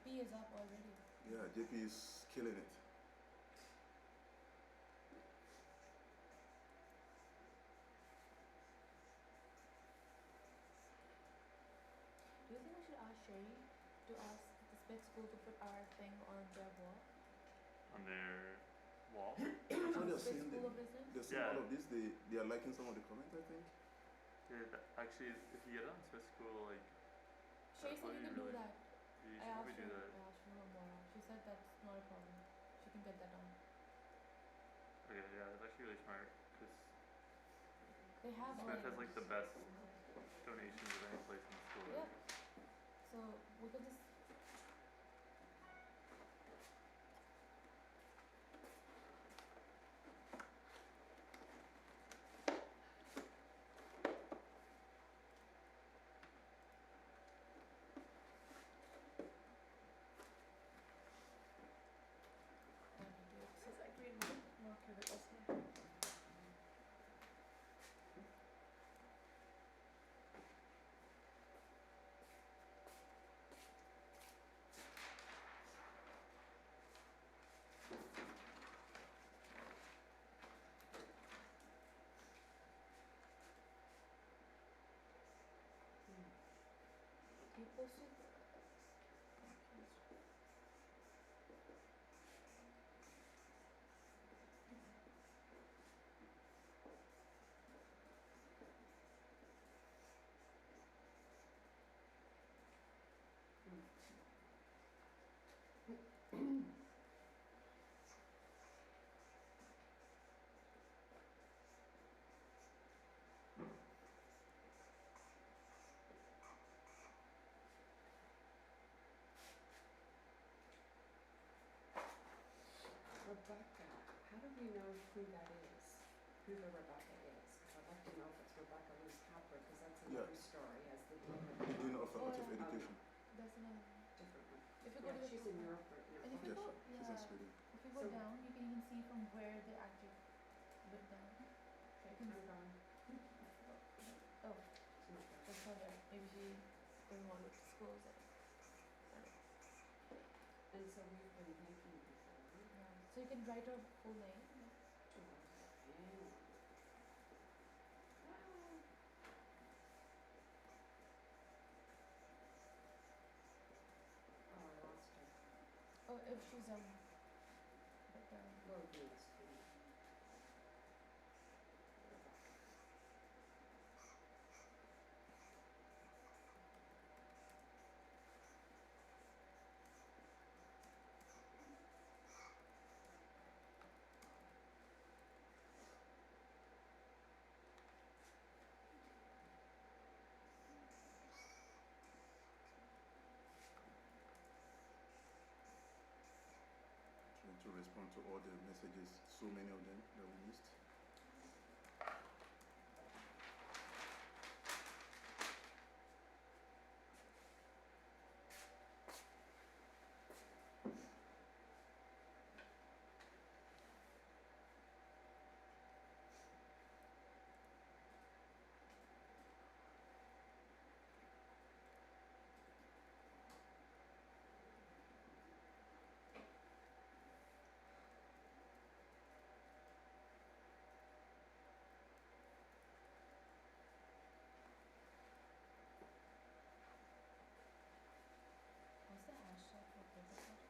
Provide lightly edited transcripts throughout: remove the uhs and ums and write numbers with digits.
JP is up already. Yeah, JP is killing it. Do you think we should ask Sherry to ask the spec school to put our thing on their wall? On their wall? So they're Spec seeing school of business? they're seeing all of this. They are liking some of the comments, I think. Yeah, actually, if you get it on Smith School, like, Sherry said you can do that. you I should probably asked do that. her. She said that's not a problem. She can get that done. Okay, yeah, that's actually really smart, because They have Smith has like the best donations of any place in the school. Yeah. So we could just. This is like green marker that was here. You posted? Rebecca, how do we know who that is? Who the Rebecca is? Because I'd like to know if it's Rebecca Louise Capper, because that's another story as the The Dean of Faculty of Education. That's another different one. If you go to the she's in Europe right now. And if you Yes, go, she's in Sweden. if you go down, you can even see from where they actually went down. Okay, I'm gone. Oh, It's not there. that's how there. Maybe she doesn't want to disclose it. And so we've been thinking before. Yeah. So you can write her full name. Oh, I lost her. Oh, if she's but Road needs Trying to respond to all the messages, so many of them that we missed. what's the hashtag for purpose?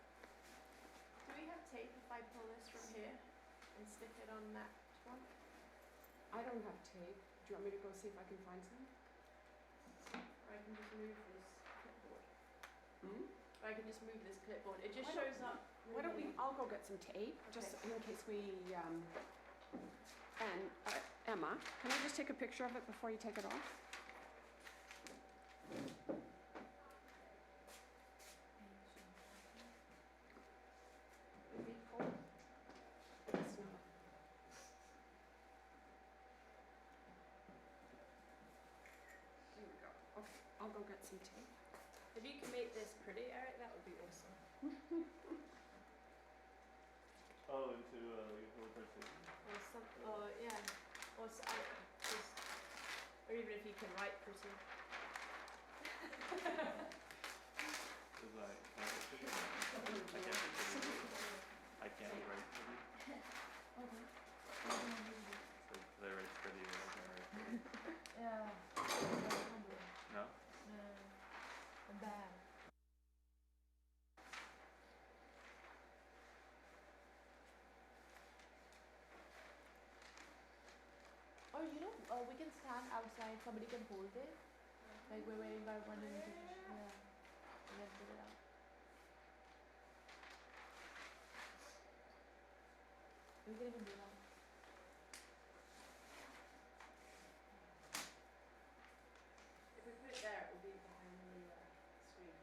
Do we have tape if I pull this from here and stick it on that one? I don't have tape. Do you want me to go see if I can find some? Or I can just move this clipboard. Hmm? Or I can just move this clipboard. It just Why don't- shows up. Why don't we, I'll go get some tape, just Okay. in case we, and Emma, can I just take a picture of it before you take it off? Would be cool. It's not. There we go. Okay, I'll go get some tape. If you can make this pretty, Eric, that would be awesome. Oh, into like a whole presentation. Or some, or yeah, or I don't know, just, or even if you can write pretty. Cause I can't write pretty. Okay. So, cause I write pretty, I can't write pretty. Yeah. No? No. I'm bad. Or we can stand outside, somebody can hold it. Like we're waiting by one minute. Yeah. And then put it out. We can even do that. If we put it there, it will be behind the screen.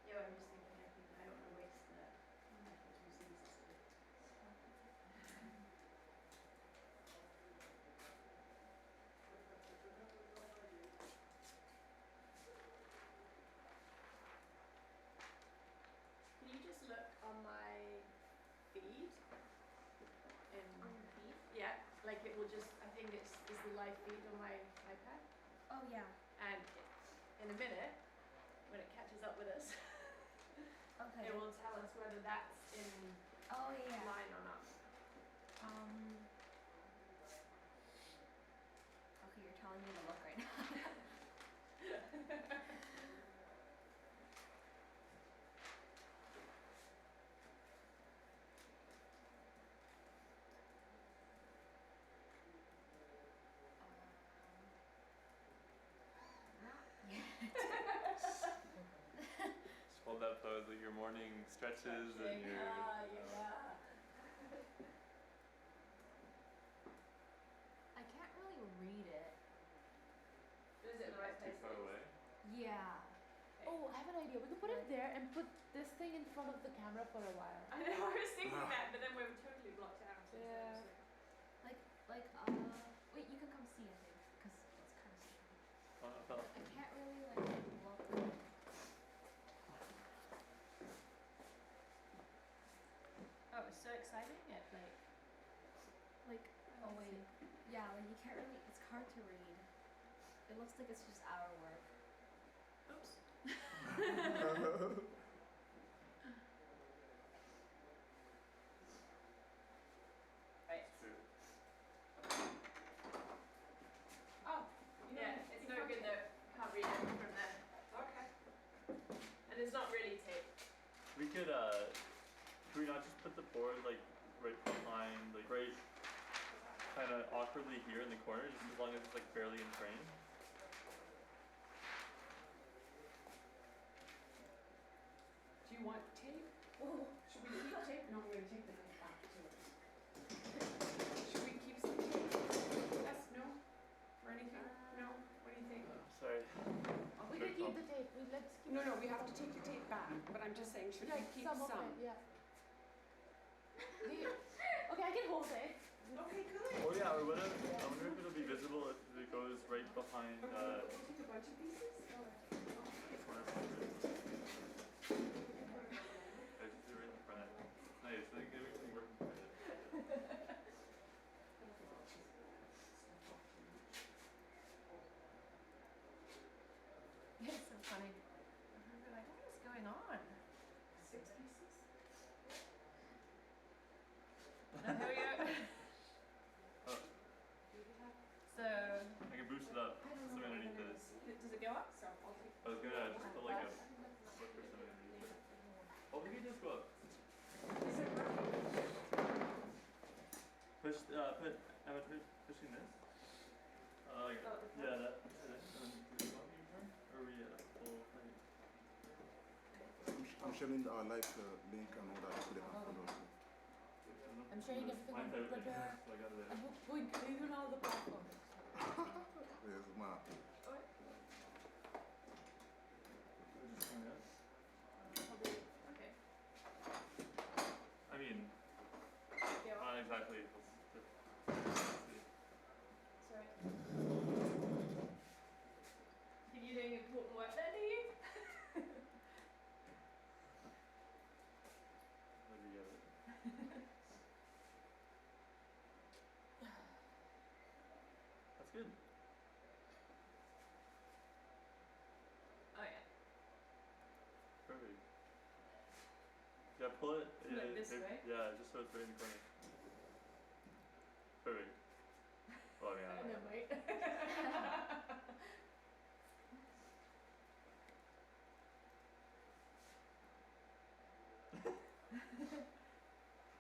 Yeah, I'm just thinking I don't want to waste the Can you just look on my feed? Yeah, like it will just, I think it's the live feed on my iPad. Oh yeah. And in a minute, when it catches up with us, Okay. it will tell us whether that's in Oh yeah. line or not. Okay, you're telling me to look right now. Just hold that pose like your morning stretches and your Yeah. I can't really read it. Is it in the right too place? far away. Yeah. Oh, I have an idea. We could put it there and put this thing in front of the camera for a while. I know, I was thinking that, but then we were totally blocked out. Yeah. Wait, you can come see I think, because it's kind of scary. Fell. I can't really look. Oh, it's so exciting. Oh wait. Yeah, like you can't really, it's hard to read. It looks like it's just our work. Oops. Right. True. Oh, yeah, it's no good that can't read it from there. Okay. And it's not really tape. We could we not just put the board like right behind, like right kind of awkwardly here in the corner, just as long as it's like barely in frame? Do you want tape? Oh, should we keep tape? No, I'm gonna take the knife back to it. Should we keep some tape? Yes, no? Or anything? No? What do you think? Sorry. We can keep the tape. Let's keep No, we have to take the tape back, but I'm just saying, should we keep some? of it, yeah. Okay, I can hold it. Okay, good. Oh yeah, or whatever. I wonder if it'll be visible if it goes right behind Okay, we'll take a bunch of pieces? the corner. I just do it right in front. Nice, I think everything working for it. It's so funny. We're like, what is going on? 6 pieces? And here we go. Oh, So, I can boost it up. Something underneath this. does it go up? So I'll take. I was gonna just put like a book or something underneath it. Oh, we can just go up. Is it working? Push, am I pushing this? Like, Oh, the yeah, that. And then do you want me to turn? Or are we at full height? I'm sharing our live link and all that so they can follow us. I'm sharing everything on Mine's everything, Twitter. so I got it. I'm going crazy on all the platforms. Yes, ma. Just hang up. Probably, okay. Yeah, pull it. Pull it this way? Yeah, just so it's right in the corner. Perfect. Well, I mean, I don't know. Wait.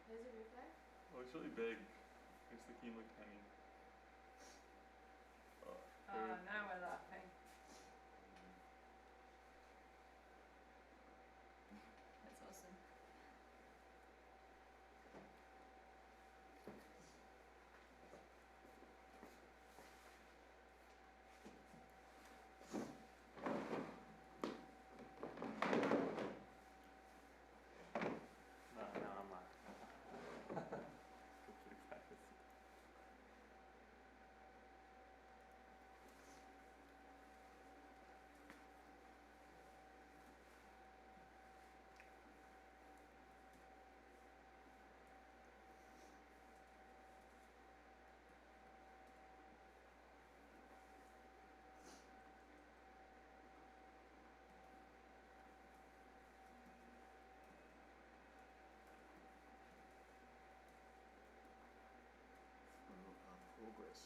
There's a reflex. Oh, it's really big. Makes the key look tiny. Oh, perfect. Now we're laughing. That's awesome. No, I'm not. That's pretty fast. Progress.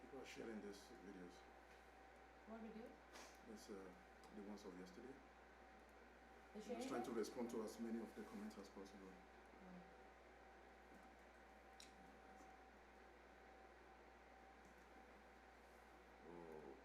People are sharing these videos. What video? It's the ones of yesterday. The I'm just trying to respond to as many of the comments as possible. Oh.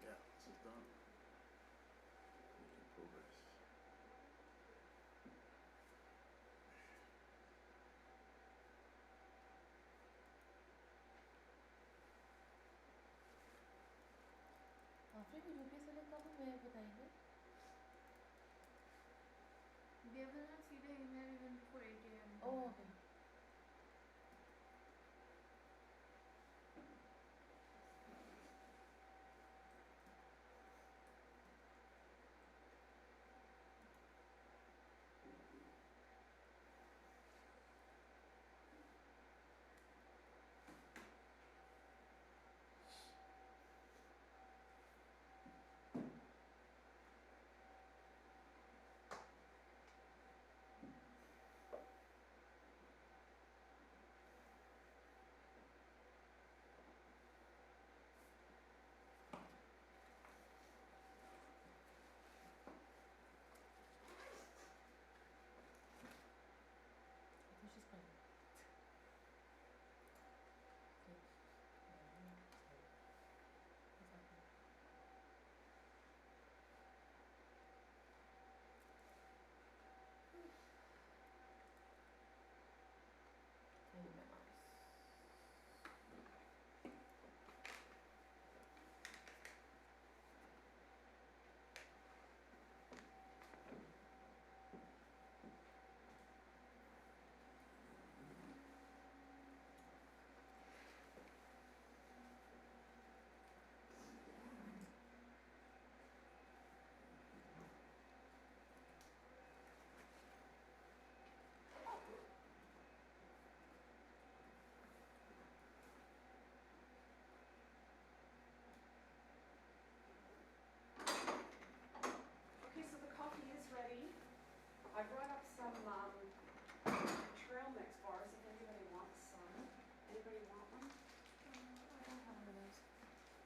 Yeah, this is done. Making progress. After UPS वाले कब हमें बताएंगे? They will not see the email even before 8 a.m. Oh, okay.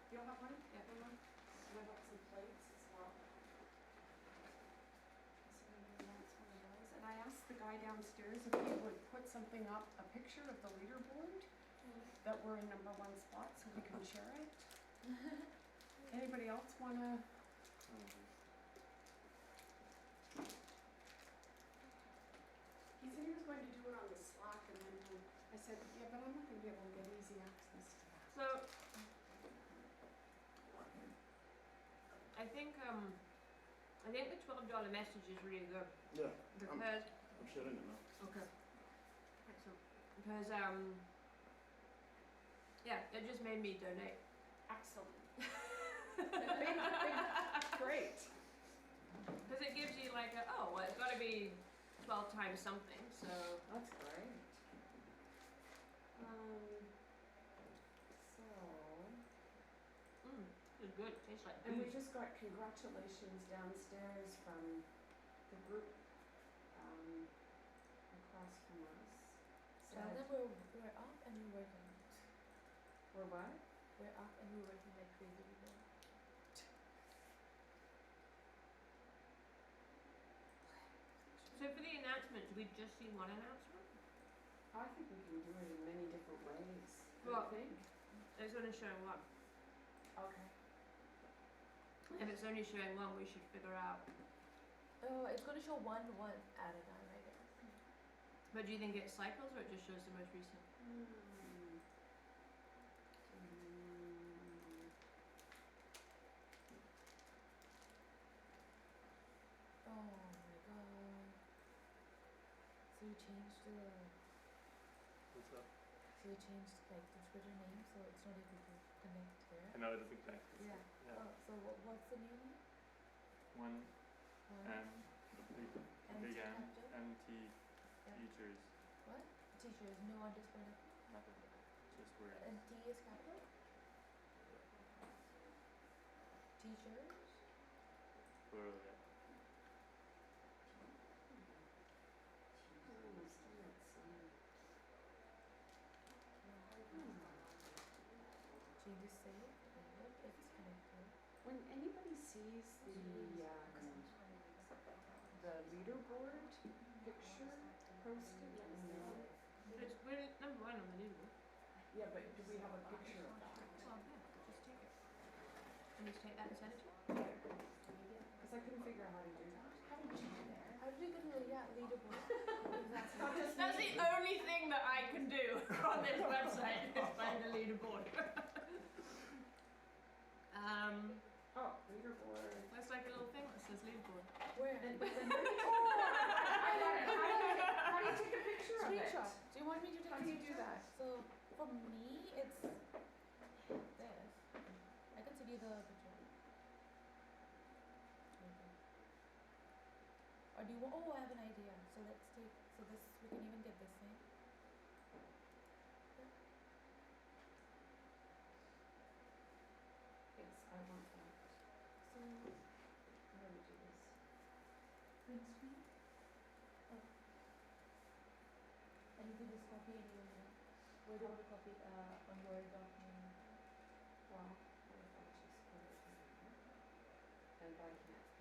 You'll have one? Yeah. One? And I got some plates as well. So maybe that's one of those. And I asked the guy downstairs if he would put something up, a picture of the leaderboard, that we're in #1 spot so we can share it. Anybody else wanna? He said he was going to do it on the Slack and then I said, yeah, but I'm not gonna be able to get easy access to that. So, I think the $12 message is really good Yeah, because, I'm sharing it now. okay, excellent, because yeah, it just made me donate. Excellent. Great. Because it gives you like oh, well, it's got to be 12 times something, so. That's great. It's good, it tastes like And we booze. just got congratulations downstairs from the group across from us. So then we're up and we're working. We're what? We're up and we're working like crazy people. So for the announcement, do we just see one announcement? I think we can do it in many different ways. Well- I think. It's only showing one. Okay. If it's only showing one, we should figure out. It's gonna show one at a time, I guess. But do you think it cycles or it just shows the most recent? Oh my god. So you changed What's up? like the Twitter name so it's not able to connect there. I know it doesn't connect. Yeah. Yeah. Oh, so what's the new name? One One big N capital? M T Yeah. features. What? Teachers, no underscore nothing. Just words. And T is capital? Teachers? Plural, yeah. Changes saved. It's connected. When anybody sees the leaderboard picture posted, let me know. We're #1 on the leaderboard. Yeah, but do we have a picture of that? Well, yeah, just take it. And just take that and send it to me. Because I couldn't figure out how to do that. How did you get to leaderboard? Because That's the only thing that I can do on this website is find the leaderboard. Oh, leaderboard. That's like a little thing that says leaderboard. Where? I got it. How do you take a picture of it? Screenshot. Do you want me to take How a do you do screenshot? that? So for me, it's this. I can send you the picture. Okay. Or do you want? Oh, I have an idea. So let's take. So this we can even get this thing. Yes, I want that. So How do we do this? print screen. Oh. And you can just copy anywhere. Where do you want to copy? On Word document. Well, what if I just put it in here? And I can't paste.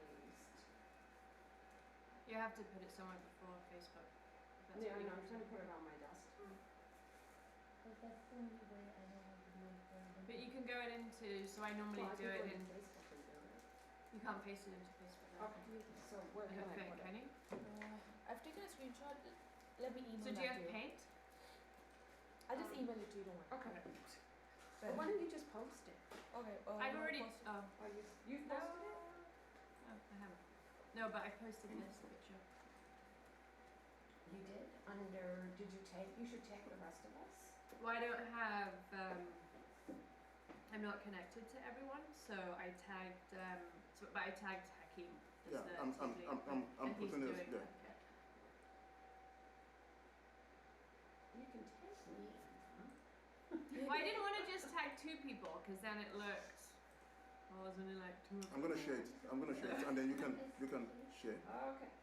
You have to put it somewhere before Facebook. That's Yeah, what you no, I'm have to trying to do. put it on my desk. But that's the only way I know how to do it. But you can go it into, so I normally Well, I do can it go in, to Facebook and do it. you can't paste it into Facebook. though. Okay, so where I can don't I think, put can it? you? I've taken a screenshot. Let me email So do that you have to you. Paint? I'll just email it to you. Don't worry. Okay. But- Well, why don't you just post it? Okay. I've no, already, post- oh, Oh, you've posted it? oh, I haven't. No, but I posted this picture. You did? Under, did you take, you should take the rest of us? Well, I don't have, I'm not connected to everyone, so I tagged, but I tagged Hakeem. as Yeah, the I'm team lead, I'm and he's putting it doing there. that, yeah. You can take me, huh? Well, I didn't want to just tag 2 people, because then it looked, well, there's only like 2 of I'm gonna share it. And then you can share. Okay.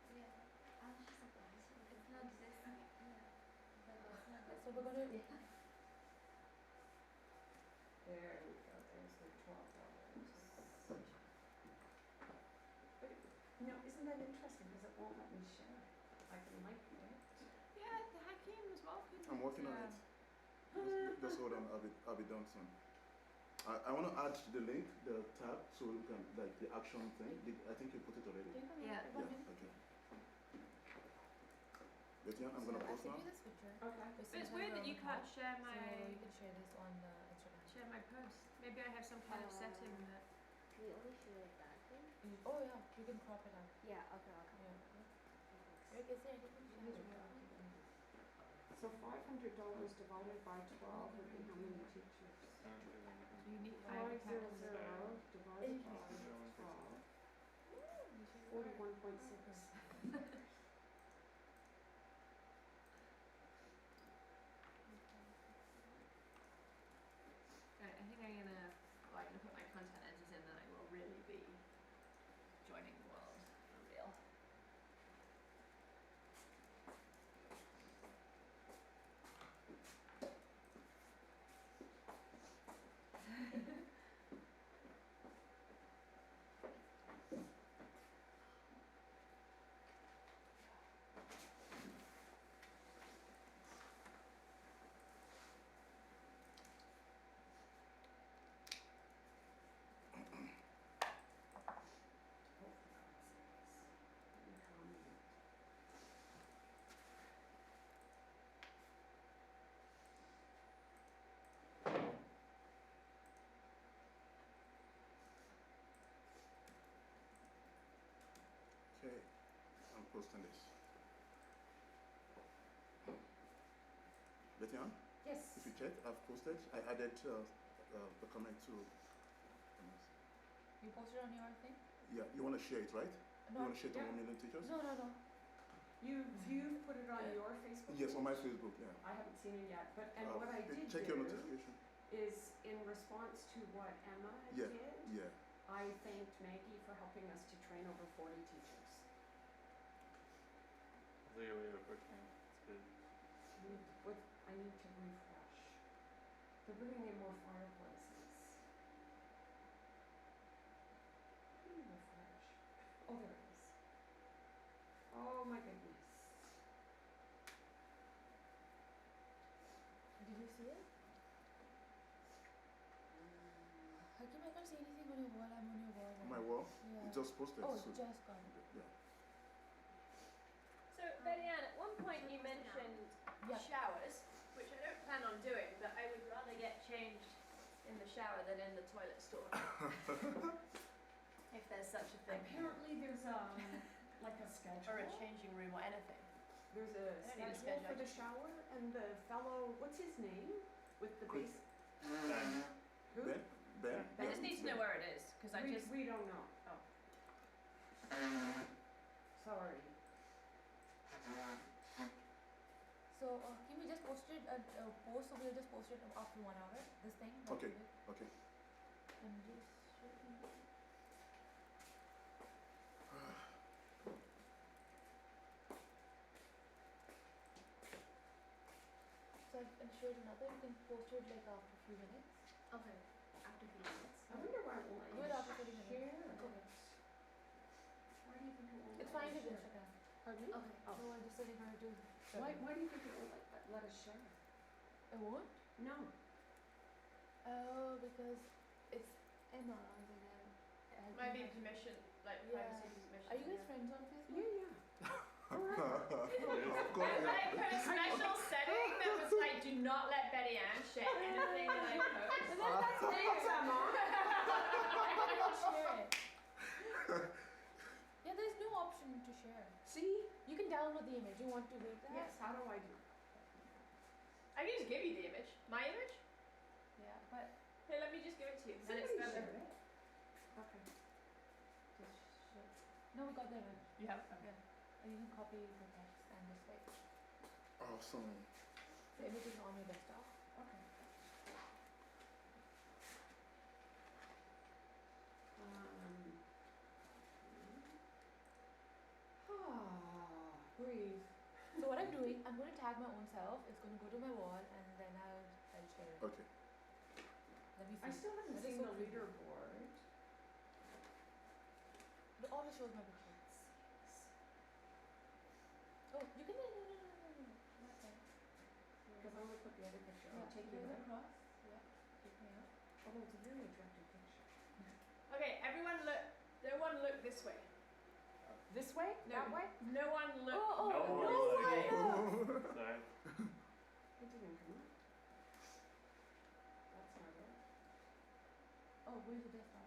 So we're gonna. There we go, there's the 12 won't let me share. I can like it. Yeah, the Hakeem was welcome. I'm working on it. Just hold on, I'll be done soon. I want to add the link, the tab, so we can, like, the action thing. I think you put it already. Yeah. Yeah, okay. Betty, I'm gonna post now. I sent you this picture. Okay. But it's weird that you can't share So my you can share this on Instagram. share my post. Maybe I have some kind of setting that. We only share that thing? Oh yeah, you can crop it out. Yeah, okay. Yeah. Eric, is there anything to share? So $500 divided by 12 would be how many teachers? You need 500 5 divided by 12. 41.6. I think I'm gonna put my content editors in, then I will really be joining the world for real. Okay, I'm posting this. Betty, Yes. if you check, I've posted. I added the comment to. You posted on your thing? Yeah, you want to share it, right? You No, want to share to yeah. 1 million teachers? no. You've put it on your Facebook? Yes, on my page? Facebook, yeah. I haven't seen it yet, but what I did Check your do notification. is in response to what Emma Yeah. did, Yeah. I thanked Maggie for helping us to train over 40 teachers. It's like a way of approaching it. It's good. I need to refresh. They're bringing in more fireplaces. Let me refresh. Oh, there it is. Oh my goodness. Did you see it? Hakeem, I can't see anything on your wall. I'm on your wall. On my wall, Yeah. it just posted. Oh, so, it just got it. yeah. So Betty Ann, at one point you mentioned Yeah. showers, which I don't plan on doing, but I would rather get changed in the shower than in the toilet store. If there's such a thing. Apparently there's like a schedule. Or a changing room or anything. There's a I don't need a schedule schedule, for the shower, and the fellow, what's his name? With the Chris. base. Ben. Who? Ben? I just need to know where it is, because I just. We don't know. Oh. Sorry. So, Hakeem, we just posted a post, so we'll just post it after 1 hour. This thing. that Okay. we did. Okay. And just show me. So I've shared another. You can post it like after a few minutes. Okay. After 5 minutes. I wonder why it won't let Do you it after 30 minutes. share. It's okay. Why do you think it won't It's let fine you with share? Instagram. Pardon me? Okay. Oh. No, I'm just telling her to. Why do you think it won't let us share? It won't? No. Oh, because it's Emma. And then Might be permission, like Yeah. privacy permission. Are you guys friends on Facebook? Yeah. Of course, I yeah. like put a special setting that was like, do not let Betty Ann share anything that I post. But then that's Thanks, there. Emma. I cannot share it. Yeah, there's no option to share. See? You can download the image. You want to read that? Yes, how do I do? I can just give you the image. My image? Yeah, but Here, let me just give it to you. And Somebody it's better. share it. Okay. just share. No, we got the image. You have? Yeah. And you can copy the text and just like Awesome. the image is on your desktop. Okay. Breathe. So what I'm doing, I'm going to tag my own self. It's going to go to my wall and then I'll share it. Okay. Let me see. I still haven't That is seen so the creepy. leaderboard. It always shows my picture. you can. No. That's fine. Because I'm gonna put the other picture. Yeah, I'll take you here's there. across. Yeah, keep me up. Although it's a very attractive picture. Okay, everyone look. No one look this way. This way? No, That way? No one look. Oh, No no one way! Sorry. It didn't come up. That's not it. Oh, where's the desktop?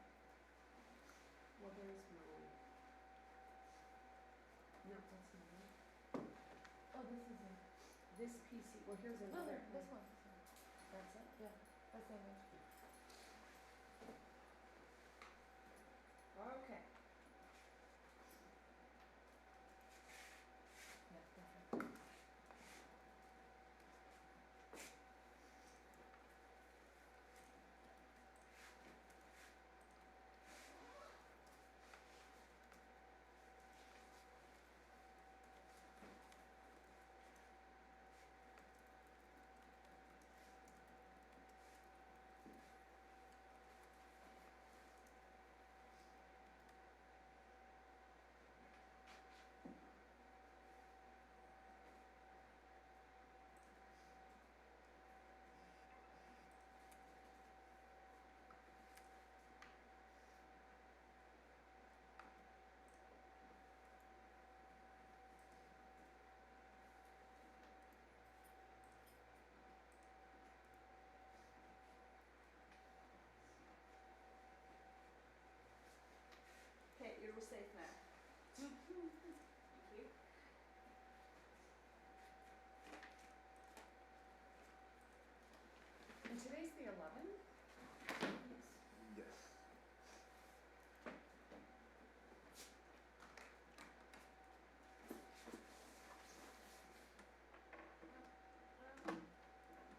Well, there's my. No, that's not it. Oh, this is it. This PC. Well, here's No, another. this one. That's it. Yeah, that's the image. Okay. Yeah, perfect. Okay, you're all safe now. Thank you. And today's the 11th? Yes.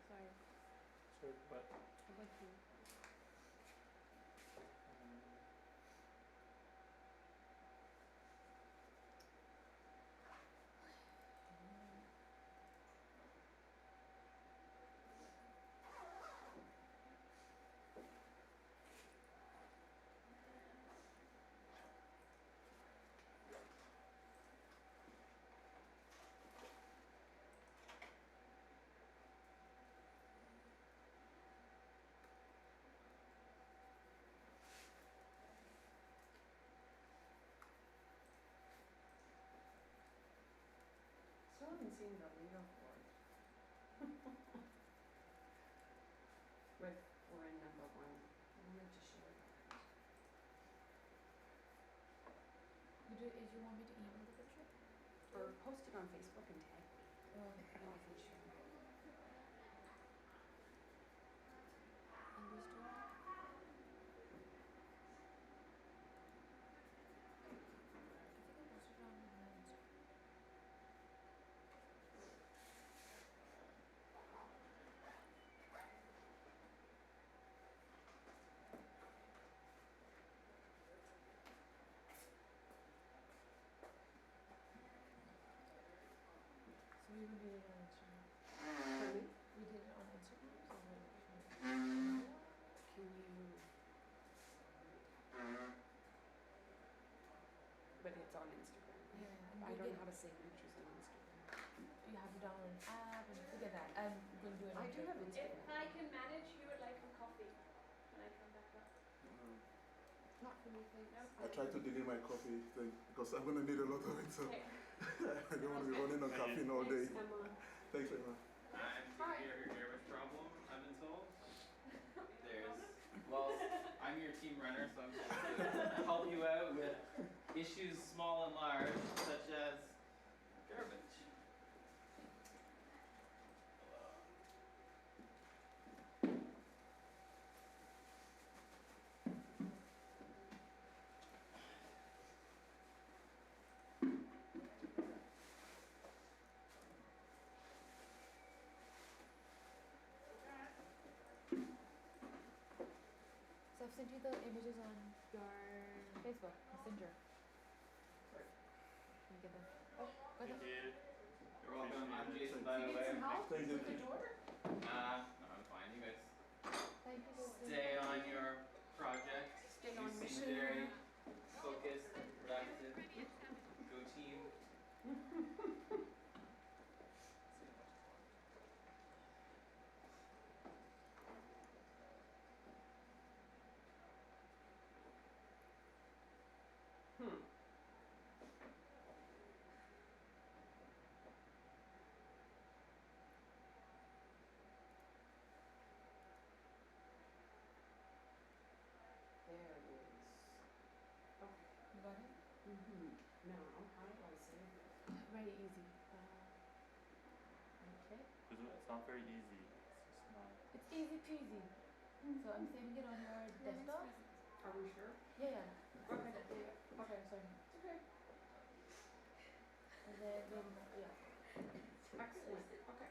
Sorry. Sorry, but How about you? Still haven't seen the leaderboard. With, we're in number 1. I wanted to share that. You want me to email the picture? Or post it on Facebook and tag me. Oh, And I can share it. and these two? I think I posted it on my Instagram. So we even did it on Instagram. Pardon me? We did it on Instagram, so we're Can you? But it's on Instagram. yeah, and I we don't get, know how to save pictures on Instagram. you have to download an app and forget that. I'm gonna do it on I do have Facebook. If Instagram. I can manage, you would like a coffee when I come back up. Not for me, thanks. No? I tried to delay my coffee thing because I'm gonna need a lot of it, so Okay. I don't want to be running on caffeine all day. Emma. Thanks, Emma. I'm taking care of your garbage problem, I've been told. Well, I'm your team runner, so I'm supposed to help you out with issues small and large, such as garbage. So I've sent you the images on your Facebook Messenger. Can you get them? Oh, go thank ahead. you. You're welcome, I'm Jason, by You the need way. some help Thank you. with the door? No, I'm fine, you guys Thank you. stay on your project. Stay You on seem mission. very focused, productive. Go team. Now, how do I save it? Very easy. Okay. It's not very easy. It's just not. It's easy peasy. So I'm saving it on your desktop. Are we sure? Yeah, yeah. Okay. Okay, sorry. Okay. And then yeah. Excellent. Okay.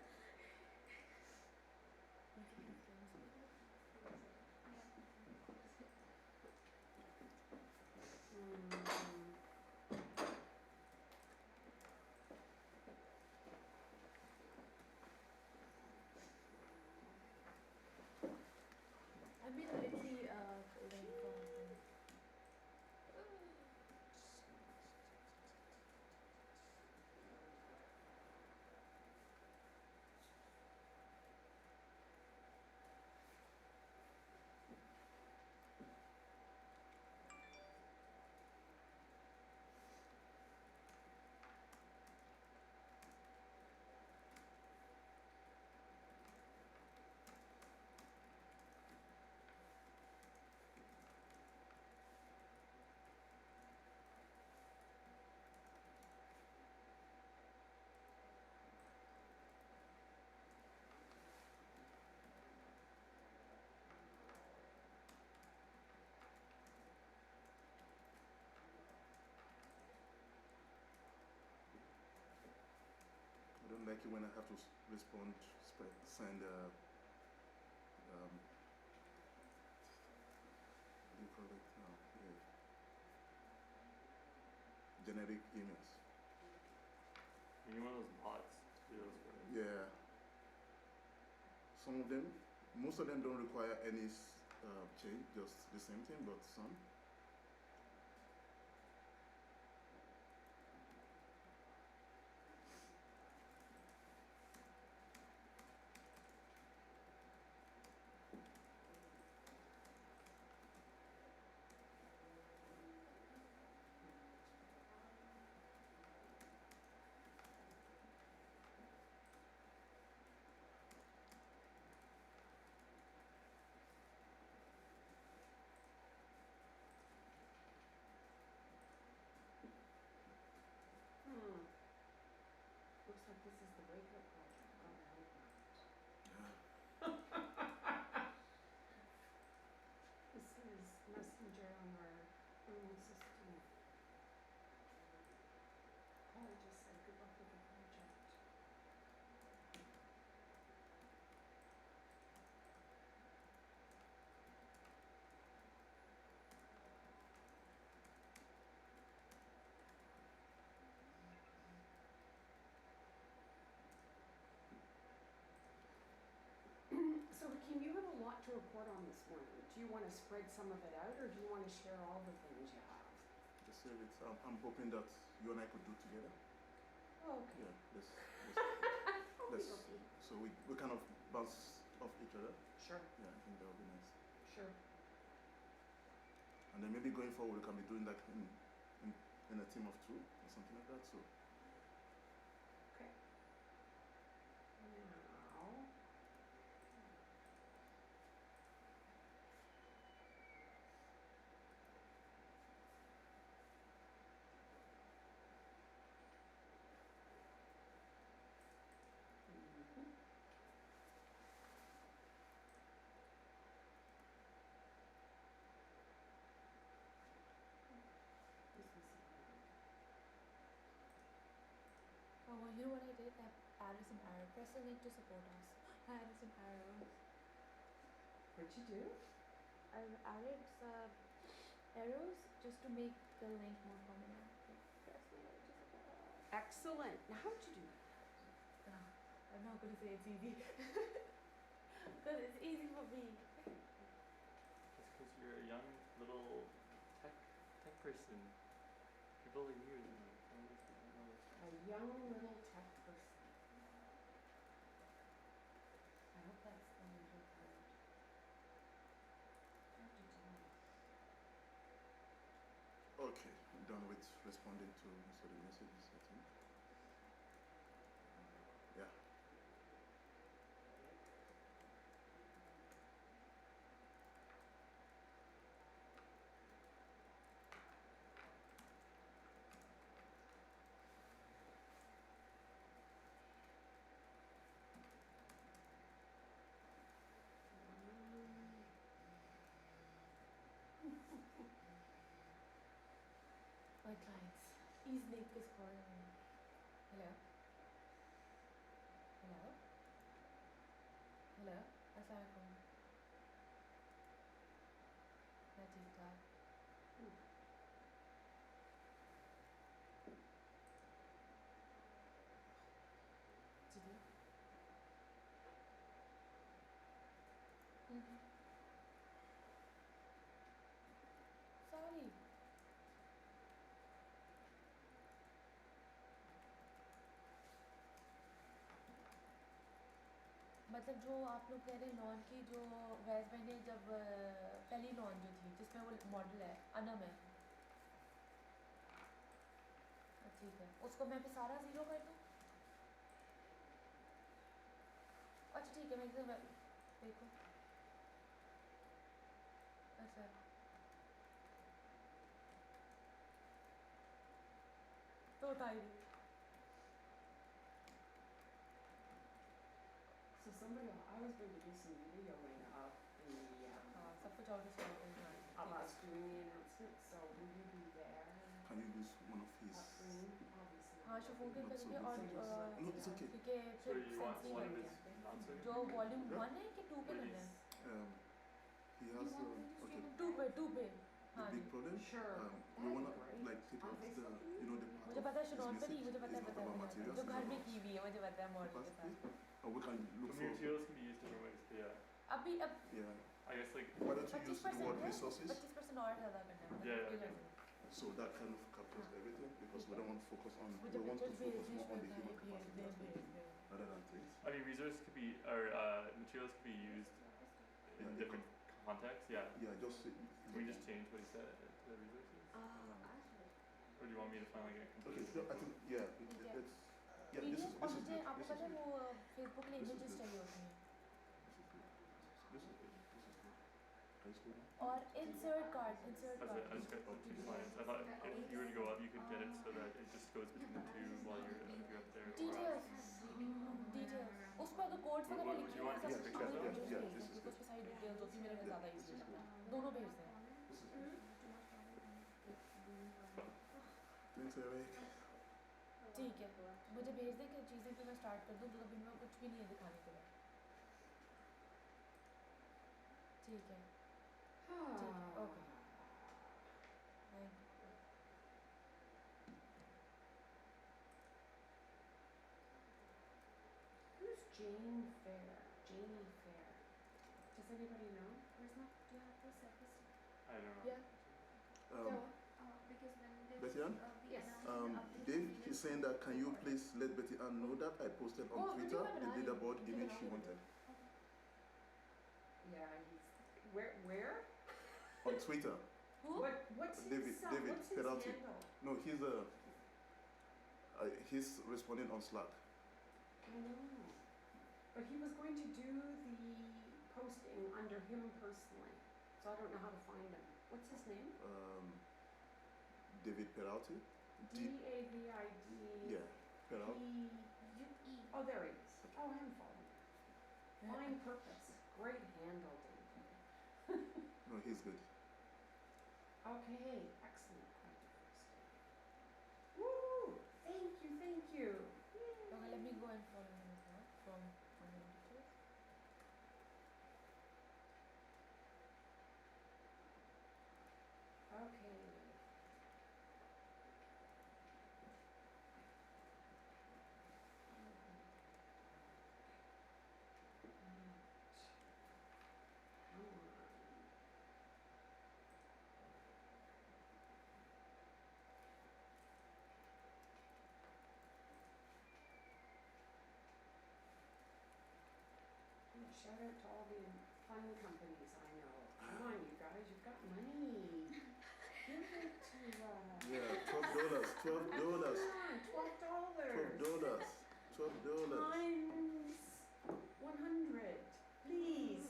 I've been lately holding from I don't like it when I have to respond, send what do you call it now? Yeah. Generic emails. You need one of those bots to do those for you. Yeah. Some of them, most of them don't require any change, just the same thing, but some. Looks like this is the breakout project. God, I hope not. Yeah. This is Messenger on our own system. Paul just said good luck with the project. So Hakeem, you have a lot to report on this morning. Do you want to spread some of it out, or do you want to share all the things you have? Just say it. I'm hoping that you and I could do together. Oh, okay. Yeah. Let's Okay. so we kind of bounce off each other. Sure. Yeah, I think that would be nice. Sure. And then maybe going forward we can be doing that in a team of two or something like that. So Okay. Now. Oh, well, you know what I did? I added some arrow. Press the link to support us. I added some arrows. What'd you do? I've added some arrows just to make the link more prominent. Press the link to support us. Excellent. Now, how'd you do that? I'm not gonna say it's easy. Because it's easy for me. It's because you're a young little tech person. People like you don't know. A young little tech person. I hope that's the little word. Hard to tell. okay, I'm done with responding to most of the messages, I think. Yeah. My clients. Easy is calling. Hello? Hello? Hello? Assalamualaikum. मैं ठीक ठाक. जी. Sorry. मतलब जो आप लोग कह रहे हैं लॉन की जो वैस भाई ने जब पहली लॉन जो थी जिसमें वो मॉडल है अनम है. ठीक है उसको मैं फिर सारा ज़ीरो कर दूँ. अच्छा ठीक है मैं देखो. अच्छा तो बताइए. So somebody, I was going to do some videoing of the, हाँ सब कुछ और कुछ करते हैं. of us doing the announcement, so will you be there? Can you use one of his? Obviously. हाँ शोफोन के Not so करेंगे और good. No, it's okay. क्योंकि So फिर you want sensing one of है. his not so जो volume Yeah. 1 है कि 2 पे करना है. He has okay. 2 पे. The हाँ big problem. Sure. We wanna like take out the the मुझे part पता है of शनौन his पे नहीं message मुझे पता is है not about materials. जो it's घर में about की हुई है मुझे पता है मॉडल के साथ. capacity. And we can look The for materials can be used different ways. Yeah. अभी अब yeah. I guess like Why don't you use the 25% word है resources? 25% और ज़्यादा करना है. Yeah, मतलब yeah, ये So that kind of captures everything because we don't want to focus on. मुझे We want to pictures focus भेज more on the human भेज capacity aspect they. rather than things. I mean resources could be or materials could be used in Yeah, different contexts. Yeah. Yeah, just Can we just change what he said to the resources? Or do you want me to find like a okay. complete So I think yeah, Okay. it's yeah. This is PDF और मुझे good. आपको This is पता है good. वो Facebook के लिए This is images good. चाहिए होती हैं. This is good. This is good. Can you scroll down? और insert card. That's it. I just got the 2 slides. I thought if you were to go up, you could get it so that it just goes between the 2 while you're up there. Details. उस पर अगर codes वगैरह What- लिखे you want हैं to सब take कुछ pictures हमें of? भेज Yeah, दें this is क्योंकि उस पर सारी डिटेल्स होती है मेरे लिए ज़्यादा This इजी is लगता good. है. दोनों भेज दें. This is good. Thanks, Eric. ठीक है मुझे भेज दें कि चीज़ें फिर मैं स्टार्ट कर दूँ तो अभी मेरे कुछ भी नहीं है दिखाने के लिए. ठीक है okay. Who's Jane Fair? Janie Fair. Does anybody know? Where's my? Do you have this episode? I don't know. Yeah. Because when there Betty was Ann? the Yes. announcement update Dave was is saying that can you please let Betty Ann know that I posted on Oh, we do Twitter have an the eye. leaderboard We do image have she an eye. wanted. Yeah, he's where? On Twitter. Who? What's David- his David what's his Peralti. handle? No, he's responding on Slack. I know. But he was going to do the posting under him personally. So I don't know how to find him. What's his name? David Peralti. D-A-V-I-D. Yeah, Peralti. Oh, there he is. Oh, I haven't followed him. Fine purpose. Great handle, David. No, he's good. Okay, excellent. Woo! Thank you. Okay, let me go and follow him as well from the details. Okay. Shout out to all the fun companies I know. Come on, you guys, you've got money. Give it to Yeah, $12. $12. $12. $12. $12. Times 100, please.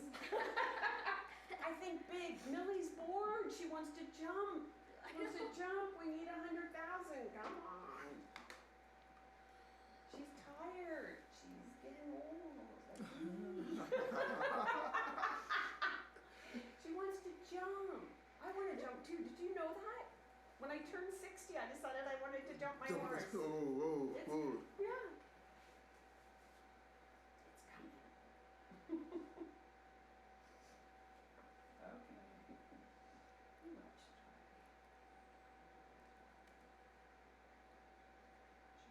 I think big. Millie's bored. She wants to jump. We need 100,000. Come on. She's tired. She's getting old. Like me. She wants to jump. I want to jump too. Did you know that? When I turned 60, I decided I wanted to jump my horse. Oh, It's, oh. yeah. It's coming.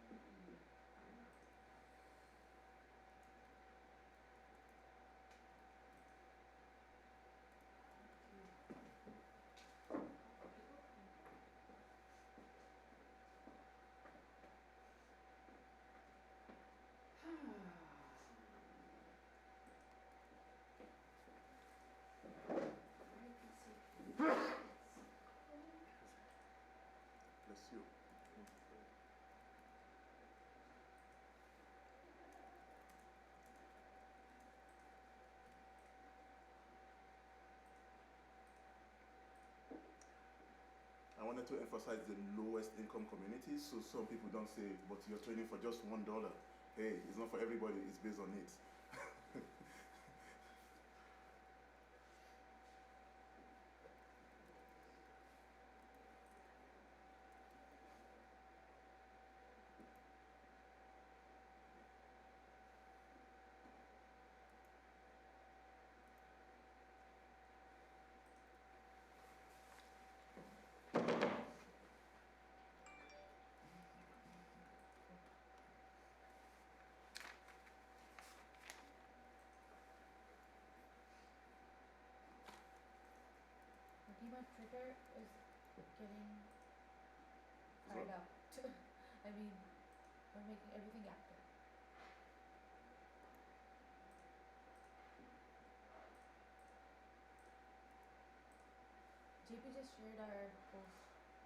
Okay. Let's try. Bless you. I wanted to emphasize the lowest income communities, so some people don't say, but you're training for just $1. Hey, it's not for everybody, it's based on needs. Okay, my trigger is getting fired up. I mean, we're making everything active. JP just shared our post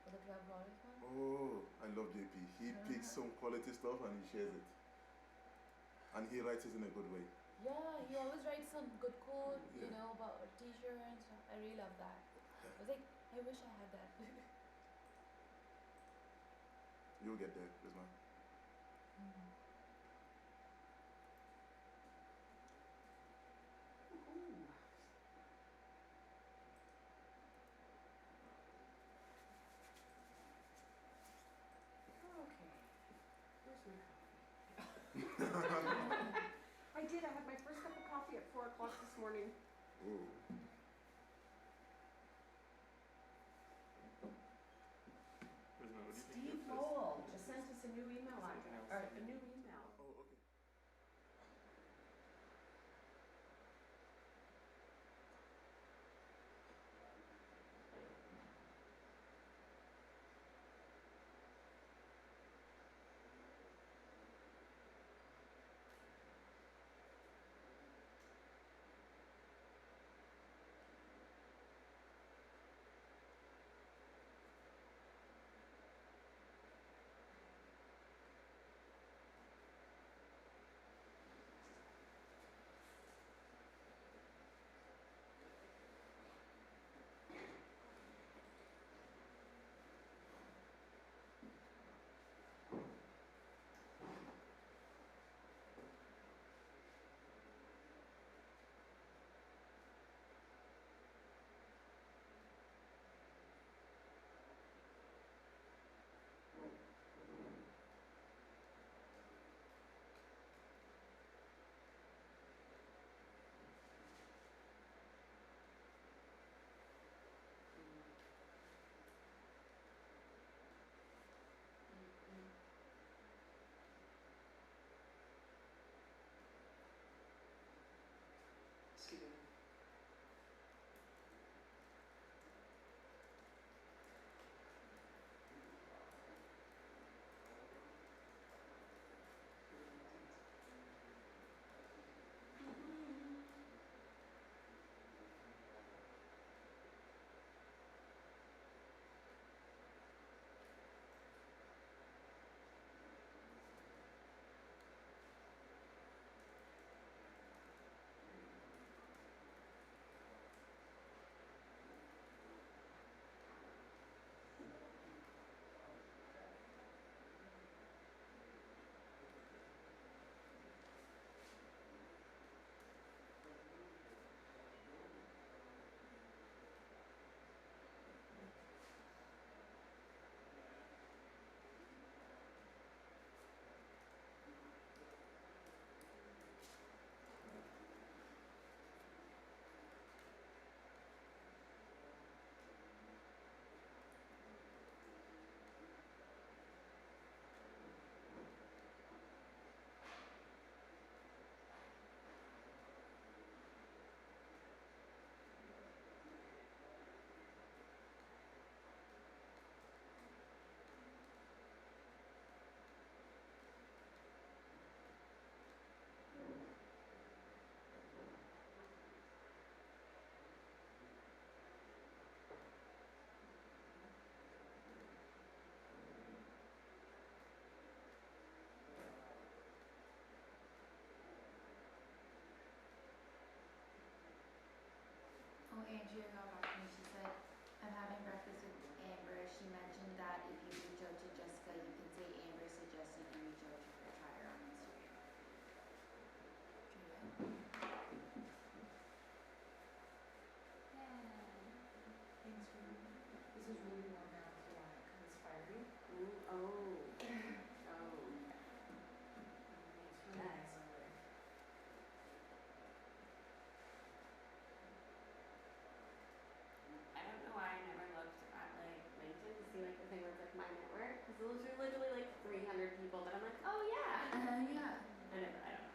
for the $12 one. Oh, I love JP. He picks some quality stuff and he shares it. And he writes it in a good way. Yeah, he always writes some good quote, you Yeah. know, about a t-shirt and stuff. I really love that. I was like, I wish I had that. You'll get there, Bismarck. Ooh. Okay. Where's my coffee? I did. I had my first cup of coffee at 4 o'clock this morning. Oh. Bismarck, what do you think Steve of this? Lowell just sent us a new email Something address, else. or a new email. Oh, okay. So there's literally like 300 people that I'm like, oh yeah. Yeah. I don't know.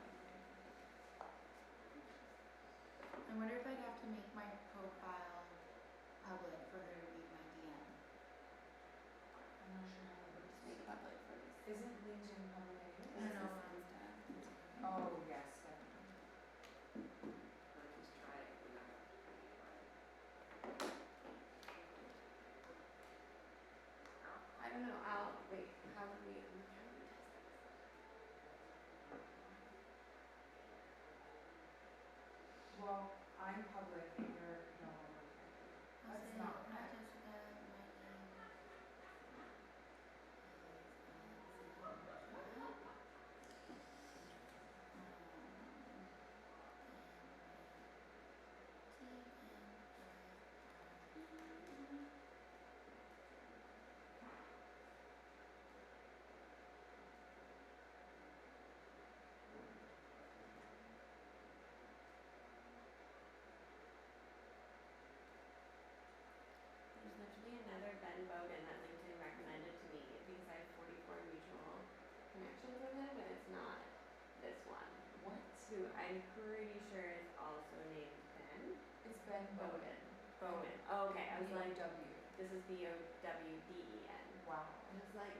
I wonder if I'd have to make my profile public for her to read my DM. I'm not sure how that works. Just make it public for this. Isn't LinkedIn public anyway? I don't know. Oh, yes, definitely. I'll just try it. I don't know. Wait. How would we test this? Well, I'm public and you're no longer connected. I'll That's say, not hi right. Jessica, my name is There's literally another Ben Bowden that LinkedIn recommended to me because I have 44 mutual connections with him, but it's not this one. What? Who I'm pretty sure is also named Ben It's Ben Bowden. Bowden. Oh, okay. I was like, W. this is Bowden. Wow. I was like,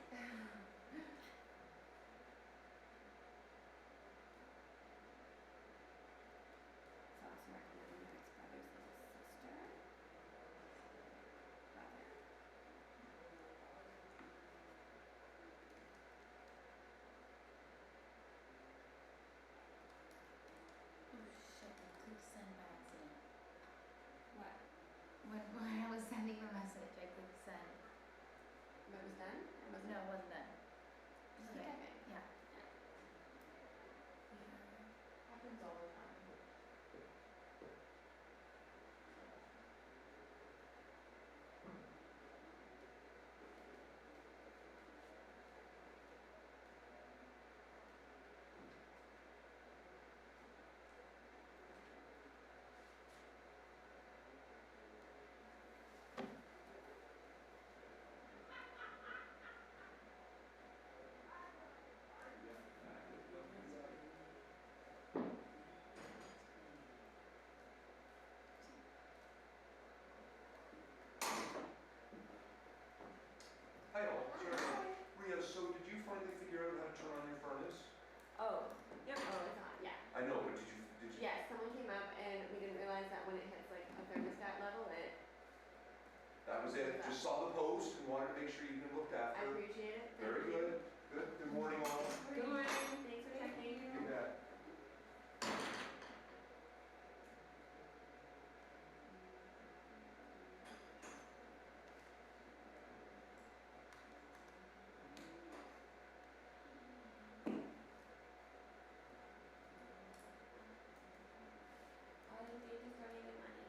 it's also recommended by his brother's little sister. Brother. oh shit, I clicked send by accident. What? When I was sending the message, I clicked send. What was done? Or was it? No, it wasn't done. Just Okay. keep typing. Yeah. Happens all the time. Hi all, sorry. Ria, so did you finally figure out how to turn on your furnace? Oh, yep. Oh, it's on. Yeah. I know, but did you? Yes, someone came up and we didn't realize that when it hits like a thermostat level, That was it, just saw the post and wanted to make sure you've been looked I after. appreciate it. Very Thank you. good, good morning all. Good morning. Thanks for checking. You bet. All you need is donated money.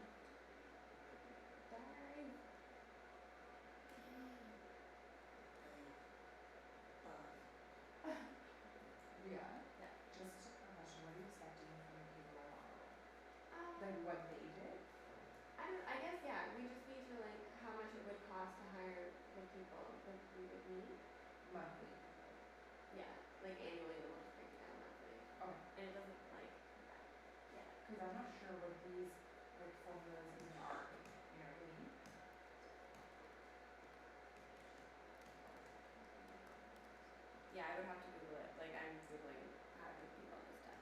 Darn. Yeah. Yeah. Just a question, what are you expecting from the people? Um, Like what they did? I guess yeah. We just need to like how much it would cost to hire the people that we would need. Monthly. Yeah, like annually, then we'll just break it down monthly. Okay. And it doesn't like, yeah. Cause I'm not sure what these like formulas even are, you know what I mean? Yeah, I would have to Google it. Like I'm Googling how to do all this stuff.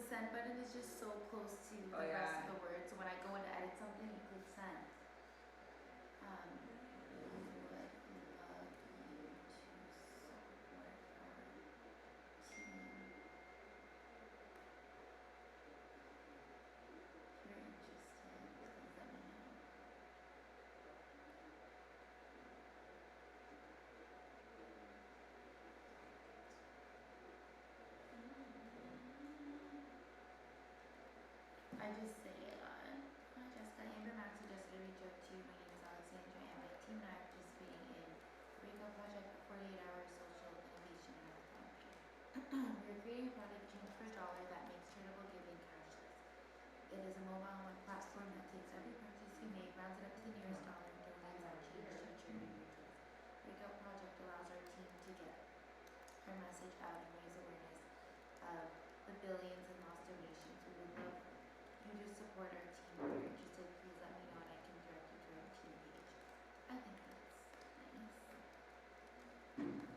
send button is just so close to the Oh, rest yeah. of the words. So when I go in to edit something, you click send. We would love you to support our team. If you're interested, please let me know. I just say it on. Hi Jessica, Amber Max suggested I reach out to you. My name is Alexandra and my team and I are participating in a breakout project for 48-hour social innovation hackathon. We are creating a product change for $1 that makes charitable giving cashless. It is a mobile web platform that takes every purchase you make, rounds it up to the nearest dollar, and donates that change to a charity of your choice. Breakout project allows our team to get our message out and raise awareness of the billions in lost donations. We would love you to support our team. If you're interested, please let me know and I can direct you to our team page. I think that's nice.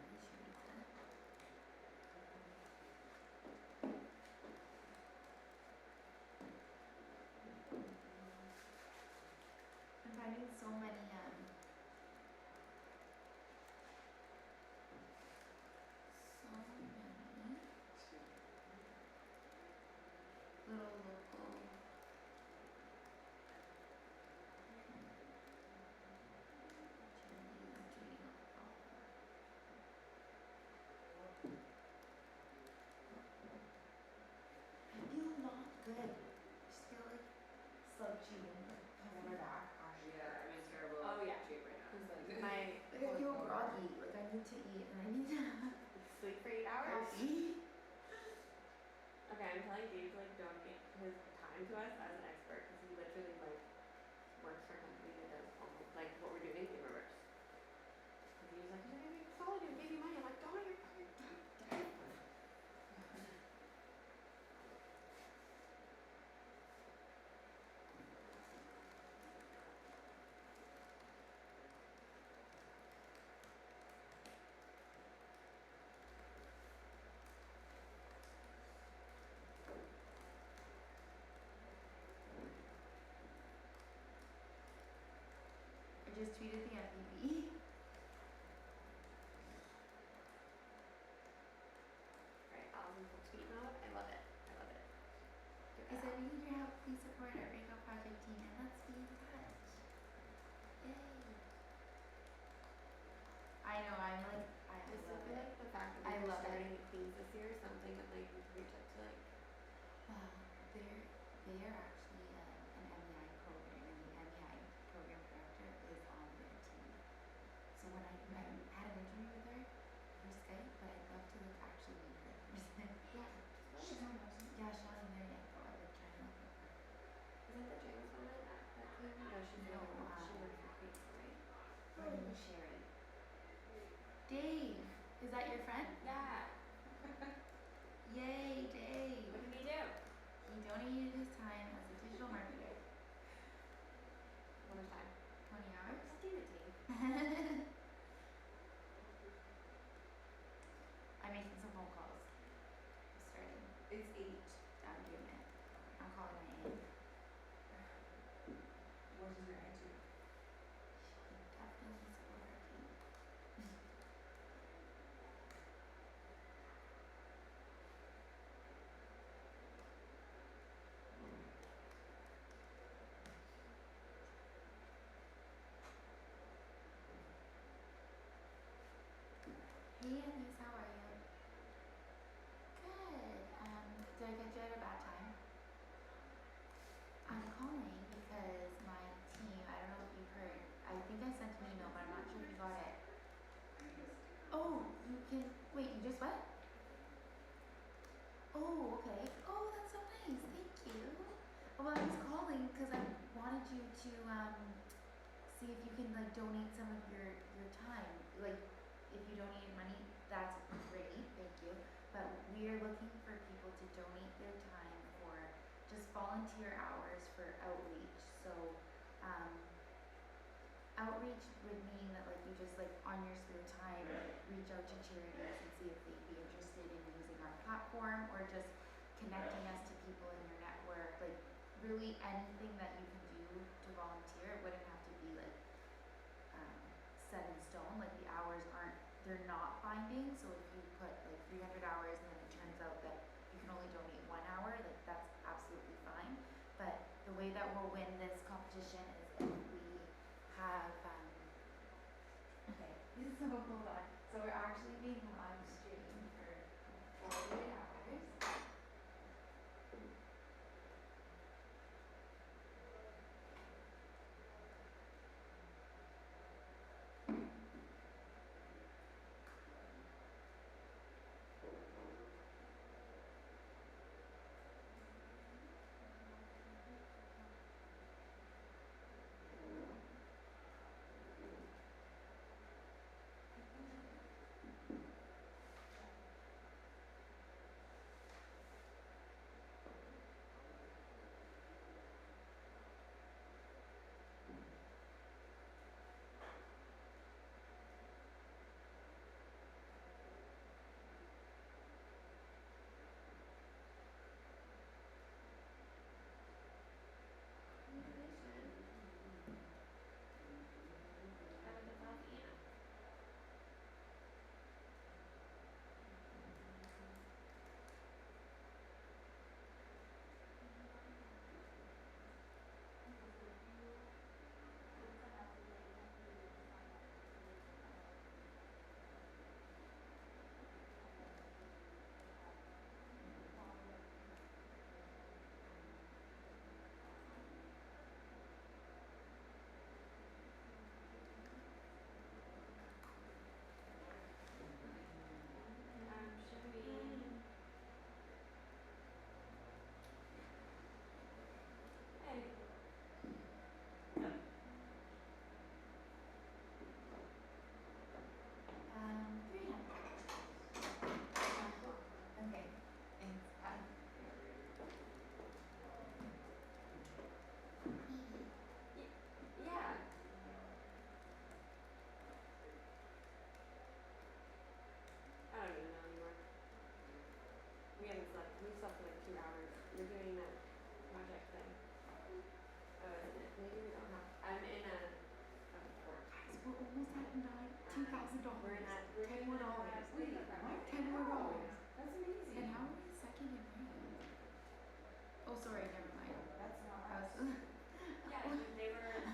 We should read that. I'm finding so many little local charities. I'm reading all of them. I feel not good. I just feel like slouchy and having my back. Yeah, I'm in terrible Oh, yeah. shape right now. My Like I feel groggy. Like I need to eat and I need to have sleep for 8 hours. coffee. Okay, I'm telling Dave to like donate his time to us as an expert because he literally like works for a company that does almost like what we're doing in reverse. Because he was like, "You're gonna be solid and give you money." I'm like, "Don't, you're fucking dead." I just tweeted the FBB. Right, I'll do full tweet mode. I love it. I love it. Give I it said up. we need your help. Please support our breakout project team and let's be in touch. Yay. I know, I'm like, I I love feel it. like the fact that I we're love it. starting Queens this year is something that like we can reach out to like They are actually an MEI program, and the MEI program director is on their team. So when I had an interview with her for Skype, but I'd love to like actually meet her in person. yeah. She's not yeah, she's not in there yet though. I've been trying to look for her. Isn't the James woman at that team? No, she's the No, other one. She works for Queens, right? Her name is Sharon. Dave, is that your friend? Yeah. Yay, Dave. What did he do? He donated his time as a digital marketer. How much time? 20 hours. I'll give it to you. I'm making some phone calls. Just starting. It's 8. I'm doing it. I'm calling my aunt. What does your aunt do? She can definitely support our team. Hey Anise, how are you? Good. Did I get you at a bad time? I'm calling because my team, I don't know if you've heard, I think I sent an email, but I'm not sure if you got it. Oh, you can, wait, you just what? Oh, okay. Oh, that's so nice. Thank you. Well, I was calling because I wanted you to see if you can like donate some of your time. Like, if you donated money, that's great. Thank you. But we are looking for people to donate their time for just volunteer hours for outreach. So, outreach would mean that like you just like on your spare time reach out to charities and see if they'd be interested in using our platform or just connecting us to people in your network, like really anything that you can do to volunteer. It wouldn't have to be like set in stone. Like the hours aren't, they're not binding. So if you put like 300 hours and then it turns out that you can only donate 1 hour, like that's absolutely fine. But the way that we'll win this competition is if we have, okay, so hold on. So we're actually being live streamed for 48 hours. We slept for like 2 hours. We're doing that project thing. Oh, isn't it? Maybe we don't have. I'm in a. We're almost at $2,000. We're in that. $10 more. Wait, what? $10 more. That's amazing. And how are we second in rank? Oh, sorry, never mind. That's not us. Yeah, they were.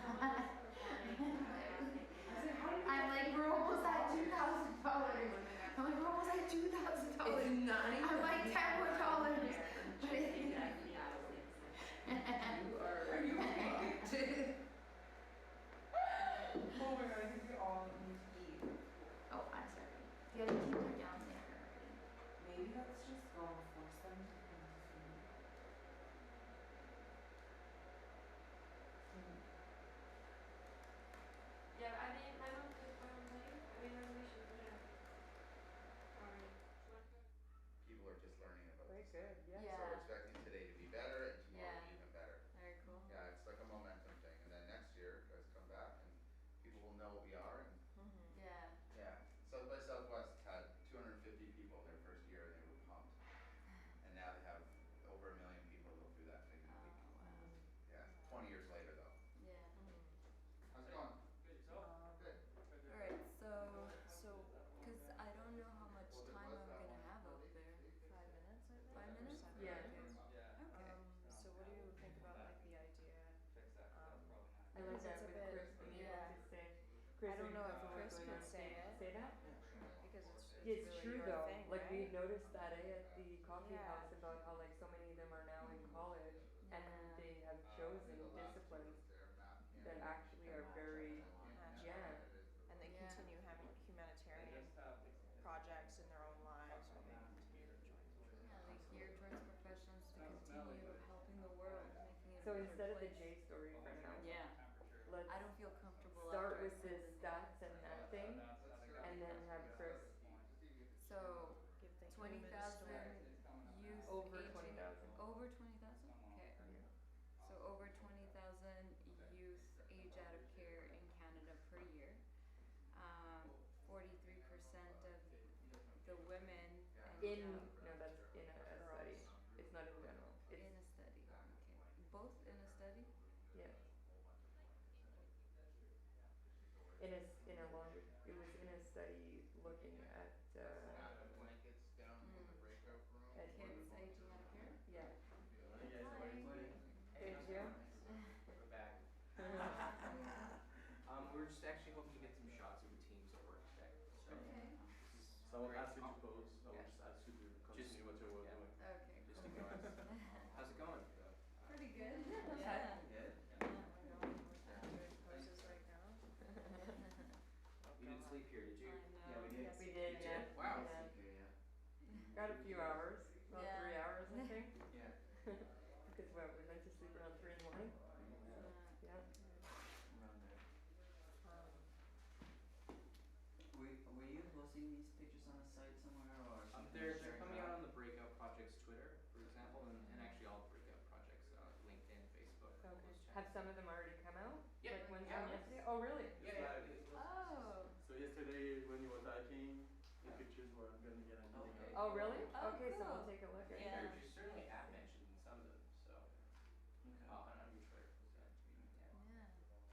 I'm like, we're almost at $2,000. I'm like, we're almost at $2,000. It's not even. I'm like $10 more. But it, are you okay? Oh my god, I think we all need to eat. Oh, I'm sorry. The other teams are down there already. Maybe let's just go and force them to come to food. Yeah, I mean, I'm okay with my own thing. I mean, we should put it up. Alright. People are just learning about Very this good, thing. yeah. So we're expecting today to be better and tomorrow to be even better. Very cool. Yeah, it's like a momentum thing. And then next year, guys come back and people will know what we are. And Yeah. yeah, South by Southwest had 250 people in their first year and they were pumped. And now they have over 1 million people go through that thing in a week. Wow. Yeah, 20 years later though. Yeah. How's it going? Good, yourself? Good. Alright, so, cause I don't know how much time I'm gonna have out there. 5 minutes, I think. 5 minutes? Yeah. Yeah. Okay. So what do you think about like the idea? Fix that, 'cause that's probably not. I like that It's a with bit- Chris being able yeah. to say. I don't know if are you Chris going could on say it. Say that? Because it's It's really true your though. thing, Like right? we noticed that at the coffee Yeah. house about how like so many of them are now in college and Yeah. they have chosen disciplines that actually are very Passionate. And they Yeah. continue having humanitarian projects in their own lives or they continue to join the Yeah, like geared towards professionals to continue helping the world, making it a So better instead of the place. J story for now, Yeah. let's I don't feel comfortable start after with I the said stats and that thing and then have Chris So give the 20,000 youth over aging 20,000. Over 20,000? Okay. So over 20,000 youth age out of care in Canada per year. 43% of the women and In young no, that's in a study. It's not in a longer, it was in a study looking at, Blankets down in the breakout room. at Kids aging out of care? yeah. Morning, guys. How are you doing? Hey, Jim. We're back. We're just actually hoping to get some shots of the teams at work today. So Okay. this is So I won't great. ask you to pose, I will Yeah. just ask you to continue Just- what you were yeah. doing. Okay, Just cool. ignore us. How's it going? Pretty good. Yeah. Good. Poses right now. You didn't sleep here, did you? Yeah, we did. We did, yeah. Wow. Yeah. Yeah. Got a few hours, about Yeah. 3 hours, I think. Yeah. Because what, we went to sleep around 3 in the morning? Yeah. Around there. Were you posting these pictures on the site somewhere or? They're coming out on the Breakout Project's Twitter, for example, and actually all Breakout Projects, LinkedIn, Facebook, all Okay. those Have channels. some of them already come out? Yeah, Like ones yeah. from yesterday? Oh, really? Yeah. Oh. So yesterday when you were hiking, the pictures were gonna get a meeting Okay. out. Oh, really? Oh, Okay, so cool. we'll take a look at Yeah. that. You're certainly at mentioned in some of them, so, Okay. on your Twitter, yeah. Yeah.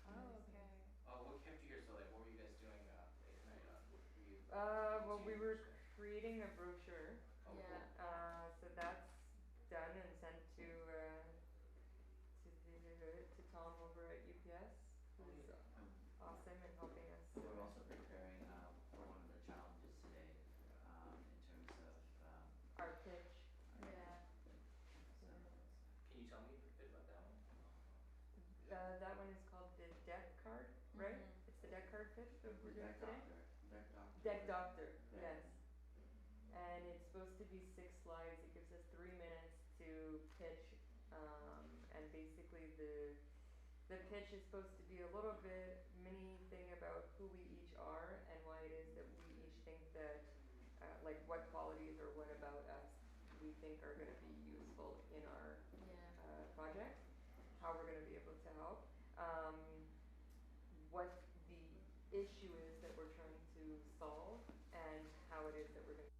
Oh, okay. What kept you here so late? What were you guys doing, late at night? Were you? Well, we were creating a brochure. Oh, Yeah. cool. So that's done and sent to Tom over at UPS, who's awesome and helping us. We're also preparing for one of the challenges today in terms of Our pitch. Yeah. Can you tell me a bit about that one? That one is called the deck card, right? Mhm. It's the deck card pitch that we're doing Deck today? Doctor. Deck Doctor. Deck Doctor, Yeah. yes. And it's supposed to be 6 slides. It gives us 3 minutes to pitch. And basically the pitch is supposed to be a little bit mini thing about who we each are and why it is that we each think that, like what qualities or what about us we think are going to be useful in our Yeah. project, how we're going to be able to help, what the issue is that we're trying to solve, and how it is that we're going to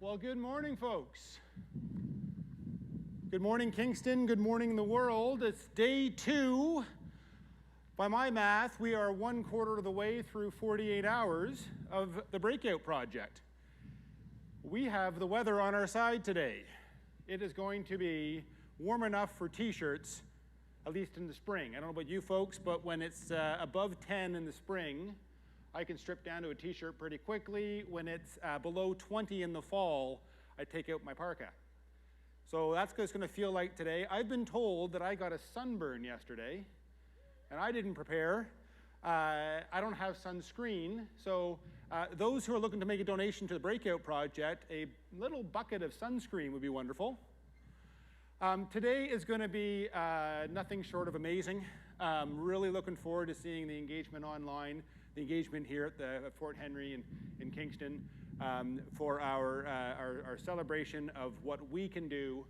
Well, good morning, folks. Good morning, Kingston. Good morning, the world. It's day 2. By my math, we are 1/4 of the way through 48 hours of the Breakout Project. We have the weather on our side today. It is going to be warm enough for t-shirts, at least in the spring. I don't know about you folks, but when it's above 10 in the spring, I can strip down to a t-shirt pretty quickly. When it's below 20 in the fall, I take out my parka. So that's what it's going to feel like today. I've been told that I got a sunburn yesterday, and I didn't prepare. I don't have sunscreen, so those who are looking to make a donation to the Breakout Project, a little bucket of sunscreen would be wonderful. Today is going to be nothing short of amazing. Really looking forward to seeing the engagement online, the engagement here at Fort Henry in Kingston for our celebration of what we can do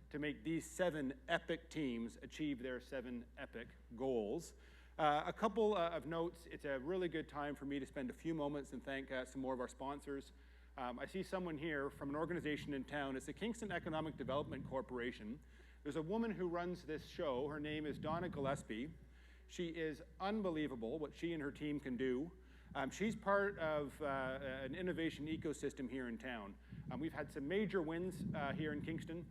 to make these 7 epic teams achieve their 7 epic goals. A couple of notes. It's a really good time for me to spend a few moments and thank some more of our sponsors. I see someone here from an organization in town. It's the Kingston Economic Development Corporation. There's a woman who runs this show. Her name is Donna Gillespie. She is unbelievable what she and her team can do. She's part of an innovation ecosystem here in town. We've had some major wins here in Kingston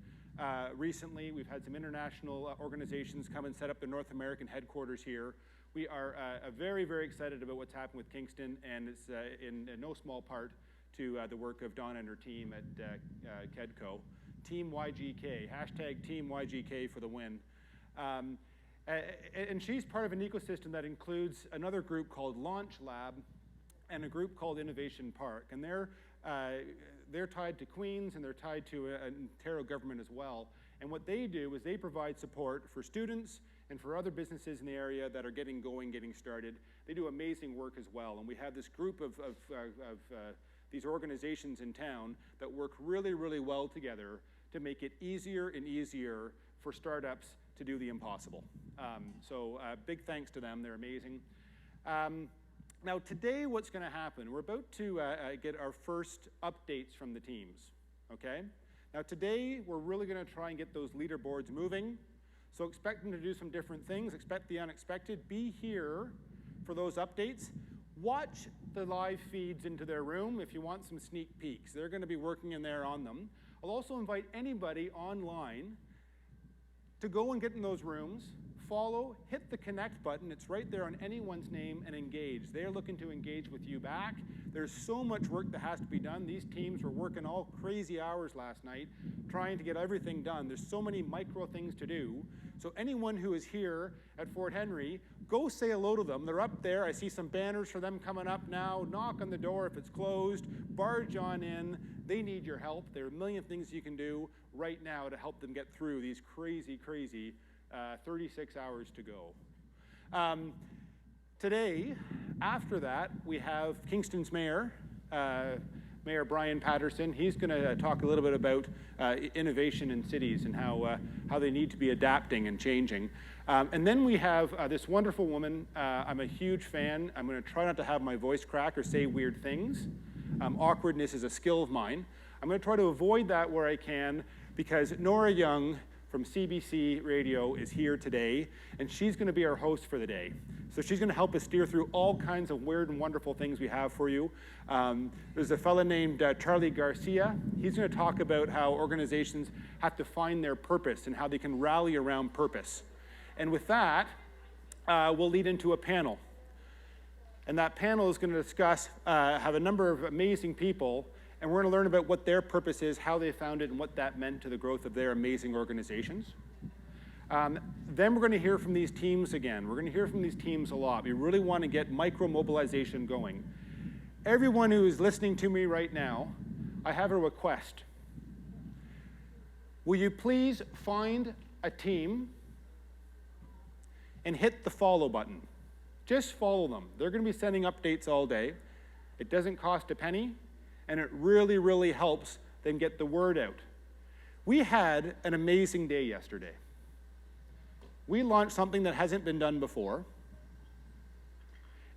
recently. We've had some international organizations come and set up their North American headquarters here. We are very, very excited about what's happened with Kingston, and it's in no small part to the work of Donna and her team at KEDCO. Team YGK, hashtag Team YGK for the win. And she's part of an ecosystem that includes another group called Launch Lab and a group called Innovation Park. And they're tied to Queen's, and they're tied to Ontario government as well. And what they do is they provide support for students and for other businesses in the area that are getting started. They do amazing work as well. And we have this group of these organizations in town that work really, really well together to make it easier and easier for startups to do the impossible. So big thanks to them. They're amazing. Now today what's going to happen, we're about to get our first updates from the teams, okay? Now today we're really going to try and get those leaderboards moving. So expect them to do some different things. Expect the unexpected. Be here for those updates. Watch the live feeds into their room if you want some sneak peeks. They're going to be working in there on them. I'll also invite anybody online to go and get in those rooms, follow, hit the connect button. It's right there on anyone's name, and engage. They're looking to engage with you back. There's so much work that has to be done. These teams were working all crazy hours last night trying to get everything done. There's so many micro things to do. So anyone who is here at Fort Henry, go say hello to them. They're up there. I see some banners for them coming up now. Knock on the door if it's closed. Barge on in. They need your help. There are a million things you can do right now to help them get through these crazy, crazy 36 hours to go. Today, after that, we have Kingston's mayor, Mayor Brian Patterson. He's going to talk a little bit about innovation in cities and how they need to be adapting and changing. And then we have this wonderful woman. I'm a huge fan. I'm going to try not to have my voice crack or say weird things. Awkwardness is a skill of mine. I'm going to try to avoid that where I can, because Nora Young from CBC Radio is here today, and she's going to be our host for the day. So she's going to help us steer through all kinds of weird and wonderful things we have for you. There's a fellow named Charlie Garcia. He's going to talk about how organizations have to find their purpose and how they can rally around purpose. And with that, we'll lead into a panel. And that panel is going to discuss, have a number of amazing people, and we're going to learn about what their purpose is, how they found it, and what that meant to the growth of their amazing organizations. Then we're going to hear from these teams again. We're going to hear from these teams a lot. We really want to get micro-mobilization going. Everyone who is listening to me right now, I have a request. Will you please find a team and hit the follow button? Just follow them. They're going to be sending updates all day. It doesn't cost a penny, and it really, really helps them get the word out. We had an amazing day yesterday. We launched something that hasn't been done before,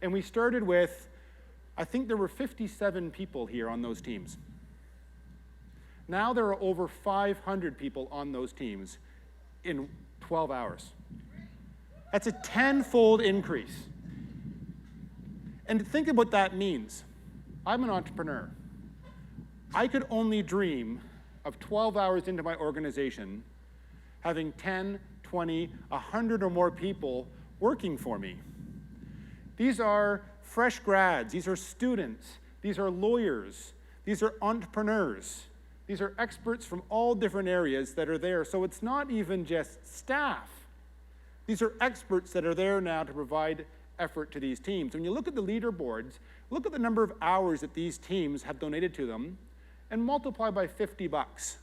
and we started with, I think there were 57 people here on those teams. Now there are over 500 people on those teams in 12 hours. That's a 10-fold increase. And think of what that means. I'm an entrepreneur. I could only dream of 12 hours into my organization having 10, 20, 100 or more people working for me. These are fresh grads, these are students, these are lawyers, these are entrepreneurs, these are experts from all different areas that are there. So it's not even just staff. These are experts that are there now to provide effort to these teams. When you look at the leaderboards, look at the number of hours that these teams have donated to them and multiply by $50.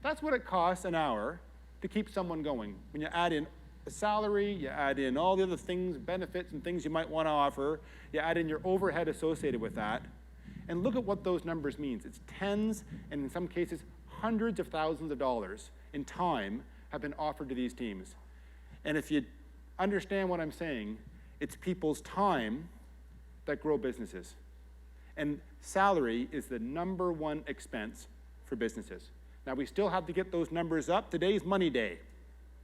That's what it costs an hour to keep someone going. When you add in a salary, you add in all the other things, benefits and things you might want to offer, you add in your overhead associated with that, and look at what those numbers means. It's tens, and in some cases, hundreds of thousands of dollars in time have been offered to these teams. And if you understand what I'm saying, it's people's time that grow businesses. And salary is the #1 expense for businesses. Now, we still have to get those numbers up. Today's money day.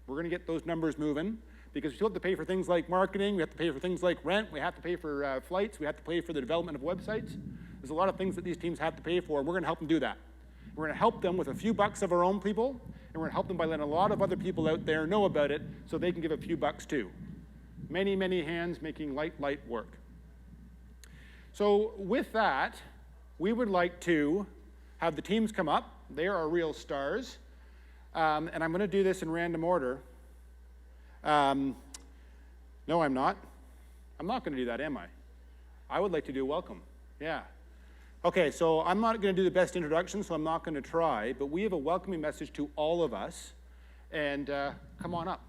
We're going to get those numbers moving because we still have to pay for things like marketing, we have to pay for things like rent, we have to pay for flights, we have to pay for the development of websites. There's a lot of things that these teams have to pay for, and we're going to help them do that. We're going to help them with a few bucks of our own people, and we're going to help them by letting a lot of other people out there know about it so they can give a few bucks too. Many, many hands making light work. So with that, we would like to have the teams come up. They are our real stars. And I'm going to do this in random order. No, I'm not. I'm not going to do that, am I? I would like to do welcome. Yeah. Okay, so I'm not going to do the best introduction, so I'm not going to try, but we have a welcoming message to all of us. And come on up.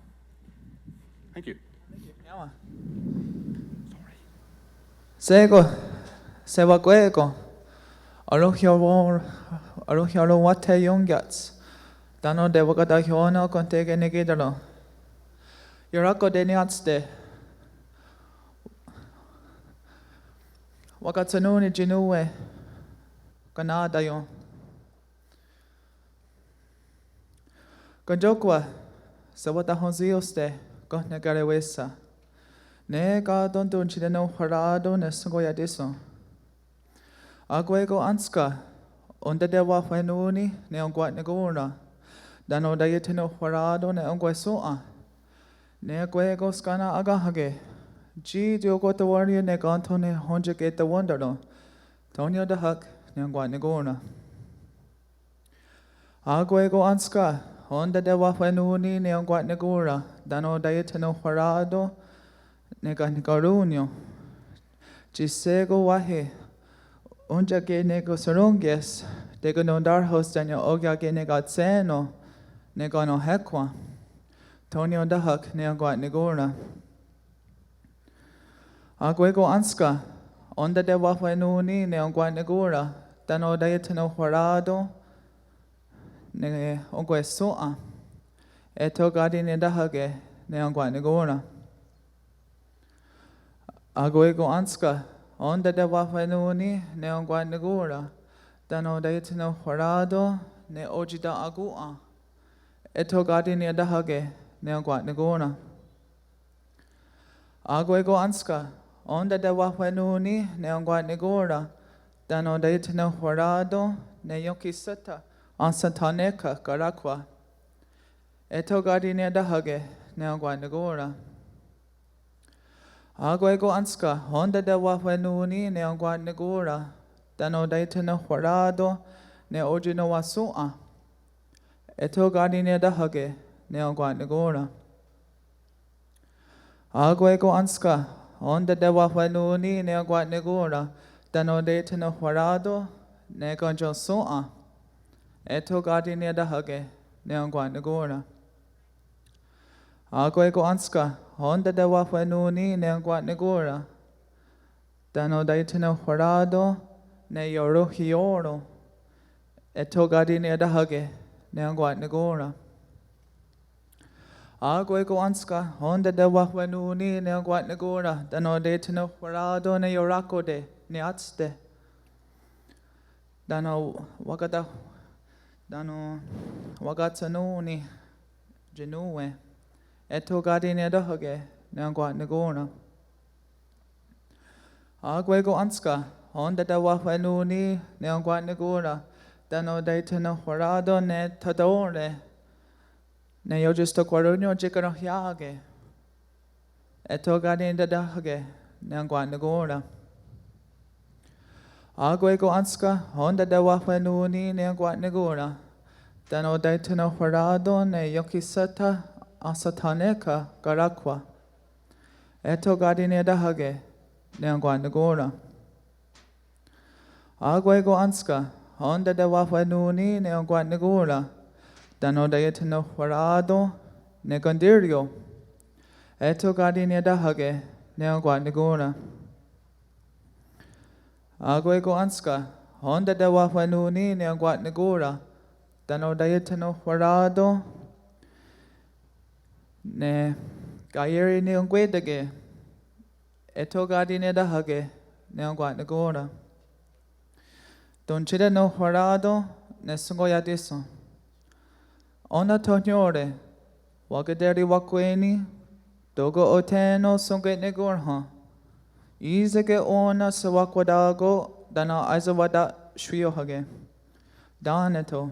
Thank you. Sego, sevaguego, aluhialo wate yongats, dano de vagadahiona contege negidalo. Yorako de niatste. Wakatsanuni jinue, ganadayo. Ganjokwa, sawatahonzioste, gonegarewesa. Nega don chideno harado nesogoya diso. Aguego anska, onda dewa fenuni neongwat negura. Dano dayeteno harado neongwesoa. Neguego skana agahage. G diogoto warrior negantone honjageta wondero. Tonio de hak neongwat negura. Aguego anska, onda dewa fenuni neongwat negura. Dano dayeteno harado nega nigarunio. Gisego wahe. Unja ge nego sorunges. Dego no darhos danyo ogya ge negatseno. Nega no hekwa. Tonio dahak neongwat negura. Aguego anska. Onda de wafenuni neongwat negura. Dano dayeteno harado. Ne ogwe soa. Eto gadi ne dahage neongwat negura. Aguego anska, onda de wafenuni neongwat negura, dano dayetino harado ne ojida agua, eto gadi ne dahage neongwat negura. Aguego anska, onda de wafenuni neongwat negura, dano dayetino harado ne yokiseta ansataneka karakwa, eto gadi ne dahage neongwat negura. Aguego anska, onda de wafenuni neongwat negura, dano dayetino harado ne ojino wasua, eto gadi ne dahage neongwat negura. Aguego anska, onda de wafenuni neongwat negura, dano dayetino harado ne gonjo soa, eto gadi ne dahage neongwat negura. Aguego anska, onda de wafenuni neongwat negura, dano dayetino harado ne yorohioro, eto gadi ne dahage neongwat negura. Aguego anska, onda de wafenuni neongwat negura, dano dayetino harado ne yorakode ne atste. Dano wagatanuni genue. Eto gadine dahage neangwa negona. Agwego anska onda da wahwenuni neangwa negora. Dano daitano horado ne tadore. Ne yojisto quarunio jikano hyage. Eto gadine dahage neangwa negora. Agwego anska onda da wahwenuni neangwa negora. Dano daitano horado ne yokisata asataneka garakwa. Eto gadine dahage neangwa negora. Agwego anska onda da wahwenuni neangwa negora. Dano daitano horado ne gondirio. Eto gadine dahage neangwa negora. Agwego anska onda da wahwenuni neangwa negora. Dano daitano horado ne gairi neangwedage. Eto gadine dahage neangwa negora. Don chida no horado ne sungoyadiso. Ona tonyore wagaderi wakweni dogo oteno sunget negorha. Izege ona sawakwadago dana aizawada shriyohage. Daneto.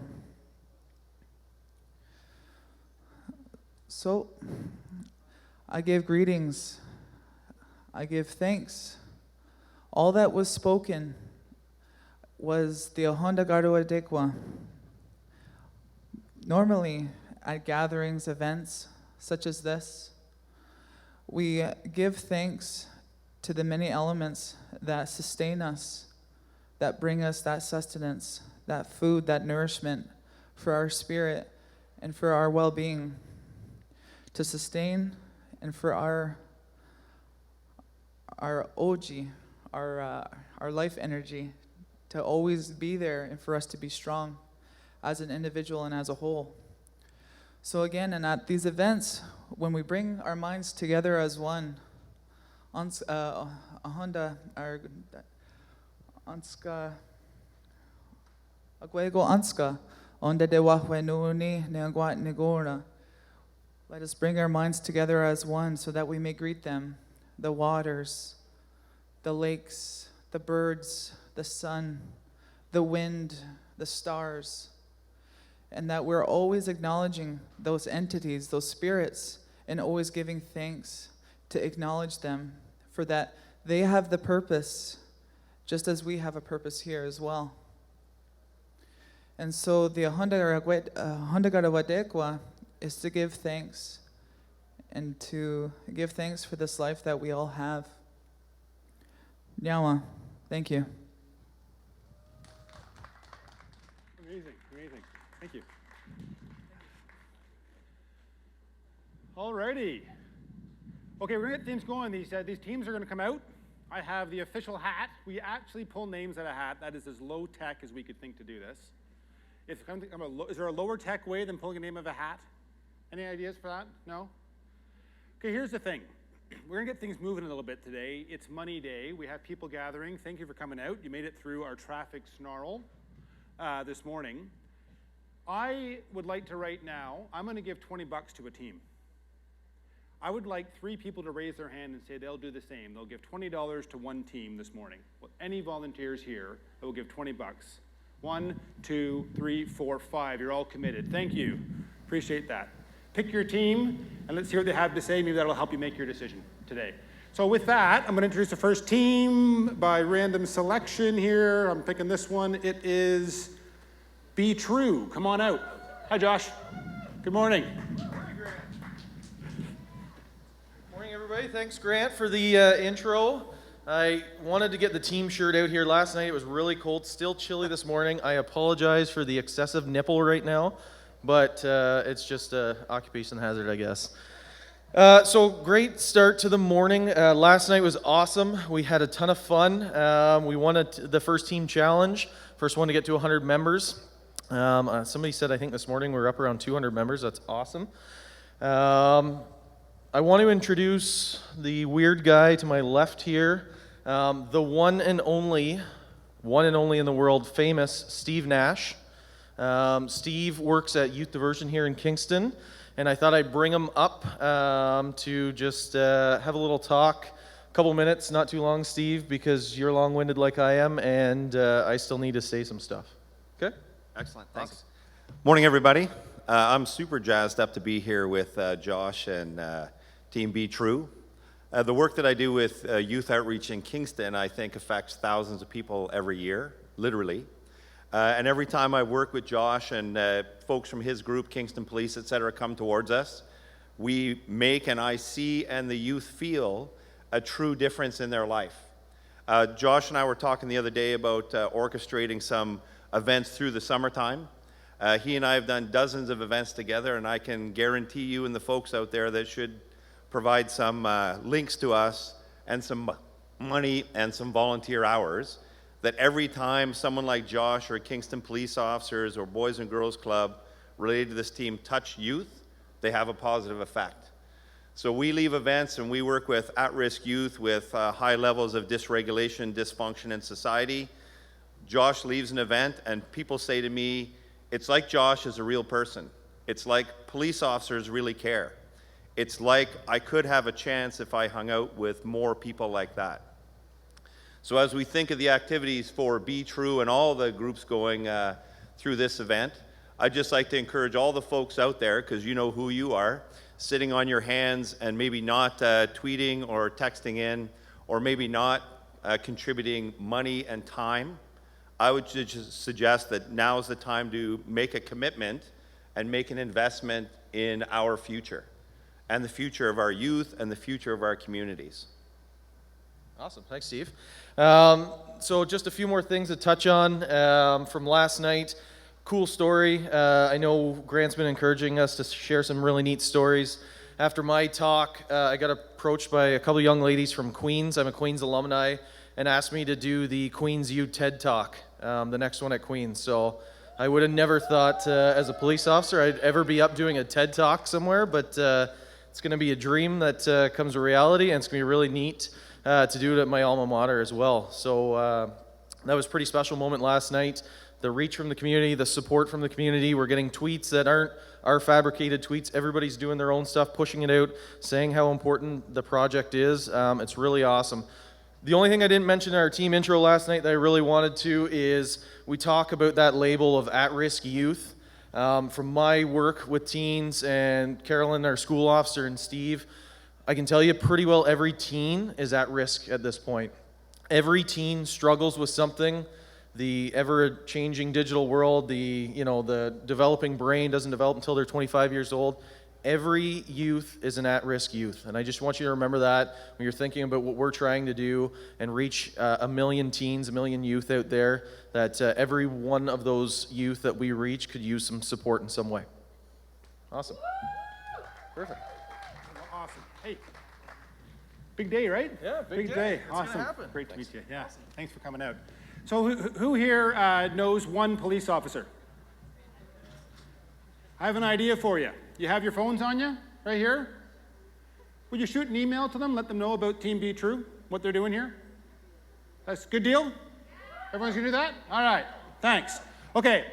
So, I give greetings. I give thanks. All that was spoken was the Ahonda Garua Dekwa. Normally, at gatherings, events such as this, we give thanks to the many elements that sustain us, that bring us that sustenance, that food, that nourishment for our spirit and for our well-being, to sustain and for our oji, our life energy, to always be there and for us to be strong as an individual and as a whole. So again, and at these events, when we bring our minds together as one, Ahonda, Anska, Agwego Anska, Onda de Wahwenuni, Neangwat Negora. Let us bring our minds together as one so that we may greet them, the waters, the lakes, the birds, the sun, the wind, the stars, and that we're always acknowledging those entities, those spirits, and always giving thanks to acknowledge them, for that they have the purpose, just as we have a purpose here as well. And so the Ahonda Garawadekwa is to give thanks, and to give thanks for this life that we all have. Nyawa, thank you. Amazing, amazing. Thank you. Alrighty. Okay, we're gonna get things going. These teams are gonna come out. I have the official hat. We actually pull names out of a hat. That is as low tech as we could think to do this. Is there a lower tech way than pulling a name of a hat? Any ideas for that? No? Okay, here's the thing. We're gonna get things moving a little bit today. It's Money Day. We have people gathering. Thank you for coming out. You made it through our traffic snarl this morning. I would like to right now, I'm gonna give $20 to a team. I would like 3 people to raise their hand and say they'll do the same. They'll give $20 to one team this morning. Well, any volunteers here that will give $20. 1, 2, 3, 4, 5. You're all committed. Thank you. Appreciate that. Pick your team and let's hear what they have to say. Maybe that'll help you make your decision today. So with that, I'm going to introduce the first team by random selection here. I'm picking this one. It is Be True. Come on out. Hi, Josh. Good morning. Morning, everybody. Thanks, Grant, for the intro. I wanted to get the team shirt out here last night. It was really cold, still chilly this morning. I apologize for the excessive nipple right now, but it's just an occupation hazard, I guess. So great start to the morning. Last night was awesome. We had a ton of fun. We won the first team challenge, first one to get to 100 members. Somebody said, I think this morning we're up around 200 members. That's awesome. I want to introduce the weird guy to my left here, the one and only one and only in the world famous Steve Nash. Steve works at Youth Diversion here in Kingston, and I thought I'd bring him up to just have a little talk. A couple minutes, not too long, Steve, because you're long-winded like I am, and I still need to say some stuff. Okay? Excellent, thanks. Awesome. Morning, everybody. I'm super jazzed up to be here with Josh and Team Be True. The work that I do with youth outreach in Kingston, I think, affects thousands of people every year, literally. And every time I work with Josh and folks from his group, Kingston Police, et cetera, come towards us, we make, and I see, and the youth feel a true difference in their life. Josh and I were talking the other day about orchestrating some events through the summertime. He and I have done dozens of events together, and I can guarantee you and the folks out there that should provide some links to us and some money and some volunteer hours, that every time someone like Josh or Kingston police officers or Boys and Girls Club related to this team touch youth, they have a positive effect. So we leave events and we work with at-risk youth with high levels of dysregulation, dysfunction in society. Josh leaves an event and people say to me, it's like Josh is a real person. It's like police officers really care. It's like I could have a chance if I hung out with more people like that. So as we think of the activities for Be True and all the groups going through this event, I'd just like to encourage all the folks out there, because you know who you are, sitting on your hands and maybe not tweeting or texting in, or maybe not contributing money and time. I would just suggest that now is the time to make a commitment and make an investment in our future, and the future of our youth, and the future of our communities. Awesome, thanks, Steve. So just a few more things to touch on from last night. Cool story. I know Grant's been encouraging us to share some really neat stories. After my talk, I got approached by a couple young ladies from Queens. I'm a Queens alumni, and asked me to do the Queens U TED Talk, the next one at Queens. So I would have never thought as a police officer I'd ever be up doing a TED Talk somewhere, but it's going to be a dream that comes to reality, and it's going to be really neat to do it at my alma mater as well. So that was a pretty special moment last night. The reach from the community, the support from the community. We're getting tweets that aren't our fabricated tweets. Everybody's doing their own stuff, pushing it out, saying how important the project is. It's really awesome. The only thing I didn't mention in our team intro last night that I really wanted to is we talk about that label of at-risk youth. From my work with teens and Carolyn, our school officer, and Steve, I can tell you pretty well every teen is at risk at this point. Every teen struggles with something. The ever-changing digital world, the developing brain doesn't develop until they're 25 years old. Every youth is an at-risk youth, and I just want you to remember that when you're thinking about what we're trying to do and reach 1 million teens, 1 million youth out there, that every one of those youth that we reach could use some support in some way. Awesome. Perfect. Awesome. Hey, big day, right? Yeah, big day. It's Awesome. gonna happen. Great to meet you. Yeah, awesome. Thanks for coming out. So who here knows one police officer? I have an idea for you. You have your phones on you, right here? Would you shoot an email to them, let them know about Team Be True, what they're doing here? That's a good deal? Everyone's gonna do that? All right, thanks. Okay,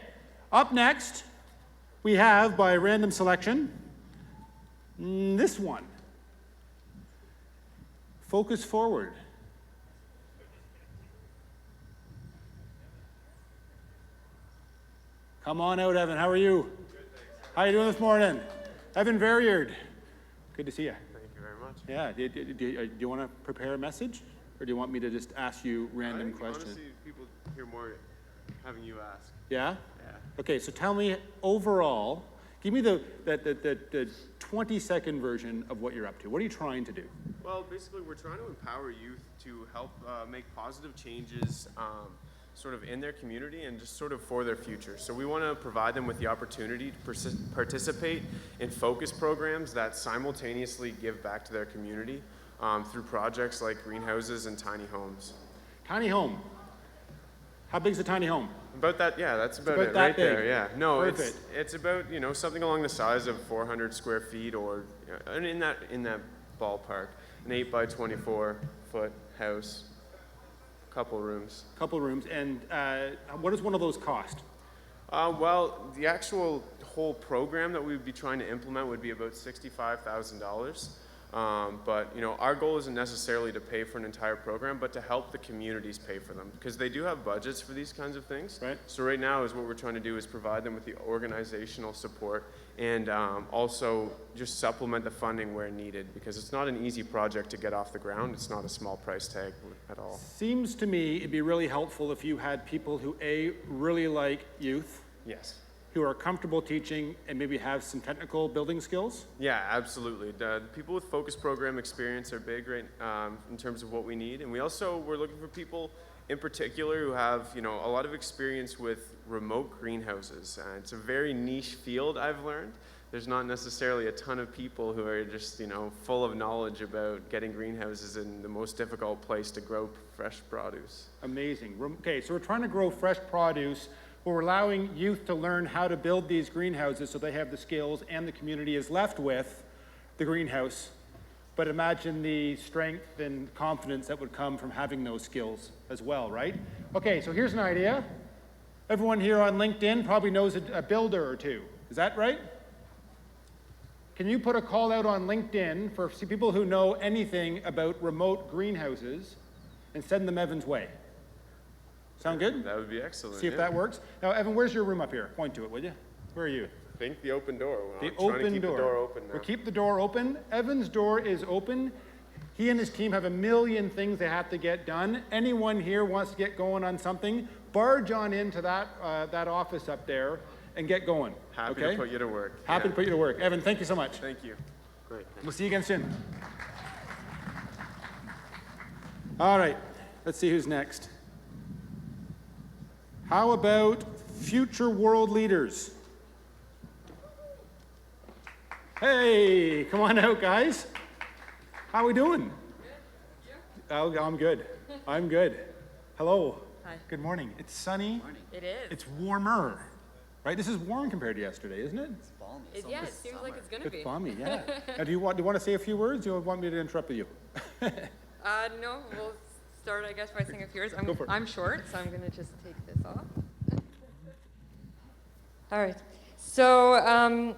up next, we have, by random selection, this one. Focus forward. Come on out, Evan. How are you? Good, thanks. How are you doing this morning? Evan Verriard. Good to see you. Thank you very much. Yeah. Do you want to prepare a message, or do you want me to just ask you random questions? Honestly, people hear more having you ask. Yeah? Yeah. Okay, so tell me overall, give me the 20-second version of what you're up to. What are you trying to do? Well, basically, we're trying to empower youth to help make positive changes sort of in their community and just sort of for their future. So we want to provide them with the opportunity to participate in focus programs that simultaneously give back to their community through projects like greenhouses and tiny homes. Tiny home. How big is a tiny home? About that, yeah, that's about it that right big. there, yeah. No, Perfect. it's about, something along the size of 400 square feet or in that ballpark, an 8 by 24 foot house. Couple rooms. Couple rooms. And what does one of those cost? Well, the actual whole program that we would be trying to implement would be about $65,000. But you know, our goal isn't necessarily to pay for an entire program, but to help the communities pay for them, because they do have budgets for these kinds of things. Right. So right now is what we're trying to do is provide them with the organizational support and also just supplement the funding where needed, because it's not an easy project to get off the ground. It's not a small price tag at all. Seems to me it'd be really helpful if you had people who really like youth. Yes. Who are comfortable teaching and maybe have some technical building skills? Yeah, absolutely. The people with focus program experience are big, right, in terms of what we need. And we're looking for people in particular who have, you know, a lot of experience with remote greenhouses. It's a very niche field, I've learned. There's not necessarily a ton of people who are just, you know, full of knowledge about getting greenhouses in the most difficult place to grow fresh produce. Amazing. Okay, so we're trying to grow fresh produce. We're allowing youth to learn how to build these greenhouses so they have the skills and the community is left with the greenhouse. But imagine the strength and confidence that would come from having those skills as well, right? Okay, so here's an idea. Everyone here on LinkedIn probably knows a builder or two. Is that right? Can you put a call out on LinkedIn for people who know anything about remote greenhouses and send them Evan's way? Sound good? That would be excellent. See if that works. Now, Evan, where's your room up here? Point to it, will you? Where are you? I think the open door. The I'm trying open to keep door. the door open now. We'll keep the door open. Evan's door is open. He and his team have a million things they have to get done. Anyone here wants to get going on something, barge on into that office up there and get going. Happy okay? to put you to work. Happy to put you to work. Evan, thank you so much. Thank you. Great. We'll see you again soon. All right, let's see who's next. How about future world leaders? Hey, come on out, guys. How are we doing? Good. Oh, I'm good. I'm good. Hello. Hi. Good morning. It's sunny. Morning. It is. It's warmer, right? This is warm compared to yesterday, isn't it? It's balmy. Yeah, it seems like it's gonna be. It's balmy, yeah. Now, do you want to say a few words? Or do you want me to interrupt you? No, we'll start, I guess, by saying a few words. Go for it. I'm short, so I'm gonna just take this off. All right. So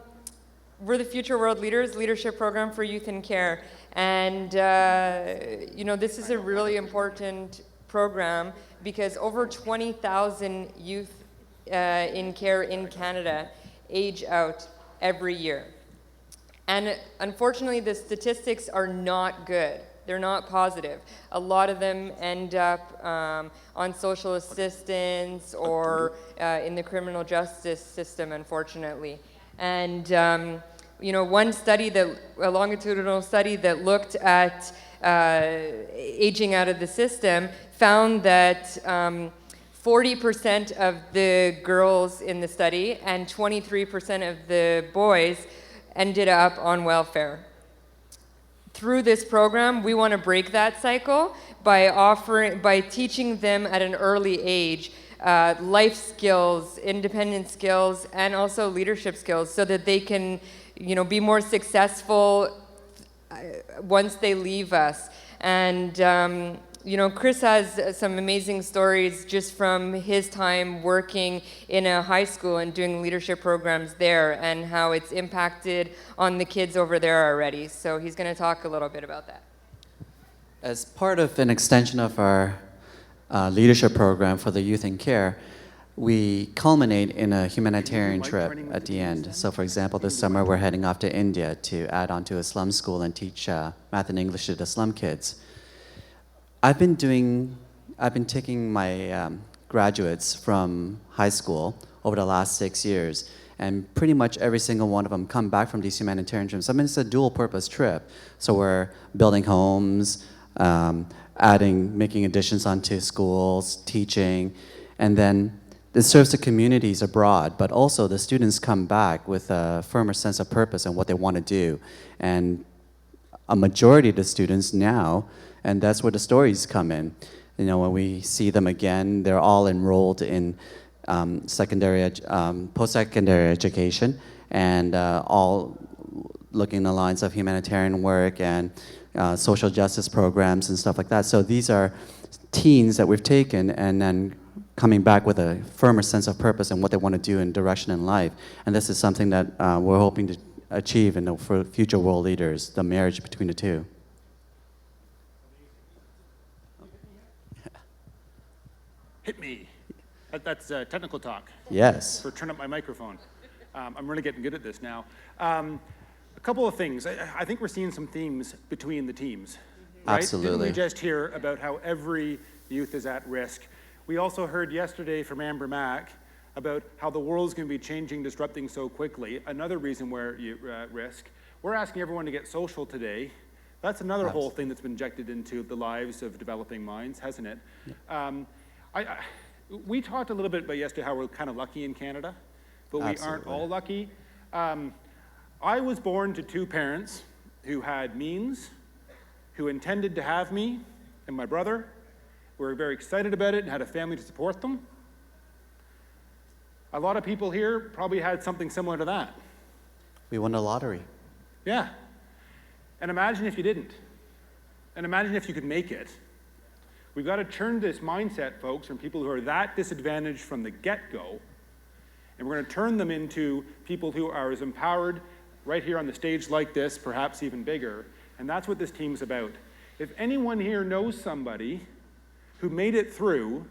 we're the Future World Leaders Leadership Program for Youth in Care. And, you know, this is a really important program because over 20,000 youth in care in Canada age out every year. And unfortunately, the statistics are not good. They're not positive. A lot of them end up on social assistance or in the criminal justice system, unfortunately. And you know, a longitudinal study that looked at aging out of the system found that 40% of the girls in the study and 23% of the boys ended up on welfare. Through this program, we want to break that cycle by teaching them at an early age life skills, independent skills, and also leadership skills, so that they can, you know, be more successful once they leave us. And you know, Chris has some amazing stories just from his time working in a high school and doing leadership programs there, and how it's impacted on the kids over there already. So he's going to talk a little bit about that. As part of an extension of our leadership program for the youth in care, we culminate in a humanitarian trip at the end. So for example, this summer we're heading off to India to add on to a slum school and teach math and English to the slum kids. I've been taking my graduates from high school over the last 6 years, and pretty much every single one of them come back from these humanitarian trips. I mean, it's a dual-purpose trip. So we're building homes, making additions onto schools, teaching, and then it serves the communities abroad, but also the students come back with a firmer sense of purpose and what they want to do. And a majority of the students now, and that's where the stories come in. You know, when we see them again, they're all enrolled in post-secondary education, and all looking in the lines of humanitarian work and social justice programs and stuff like that. So these are teens that we've taken and then coming back with a firmer sense of purpose and what they want to do in direction in life. And this is something that we're hoping to achieve for future world leaders, the marriage between the two. Hit me. That's technical talk. Yes. For turn up my microphone. I'm really getting good at this now. A couple of things. I think we're seeing some themes between the teams. Right? Absolutely. Didn't we just hear about how every youth is at risk? We also heard yesterday from Amber Mack about how the world's going to be changing, disrupting so quickly. Another reason where you're at risk. We're asking everyone to get social today. That's another whole thing that's been injected into the lives of developing minds, hasn't it? We talked a little bit about yesterday how we're kind of lucky in Canada, but we aren't all lucky. I was born to two parents who had means, who intended to have me and my brother. We were very excited about it and had a family to support them. A lot of people here probably had something similar to that. We won the lottery. Yeah. And imagine if you didn't. And imagine if you could make it. We've got to turn this mindset, folks, from people who are that disadvantaged from the get-go, and we're going to turn them into people who are as empowered right here on the stage like this, perhaps even bigger, and that's what this team's about. If anyone here knows somebody who made it through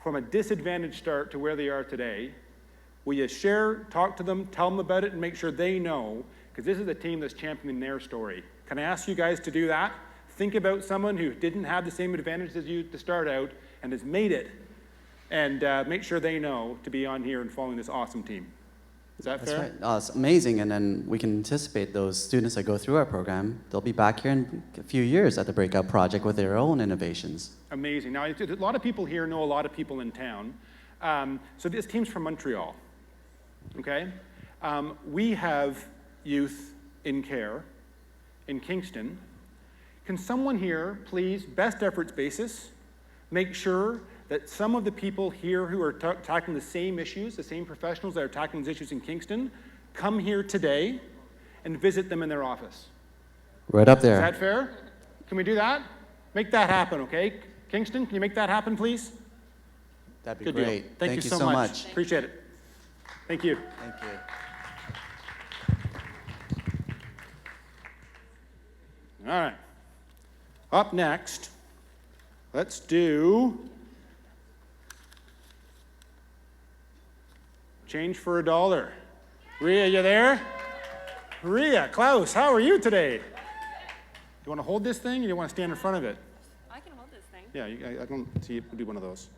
from a disadvantaged start to where they are today, will you share, talk to them, tell them about it, and make sure they know, because this is a team that's championing their story. Can I ask you guys to do that? Think about someone who didn't have the same advantage as you to start out and has made it, and make sure they know to be on here and following this awesome team. Is that fair? That's right. It's amazing, and then we can anticipate those students that go through our program, they'll be back here in a few years at the Breakout Project with their own innovations. Amazing. Now, a lot of people here know a lot of people in town. So this team's from Montreal, okay? We have youth in care in Kingston. Can someone here, please, best efforts basis, make sure that some of the people here who are tackling the same issues, the same professionals that are tackling these issues in Kingston, come here today and visit them in their office? Right up there. Is that fair? Can we do that? Make that happen, okay? Kingston, can you make that happen, please? That'd be Good great. Deal. Thank you so much. Appreciate it. Thank you. Thank you. All right. Up next, let's do change for $1. Rhea, you there? Rhea, Klaus, how are you today? You want to hold this thing or you want to stand in front of it? I can hold this thing. Yeah, I don't see you do one of those.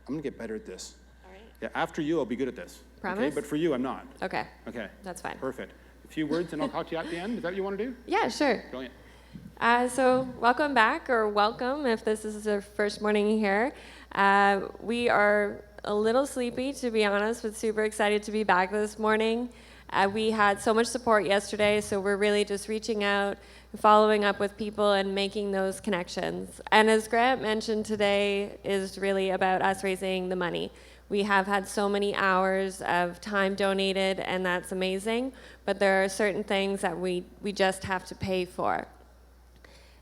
I'm going to get better at this. All right. Yeah, after you, I'll be good at this. Promise? Okay, but for you, I'm not. Okay. Okay. That's fine. Perfect. A few words and I'll talk to you at the end. Is that what you want to do? Yeah, sure. Brilliant. So welcome back, or welcome if this is the first morning here. We are a little sleepy, to be honest, but super excited to be back this morning. We had so much support yesterday, so we're really just reaching out, following up with people and making those connections. And as Grant mentioned, today is really about us raising the money. We have had so many hours of time donated, and that's amazing, but there are certain things that we just have to pay for.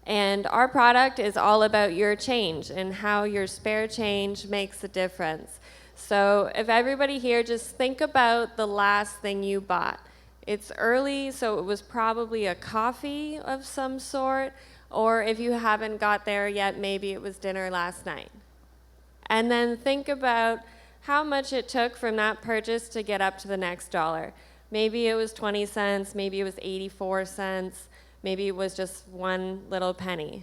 And our product is all about your change and how your spare change makes a difference. So if everybody here, just think about the last thing you bought. It's early, so it was probably a coffee of some sort, or if you haven't got there yet, maybe it was dinner last night. And then think about how much it took from that purchase to get up to the next dollar. Maybe it was 20 cents, maybe it was 84 cents, maybe it was just one little penny.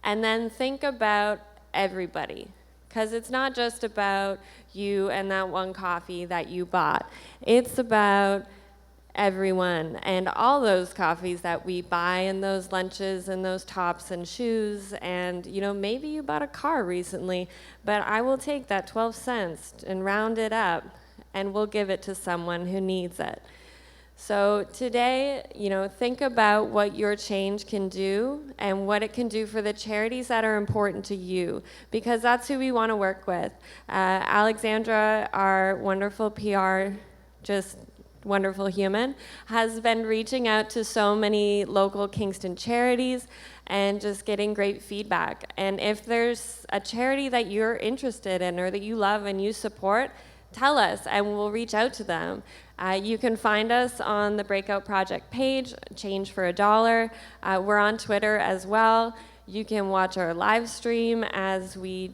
And then think about everybody, because it's not just about you and that one coffee that you bought. It's about everyone and all those coffees that we buy and those lunches and those tops and shoes. And maybe you bought a car recently, but I will take that 12 cents and round it up and we'll give it to someone who needs it. So today, think about what your change can do and what it can do for the charities that are important to you, because that's who we want to work with. Alexandra, our wonderful PR, just wonderful human, has been reaching out to so many local Kingston charities and just getting great feedback. And if there's a charity that you're interested in or that you love and you support, tell us and we'll reach out to them. You can find us on the Breakout Project page, Change for $1. We're on Twitter as well. You can watch our live stream as we,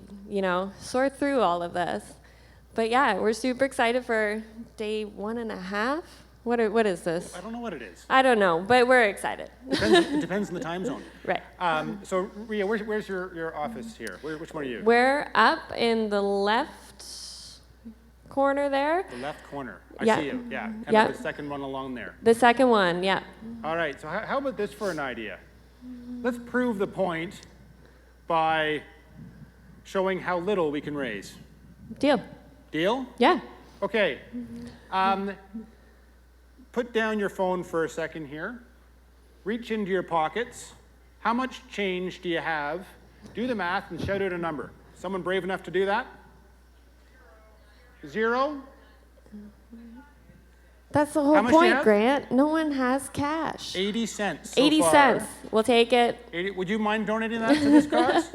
sort through all of this. But yeah, we're super excited for day 1.5. What is this? I don't know what it is. I don't know, but we're excited. It depends on the time zone. Right. So Ria, where's your office here? Which one are you? We're up in the left corner there. The left corner. Yeah. I see you. Yeah. Kind Yep. of the second one along there. The second one, yeah. All right. So how about this for an idea? Let's prove the point by showing how little we can raise. Deal. Deal? Yeah. Okay. Put down your phone for a second here. Reach into your pockets. How much change do you have? Do the math and shout out a number. Someone brave enough to do that? 0? That's the whole How much do you point, have? Grant. No one has cash. 80 cents. So 80 far. cents. We'll take it. 80, would you mind donating that to this cause?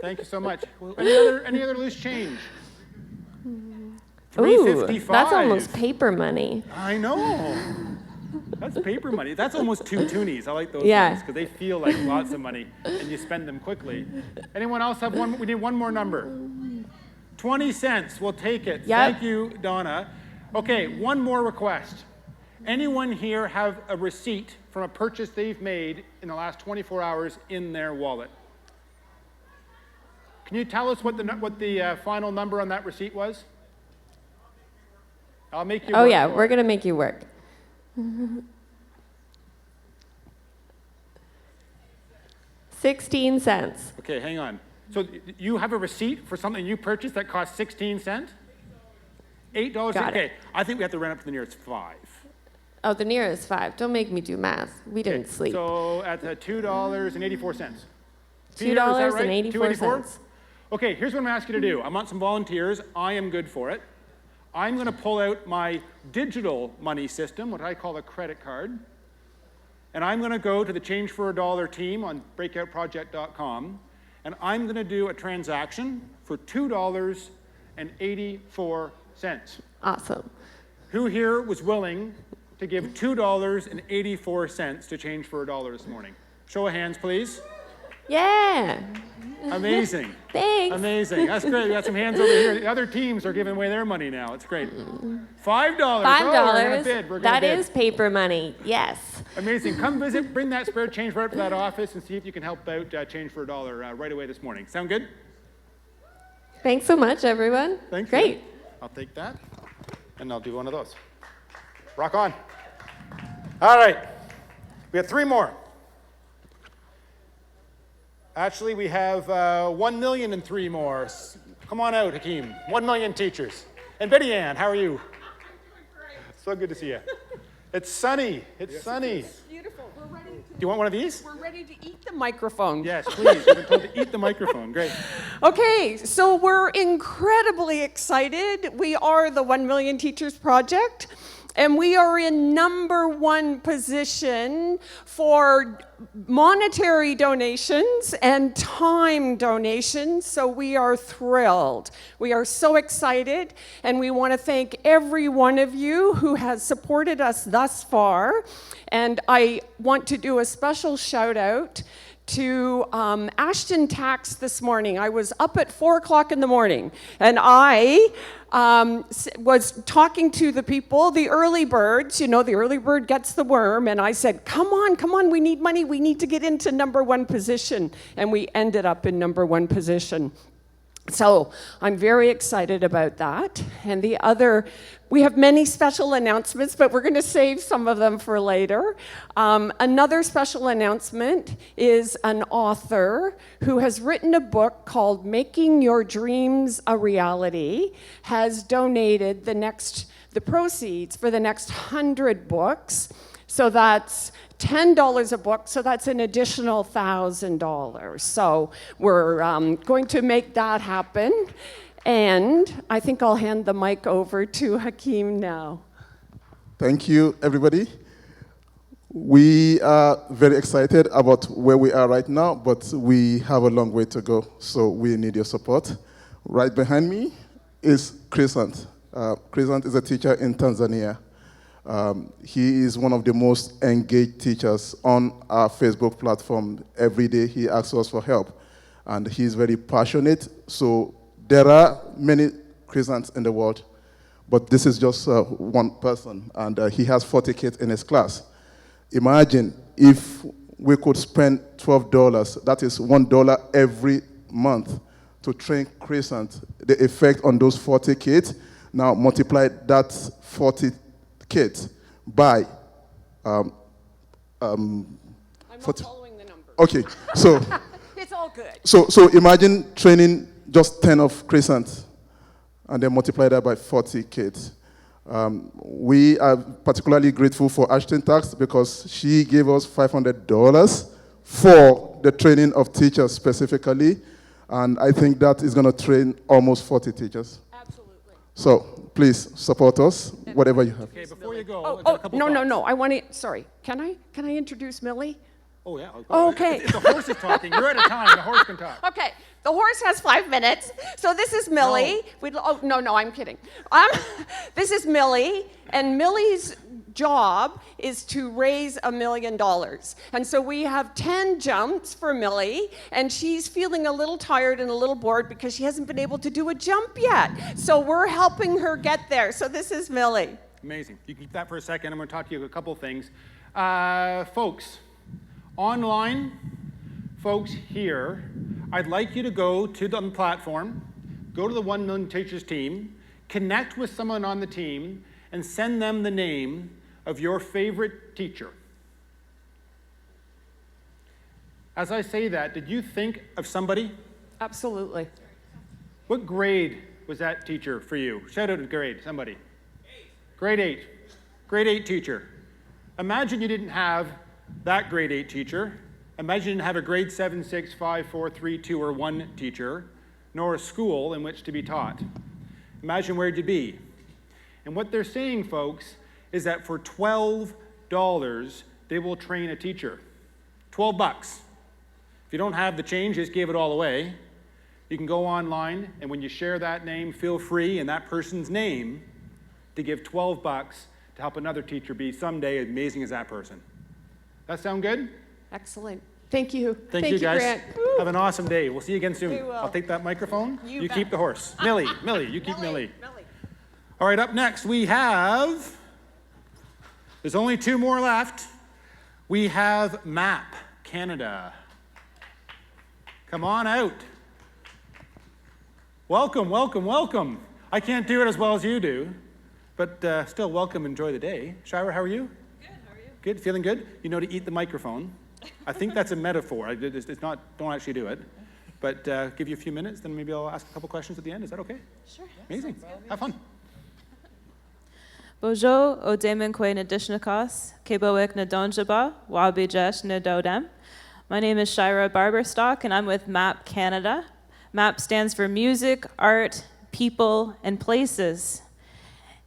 Thank you so much. Any other loose change? Ooh, $3.55. that's almost paper money. I know. That's paper money. That's almost 2 toonies. I like those Yeah. ones because they feel like lots of money and you spend them quickly. Anyone else have one? We need one more number. 20 cents. We'll take it. Yep. Thank you, Donna. Okay, one more request. Anyone here have a receipt from a purchase they've made in the last 24 hours in their wallet? Can you tell us what the final number on that receipt was? I'll make you work. Oh yeah, for we're it. gonna make you work. 16 cents. Okay, hang on. So you have a receipt for something you purchased that cost 16 cents? $8? Got Okay, it. I think we have to run up to the nearest 5. Oh, the nearest 5. Don't make me do math. We didn't Okay, sleep. So at $2.84. $2.84. Okay, here's what I'm asking you to do. I want some volunteers. I am good for it. I'm going to pull out my digital money system, what I call a credit card, and I'm going to go to the Change for $1 team on breakoutproject.com, and I'm going to do a transaction for $2.84. Awesome. Who here was willing to give $2.84 to Change for $1 this morning? Show of hands, please. Yeah. Amazing. Thanks. Amazing. That's great. We got some hands over here. The other teams are giving away their money now. It's great. $5. Oh, we're gonna bid. We're gonna That bid. is paper money. Yes. Amazing. Come visit. Bring that spare change right up to that office and see if you can help out Change for $1 right away this morning. Sound good? Thanks so much, everyone. Thanks. Great. I'll take that, and I'll do one of those. Rock on. All right. We have 3 more. Actually, we have 1 million and 3 more. Come on out, Hakeem. 1 million teachers. And Betty Ann, how are you? So good to see you. It's sunny. It's sunny. Beautiful. We're ready to. Do you want one of these? We're ready to eat the microphone. Yes, please. We've been told to eat the microphone. Great. Okay, so we're incredibly excited. We are the 1 Million Teachers Project, and we are in #1 position for monetary donations and time donations, so we are thrilled. We are so excited, and we want to thank every one of you who has supported us thus far. And I want to do a special shout out to Ashton Tax this morning. I was up at 4 o'clock in the morning, and I was talking to the people, the early birds, the early bird gets the worm, and I said, come on, we need money, we need to get into #1 position, and we ended up in #1 position. So I'm very excited about that. And we have many special announcements, but we're going to save some of them for later. Another special announcement is an author who has written a book called Making Your Dreams a Reality, has donated the proceeds for the next 100 books. So that's $10 a book, so that's an additional $1,000. So we're going to make that happen. And I think I'll hand the mic over to Hakeem now. Thank you, everybody. We are very excited about where we are right now, but we have a long way to go, so we need your support. Right behind me is Crescent. Crescent is a teacher in Tanzania. He is one of the most engaged teachers on our Facebook platform. Every day he asks us for help, and he's very passionate. So there are many Crescents in the world, but this is just one person, and he has 40 kids in his class. Imagine if we could spend $12, that is $1 every month, to train Crescent, the effect on those 40 kids. Now multiply that 40 kids by I'm not following the numbers. Okay, so it's all good. So imagine training just 10 of Crescent, and then multiply that by 40 kids. We are particularly grateful for Ashton Tax because she gave us $500 for the training of teachers specifically, and I think that is going to train almost 40 teachers. Absolutely. So please support us, whatever you have. Okay, before you go, Oh, I've got a couple thoughts. no. I want to. Sorry. Can I introduce Millie? Oh, yeah. Okay. If the horse is talking, you're out of time. The horse can talk. Okay, the horse has 5 minutes. So this is Millie. No, I'm kidding. This is Millie, and Millie's job is to raise $1 million. And so we have 10 jumps for Millie, and she's feeling a little tired and a little bored because she hasn't been able to do a jump yet. So we're helping her get there. So this is Millie. Amazing. You keep that for a second. I'm going to talk to you a couple of things. Folks, online, folks here, I'd like you to go to the platform, go to the 1 Million Teachers team, connect with someone on the team, and send them the name of your favorite teacher. As I say that, did you think of somebody? Absolutely. What grade was that teacher for you? Shout out a grade, somebody. 8. Grade 8. Grade 8 teacher. Imagine you didn't have that grade 8 teacher. Imagine you didn't have a grade 7, 6, 5, 4, 3, 2, or 1 teacher, nor a school in which to be taught. Imagine where'd you be? And what they're saying, folks, is that for $12, they will train a teacher. $12. If you don't have the change, just give it all away. You can go online, and when you share that name, feel free in that person's name to give $12 to help another teacher be someday as amazing as that person. That sound good? Excellent. Thank you. Thank you, guys. Grant. Have an awesome day. We'll see you again soon. We will. I'll take that microphone. You You bet. keep the horse. Millie, you keep Millie. All right, up next we have, there's only 2 more left. We have MAP Canada. Come on out. Welcome, welcome, welcome. I can't do it as well as you do, but still welcome, enjoy the day. Shira, how are you? Good, how are you? Good, feeling good? You know to eat the microphone. I think that's a metaphor. It's not, don't actually do it. But give you a few minutes, then maybe I'll ask a couple questions at the end. Is that okay? Sure. Amazing. Have fun. Bojo o demen kwe na dishnakas, keboek na donjaba, wabijesh na dodem. My name is Shira Barberstock, and I'm with MAP Canada. MAP stands for Music, Art, People, and Places.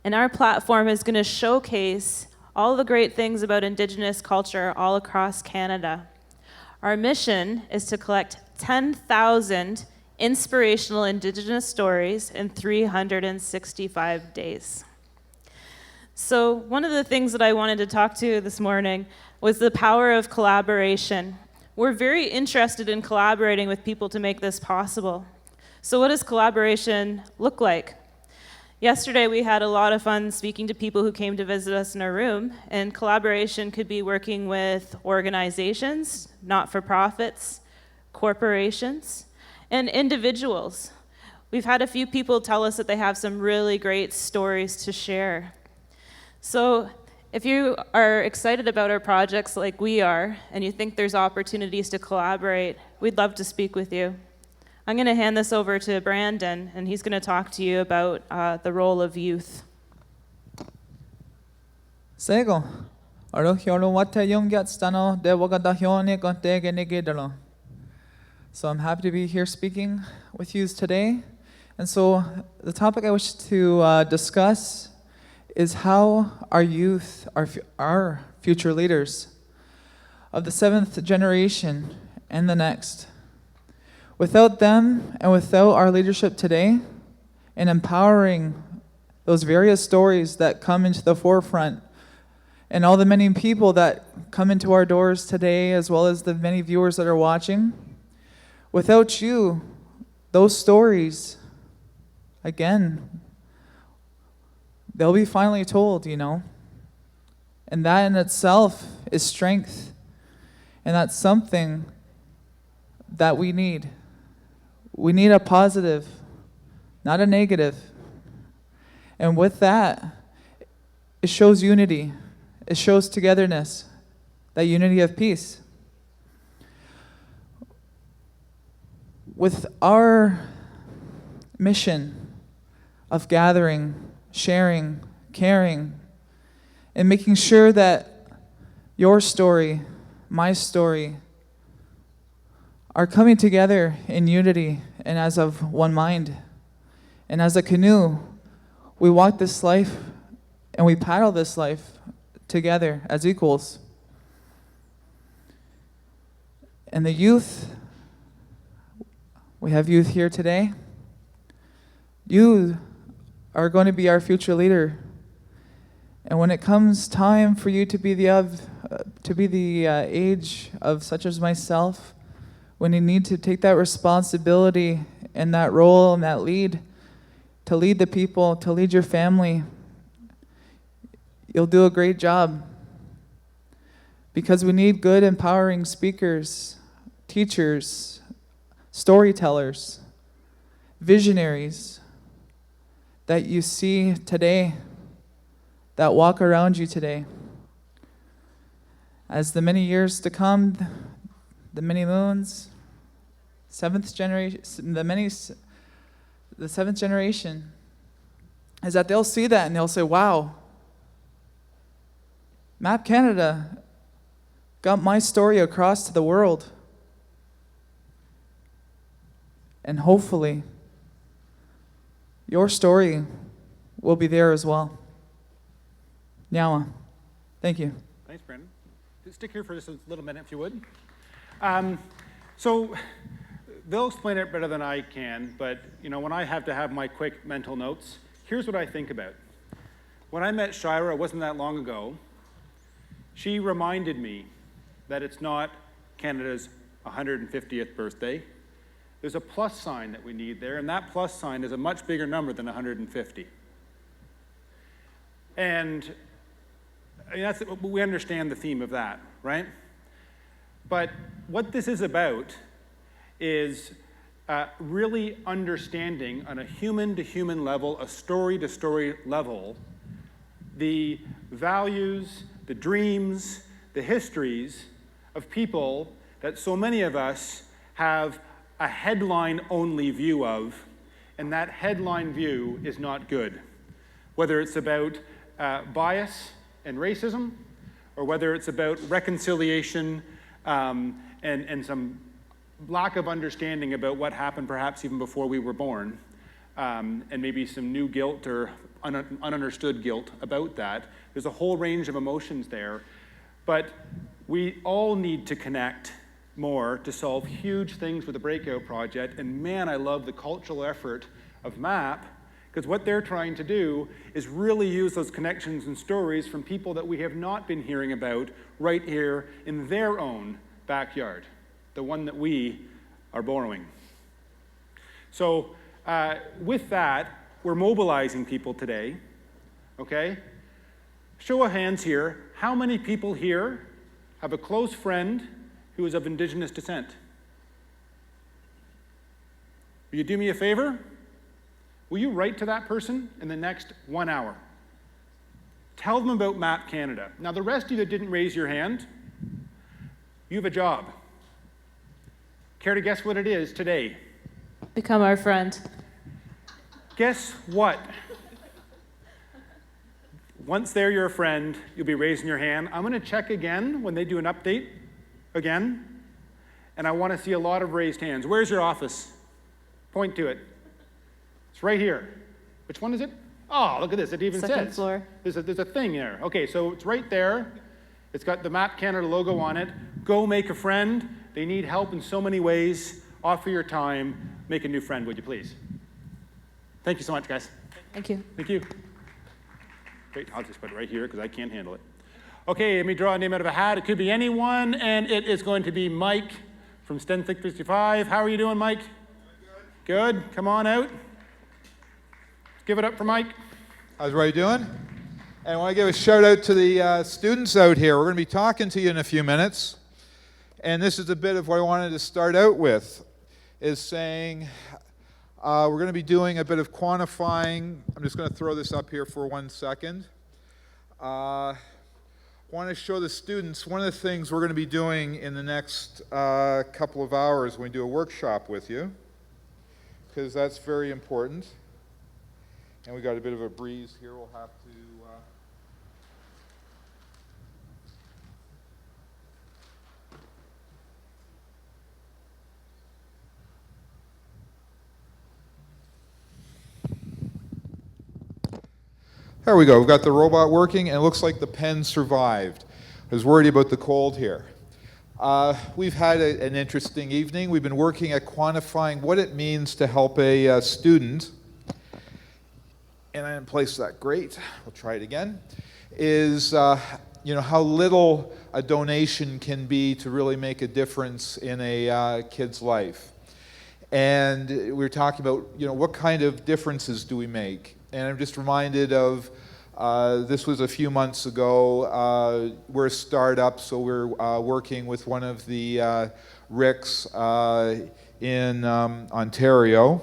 And our platform is going to showcase all the great things about Indigenous culture all across Canada. Our mission is to collect 10,000 inspirational Indigenous stories in 365 days. So one of the things that I wanted to talk to this morning was the power of collaboration. We're very interested in collaborating with people to make this possible. So what does collaboration look like? Yesterday we had a lot of fun speaking to people who came to visit us in our room, and collaboration could be working with organizations, not-for-profits, corporations, and individuals. We've had a few people tell us that they have some really great stories to share. So if you are excited about our projects like we are, and you think there's opportunities to collaborate, we'd love to speak with you. I'm going to hand this over to Brandon, and he's going to talk to you about the role of youth. Sego, aro hiolo wate yongyat stano de wagada hione konte genegedalo. So I'm happy to be here speaking with you today. And so the topic I wish to discuss is how our youth, our future leaders of the 7th generation and the next. Without them and without our leadership today in empowering those various stories that come into the forefront and all the many people that come into our doors today, as well as the many viewers that are watching, without you, those stories, again, they'll be finally told, you know. And that in itself is strength. And that's something that we need. We need a positive, not a negative. And with that, it shows unity. It shows togetherness, that unity of peace. With our mission of gathering, sharing, caring, and making sure that your story, my story, are coming together in unity and as of one mind. And as a canoe, we walk this life and we paddle this life together as equals. And the youth, we have youth here today. You are going to be our future leader. And when it comes time for you to be the age of such as myself, when you need to take that responsibility and that role and that lead, to lead the people, to lead your family, you'll do a great job. Because we need good, empowering speakers, teachers, storytellers, visionaries that you see today, that walk around you today. As the many years to come, the many moons, seventh generation, the 7th generation, is that they'll see that and they'll say, wow, Map Canada got my story across to the world. And hopefully, your story will be there as well. Nyawa. Thank you. Thanks, Brandon. Stick here for just a little minute, if you would. So they'll explain it better than I can, but you know, when I have to have my quick mental notes, here's what I think about. When I met Shira, it wasn't that long ago, she reminded me that it's not Canada's 150th birthday. There's a plus sign that we need there, and that plus sign is a much bigger number than 150. And we understand the theme of that, right? But what this is about is really understanding on a human-to-human level, a story-to-story level, the values, the dreams, the histories of people that so many of us have a headline-only view of, and that headline view is not good. Whether it's about bias and racism, or whether it's about reconciliation and some lack of understanding about what happened perhaps even before we were born, and maybe some new guilt or ununderstood guilt about that. There's a whole range of emotions there, but we all need to connect more to solve huge things with the Breakout Project, and man, I love the cultural effort of MAP, because what they're trying to do is really use those connections and stories from people that we have not been hearing about right here in their own backyard, the one that we are borrowing. So with that, we're mobilizing people today, okay? Show of hands here, how many people here have a close friend who is of Indigenous descent? Will you do me a favor? Will you write to that person in the next 1 hour? Tell them about MAP Canada. Now, the rest of you that didn't raise your hand, you have a job. Care to guess what it is today? Become our friend. Guess what? Once they're your friend, you'll be raising your hand. I'm going to check again when they do an update again, and I want to see a lot of raised hands. Where's your office? Point to it. It's right here. Which one is it? Oh, look at this. It even Second says. floor. There's a thing there. Okay, so it's right there. It's got the Map Canada logo on it. Go make a friend. They need help in so many ways. Offer your time. Make a new friend, would you please? Thank you so much, guys. Thank you. Thank you. Great, I'll just put it right here because I can't handle it. Okay, let me draw a name out of a hat. It could be anyone, and it is going to be Mike from STEM 365. How are you doing, Mike? Good. Good. Come on out. Give it up for Mike. How's everybody doing? And I want to give a shout out to the students out here. We're going to be talking to you in a few minutes. And this is a bit of what I wanted to start out with, is saying we're going to be doing a bit of quantifying. I'm just going to throw this up here for 1 second. I want to show the students one of the things we're going to be doing in the next couple of hours when we do a workshop with you, because that's very important. And we got a bit of a breeze here. We'll have to... There we go. We've got the robot working, and it looks like the pen survived. I was worried about the cold here. We've had an interesting evening. We've been working at quantifying what it means to help a student. And I didn't place that great. We'll try it again. Is how little a donation can be to really make a difference in a kid's life. And we were talking about what kind of differences do we make. And I'm just reminded of this was a few months ago. We're a startup, so we're working with one of the RICs in Ontario.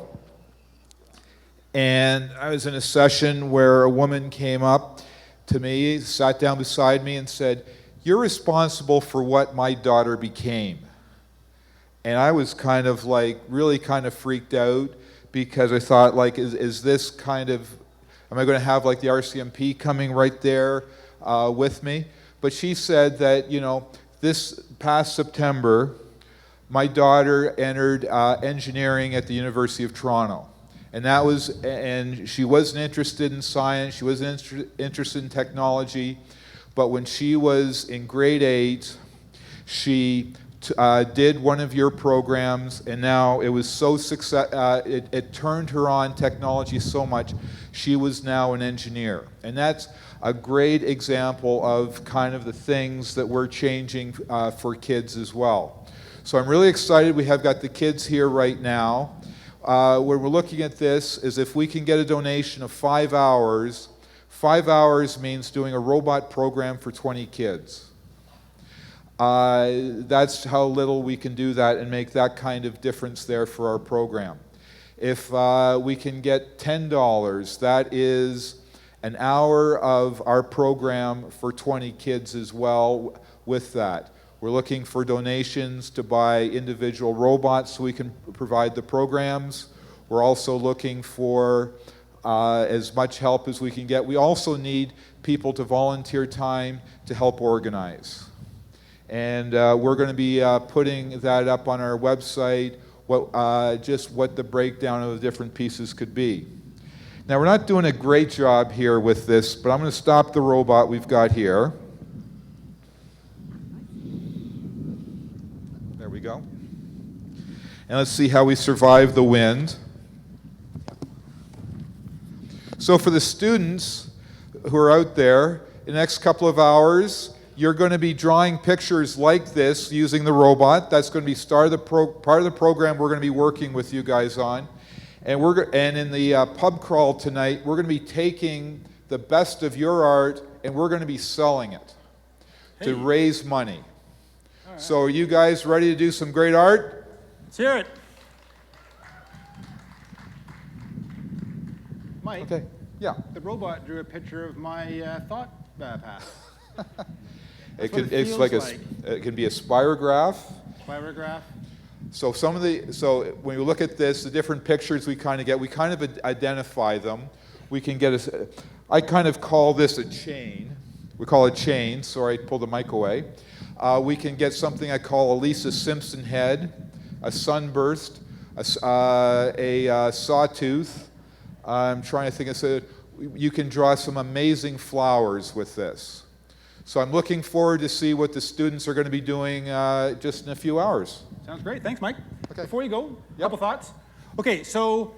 And I was in a session where a woman came up to me, sat down beside me, and said, "You're responsible for what my daughter became." And I was kind of really kind of freaked out, because I thought, is this kind of, am I going to have the RCMP coming right there with me? But she said that, this past September, my daughter entered engineering at the University of Toronto. And she wasn't interested in science, she wasn't interested in technology, but when she was in grade 8, she did one of your programs, and now it was so it turned her on technology so much, she was now an engineer. And that's a great example of kind of the things that we're changing for kids as well. So I'm really excited. We have got the kids here right now. When we're looking at this is if we can get a donation of 5 hours. 5 hours means doing a robot program for 20 kids. That's how little we can do that and make that kind of difference there for our program. If we can get $10, that is an hour of our program for 20 kids as well with that. We're looking for donations to buy individual robots so we can provide the programs. We're also looking for as much help as we can get. We also need people to volunteer time to help organize. And we're going to be putting that up on our website, just what the breakdown of the different pieces could be. Now, we're not doing a great job here with this, but I'm going to stop the robot we've got here. There we go. And let's see how we survive the wind. So for the students who are out there, in the next couple of hours, you're going to be drawing pictures like this using the robot. That's going to be part of the program we're going to be working with you guys on. And in the pub crawl tonight, we're going to be taking the best of your art and we're going to be selling it to raise money. Right. So are you guys ready to do some great art? Let's hear it. Mike, okay. Yeah. The robot drew a picture of my thought path. It can be a spirograph. Spirograph. So when you look at this, the different pictures we kind of identify them. We can get I kind of call this a chain. We call it chain. Sorry, I pulled the mic away. We can get something I call a Lisa Simpson head, a sunburst, a sawtooth. I'm trying to think. you can draw some amazing flowers with this. So I'm looking forward to see what the students are going to be doing just in a few hours. Sounds great. Thanks, Mike. Okay. Before you go, a couple thoughts. Okay, so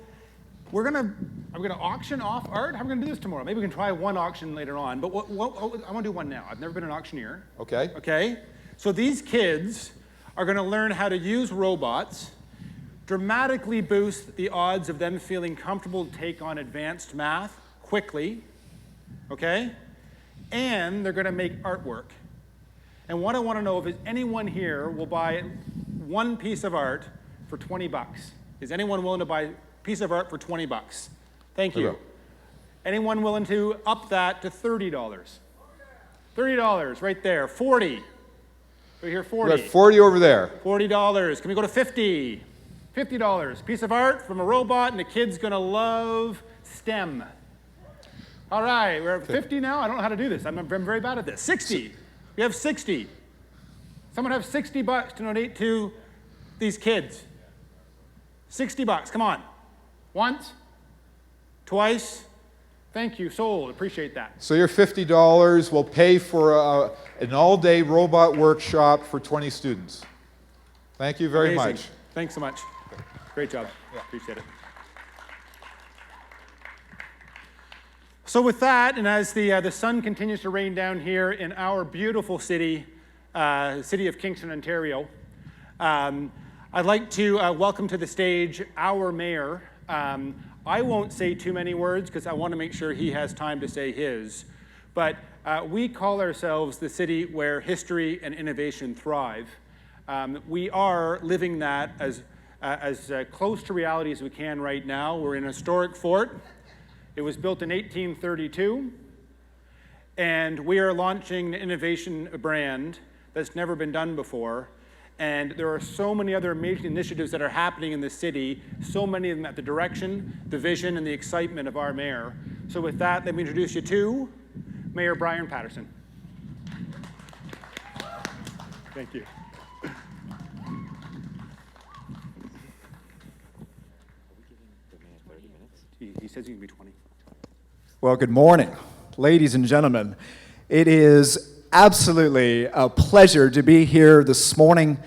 are we gonna auction off art? How are we gonna do this tomorrow? Maybe we can try one auction later on, but I want to do one now. I've never been an auctioneer. Okay. Okay, so these kids are gonna learn how to use robots, dramatically boost the odds of them feeling comfortable to take on advanced math quickly, okay? And they're gonna make artwork. And what I wanna know if anyone here will buy one piece of art for 20 bucks. Is anyone willing to buy a piece of art for 20 bucks? Thank you. Anyone willing to up that to $30? $30 right there, 40. Right here, 40. We got 40 over there. $40. Can we go to 50? $50. Piece of art from a robot, and the kid's gonna love STEM. All right, we're at 50 now. I don't know how to do this. I'm very bad at this. 60. We have 60. Someone have 60 bucks to donate to these kids. 60 bucks, come on. Once, twice. Thank you, sold. Appreciate that. So your $50 will pay for an all-day robot workshop for 20 students. Thank you very Amazing. much. Thanks so much. Great job. Yeah. Appreciate it. So with that, and as the sun continues to rain down here in our beautiful city, city of Kingston, Ontario, I'd like to welcome to the stage our mayor. I won't say too many words because I want to make sure he has time to say his. But we call ourselves the city where history and innovation thrive. We are living that as close to reality as we can right now. We're in a historic fort. It was built in 1832. And we are launching an innovation brand that's never been done before. And there are so many other amazing initiatives that are happening in the city, so many of them at the direction, the vision, and the excitement of our mayor. So with that, let me introduce you to Mayor Brian Patterson. Thank you. He says he can be 20. Well, good morning, ladies and gentlemen. It is absolutely a pleasure to be here this morning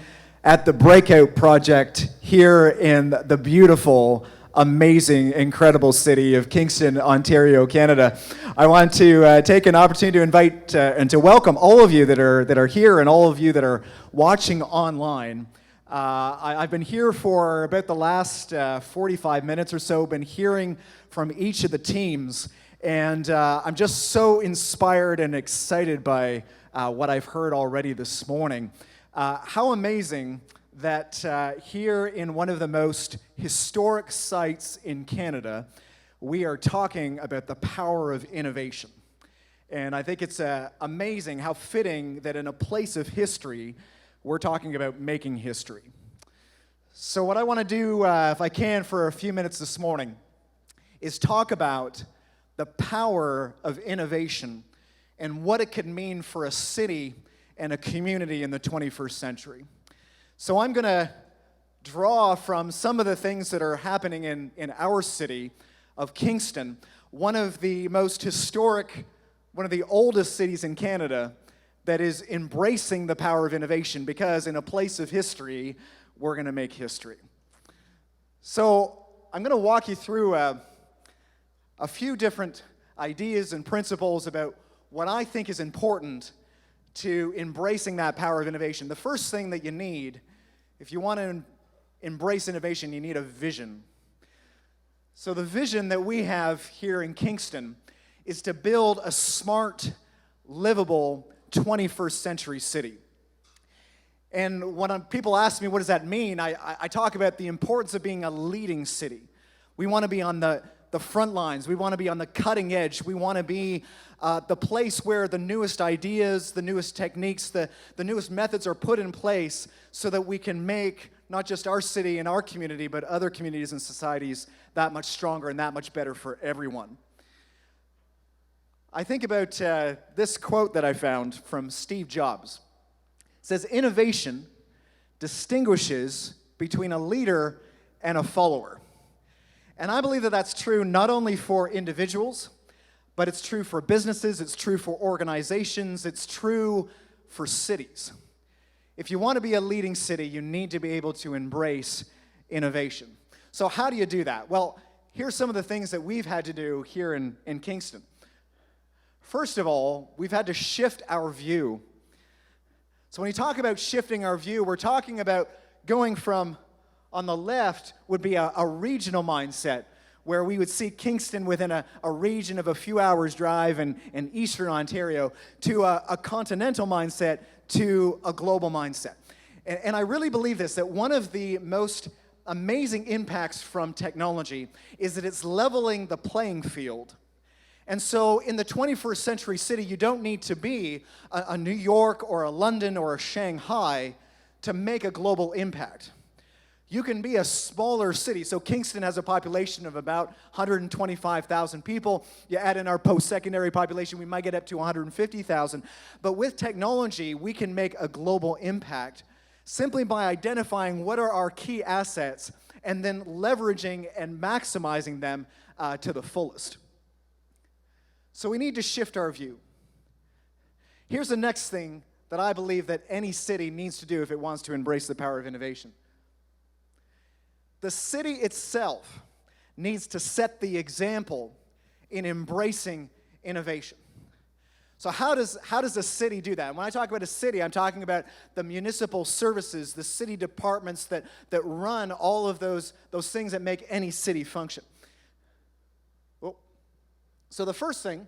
at the Breakout Project here in the beautiful, amazing, incredible city of Kingston, Ontario, Canada. I want to take an opportunity to invite and to welcome all of you that are here and all of you that are watching online. I've been here for about the last 45 minutes or so, been hearing from each of the teams, and I'm just so inspired and excited by what I've heard already this morning. How amazing that here in one of the most historic sites in Canada, we are talking about the power of innovation. And I think it's amazing how fitting that in a place of history, we're talking about making history. So what I want to do, if I can, for a few minutes this morning, is talk about the power of innovation and what it could mean for a city and a community in the 21st century. So I'm going to draw from some of the things that are happening in our city of Kingston, one of the most historic, one of the oldest cities in Canada that is embracing the power of innovation, because in a place of history, we're going to make history. So I'm going to walk you through a few different ideas and principles about what I think is important to embracing that power of innovation. The first thing that you need, if you want to embrace innovation, you need a vision. So the vision that we have here in Kingston is to build a smart, livable 21st century city. And when people ask me, what does that mean? I talk about the importance of being a leading city. We want to be on the front lines. We want to be on the cutting edge. We want to be the place where the newest ideas, the newest techniques, the newest methods are put in place so that we can make not just our city and our community, but other communities and societies that much stronger and that much better for everyone. I think about this quote that I found from Steve Jobs. It says, "Innovation distinguishes between a leader and a follower." And I believe that that's true not only for individuals, but it's true for businesses, it's true for organizations, it's true for cities. If you want to be a leading city, you need to be able to embrace innovation. So how do you do that? Well, here's some of the things that we've had to do here in Kingston. First of all, we've had to shift our view. So when you talk about shifting our view, we're talking about going from, on the left would be a regional mindset, where we would see Kingston within a region of a few hours drive in eastern Ontario, to a continental mindset, to a global mindset. And I really believe this, that one of the most amazing impacts from technology is that it's leveling the playing field. And so in the 21st century city, you don't need to be a New York or a London or a Shanghai to make a global impact. You can be a smaller city. So Kingston has a population of about 125,000 people. You add in our post-secondary population, we might get up to 150,000. But with technology, we can make a global impact simply by identifying what are our key assets and then leveraging and maximizing them to the fullest. So we need to shift our view. Here's the next thing that I believe that any city needs to do if it wants to embrace the power of innovation. The city itself needs to set the example in embracing innovation. So how does a city do that? When I talk about a city, I'm talking about the municipal services, the city departments that run all of those things that make any city function. Well, so the first thing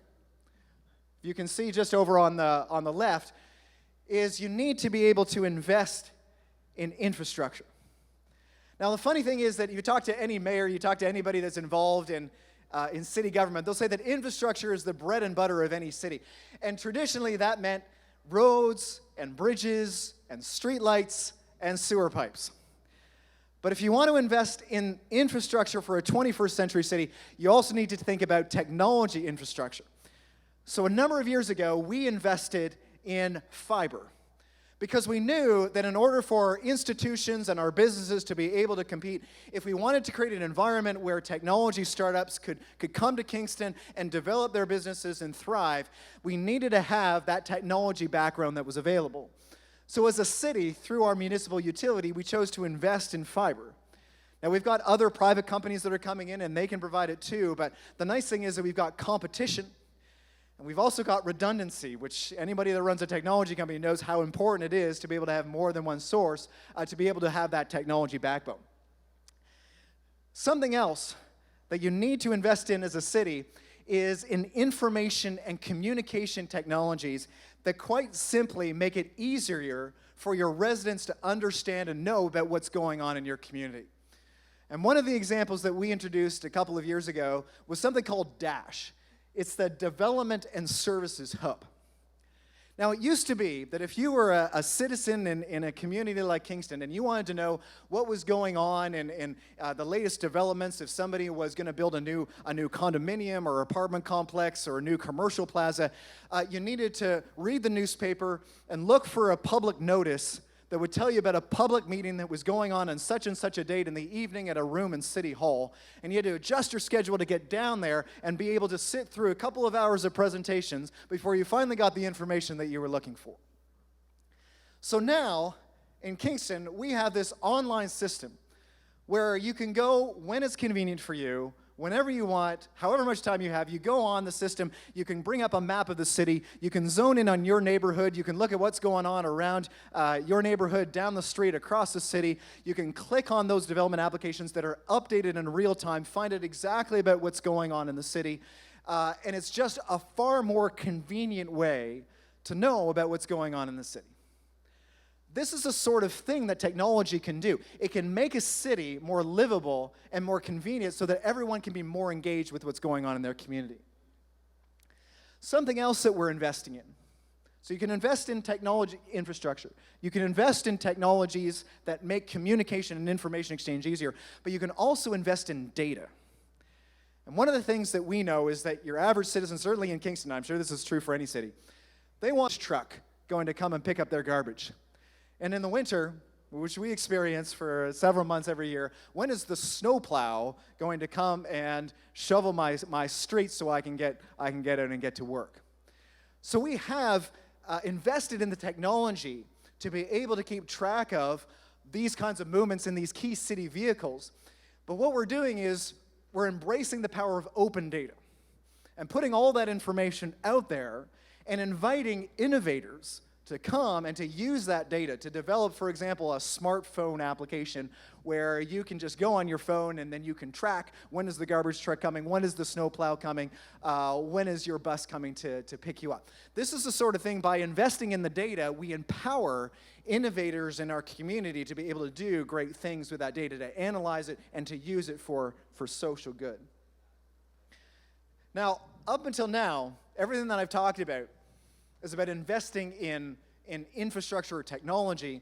you can see just over on the left is you need to be able to invest in infrastructure. Now, the funny thing is that you talk to any mayor, you talk to anybody that's involved in city government, they'll say that infrastructure is the bread and butter of any city. And traditionally, that meant roads and bridges and streetlights and sewer pipes. But if you want to invest in infrastructure for a 21st century city, you also need to think about technology infrastructure. So a number of years ago, we invested in fiber, because we knew that in order for institutions and our businesses to be able to compete, if we wanted to create an environment where technology startups could come to Kingston and develop their businesses and thrive, we needed to have that technology background that was available. So as a city, through our municipal utility, we chose to invest in fiber. Now, we've got other private companies that are coming in, and they can provide it too, but the nice thing is that we've got competition. And we've also got redundancy, which anybody that runs a technology company knows how important it is to be able to have more than one source, to be able to have that technology backbone. Something else that you need to invest in as a city is in information and communication technologies that quite simply make it easier for your residents to understand and know about what's going on in your community. And one of the examples that we introduced a couple of years ago was something called DASH. It's the Development and Services Hub. Now, it used to be that if you were a citizen in a community like Kingston and you wanted to know what was going on in the latest developments, if somebody was going to build a new condominium or apartment complex or a new commercial plaza, you needed to read the newspaper and look for a public notice that would tell you about a public meeting that was going on such and such a date in the evening at a room in City Hall. And you had to adjust your schedule to get down there and be able to sit through a couple of hours of presentations before you finally got the information that you were looking for. So now, in Kingston, we have this online system where you can go when it's convenient for you, whenever you want, however much time you have, you go on the system, you can bring up a map of the city, you can zone in on your neighborhood, you can look at what's going on around your neighborhood, down the street, across the city, you can click on those development applications that are updated in real time, find out exactly about what's going on in the city, and it's just a far more convenient way to know about what's going on in the city. This is the sort of thing that technology can do. It can make a city more livable and more convenient so that everyone can be more engaged with what's going on in their community. Something else that we're investing in. So you can invest in technology infrastructure. You can invest in technologies that make communication and information exchange easier, but you can also invest in data. And one of the things that we know is that your average citizen, certainly in Kingston, I'm sure this is true for any city, they want a truck going to come and pick up their garbage. And in the winter, which we experience for several months every year, when is the snowplow going to come and shovel my streets so I can get out and get to work? So we have invested in the technology to be able to keep track of these kinds of movements in these key city vehicles. But what we're doing is we're embracing the power of open data and putting all that information out there and inviting innovators to come and to use that data to develop, for example, a smartphone application where you can just go on your phone and then you can track when is the garbage truck coming, when is the snowplow coming, when is your bus coming to pick you up. This is the sort of thing, by investing in the data, we empower innovators in our community to be able to do great things with that data, to analyze it and to use it for social good. Now, up until now, everything that I've talked about is about investing in infrastructure or technology,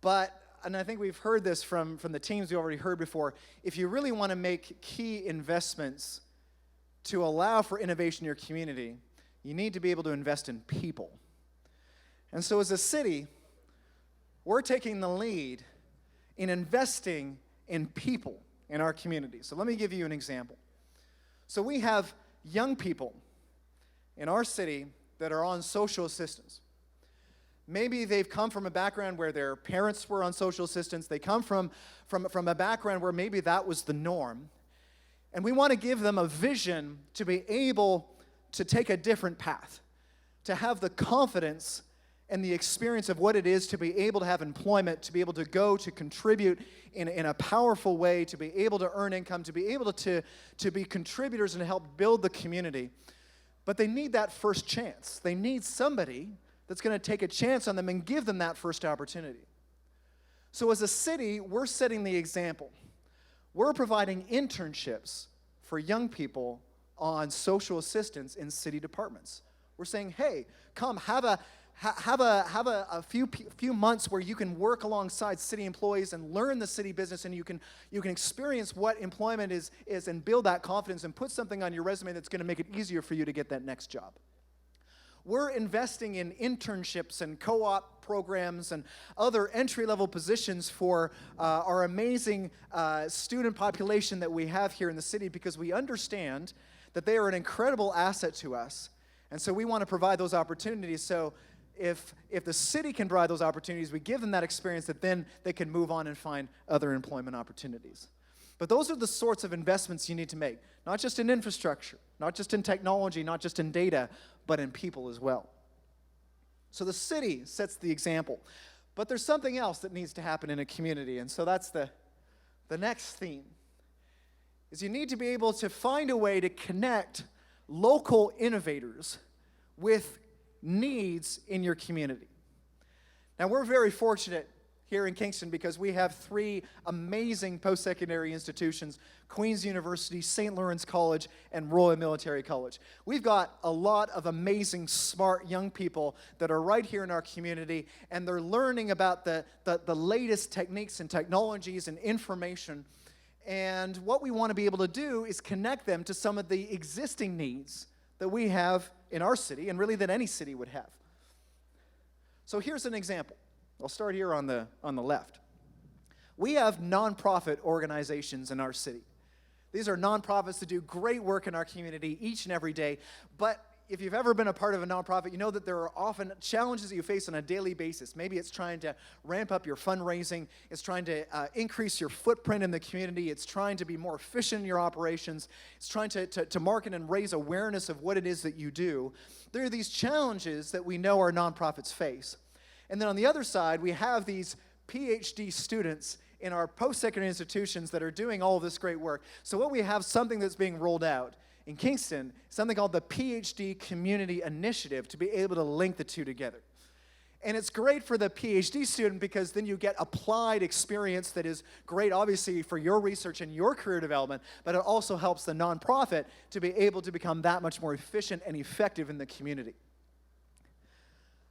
and I think we've heard this from the teams we already heard before, if you really want to make key investments to allow for innovation in your community, you need to be able to invest in people. And so as a city, we're taking the lead in investing in people in our community. So let me give you an example. So we have young people in our city that are on social assistance. Maybe they've come from a background where their parents were on social assistance. They come from a background where maybe that was the norm. And we want to give them a vision to be able to take a different path, to have the confidence and the experience of what it is to be able to have employment, to be able to go to contribute in a powerful way, to be able to earn income, to be able to be contributors and help build the community. But they need that first chance. They need somebody that's going to take a chance on them and give them that first opportunity. So as a city, we're setting the example. We're providing internships for young people on social assistance in city departments. We're saying, hey, come have a few months where you can work alongside city employees and learn the city business, and you can experience what employment is and build that confidence and put something on your resume that's going to make it easier for you to get that next job. We're investing in internships and co-op programs and other entry-level positions for our amazing student population that we have here in the city, because we understand that they are an incredible asset to us. And so we want to provide those opportunities. So if the city can provide those opportunities, we give them that experience, that then they can move on and find other employment opportunities. But those are the sorts of investments you need to make, not just in infrastructure, not just in technology, not just in data, but in people as well. So the city sets the example. But there's something else that needs to happen in a community, and so that's the next theme, is you need to be able to find a way to connect local innovators with needs in your community. Now, we're very fortunate here in Kingston because we have 3 amazing post-secondary institutions: Queen's University, St. Lawrence College, and Royal Military College. We've got a lot of amazing, smart young people that are right here in our community, and they're learning about the latest techniques and technologies and information. And what we want to be able to do is connect them to some of the existing needs that we have in our city, and really that any city would have. So here's an example. I'll start here on the left. We have nonprofit organizations in our city. These are nonprofits that do great work in our community each and every day. But if you've ever been a part of a nonprofit, you know that there are often challenges that you face on a daily basis. Maybe it's trying to ramp up your fundraising. It's trying to increase your footprint in the community. It's trying to be more efficient in your operations. It's trying to market and raise awareness of what it is that you do. There are these challenges that we know our nonprofits face. And then on the other side, we have these PhD students in our post-secondary institutions that are doing all of this great work. So what we have, something that's being rolled out in Kingston, something called the PhD Community Initiative, to be able to link the two together. And it's great for the PhD student because then you get applied experience that is great, obviously, for your research and your career development, but it also helps the nonprofit to be able to become that much more efficient and effective in the community.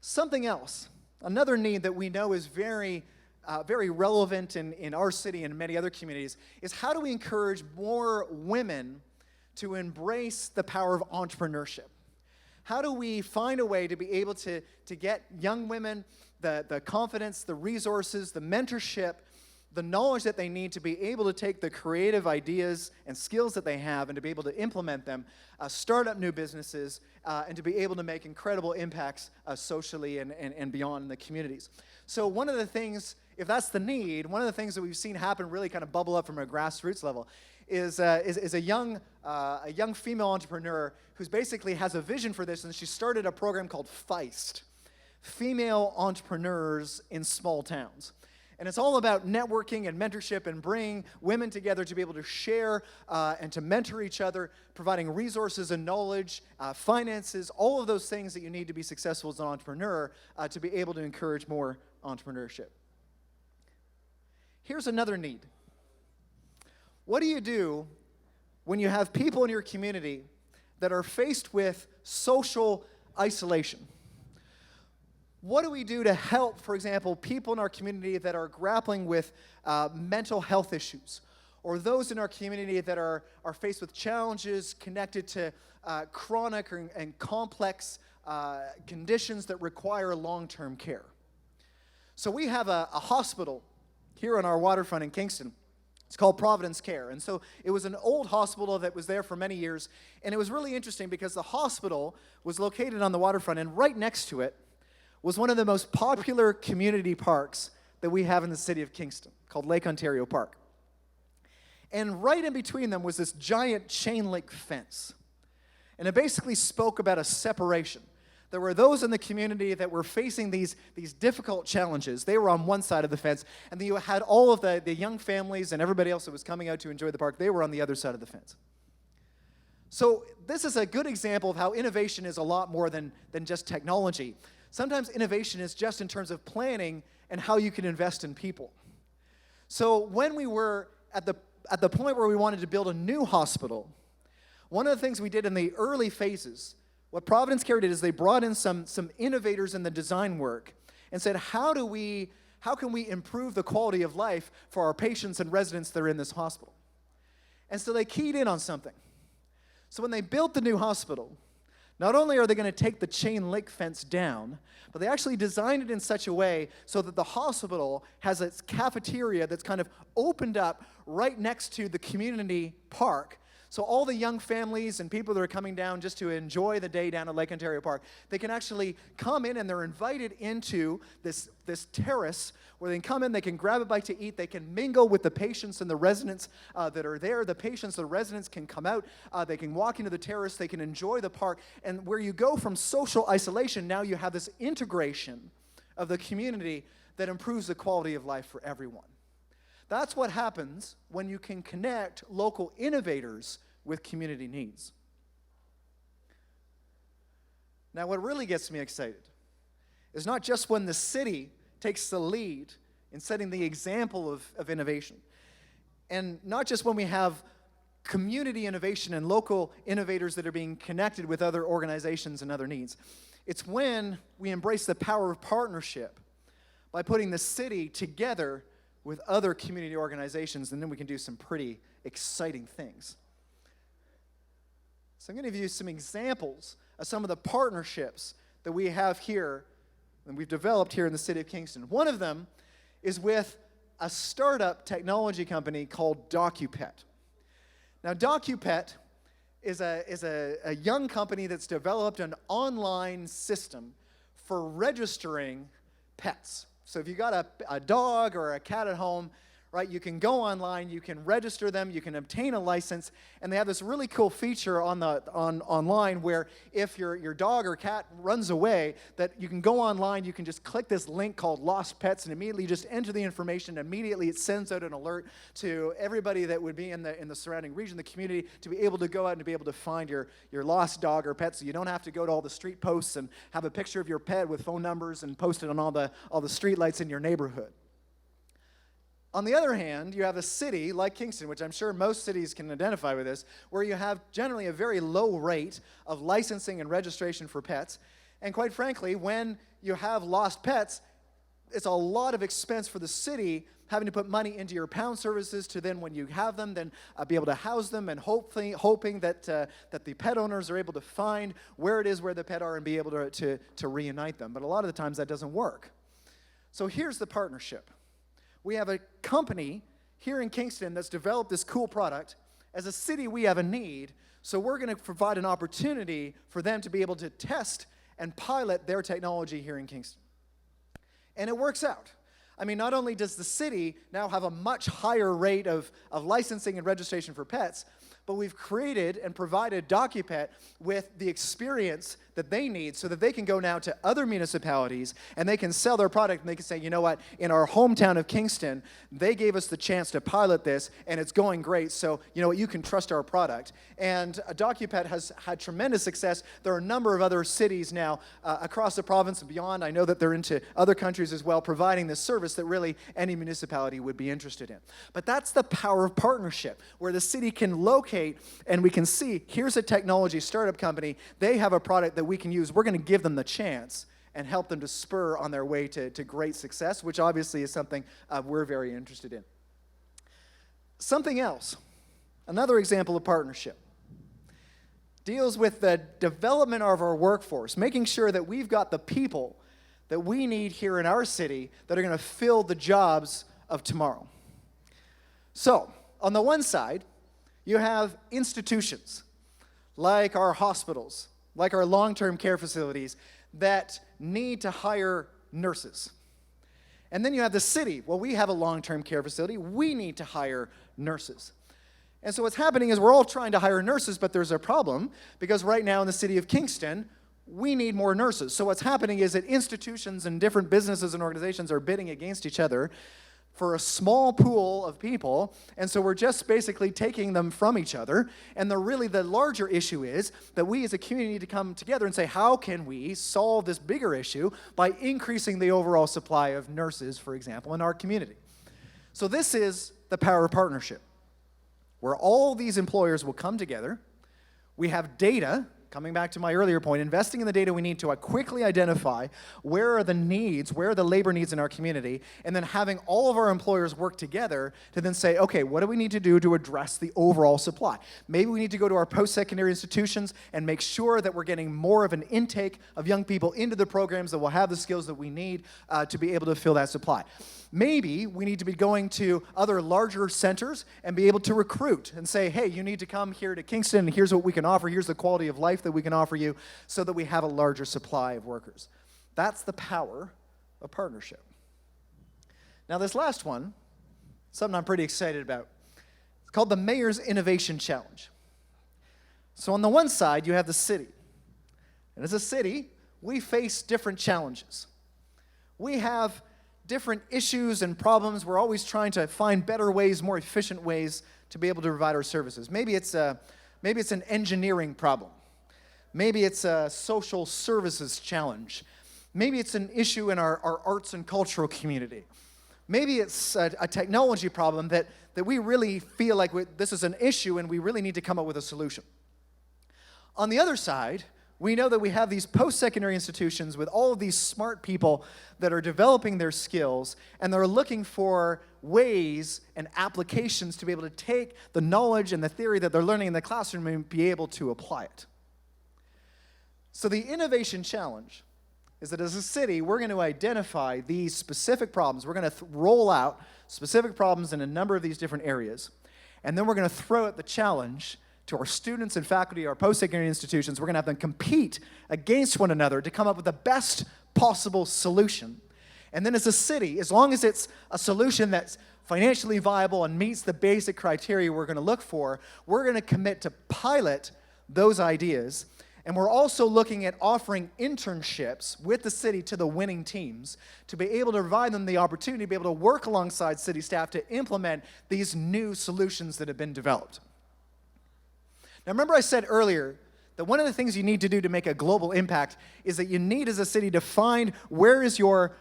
Something else, another need that we know is very relevant in our city and many other communities, is how do we encourage more women to embrace the power of entrepreneurship? How do we find a way to be able to get young women the confidence, the resources, the mentorship, the knowledge that they need to be able to take the creative ideas and skills that they have and to be able to implement them, start up new businesses, and to be able to make incredible impacts socially and beyond in the communities. So one of the things, if that's the need, one of the things that we've seen happen really kind of bubble up from a grassroots level is a young female entrepreneur who's basically has a vision for this, and she started a program called Feist, Female Entrepreneurs in Small Towns. And it's all about networking and mentorship and bringing women together to be able to share and to mentor each other, providing resources and knowledge, finances, all of those things that you need to be successful as an entrepreneur to be able to encourage more entrepreneurship. Here's another need. What do you do when you have people in your community that are faced with social isolation? What do we do to help, for example, people in our community that are grappling with mental health issues, or those in our community that are faced with challenges connected to chronic and complex conditions that require long-term care? So we have a hospital here on our waterfront in Kingston. It's called Providence Care. And so it was an old hospital that was there for many years. And it was really interesting because the hospital was located on the waterfront, and right next to it was one of the most popular community parks that we have in the city of Kingston, called Lake Ontario Park. And right in between them was this giant chain link fence. And it basically spoke about a separation. There were those in the community that were facing these difficult challenges. They were on one side of the fence, and then you had all of the young families and everybody else that was coming out to enjoy the park. They were on the other side of the fence. So this is a good example of how innovation is a lot more than just technology. Sometimes innovation is just in terms of planning and how you can invest in people. So when we were at the point where we wanted to build a new hospital, one of the things we did in the early phases, what Providence Care did is they brought in some innovators in the design work and said, how can we improve the quality of life for our patients and residents that are in this hospital? And so they keyed in on something. So when they built the new hospital, not only are they going to take the chain link fence down, but they actually designed it in such a way so that the hospital has its cafeteria that's kind of opened up right next to the community park. So all the young families and people that are coming down just to enjoy the day down at Lake Ontario Park, they can actually come in and they're invited into this terrace where they can come in, they can grab a bite to eat, they can mingle with the patients and the residents that are there. The patients, the residents can come out, they can walk into the terrace, they can enjoy the park. And where you go from social isolation, now you have this integration of the community that improves the quality of life for everyone. That's what happens when you can connect local innovators with community needs. Now, what really gets me excited is not just when the city takes the lead in setting the example of innovation, and not just when we have community innovation and local innovators that are being connected with other organizations and other needs. It's when we embrace the power of partnership by putting the city together with other community organizations, and then we can do some pretty exciting things. So I'm going to give you some examples of some of the partnerships that we have here and we've developed here in the city of Kingston. One of them is with a startup technology company called DocuPet. Now, DocuPet is a young company that's developed an online system for registering pets. So if you got a dog or a cat at home, right, you can go online, you can register them, you can obtain a license, and they have this really cool feature online where if your dog or cat runs away, that you can go online, you can just click this link called Lost Pets, and immediately just enter the information. Immediately it sends out an alert to everybody that would be in the surrounding region, the community, to be able to go out and to be able to find your lost dog or pet, so you don't have to go to all the street posts and have a picture of your pet with phone numbers and post it on all the street lights in your neighborhood. On the other hand, you have a city like Kingston, which I'm sure most cities can identify with this, where you have generally a very low rate of licensing and registration for pets. And quite frankly, when you have lost pets, it's a lot of expense for the city having to put money into your pound services to then, when you have them, then be able to house them, and hoping that the pet owners are able to find where it is where the pet are and be able to reunite them. But a lot of the times that doesn't work. So here's the partnership. We have a company here in Kingston that's developed this cool product. As a city, we have a need, so we're going to provide an opportunity for them to be able to test and pilot their technology here in Kingston. And it works out. I mean, not only does the city now have a much higher rate of licensing and registration for pets, but we've created and provided DocuPet with the experience that they need so that they can go now to other municipalities and they can sell their product, and they can say, you know what, in our hometown of Kingston, they gave us the chance to pilot this and it's going great, so you know what, you can trust our product. And DocuPet has had tremendous success. There are a number of other cities now across the province and beyond. I know that they're into other countries as well, providing this service that really any municipality would be interested in. But that's the power of partnership, where the city can locate and we can see, here's a technology startup company, they have a product that we can use, we're going to give them the chance and help them to spur on their way to great success, which obviously is something we're very interested in. Something else, another example of partnership, deals with the development of our workforce, making sure that we've got the people that we need here in our city that are going to fill the jobs of tomorrow. So, on the one side, you have institutions like our hospitals, like our long-term care facilities that need to hire nurses. And then you have the city. Well, we have a long-term care facility. We need to hire nurses. And so what's happening is we're all trying to hire nurses, but there's a problem because right now in the city of Kingston, we need more nurses. So what's happening is that institutions and different businesses and organizations are bidding against each other for a small pool of people, and so we're just basically taking them from each other. And the larger issue is that we as a community need to come together and say, how can we solve this bigger issue by increasing the overall supply of nurses, for example, in our community? So this is the power of partnership, where all these employers will come together. We have data. Coming back to my earlier point, investing in the data we need to quickly identify where are the needs, where are the labor needs in our community, and then having all of our employers work together to then say, okay, what do we need to do to address the overall supply? Maybe we need to go to our post-secondary institutions and make sure that we're getting more of an intake of young people into the programs that will have the skills that we need to be able to fill that supply. Maybe we need to be going to other larger centers and be able to recruit and say, hey, you need to come here to Kingston, and here's what we can offer, here's the quality of life that we can offer you, so that we have a larger supply of workers. That's the power of partnership. Now this last one, something I'm pretty excited about. It's called the Mayor's Innovation Challenge. So on the one side, you have the city. And as a city, we face different challenges. We have different issues and problems. We're always trying to find better ways, more efficient ways to be able to provide our services. Maybe it's an engineering problem. Maybe it's a social services challenge. Maybe it's an issue in our arts and cultural community. Maybe it's a technology problem that we really feel like this is an issue and we really need to come up with a solution. On the other side, we know that we have these post-secondary institutions with all of these smart people that are developing their skills, and they're looking for ways and applications to be able to take the knowledge and the theory that they're learning in the classroom and be able to apply it. So the innovation challenge is that as a city, we're going to identify these specific problems. We're going to roll out specific problems in a number of these different areas, and then we're going to throw out the challenge to our students and faculty, our post-secondary institutions. We're going to have them compete against one another to come up with the best possible solution. And then as a city, as long as it's a solution that's financially viable and meets the basic criteria we're going to look for, we're going to commit to pilot those ideas. And we're also looking at offering internships with the city to the winning teams to be able to provide them the opportunity to be able to work alongside city staff to implement these new solutions that have been developed. Now, remember I said earlier that one of the things you need to do to make a global impact is that you need as a city to find where is your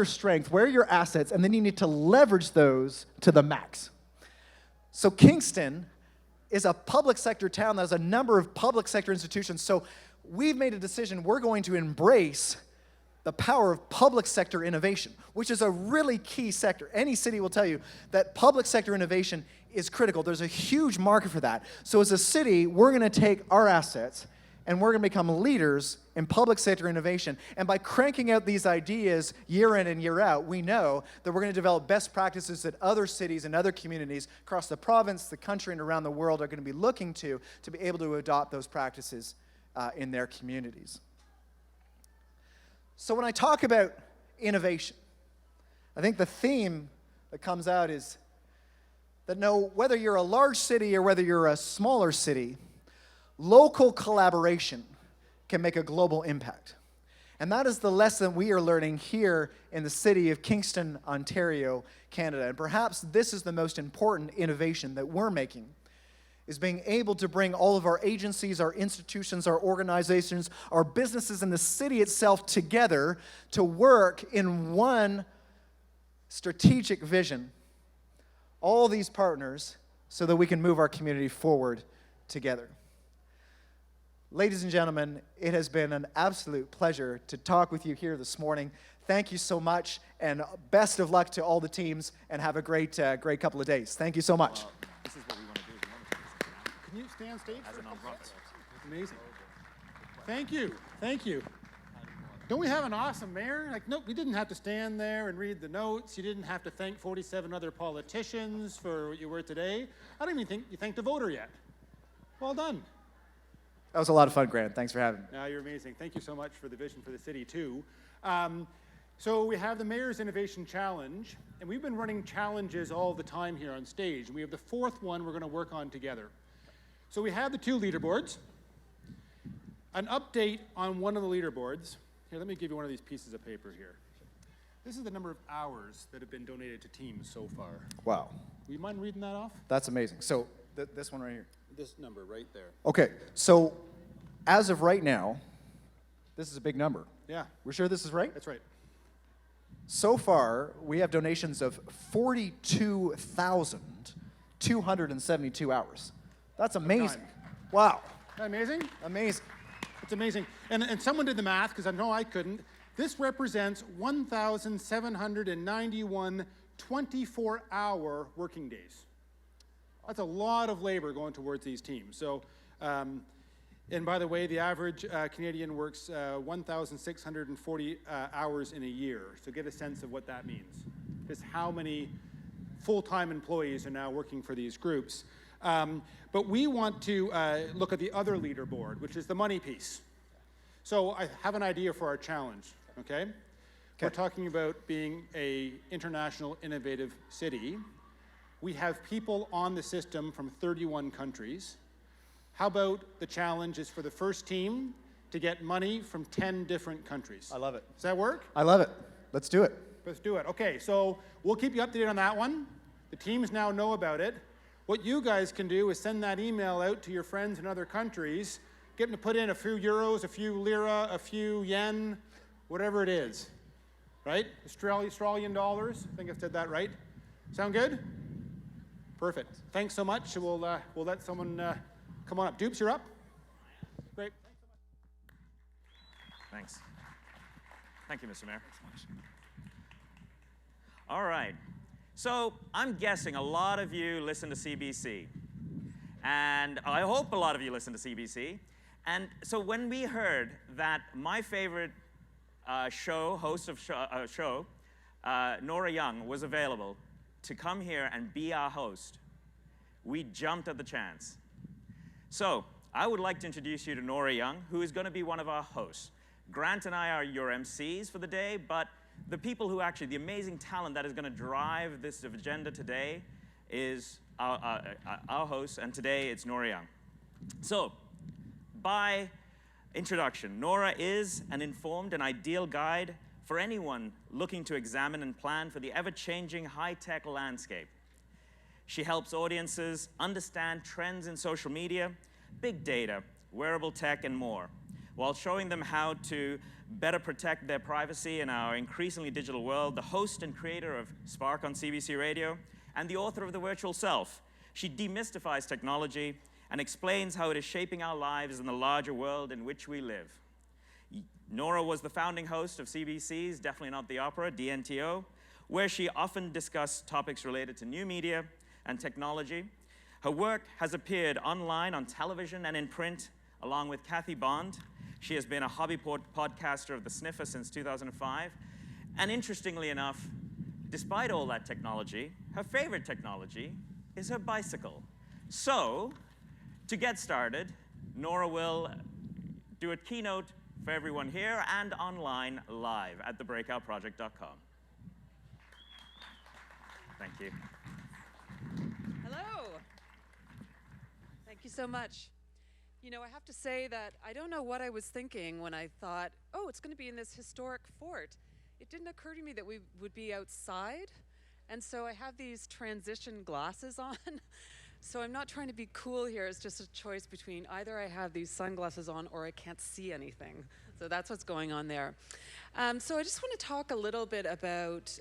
strength, where are your assets, and then you need to leverage those to the max. So Kingston is a public sector town that has a number of public sector institutions. So we've made a decision, we're going to embrace the power of public sector innovation, which is a really key sector. Any city will tell you that public sector innovation is critical. There's a huge market for that. So as a city, we're going to take our assets and we're going to become leaders in public sector innovation. And by cranking out these ideas year in and year out, we know that we're going to develop best practices that other cities and other communities across the province, the country, and around the world are going to be looking to be able to adopt those practices in their communities. So when I talk about innovation, I think the theme that comes out is that whether you're a large city or whether you're a smaller city, local collaboration can make a global impact. And that is the lesson we are learning here in the city of Kingston, Ontario, Canada. And perhaps this is the most important innovation that we're making, is being able to bring all of our agencies, our institutions, our organizations, our businesses, and the city itself together to work in one strategic vision, all these partners, so that we can move our community forward together. Ladies and gentlemen, it has been an absolute pleasure to talk with you here this morning. Thank you so much, and best of luck to all the teams, and have a great couple of days. Thank you so much. This is what we want to do. Can you stay on stage as a nonprofit? Amazing. Thank you. Thank you. Don't we have an awesome mayor? Like, nope, we didn't have to stand there and read the notes. You didn't have to thank 47 other politicians for what you were today. I don't even think you thanked a voter yet. Well done. That was a lot of fun, Grant. Thanks for having me. You're amazing. Thank you so much for the vision for the city, too. So we have the Mayor's Innovation Challenge, and we've been running challenges all the time here on stage. And we have the fourth one we're going to work on together. So we have the two leaderboards. An update on one of the leaderboards. Here, let me give you one of these pieces of paper here. This is the number of hours that have been donated to teams so far. Wow. Would you mind reading that off? That's amazing. So this one right here. This number right there. Okay, so as of right now, this is a big number. Yeah. We're sure this is right? That's right. So far, we have donations of 42,272 hours. That's amazing. Wow. Isn't that amazing? Amazing. It's amazing. And someone did the math, because I know I couldn't. This represents 1,791 24-hour working days. That's a lot of labor going towards these teams. So, and by the way, the average Canadian works 1,640 hours in a year. So get a sense of what that means. Just how many full-time employees are now working for these groups. But we want to look at the other leaderboard, which is the money piece. So I have an idea for our challenge, okay? We're talking about being an international innovative city. We have people on the system from 31 countries. How about the challenge is for the first team to get money from 10 different countries? I love it. Does that work? I love it. Let's do it. Let's do it. Okay, so we'll keep you updated on that one. The teams now know about it. What you guys can do is send that email out to your friends in other countries, get them to put in a few euros, a few lira, a few yen, whatever it is, right? Australian dollars. I think I've said that right. Sound good? Perfect. Thanks so much. We'll let someone come on up. Dupes, you're up. Great. Thanks. Thank you, Mr. Mayor. All right. So I'm guessing a lot of you listen to CBC. And I hope a lot of you listen to CBC. And so when we heard that my favorite host of show, Nora Young, was available to come here and be our host, we jumped at the chance. So I would like to introduce you to Nora Young, who is going to be one of our hosts. Grant and I are your MCs for the day, but the people who actually, the amazing talent that is going to drive this agenda today is our host, and today it's Nora Young. So, by introduction, Nora is an informed and ideal guide for anyone looking to examine and plan for the ever-changing high-tech landscape. She helps audiences understand trends in social media, big data, wearable tech, and more, while showing them how to better protect their privacy in our increasingly digital world. The host and creator of Spark on CBC Radio, and the author of The Virtual Self, she demystifies technology and explains how it is shaping our lives in the larger world in which we live. Nora was the founding host of CBC's Definitely Not the Opera, DNTO, where she often discussed topics related to new media and technology. Her work has appeared online, on television, and in print, along with Kathy Bond. She has been a hobby podcaster of The Sniffer since 2005. And interestingly enough, despite all that technology, her favorite technology is her bicycle. So, to get started, Nora will do a keynote for everyone here and online live at thebreakoutproject.com. Thank you. Hello. Thank you so much. You know, I have to say that I don't know what I was thinking when I thought, oh, it's going to be in this historic fort. It didn't occur to me that we would be outside. And so I have these transition glasses on. So I'm not trying to be cool here. It's just a choice between either I have these sunglasses on or I can't see anything. So that's what's going on there. So I just want to talk a little bit about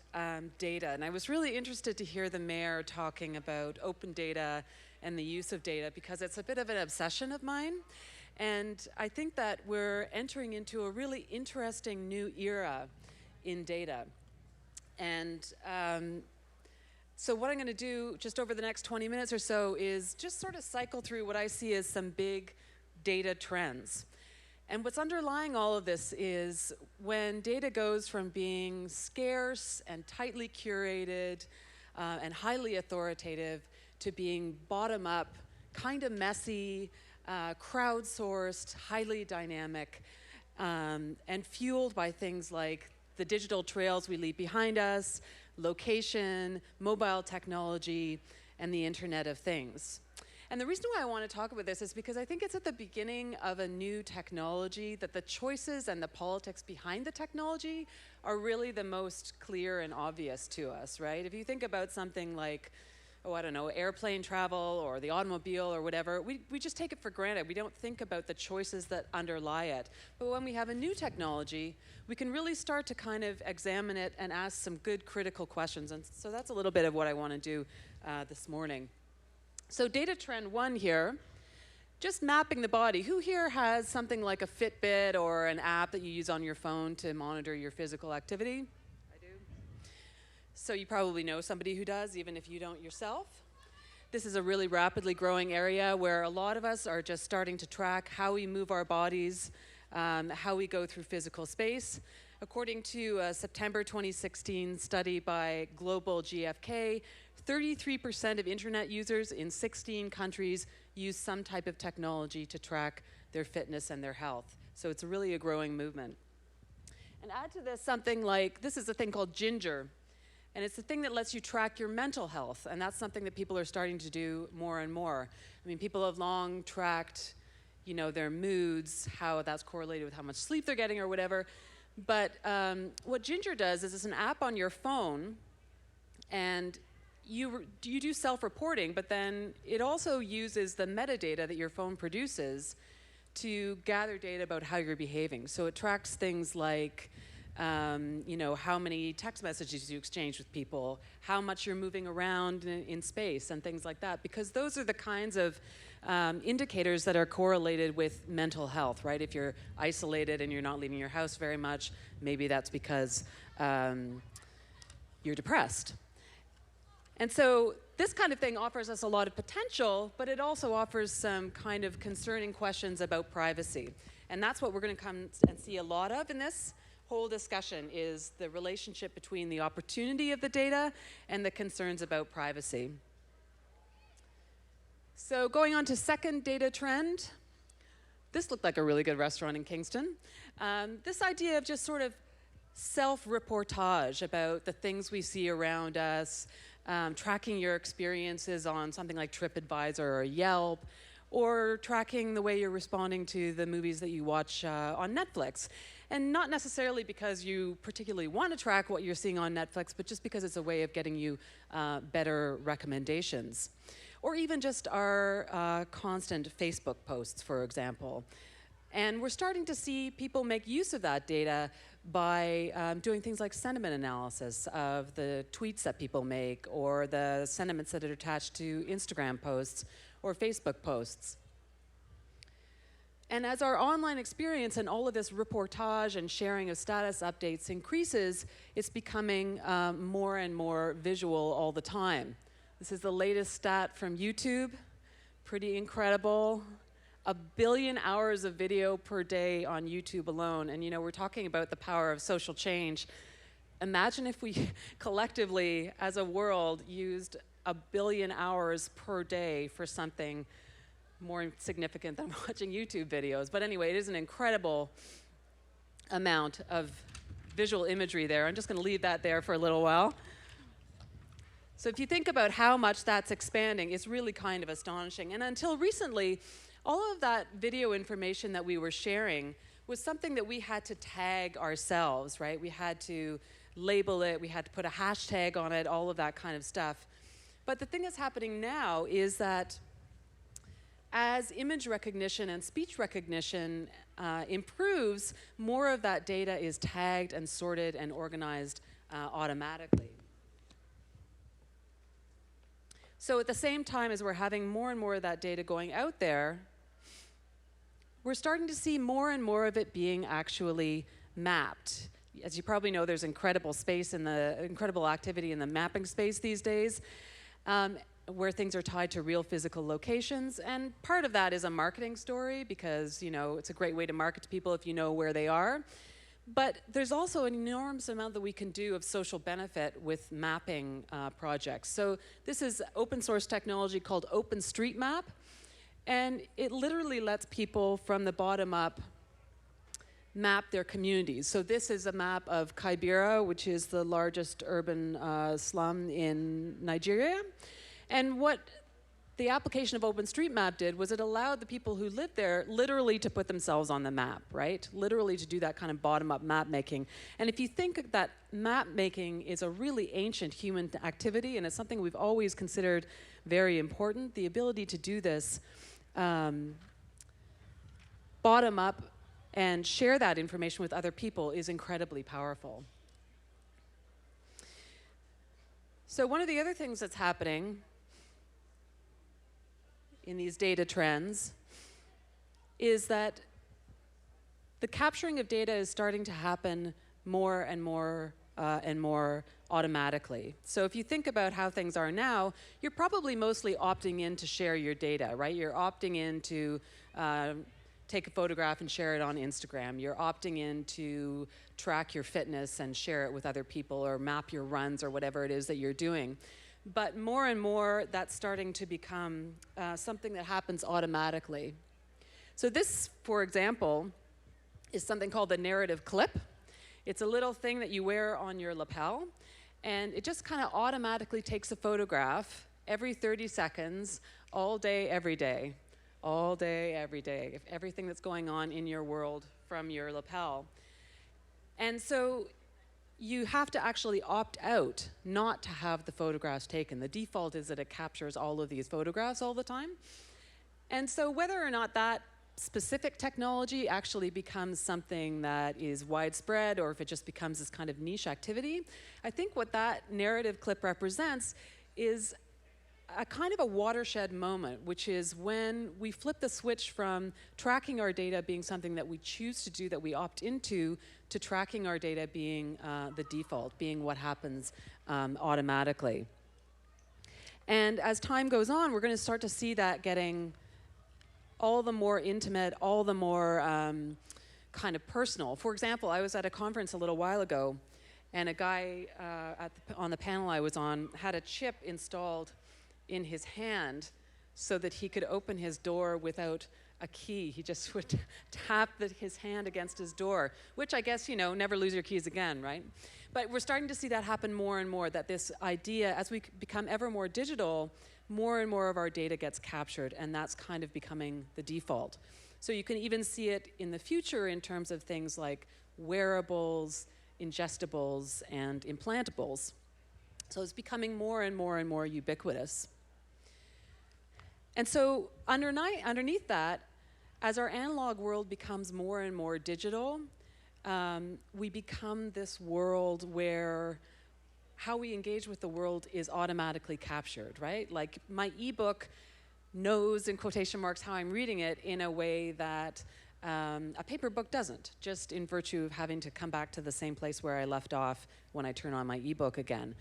data. And I was really interested to hear the mayor talking about open data and the use of data, because it's a bit of an obsession of mine. And I think that we're entering into a really interesting new era in data. And so what I'm going to do just over the next 20 minutes or so is just sort of cycle through what I see as some big data trends. And what's underlying all of this is when data goes from being scarce and tightly curated and highly authoritative to being bottom-up, kind of messy, crowdsourced, highly dynamic, and fueled by things like the digital trails we leave behind us, location, mobile technology, and the Internet of Things. And the reason why I want to talk about this is because I think it's at the beginning of a new technology that the choices and the politics behind the technology are really the most clear and obvious to us, right? If you think about something like, oh, I don't know, airplane travel or the automobile or whatever, we just take it for granted. We don't think about the choices that underlie it. But when we have a new technology, we can really start to kind of examine it and ask some good critical questions. And so that's a little bit of what I want to do this morning. So data trend 1 here, just mapping the body. Who here has something like a Fitbit or an app that you use on your phone to monitor your physical activity? So you probably know somebody who does, even if you don't yourself. This is a really rapidly growing area where a lot of us are just starting to track how we move our bodies, how we go through physical space. According to a September 2016 study by Global GfK, 33% of internet users in 16 countries use some type of technology to track their fitness and their health. So it's really a growing movement. And add to this something like, this is a thing called Ginger. And it's the thing that lets you track your mental health. And that's something that people are starting to do more and more. I mean, people have long tracked, you know, their moods, how that's correlated with how much sleep they're getting or whatever. But what Ginger does is it's an app on your phone, and you do self-reporting, but then it also uses the metadata that your phone produces to gather data about how you're behaving. So it tracks things like, you know, how many text messages you exchange with people, how much you're moving around in space, and things like that, because those are the kinds of indicators that are correlated with mental health, right? If you're isolated and you're not leaving your house very much, maybe that's because you're depressed. And so this kind of thing offers us a lot of potential, but it also offers some kind of concerning questions about privacy. And that's what we're going to come and see a lot of in this whole discussion, is the relationship between the opportunity of the data and the concerns about privacy. So going on to second data trend, this looked like a really good restaurant in Kingston. This idea of just sort of self-reportage about the things we see around us, tracking your experiences on something like TripAdvisor or Yelp, or tracking the way you're responding to the movies that you watch on Netflix. And not necessarily because you particularly want to track what you're seeing on Netflix, but just because it's a way of getting you better recommendations. Or even just our constant Facebook posts, for example. And we're starting to see people make use of that data by doing things like sentiment analysis of the tweets that people make, or the sentiments that are attached to Instagram posts or Facebook posts. And as our online experience and all of this reportage and sharing of status updates increases, it's becoming more and more visual all the time. This is the latest stat from YouTube. Pretty incredible. 1 billion hours of video per day on YouTube alone. And you know, we're talking about the power of social change. Imagine if we collectively, as a world, used 1 billion hours per day for something more significant than watching YouTube videos. But anyway, it is an incredible amount of visual imagery there. I'm just going to leave that there for a little while. So if you think about how much that's expanding, it's really kind of astonishing. And until recently, all of that video information that we were sharing was something that we had to tag ourselves, right? We had to label it, we had to put a hashtag on it, all of that kind of stuff. But the thing that's happening now is that as image recognition and speech recognition improves, more of that data is tagged and sorted and organized automatically. So at the same time as we're having more and more of that data going out there, we're starting to see more and more of it being actually mapped. As you probably know, there's incredible activity in the mapping space these days, where things are tied to real physical locations. And part of that is a marketing story because, you know, it's a great way to market to people if you know where they are. But there's also an enormous amount that we can do of social benefit with mapping projects. So this is open source technology called OpenStreetMap. And it literally lets people from the bottom up map their communities. So this is a map of Kibera, which is the largest urban slum in Nigeria. And what the application of OpenStreetMap did was it allowed the people who lived there literally to put themselves on the map, right? Literally to do that kind of bottom-up map making. And if you think that map making is a really ancient human activity and it's something we've always considered very important, the ability to do this bottom up and share that information with other people is incredibly powerful. So one of the other things that's happening in these data trends is that the capturing of data is starting to happen more and more automatically. So if you think about how things are now, you're probably mostly opting in to share your data, right? You're opting in to take a photograph and share it on Instagram. You're opting in to track your fitness and share it with other people or map your runs or whatever it is that you're doing. But more and more, that's starting to become something that happens automatically. So this, for example, is something called the narrative clip. It's a little thing that you wear on your lapel, and it just kind of automatically takes a photograph every 30 seconds, all day, every day. All day, every day, of everything that's going on in your world from your lapel. And so you have to actually opt out not to have the photographs taken. The default is that it captures all of these photographs all the time. And so whether or not that specific technology actually becomes something that is widespread or if it just becomes this kind of niche activity, I think what that narrative clip represents is a kind of a watershed moment, which is when we flip the switch from tracking our data being something that we choose to do, that we opt into, to tracking our data being the default, being what happens automatically. And as time goes on, we're going to start to see that getting all the more intimate, all the more kind of personal. For example, I was at a conference a little while ago, and a guy on the panel I was on had a chip installed in his hand so that he could open his door without a key. He just would tap his hand against his door, which I guess, you know, never lose your keys again, right? But we're starting to see that happen more and more, that this idea, as we become ever more digital, more and more of our data gets captured, and that's kind of becoming the default. So you can even see it in the future in terms of things like wearables, ingestibles, and implantables. So it's becoming more and more and more ubiquitous. And so underneath that, as our analog world becomes more and more digital, we become this world where how we engage with the world is automatically captured, right? Like my ebook knows, in quotation marks, how I'm reading it in a way that a paper book doesn't, just in virtue of having to come back to the same place where I left off when I turn on my ebook again.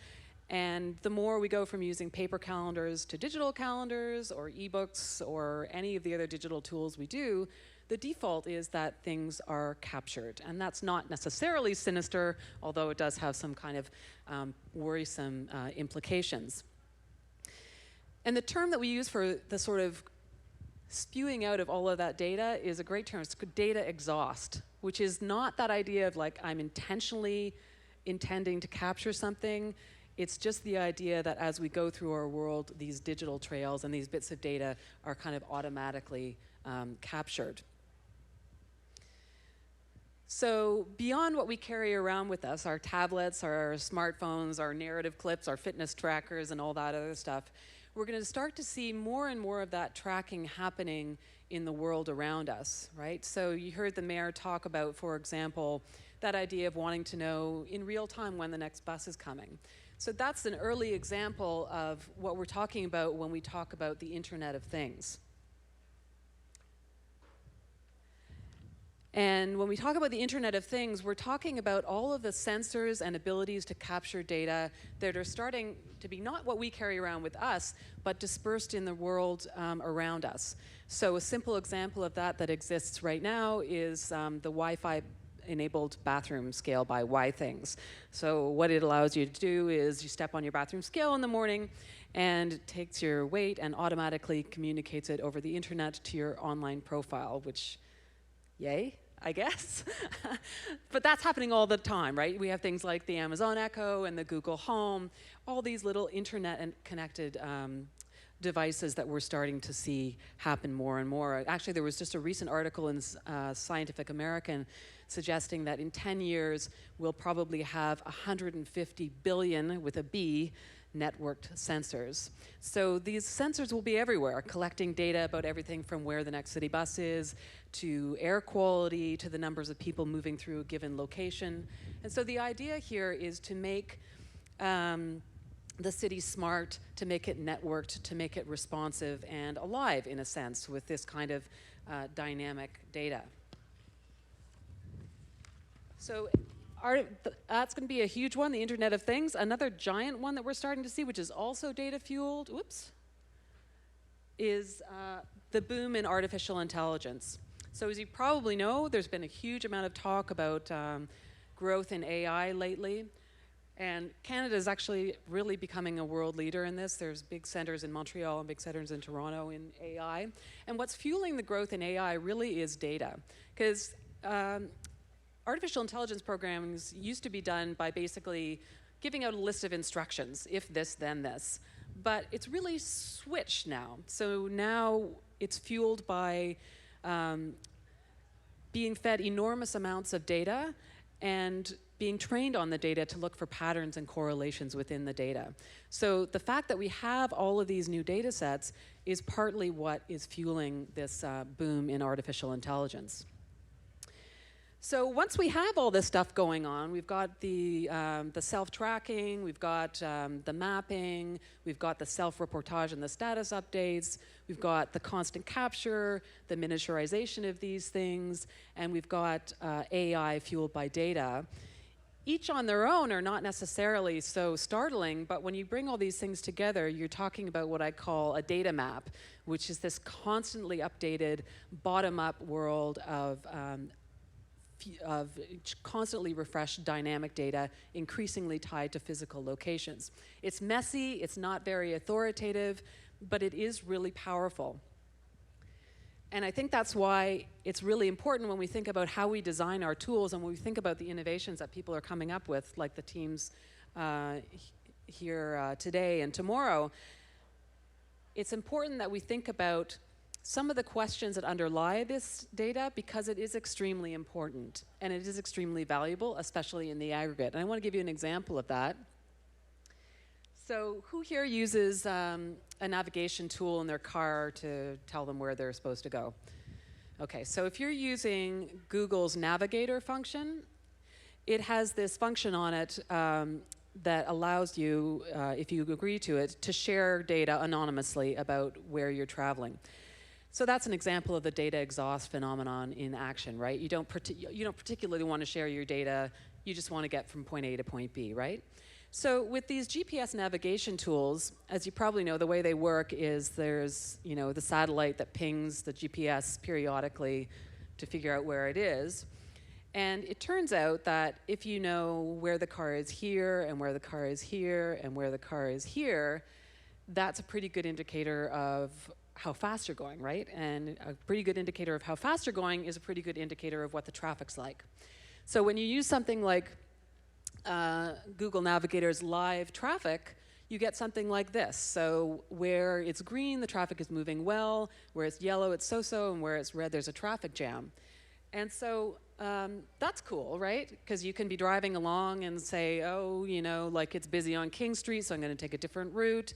And the more we go from using paper calendars to digital calendars or ebooks or any of the other digital tools we do, the default is that things are captured. And that's not necessarily sinister, although it does have some kind of worrisome implications. And the term that we use for the sort of spewing out of all of that data is a great term. It's data exhaust, which is not that idea of like I'm intentionally intending to capture something. It's just the idea that as we go through our world, these digital trails and these bits of data are kind of automatically captured. So beyond what we carry around with us, our tablets, our smartphones, our narrative clips, our fitness trackers, and all that other stuff, we're going to start to see more and more of that tracking happening in the world around us, right? So you heard the mayor talk about, for example, that idea of wanting to know in real time when the next bus is coming. So that's an early example of what we're talking about when we talk about the Internet of Things. And when we talk about the Internet of Things, we're talking about all of the sensors and abilities to capture data that are starting to be not what we carry around with us, but dispersed in the world around us. So a simple example of that that exists right now is the Wi-Fi enabled bathroom scale by WiThings. So what it allows you to do is you step on your bathroom scale in the morning and it takes your weight and automatically communicates it over the internet to your online profile, which, yay, I guess. But that's happening all the time, right? We have things like the Amazon Echo and the Google Home, all these little internet and connected devices that we're starting to see happen more and more. Actually, there was just a recent article in Scientific American suggesting that in 10 years, we'll probably have 150 billion, with a B, networked sensors. So these sensors will be everywhere, collecting data about everything from where the next city bus is, to air quality, to the numbers of people moving through a given location. And so the idea here is to make the city smart, to make it networked, to make it responsive and alive, in a sense, with this kind of dynamic data. So that's going to be a huge one, the Internet of Things. Another giant one that we're starting to see, which is also data-fueled, is the boom in artificial intelligence. So as you probably know, there's been a huge amount of talk about growth in AI lately. And Canada is actually really becoming a world leader in this. There's big centers in Montreal and big centers in Toronto in AI. And what's fueling the growth in AI really is data. Because artificial intelligence programs used to be done by basically giving out a list of instructions, if this, then this. But it's really switched now. So now it's fueled by being fed enormous amounts of data and being trained on the data to look for patterns and correlations within the data. So the fact that we have all of these new data sets is partly what is fueling this boom in artificial intelligence. So once we have all this stuff going on, we've got the self-tracking, we've got the mapping, we've got the self-reportage and the status updates, we've got the constant capture, the miniaturization of these things, and we've got AI fueled by data. Each on their own are not necessarily so startling, but when you bring all these things together, you're talking about what I call a data map, which is this constantly updated, bottom-up world of constantly refreshed dynamic data, increasingly tied to physical locations. It's messy, it's not very authoritative, but it is really powerful. And I think that's why it's really important when we think about how we design our tools and when we think about the innovations that people are coming up with, like the teams here today and tomorrow. It's important that we think about some of the questions that underlie this data, because it is extremely important and it is extremely valuable, especially in the aggregate. And I want to give you an example of that. So who here uses a navigation tool in their car to tell them where they're supposed to go? Okay, so if you're using Google's Navigator function, it has this function on it that allows you, if you agree to it, to share data anonymously about where you're traveling. So that's an example of the data exhaust phenomenon in action, right? You don't particularly want to share your data, you just want to get from point A to point B, right? So with these GPS navigation tools, as you probably know, the way they work is there's, the satellite that pings the GPS periodically to figure out where it is. And it turns out that if you know where the car is here and where the car is here and where the car is here, that's a pretty good indicator of how fast you're going, right? And a pretty good indicator of how fast you're going is a pretty good indicator of what the traffic's like. So when you use something like Google Navigator's live traffic, you get something like this. So where it's green, the traffic is moving well. Where it's yellow, it's so-so. And where it's red, there's a traffic jam. And so that's cool, right? Because you can be driving along and say, oh, like it's busy on King Street, so I'm going to take a different route.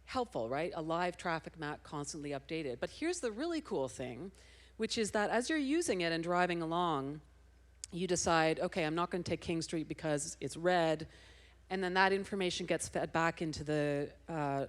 Helpful, right? A live traffic map constantly updated. But here's the really cool thing, which is that as you're using it and driving along, you decide, okay, I'm not going to take King Street because it's red, and then that information gets fed back into the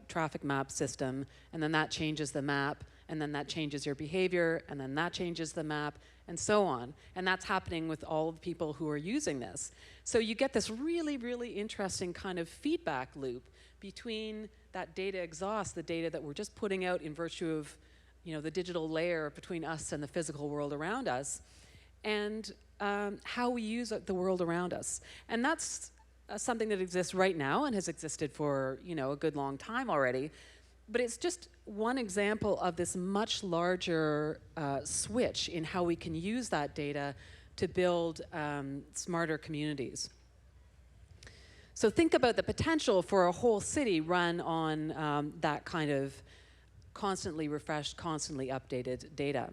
traffic map system, and then that changes the map, and then that changes your behavior, and then that changes the map, and so on. And that's happening with all of the people who are using this. So you get this really, really interesting kind of feedback loop between that data exhaust, the data that we're just putting out in virtue of the digital layer between us and the physical world around us, and how we use the world around us. And that's something that exists right now and has existed for a good long time already. But it's just one example of this much larger switch in how we can use that data to build smarter communities. So think about the potential for a whole city run on that kind of constantly refreshed, constantly updated data.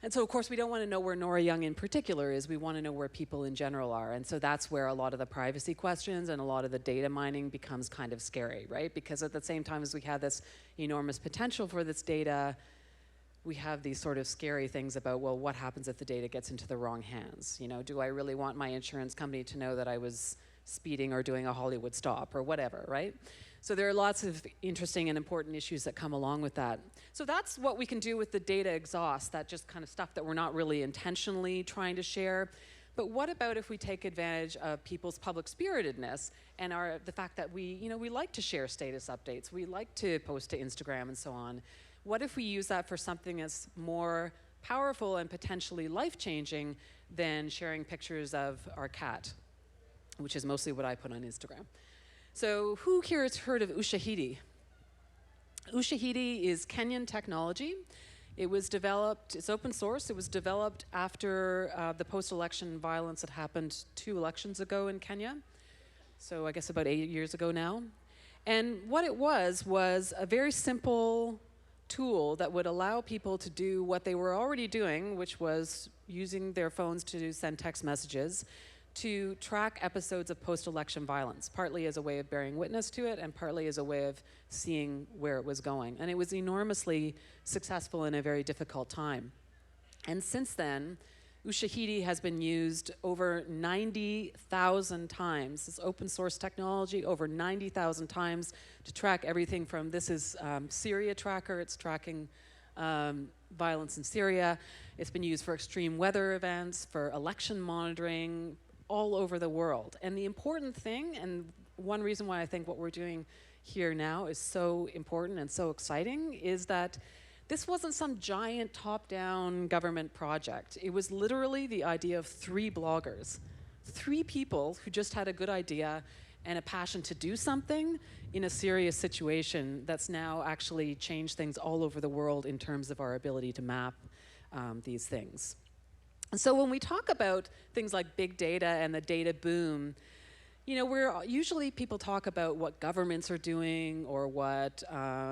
And so, of course, we don't want to know where Nora Young in particular is. We want to know where people in general are. And so that's where a lot of the privacy questions and a lot of the data mining becomes kind of scary, right? Because at the same time as we have this enormous potential for this data, we have these sort of scary things about, well, what happens if the data gets into the wrong hands? Do I really want my insurance company to know that I was speeding or doing a Hollywood stop or whatever, right? So there are lots of interesting and important issues that come along with that. So that's what we can do with the data exhaust, that just kind of stuff that we're not really intentionally trying to share. But what about if we take advantage of people's public spiritedness and the fact that we like to share status updates, we like to post to Instagram and so on. What if we use that for something that's more powerful and potentially life-changing than sharing pictures of our cat, which is mostly what I put on Instagram. So who here has heard of Ushahidi? Ushahidi is Kenyan technology. It was developed, it's open source. It was developed after the post-election violence that happened 2 elections ago in Kenya. So I guess about 8 years ago now. And what it was a very simple tool that would allow people to do what they were already doing, which was using their phones to send text messages, to track episodes of post-election violence, partly as a way of bearing witness to it and partly as a way of seeing where it was going. And it was enormously successful in a very difficult time. And since then, Ushahidi has been used over 90,000 times. This open source technology, over 90,000 times to track everything from, this is Syria tracker, it's tracking violence in Syria. It's been used for extreme weather events, for election monitoring, all over the world. And the important thing, and one reason why I think what we're doing here now is so important and so exciting, is that this wasn't some giant top-down government project. It was literally the idea of 3 bloggers, 3 people who just had a good idea and a passion to do something in a serious situation that's now actually changed things all over the world in terms of our ability to map these things. And so when we talk about things like big data and the data boom, usually people talk about what governments are doing or what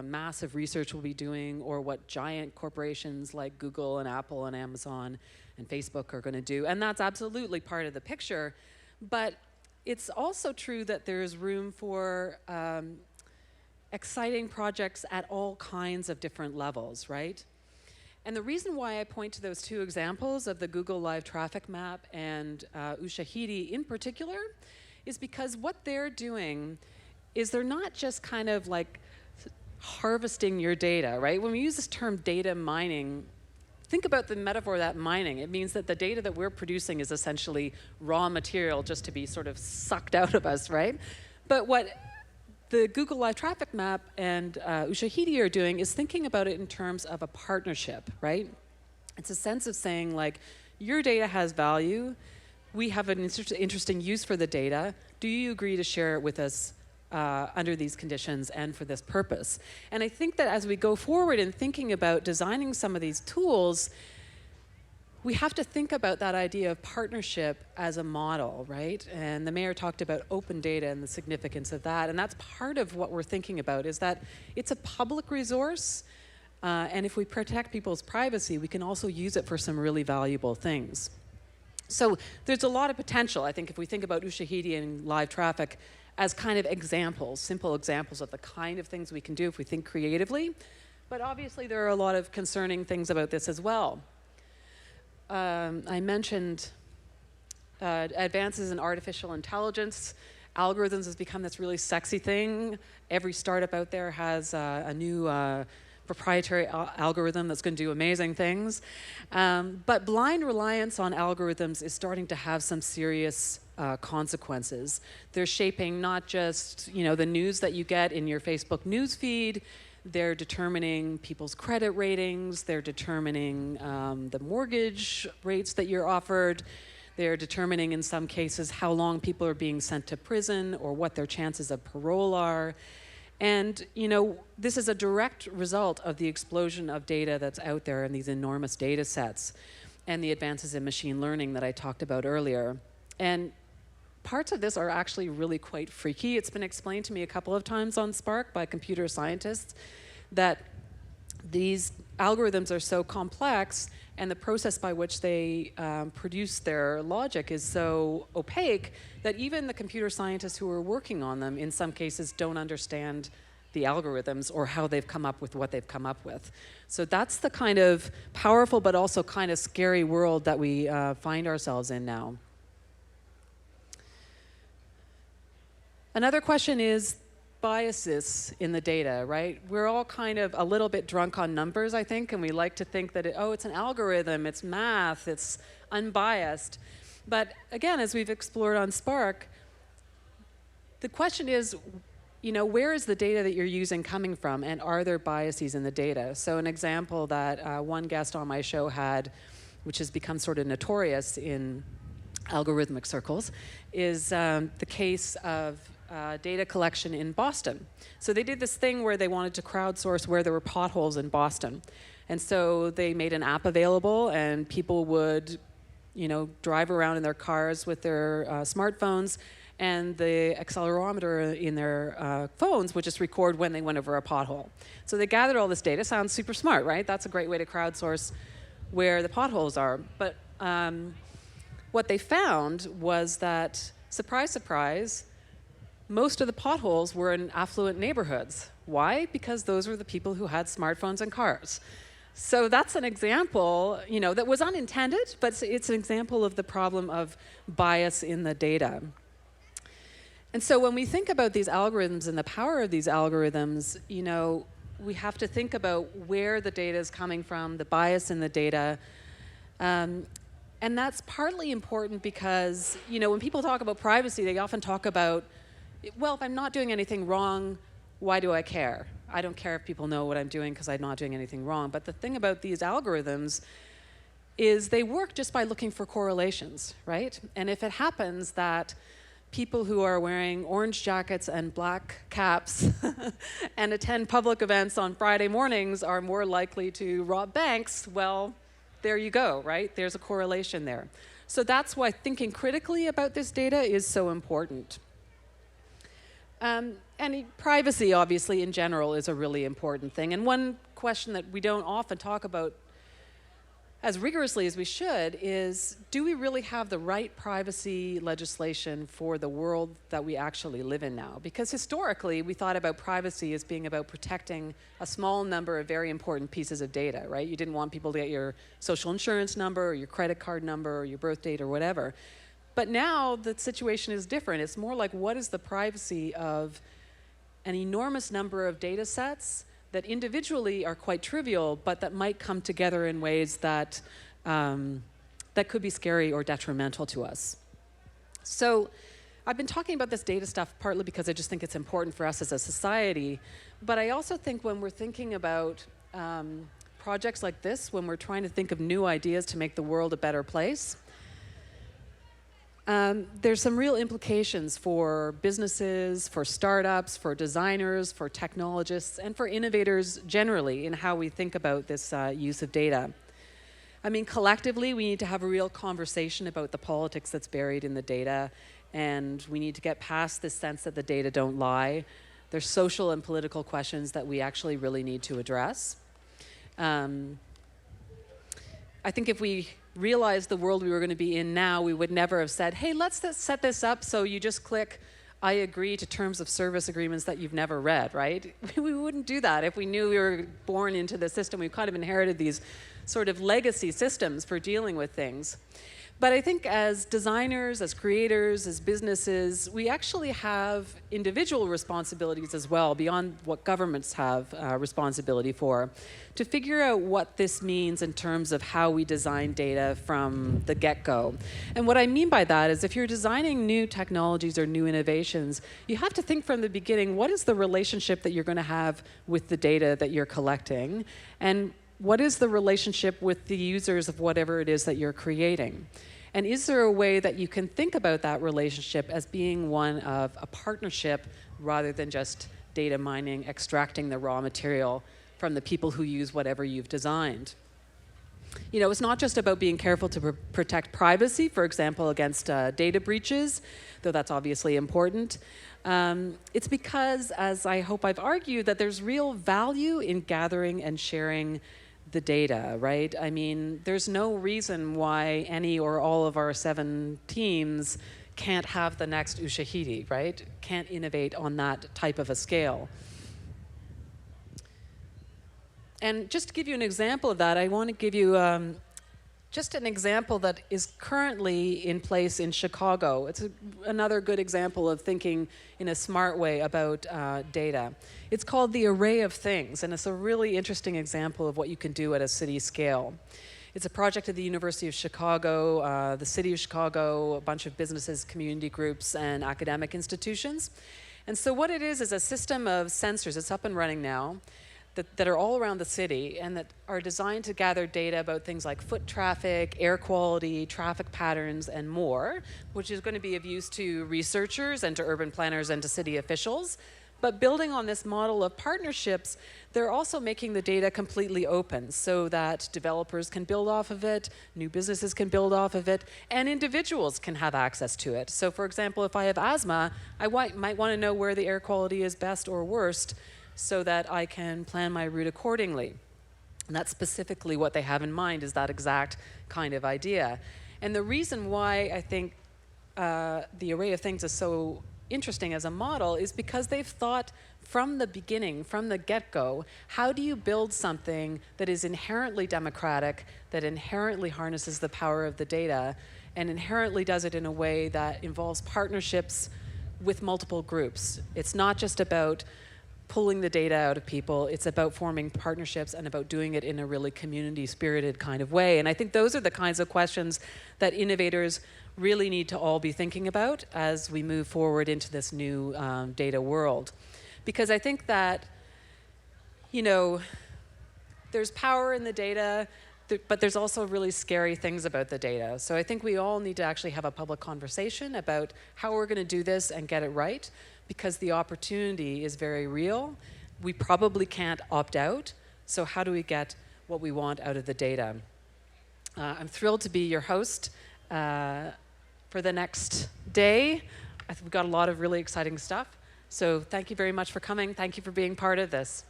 massive research will be doing or what giant corporations like Google and Apple and Amazon and Facebook are going to do. And that's absolutely part of the picture. But it's also true that there's room for exciting projects at all kinds of different levels, right? And the reason why I point to those 2 examples of the Google Live Traffic Map and Ushahidi in particular is because what they're doing is they're not just kind of like harvesting your data, right? When we use this term data mining, think about the metaphor of that mining. It means that the data that we're producing is essentially raw material just to be sort of sucked out of us, right? But what the Google Live Traffic Map and Ushahidi are doing is thinking about it in terms of a partnership, right? It's a sense of saying, like, your data has value. We have an interesting use for the data. Do you agree to share it with us under these conditions and for this purpose? And I think that as we go forward in thinking about designing some of these tools, we have to think about that idea of partnership as a model, right? And the mayor talked about open data and the significance of that. And that's part of what we're thinking about, is that it's a public resource. And if we protect people's privacy, we can also use it for some really valuable things. So there's a lot of potential, I think, if we think about Ushahidi and live traffic as kind of examples, simple examples of the kind of things we can do if we think creatively. But obviously there are a lot of concerning things about this as well. I mentioned advances in artificial intelligence. Algorithms has become this really sexy thing. Every startup out there has a new proprietary algorithm that's going to do amazing things. But blind reliance on algorithms is starting to have some serious consequences. They're shaping not just, you know, the news that you get in your Facebook news feed. They're determining people's credit ratings. They're determining the mortgage rates that you're offered. They're determining, in some cases, how long people are being sent to prison or what their chances of parole are. And, you know, this is a direct result of the explosion of data that's out there in these enormous data sets and the advances in machine learning that I talked about earlier. And parts of this are actually really quite freaky. It's been explained to me a couple of times on Spark by computer scientists that these algorithms are so complex and the process by which they produce their logic is so opaque that even the computer scientists who are working on them in some cases don't understand the algorithms or how they've come up with what they've come up with. So that's the kind of powerful but also kind of scary world that we find ourselves in now. Another question is biases in the data, right? We're all kind of a little bit drunk on numbers, I think, and we like to think that, it's an algorithm, it's math, it's unbiased. But again, as we've explored on Spark, the question is, you know, where is the data that you're using coming from, and are there biases in the data? So an example that one guest on my show had, which has become sort of notorious in algorithmic circles, is the case of data collection in Boston. So they did this thing where they wanted to crowdsource where there were potholes in Boston. And so they made an app available, and people would, you know, drive around in their cars with their smartphones, and the accelerometer in their phones would just record when they went over a pothole. So they gathered all this data. Sounds super smart, right? That's a great way to crowdsource where the potholes are. But what they found was that, surprise, surprise, most of the potholes were in affluent neighborhoods. Why? Because those were the people who had smartphones and cars. So that's an example, you know, that was unintended, but it's an example of the problem of bias in the data. And so when we think about these algorithms and the power of these algorithms, you know, we have to think about where the data is coming from, the bias in the data. And that's partly important because, you know, when people talk about privacy, they often talk about, well, if I'm not doing anything wrong, why do I care? I don't care if people know what I'm doing because I'm not doing anything wrong. But the thing about these algorithms is they work just by looking for correlations, right? And if it happens that people who are wearing orange jackets and black caps and attend public events on Friday mornings are more likely to rob banks, well, there you go, right? There's a correlation there. So that's why thinking critically about this data is so important. And privacy, obviously, in general, is a really important thing. And one question that we don't often talk about as rigorously as we should is, do we really have the right privacy legislation for the world that we actually live in now? Because historically, we thought about privacy as being about protecting a small number of very important pieces of data, right? You didn't want people to get your social insurance number or your credit card number or your birth date or whatever. But now the situation is different. It's more like, what is the privacy of an enormous number of data sets that individually are quite trivial, but that might come together in ways that, that could be scary or detrimental to us. So I've been talking about this data stuff partly because I just think it's important for us as a society, but I also think when we're thinking about projects like this, when we're trying to think of new ideas to make the world a better place, there's some real implications for businesses, for startups, for designers, for technologists, and for innovators generally in how we think about this use of data. I mean, collectively, we need to have a real conversation about the politics that's buried in the data, and we need to get past this sense that the data don't lie. There's social and political questions that we actually really need to address. I think if we realized the world we were going to be in now, we would never have said, hey, let's set this up so you just click, I agree to terms of service agreements that you've never read, right? We wouldn't do that if we knew we were born into the system. We've kind of inherited these sort of legacy systems for dealing with things. But I think as designers, as creators, as businesses, we actually have individual responsibilities as well, beyond what governments have responsibility for, to figure out what this means in terms of how we design data from the get-go. And what I mean by that is if you're designing new technologies or new innovations, you have to think from the beginning, what is the relationship that you're going to have with the data that you're collecting? And what is the relationship with the users of whatever it is that you're creating? And is there a way that you can think about that relationship as being one of a partnership rather than just data mining, extracting the raw material from the people who use whatever you've designed? You know, it's not just about being careful to protect privacy, for example, against data breaches, though that's obviously important. It's because, as I hope I've argued, that there's real value in gathering and sharing the data, right? I mean, there's no reason why any or all of our 7 teams can't have the next Ushahidi, right? Can't innovate on that type of a scale. And just to give you an example of that, I want to give you just an example that is currently in place in Chicago. It's another good example of thinking in a smart way about data. It's called the Array of Things, and it's a really interesting example of what you can do at a city scale. It's a project at the University of Chicago, the City of Chicago, a bunch of businesses, community groups, and academic institutions. And so what it is a system of sensors. It's up and running now. That are all around the city and that are designed to gather data about things like foot traffic, air quality, traffic patterns, and more, which is going to be of use to researchers and to urban planners and to city officials. But building on this model of partnerships, they're also making the data completely open so that developers can build off of it, new businesses can build off of it, and individuals can have access to it. So for example, if I have asthma, I might want to know where the air quality is best or worst, so that I can plan my route accordingly. And that's specifically what they have in mind, is that exact kind of idea. And the reason why I think the Array of Things is so interesting as a model is because they've thought from the beginning, from the get-go, how do you build something that is inherently democratic, that inherently harnesses the power of the data, and inherently does it in a way that involves partnerships with multiple groups. It's not just about pulling the data out of people, it's about forming partnerships and about doing it in a really community-spirited kind of way. And I think those are the kinds of questions that innovators really need to all be thinking about as we move forward into this new data world. Because I think that, you know, there's power in the data, but there's also really scary things about the data. So I think we all need to actually have a public conversation about how we're going to do this and get it right, because the opportunity is very real. We probably can't opt out, so how do we get what we want out of the data? I'm thrilled to be your host for the next day. I think we've got a lot of really exciting stuff, so thank you very much for coming. Thank you for being part of this.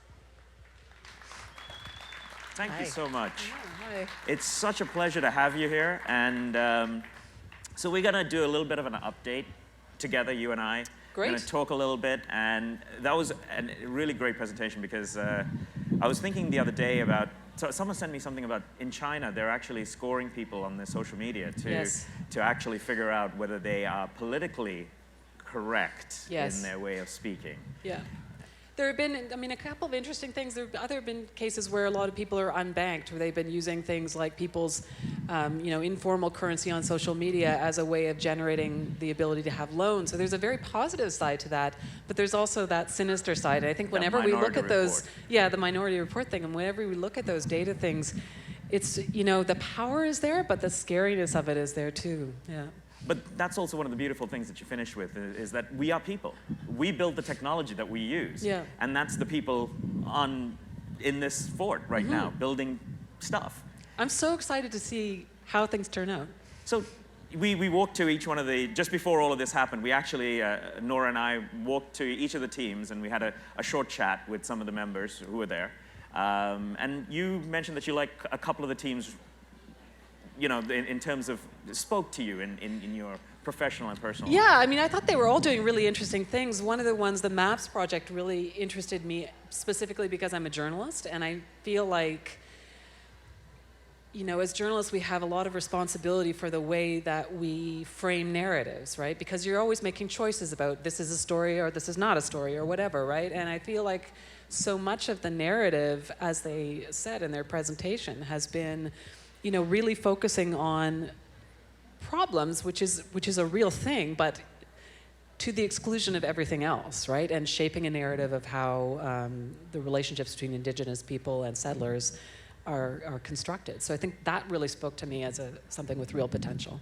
Thank you so much. Hi. It's such a pleasure to have you here, and so we're going to do a little bit of an update together, you and I. Great. We're going to talk a little bit, and that was a really great presentation because I was thinking the other day about so someone sent me something about in China, they're actually scoring people on their social media Yes. to actually figure out whether they are politically correct Yes. in their way of speaking. Yeah. There have been, I mean, a couple of interesting things. There have been cases where a lot of people are unbanked, where they've been using things like people's, informal currency on social media as a way of generating the ability to have loans. So there's a very positive side to that, but there's also that sinister side. And I think That whenever we look minority at those, report. the Minority Report thing, and whenever we look at those data things, it's, the power is there, but the scariness of it is there too. Yeah. But that's also one of the beautiful things that you finish with is that we are people. We build the technology that we use. Yeah. And that's the people in this fort right now, building stuff. I'm so excited to see how things turn out. So we walked to each one of just before all of this happened, we actually, Nora and I walked to each of the teams and we had a short chat with some of the members who were there. And you mentioned that you like a couple of the teams, in terms of, spoke to you in your professional and personal life. Yeah, I mean, I thought they were all doing really interesting things. One of the ones, the MAPS project, really interested me specifically because I'm a journalist, and I feel like, as journalists, we have a lot of responsibility for the way that we frame narratives, right? Because you're always making choices about this is a story or this is not a story or whatever, right? And I feel like so much of the narrative, as they said in their presentation, has been really focusing on problems, which is a real thing, but to the exclusion of everything else, right? And shaping a narrative of how the relationships between Indigenous people and settlers are constructed. So I think that really spoke to me as something with real potential.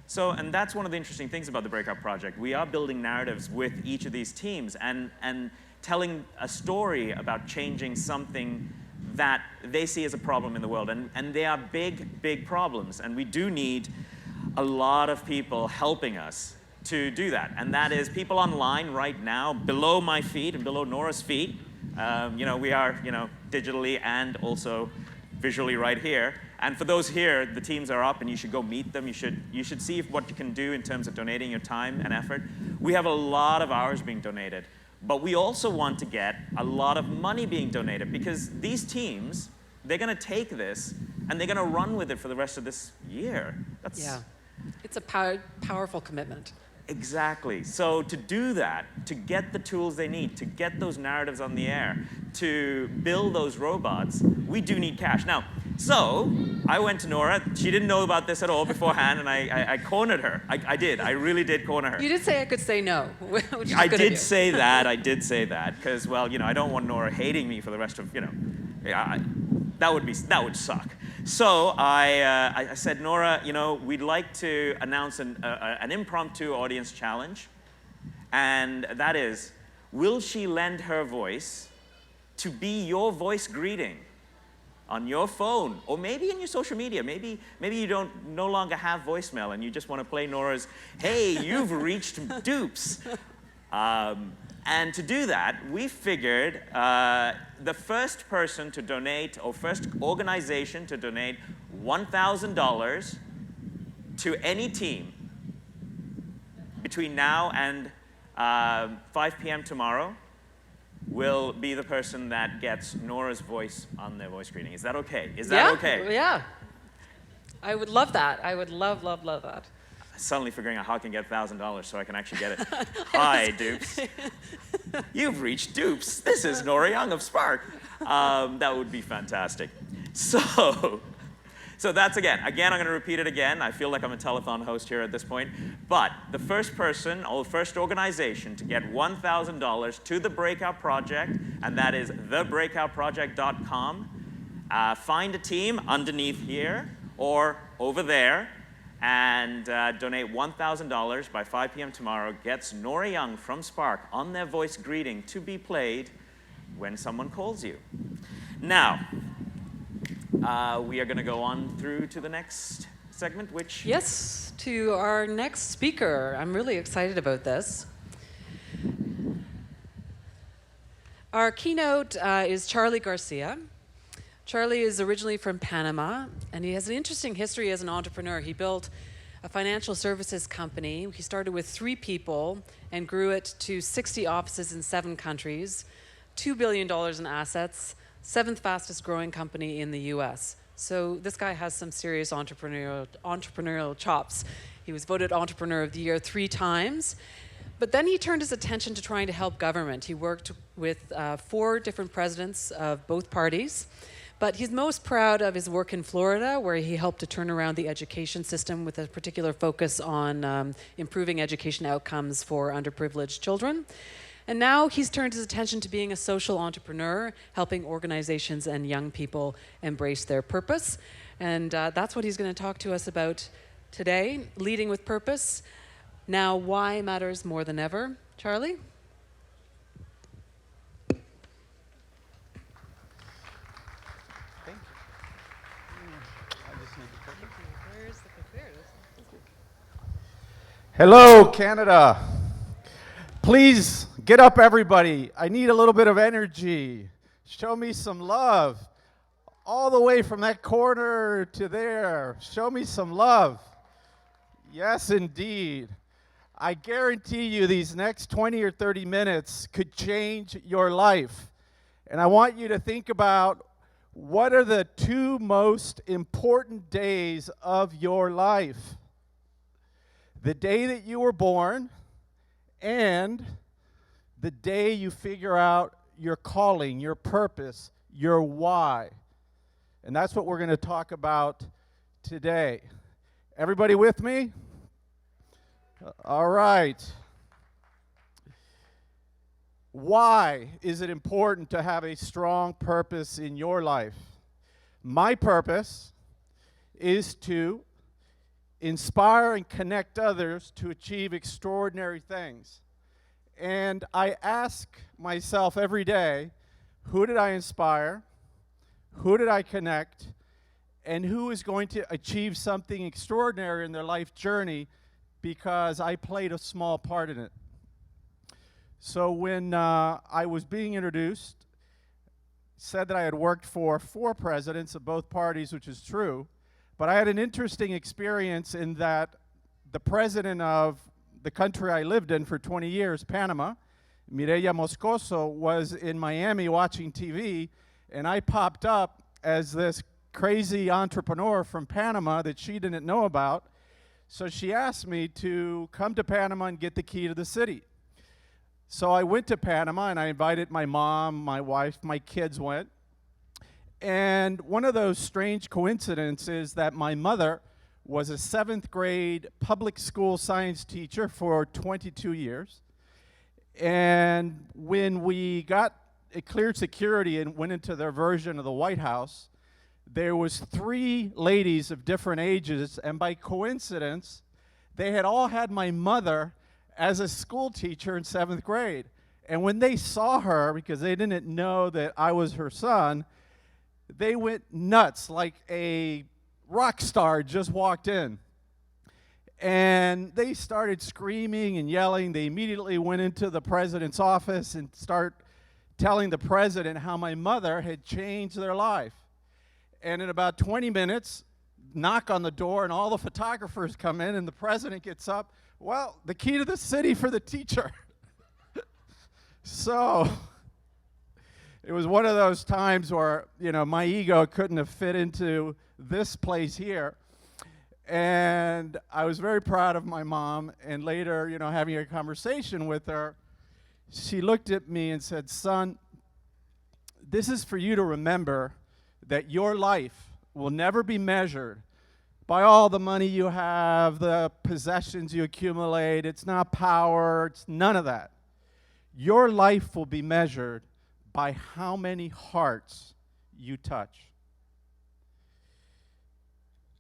So, and that's one of the interesting things about the Breakout Project. We are building narratives with each of these teams and telling a story about changing something that they see as a problem in the world. And they are big, big problems. And we do need a lot of people helping us to do that. And that is people online right now, below my feet and below Nora's feet. We are, digitally and also visually right here. And for those here, the teams are up and you should go meet them. You should see what you can do in terms of donating your time and effort. We have a lot of hours being donated. But we also want to get a lot of money being donated because these teams, they're going to take this and they're going to run with it for the rest of this year. It's a powerful commitment. Exactly. So to do that, to get the tools they need, to get those narratives on the air, to build those robots, we do need cash. Now, so I went to Nora. She didn't know about this at all beforehand, and I cornered her. I did. I really did corner her. You did say I could say no. Which is I good of did you. say that. I did say that because, well, I don't want Nora hating me for the rest of, that would suck. So I said, Nora, we'd like to announce an impromptu audience challenge, and that is, will she lend her voice to be your voice greeting on your phone, or maybe in your social media? Maybe you no longer have voicemail and you just want to play Nora's, hey, you've reached dupes. And to do that, we figured the first person to donate, or first organization to donate $1,000 to any team between now and 5 p.m. tomorrow will be the person that gets Nora's voice on their voice greeting. Is that okay? Is that okay? Yeah. I would love that. I would love that. Suddenly figuring out how I can get $1,000 so I can actually get it. Hi, dupes. You've reached dupes. This is Nora Young of Spark. That would be fantastic. So that's again, I'm going to repeat it again. I feel like I'm a telethon host here at this point. But the first person or first organization to get $1,000 to the Breakout Project, and that is thebreakoutproject.com. Find a team underneath here or over there, and donate $1,000 by 5 p.m. tomorrow, gets Nora Young from Spark on their voice greeting to be played when someone calls you. Now, we are going to go on through to the next segment, which... Yes, to our next speaker. I'm really excited about this. Our keynote is Charlie Garcia. Charlie is originally from Panama, and he has an interesting history as an entrepreneur. He built a financial services company. He started with 3 people and grew it to 60 offices in 7 countries, $2 billion in assets, 7th fastest growing company in the US. So this guy has some serious entrepreneurial chops. He was voted Entrepreneur of the Year 3 times. But then he turned his attention to trying to help government. He worked with 4 different presidents of both parties. But he's most proud of his work in Florida, where he helped to turn around the education system with a particular focus on improving education outcomes for underprivileged children. And now he's turned his attention to being a social entrepreneur, helping organizations and young people embrace their purpose. And that's what he's going to talk to us about today, leading with purpose. Now, why matters more than ever. Charlie? Hello, Canada. Please get up, everybody. I need a little bit of energy. Show me some love. All the way from that corner to there. Show me some love. Yes, indeed. I guarantee you these next 20 or 30 minutes could change your life. And I want you to think about what are the 2 most important days of your life. The day that you were born and the day you figure out your calling, your purpose, your why. And that's what we're going to talk about today. Everybody with me? All right. Why is it important to have a strong purpose in your life? My purpose is to inspire and connect others to achieve extraordinary things. And I ask myself every day, who did I inspire? Who did I connect? And who is going to achieve something extraordinary in their life journey because I played a small part in it? So when I was being introduced, said that I had worked for 4 presidents of both parties, which is true. But I had an interesting experience in that the president of the country I lived in for 20 years, Panama, Mireya Moscoso, was in Miami watching TV, and I popped up as this crazy entrepreneur from Panama that she didn't know about. So she asked me to come to Panama and get the key to the city. So I went to Panama, and I invited my mom, my wife, my kids went. And one of those strange coincidences that my mother was a 7th grade public school science teacher for 22 years. And when we got cleared security and went into their version of the White House, there was 3 ladies of different ages, and by coincidence, they had all had my mother as a school teacher in 7th grade. And when they saw her, because they didn't know that I was her son, they went nuts, like a rock star just walked in. And they started screaming and yelling. They immediately went into the president's office and start telling the president how my mother had changed their life. And in about 20 minutes, knock on the door, and all the photographers come in, and the president gets up. Well, the key to the city for the teacher. So it was one of those times where, you know, my ego couldn't have fit into this place here. And I was very proud of my mom. And later, you know, having a conversation with her, she looked at me and said, "Son, this is for you to remember that your life will never be measured by all the money you have, the possessions you accumulate. It's not power. It's none of that. Your life will be measured by how many hearts you touch."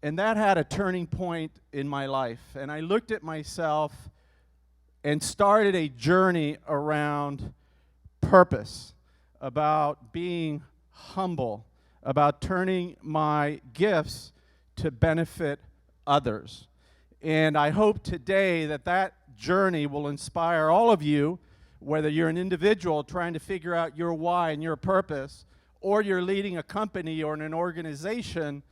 And that had a turning point in my life. And I looked at myself and started a journey around purpose, about being humble, about turning my gifts to benefit others. And I hope today that that journey will inspire all of you, whether you're an individual trying to figure out your why and your purpose, or you're leading a company or an organization,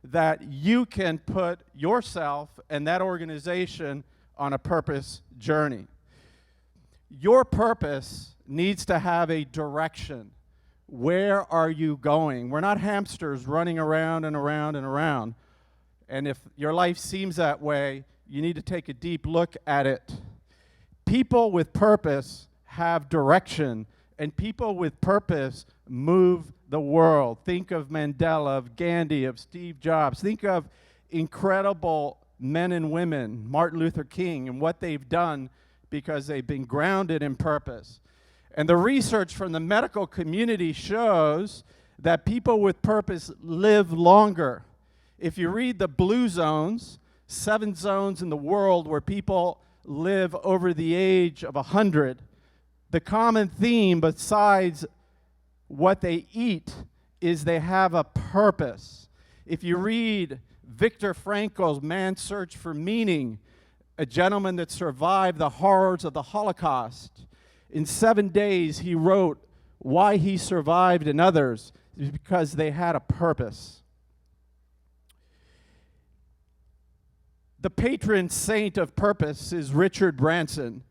that you can put yourself and that organization on a purpose journey. Your purpose needs to have a direction. Where are you going? We're not hamsters running around and around and around. And if your life seems that way, you need to take a deep look at it. People with purpose have direction, and people with purpose move the world. Think of Mandela, of Gandhi, of Steve Jobs. Think of incredible men and women, Martin Luther King, and what they've done because they've been grounded in purpose. And the research from the medical community shows that people with purpose live longer. If you read the blue zones, 7 zones in the world where people live over the age of 100, the common theme besides what they eat is they have a purpose. If you read Viktor Frankl's Man's Search for Meaning, a gentleman that survived the horrors of the Holocaust, in 7 days he wrote why he survived and others is because they had a purpose. The patron saint of purpose is Richard Branson,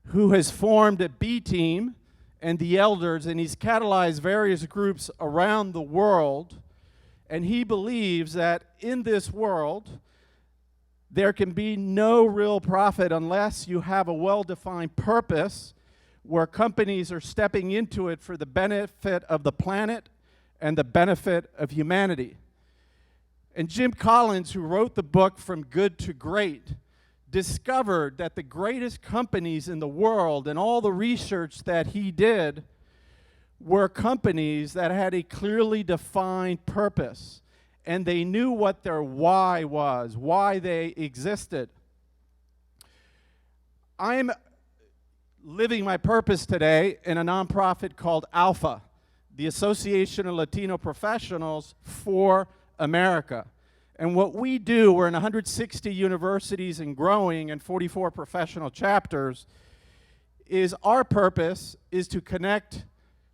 who has formed a B team and the elders, and he's catalyzed various groups around the world. And he believes that in this world, there can be no real profit unless you have a well-defined purpose where companies are stepping into it for the benefit of the planet and the benefit of humanity. And Jim Collins, who wrote the book From Good to Great, discovered that the greatest companies in the world and all the research that he did were companies that had a clearly defined purpose, and they knew what their why was, why they existed. I'm living my purpose today in a nonprofit called Alpha, the Association of Latino Professionals for America. And what we do, we're in 160 universities and growing and 44 professional chapters, is our purpose is to connect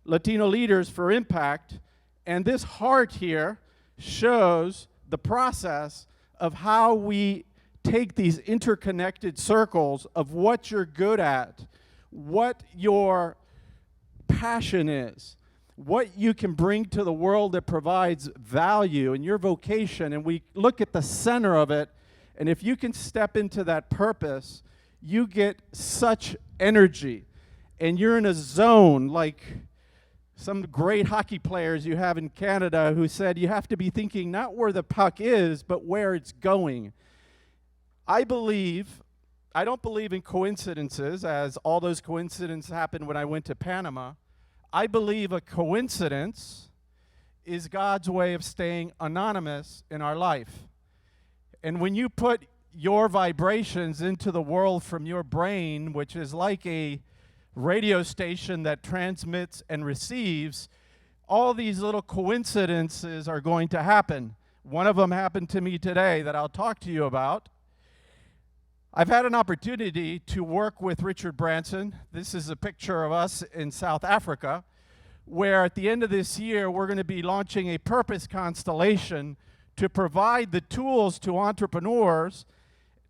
Latino leaders for impact. And this heart here shows the process of how we take these interconnected circles of what you're good at, what your passion is, what you can bring to the world that provides value and your vocation, and we look at the center of it, and if you can step into that purpose, you get such energy, and you're in a zone like some great hockey players you have in Canada who said you have to be thinking not where the puck is, but where it's going. I don't believe in coincidences, as all those coincidences happened when I went to Panama. I believe a coincidence is God's way of staying anonymous in our life. And when you put your vibrations into the world from your brain, which is like a radio station that transmits and receives, all these little coincidences are going to happen. One of them happened to me today that I'll talk to you about. I've had an opportunity to work with Richard Branson. This is a picture of us in South Africa, where at the end of this year, we're going to be launching a purpose constellation to provide the tools to entrepreneurs,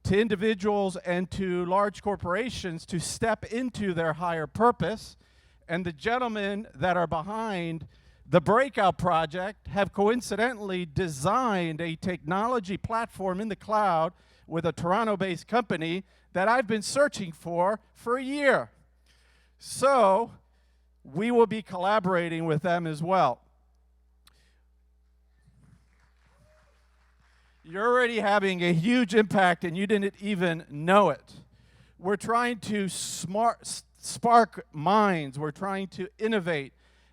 to individuals, and to large corporations to step into their higher purpose. And the gentlemen that are behind the Breakout Project have coincidentally designed a technology platform in the cloud with a Toronto-based company that I've been searching for a year. So we will be collaborating with them as well. You're already having a huge impact and you didn't even know it. We're trying to spark minds, we're trying to innovate,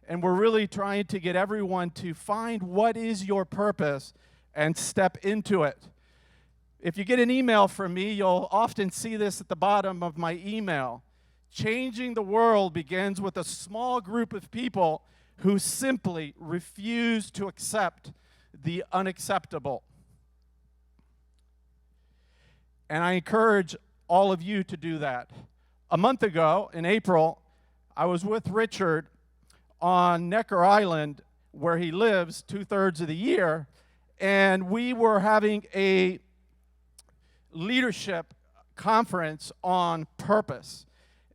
and we're really trying to get everyone to find what is your purpose and step into it. If you get an email from me, you'll often see this at the bottom of my email. Changing the world begins with a small group of people who simply refuse to accept the unacceptable. And I encourage all of you to do that. A month ago, in April, I was with Richard on Necker Island, where he lives 2/3 of the year, and we were having a leadership conference on purpose.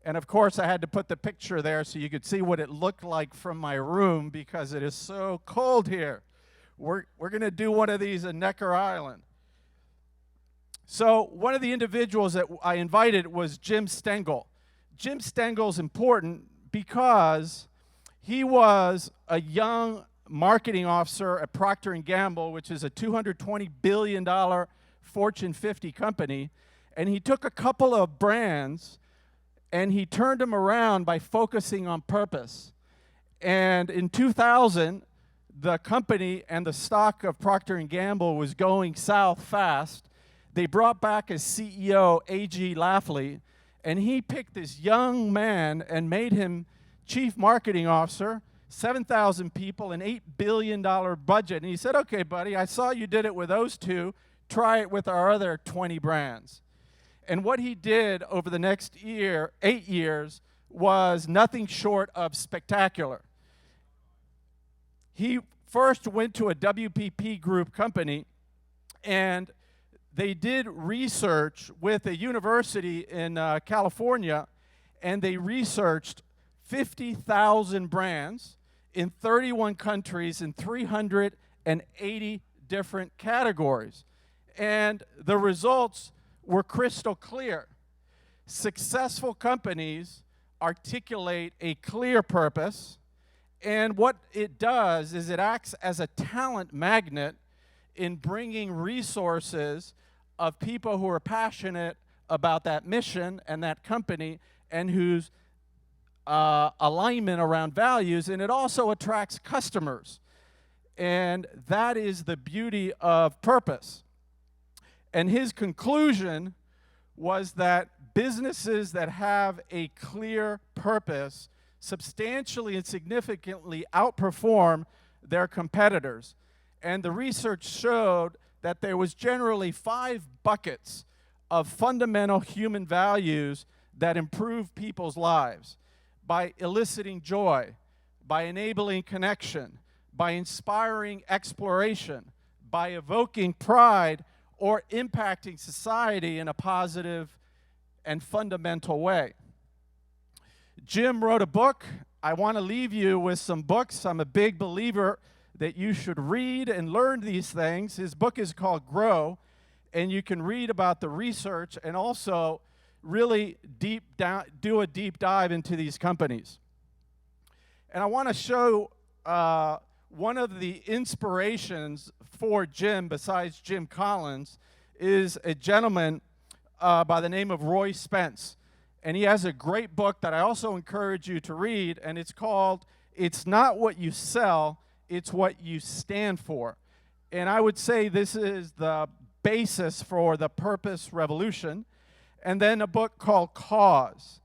And of course, I had to put the picture there so you could see what it looked like from my room because it is so cold here. We're going to do one of these in Necker Island. So one of the individuals that I invited was Jim Stengel. Jim Stengel's important because he was a young marketing officer at Procter & Gamble, which is a $220 billion Fortune 50 company, and he took a couple of brands and he turned them around by focusing on purpose. And in 2000, the company and the stock of Procter & Gamble was going south fast. They brought back as CEO A.G. Lafley, and he picked this young man and made him chief marketing officer, 7,000 people, an $8 billion budget. And he said, okay, buddy, I saw you did it with those two. Try it with our other 20 brands. And what he did over the next 8 years, was nothing short of spectacular. He first went to a WPP group company, and they did research with a university in California, and they researched 50,000 brands in 31 countries in 380 different categories. And the results were crystal clear. Successful companies articulate a clear purpose, and what it does is it acts as a talent magnet in bringing resources of people who are passionate about that mission and that company and whose alignment around values, and it also attracts customers. And that is the beauty of purpose. And his conclusion was that businesses that have a clear purpose substantially and significantly outperform their competitors. And the research showed that there was generally 5 buckets of fundamental human values that improve people's lives by eliciting joy, by enabling connection, by inspiring exploration, by evoking pride, or impacting society in a positive and fundamental way. Jim wrote a book. I want to leave you with some books. I'm a big believer that you should read and learn these things. His book is called Grow, and you can read about the research and also really do a deep dive into these companies. And I want to show one of the inspirations for Jim, besides Jim Collins, is a gentleman by the name of Roy Spence. And he has a great book that I also encourage you to read, and it's called It's Not What You Sell, It's What You Stand For. And I would say this is the basis for the purpose revolution. And then a book called Cause.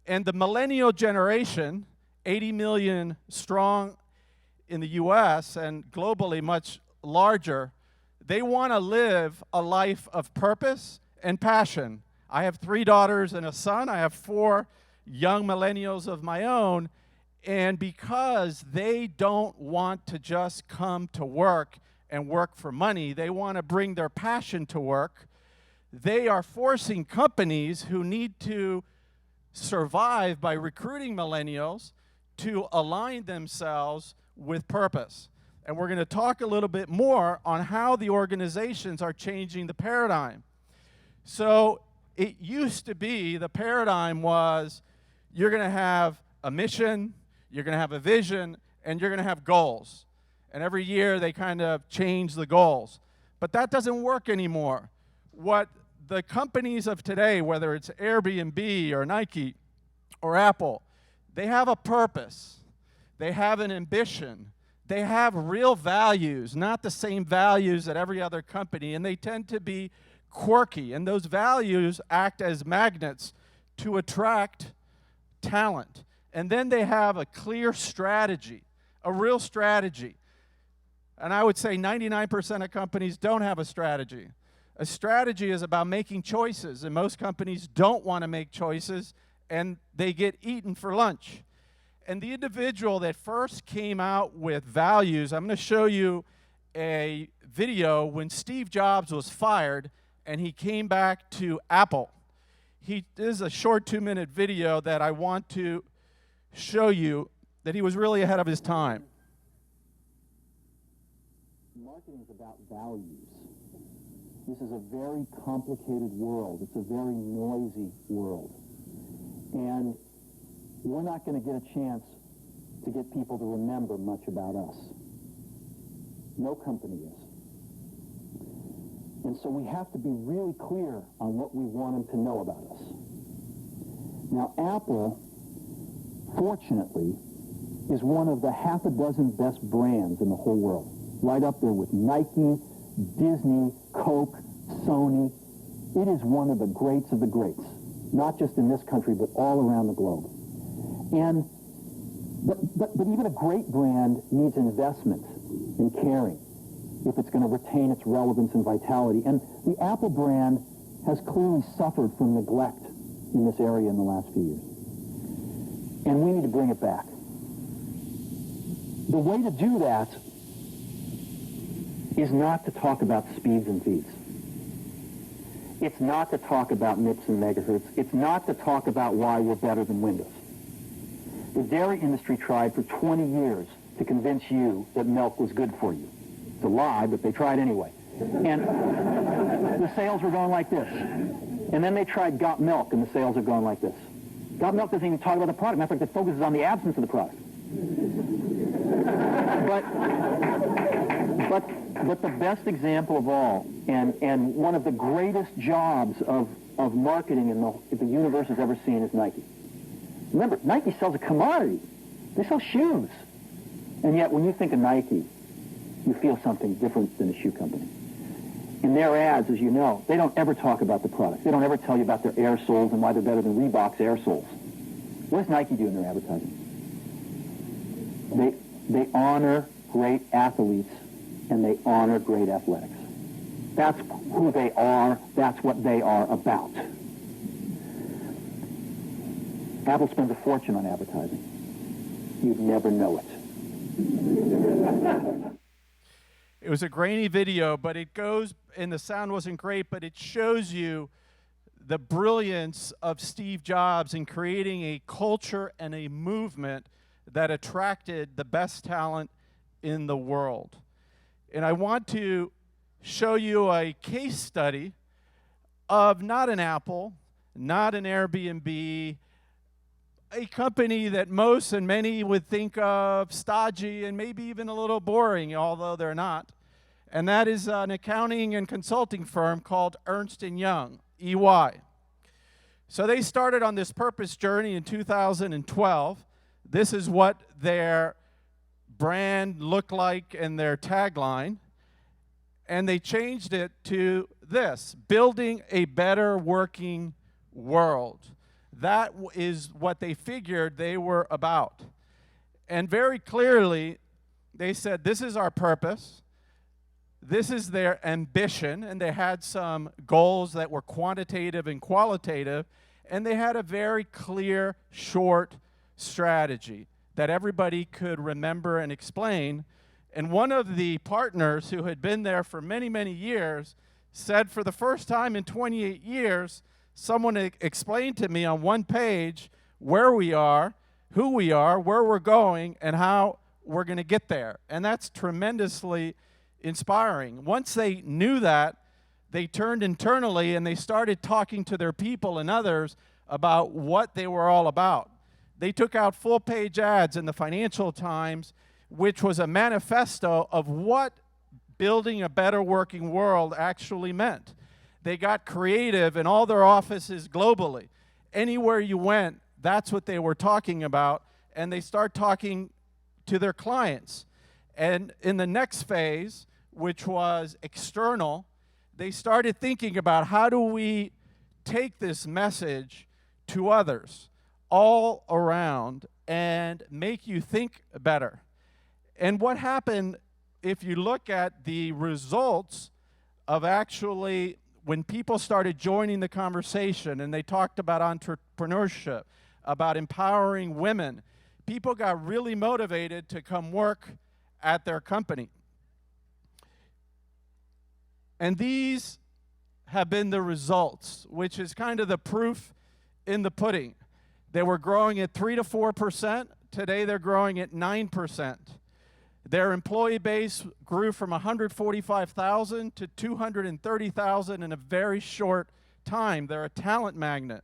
And the millennial generation, 80 million strong in the US and globally much larger, they want to live a life of purpose and passion. I have 3 daughters and a son. I have 4 young millennials of my own. And because they don't want to just come to work and work for money, they want to bring their passion to work, they are forcing companies who need to survive by recruiting millennials to align themselves with purpose. And we're going to talk a little bit more on how the organizations are changing the paradigm. So it used to be, the paradigm was, you're going to have a mission, you're going to have a vision, and you're going to have goals. And every year they kind of change the goals. But that doesn't work anymore. What the companies of today, whether it's Airbnb or Nike or Apple, they have a purpose. They have an ambition. They have real values, not the same values that every other company, and they tend to be quirky. And those values act as magnets to attract talent. And then they have a clear strategy, a real strategy. And I would say 99% of companies don't have a strategy. A strategy is about making choices, and most companies don't want to make choices, and they get eaten for lunch. And the individual that first came out with values, I'm going to show you a video when Steve Jobs was fired and he came back to Apple. This is a short 2-minute video that I want to show you that he was really ahead of his time. Marketing is about values. This is a very complicated world. It's a very noisy world. And we're not going to get a chance to get people to remember much about us. No company is. And so we have to be really clear on what we want them to know about us. Now, Apple, fortunately, is one of the half a dozen best brands in the whole world. Right up there with Nike, Disney, Coke, Sony. It is one of the greats of the greats, not just in this country, but all around the globe. And but even a great brand needs investment in caring if it's going to retain its relevance and vitality. And the Apple brand has clearly suffered from neglect in this area in the last few years. And we need to bring it back. The way to do that is not to talk about speeds and feeds. It's not to talk about MIPS and megahertz. It's not to talk about why we're better than Windows. The dairy industry tried for 20 years to convince you that milk was good for you. It's a lie, but they tried anyway. And the sales were going like this. And then they tried Got Milk, and the sales are going like this. Got Milk doesn't even talk about the product. Matter of fact, it focuses on the absence of the product. But the best example of all, and one of the greatest jobs of marketing the universe has ever seen is Nike. Remember, Nike sells a commodity. They sell shoes. And yet, when you think of Nike, you feel something different than a shoe company. In their ads, as you know, they don't ever talk about the product. They don't ever tell you about their air soles and why they're better than Reebok's air soles. What does Nike do in their advertising? They honor great athletes and they honor great athletics. That's who they are. That's what they are about. Apple spends a fortune on advertising. You'd never know it. It was a grainy video, but it goes, and the sound wasn't great, but it shows you the brilliance of Steve Jobs in creating a culture and a movement that attracted the best talent in the world. And I want to show you a case study of not an Apple, not an Airbnb, a company that most and many would think of stodgy and maybe even a little boring, although they're not. And that is an accounting and consulting firm called Ernst & Young, EY. So they started on this purpose journey in 2012. This is what their brand looked like and their tagline. And they changed it to this: building a better working world. That is what they figured they were about. And very clearly, they said, this is our purpose. This is their ambition. And they had some goals that were quantitative and qualitative. And they had a very clear, short strategy that everybody could remember and explain. And one of the partners who had been there for many, many years said, for the first time in 28 years, someone explained to me on one page where we are, who we are, where we're going, and how we're going to get there. And that's tremendously inspiring. Once they knew that, they turned internally and they started talking to their people and others about what they were all about. They took out full-page ads in the Financial Times, which was a manifesto of what building a better working world actually meant. They got creative in all their offices globally. Anywhere you went, that's what they were talking about, and they start talking to their clients. And in the next phase, which was external, they started thinking about how do we take this message to others all around and make you think better. And what happened, if you look at the results of actually when people started joining the conversation and they talked about entrepreneurship, about empowering women, people got really motivated to come work at their company. And these have been the results, which is kind of the proof in the pudding. They were growing at 3 to 4%. Today they're growing at 9%. Their employee base grew from 145,000 to 230,000 in a very short time. They're a talent magnet.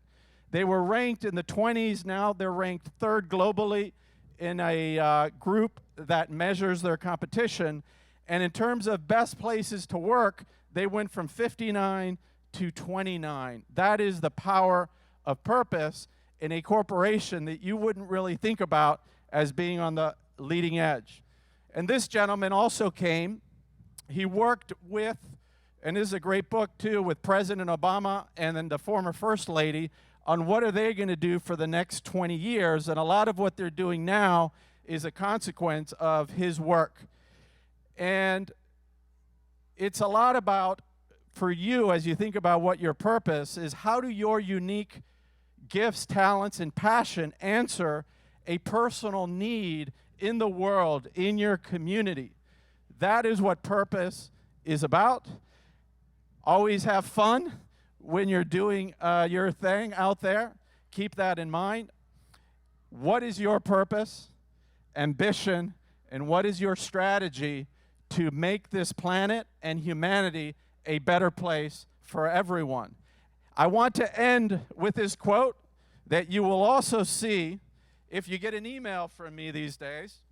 They were ranked in the 20s. Now they're ranked 3rd globally in a group that measures their competition. And in terms of best places to work, they went from 59 to 29. That is the power of purpose in a corporation that you wouldn't really think about as being on the leading edge. And this gentleman also came. He worked with, and this is a great book too, with President Obama and then the former First Lady on what are they going to do for the next 20 years. And a lot of what they're doing now is a consequence of his work. And it's a lot about, for you, as you think about what your purpose is, how do your unique gifts, talents, and passion answer a personal need in the world, in your community? That is what purpose is about. Always have fun when you're doing your thing out there. Keep that in mind. What is your purpose, ambition, and what is your strategy to make this planet and humanity a better place for everyone? I want to end with this quote that you will also see if you get an email from me these days.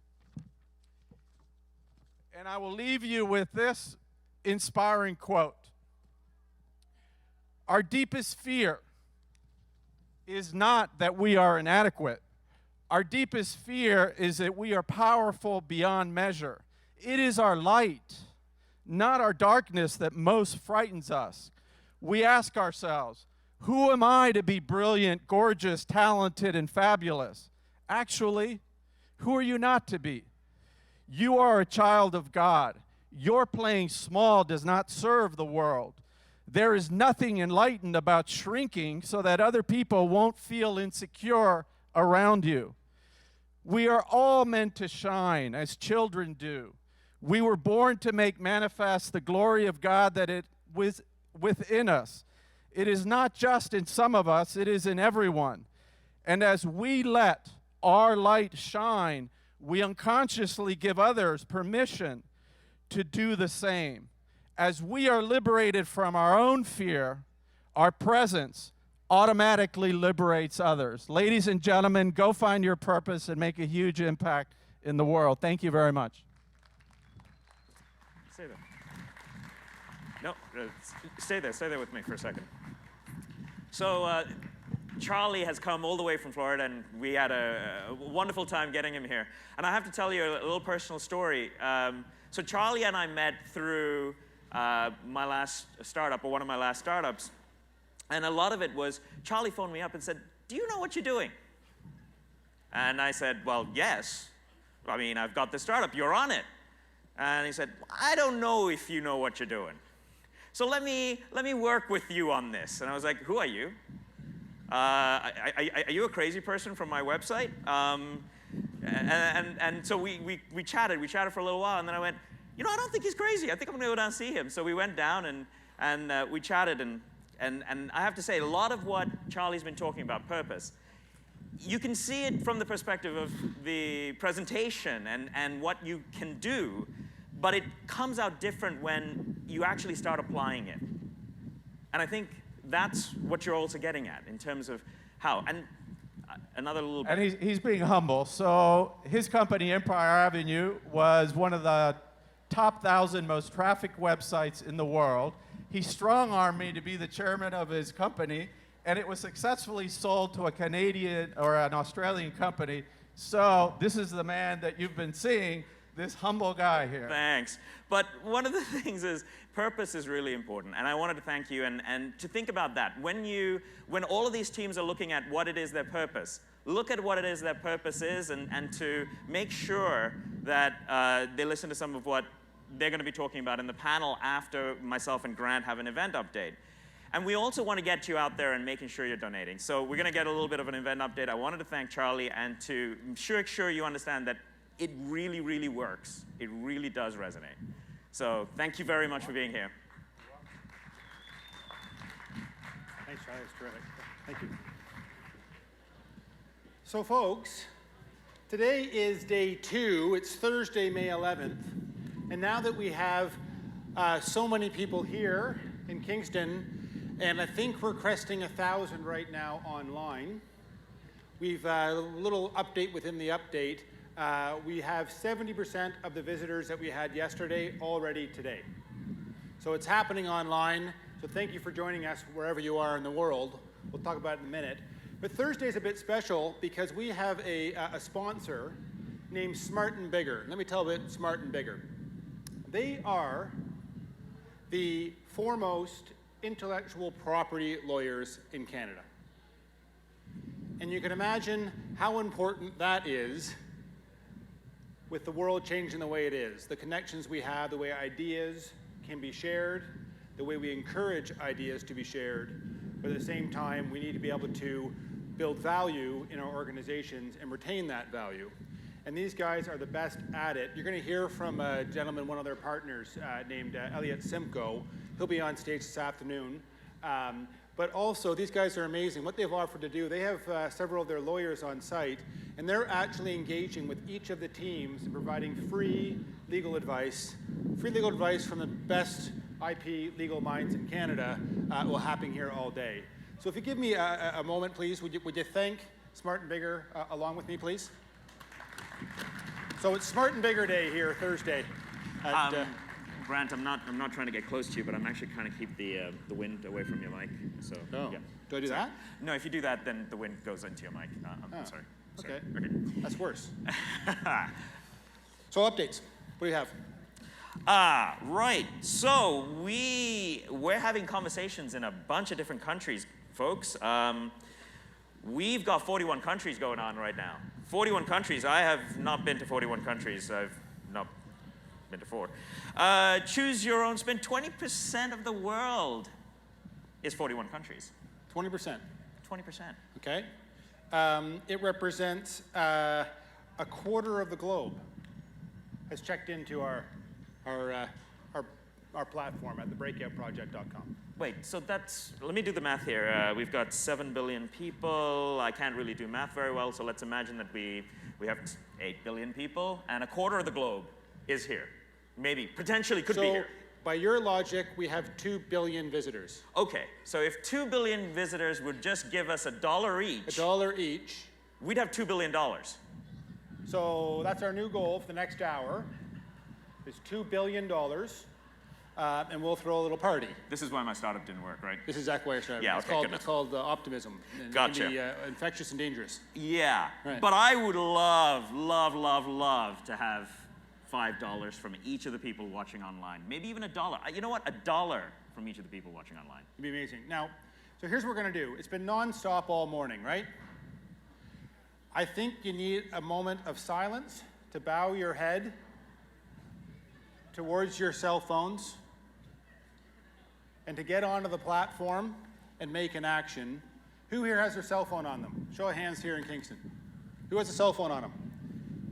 And I will leave you with this inspiring quote. Our deepest fear is not that we are inadequate. Our deepest fear is that we are powerful beyond measure. It is our light, not our darkness, that most frightens us. We ask ourselves, who am I to be brilliant, gorgeous, talented, and fabulous? Actually, who are you not to be? You are a child of God. Your playing small does not serve the world. There is nothing enlightened about shrinking so that other people won't feel insecure around you. We are all meant to shine as children do. We were born to make manifest the glory of God that it was within us. It is not just in some of us, it is in everyone. And as we let our light shine, we unconsciously give others permission to do the same. As we are liberated from our own fear, our presence automatically liberates others. Ladies and gentlemen, go find your purpose and make a huge impact in the world. Thank you very much. Stay there. No, stay there with me for a second. So Charlie has come all the way from Florida, and we had a wonderful time getting him here. And I have to tell you a little personal story. So Charlie and I met through my last startup, or one of my last startups. And a lot of it was, Charlie phoned me up and said, do you know what you're doing? And I said, well, yes. I mean, I've got this startup, you're on it. And he said, I don't know if you know what you're doing. So let me work with you on this. And I was like, who are you? Are you a crazy person from my website? And so we chatted for a little while, and then I went, you know, I don't think he's crazy. I think I'm gonna go down and see him. So we went down and we chatted, and I have to say, a lot of what Charlie's been talking about, purpose, you can see it from the perspective of the presentation and what you can do, but it comes out different when you actually start applying it. And I think that's what you're also getting at in terms of how. And another little bit. And he's being humble. So his company, Empire Avenue, was one of the top 1,000 most trafficked websites in the world. He strong-armed me to be the chairman of his company, and it was successfully sold to a Canadian or an Australian company. So this is the man that you've been seeing, this humble guy here. Thanks. But one of the things is purpose is really important, and I wanted to thank you and to think about that. When all of these teams are looking at what it is their purpose, look at what it is their purpose is, and to make sure that they listen to some of what they're going to be talking about in the panel after myself and Grant have an event update. And we also want to get you out there and making sure you're donating. So we're going to get a little bit of an event update. I wanted to thank Charlie and to make sure you understand that it really, really works. It really does resonate. So thank you very much for being here. Thanks, Charlie. That's terrific. Thank you. So, folks, today is day 2. It's Thursday, May 11th. And now that we have so many people here in Kingston, and I think we're cresting 1,000 right now online, we've a little update within the update. We have 70% of the visitors that we had yesterday already today. So it's happening online. So thank you for joining us wherever you are in the world. We'll talk about it in a minute. But Thursday's a bit special because we have a sponsor named Smart and Bigger. Let me tell you about Smart and Bigger. They are the foremost intellectual property lawyers in Canada. And you can imagine how important that is with the world changing the way it is. The connections we have, the way ideas can be shared, the way we encourage ideas to be shared, but at the same time, we need to be able to build value in our organizations and retain that value. And these guys are the best at it. You're going to hear from a gentleman, one of their partners, named Elliot Simcoe. He'll be on stage this afternoon. But also, these guys are amazing. What they've offered to do, they have several of their lawyers on site, and they're actually engaging with each of the teams and providing free legal advice from the best IP legal minds in Canada, will happen here all day. So if you give me a moment, please, would you thank Smart and Bigger along with me, please? So it's Smart and Bigger Day here, Thursday. Grant, I'm not trying to get close to you, but I'm actually trying to keep the wind away from your mic. So yeah. Do I do that? No, if you do that, then the wind goes into your mic. I'm sorry. Okay. That's worse. So updates. What do you have? Right. So we're having conversations in a bunch of different countries, folks. We've got 41 countries going on right now. 41 countries. I have not been to 41 countries. I've not been to 4. Choose your own spin. 20% of the world is 41 countries. 20%. 20%. Okay. It represents a quarter of the globe has checked into our platform at thebreakoutproject.com. Wait, so let me do the math here. We've got 7 billion people. I can't really do math very well, so let's imagine that we have 8 billion people, and a quarter of the globe is here. Maybe, potentially could be here. By your logic, we have 2 billion visitors. Okay, so if 2 billion visitors would just give us $1 each. $1 each. We'd have $2 billion. So that's our new goal for the next hour, is $2 billion. And we'll throw a little party. This is why my startup didn't work, right? This is exactly why your startup. Yeah, it's called optimism. And gotcha. It can be infectious and dangerous. Yeah, right. But I would love to have $5 from each of the people watching online. Maybe even $1. You know what? $1 from each of the people watching online. It'd be amazing. Now, so here's what we're going to do. It's been nonstop all morning, right? I think you need a moment of silence to bow your head towards your cell phones and to get onto the platform and make an action. Who here has their cell phone on them? Show of hands here in Kingston. Who has a cell phone on them?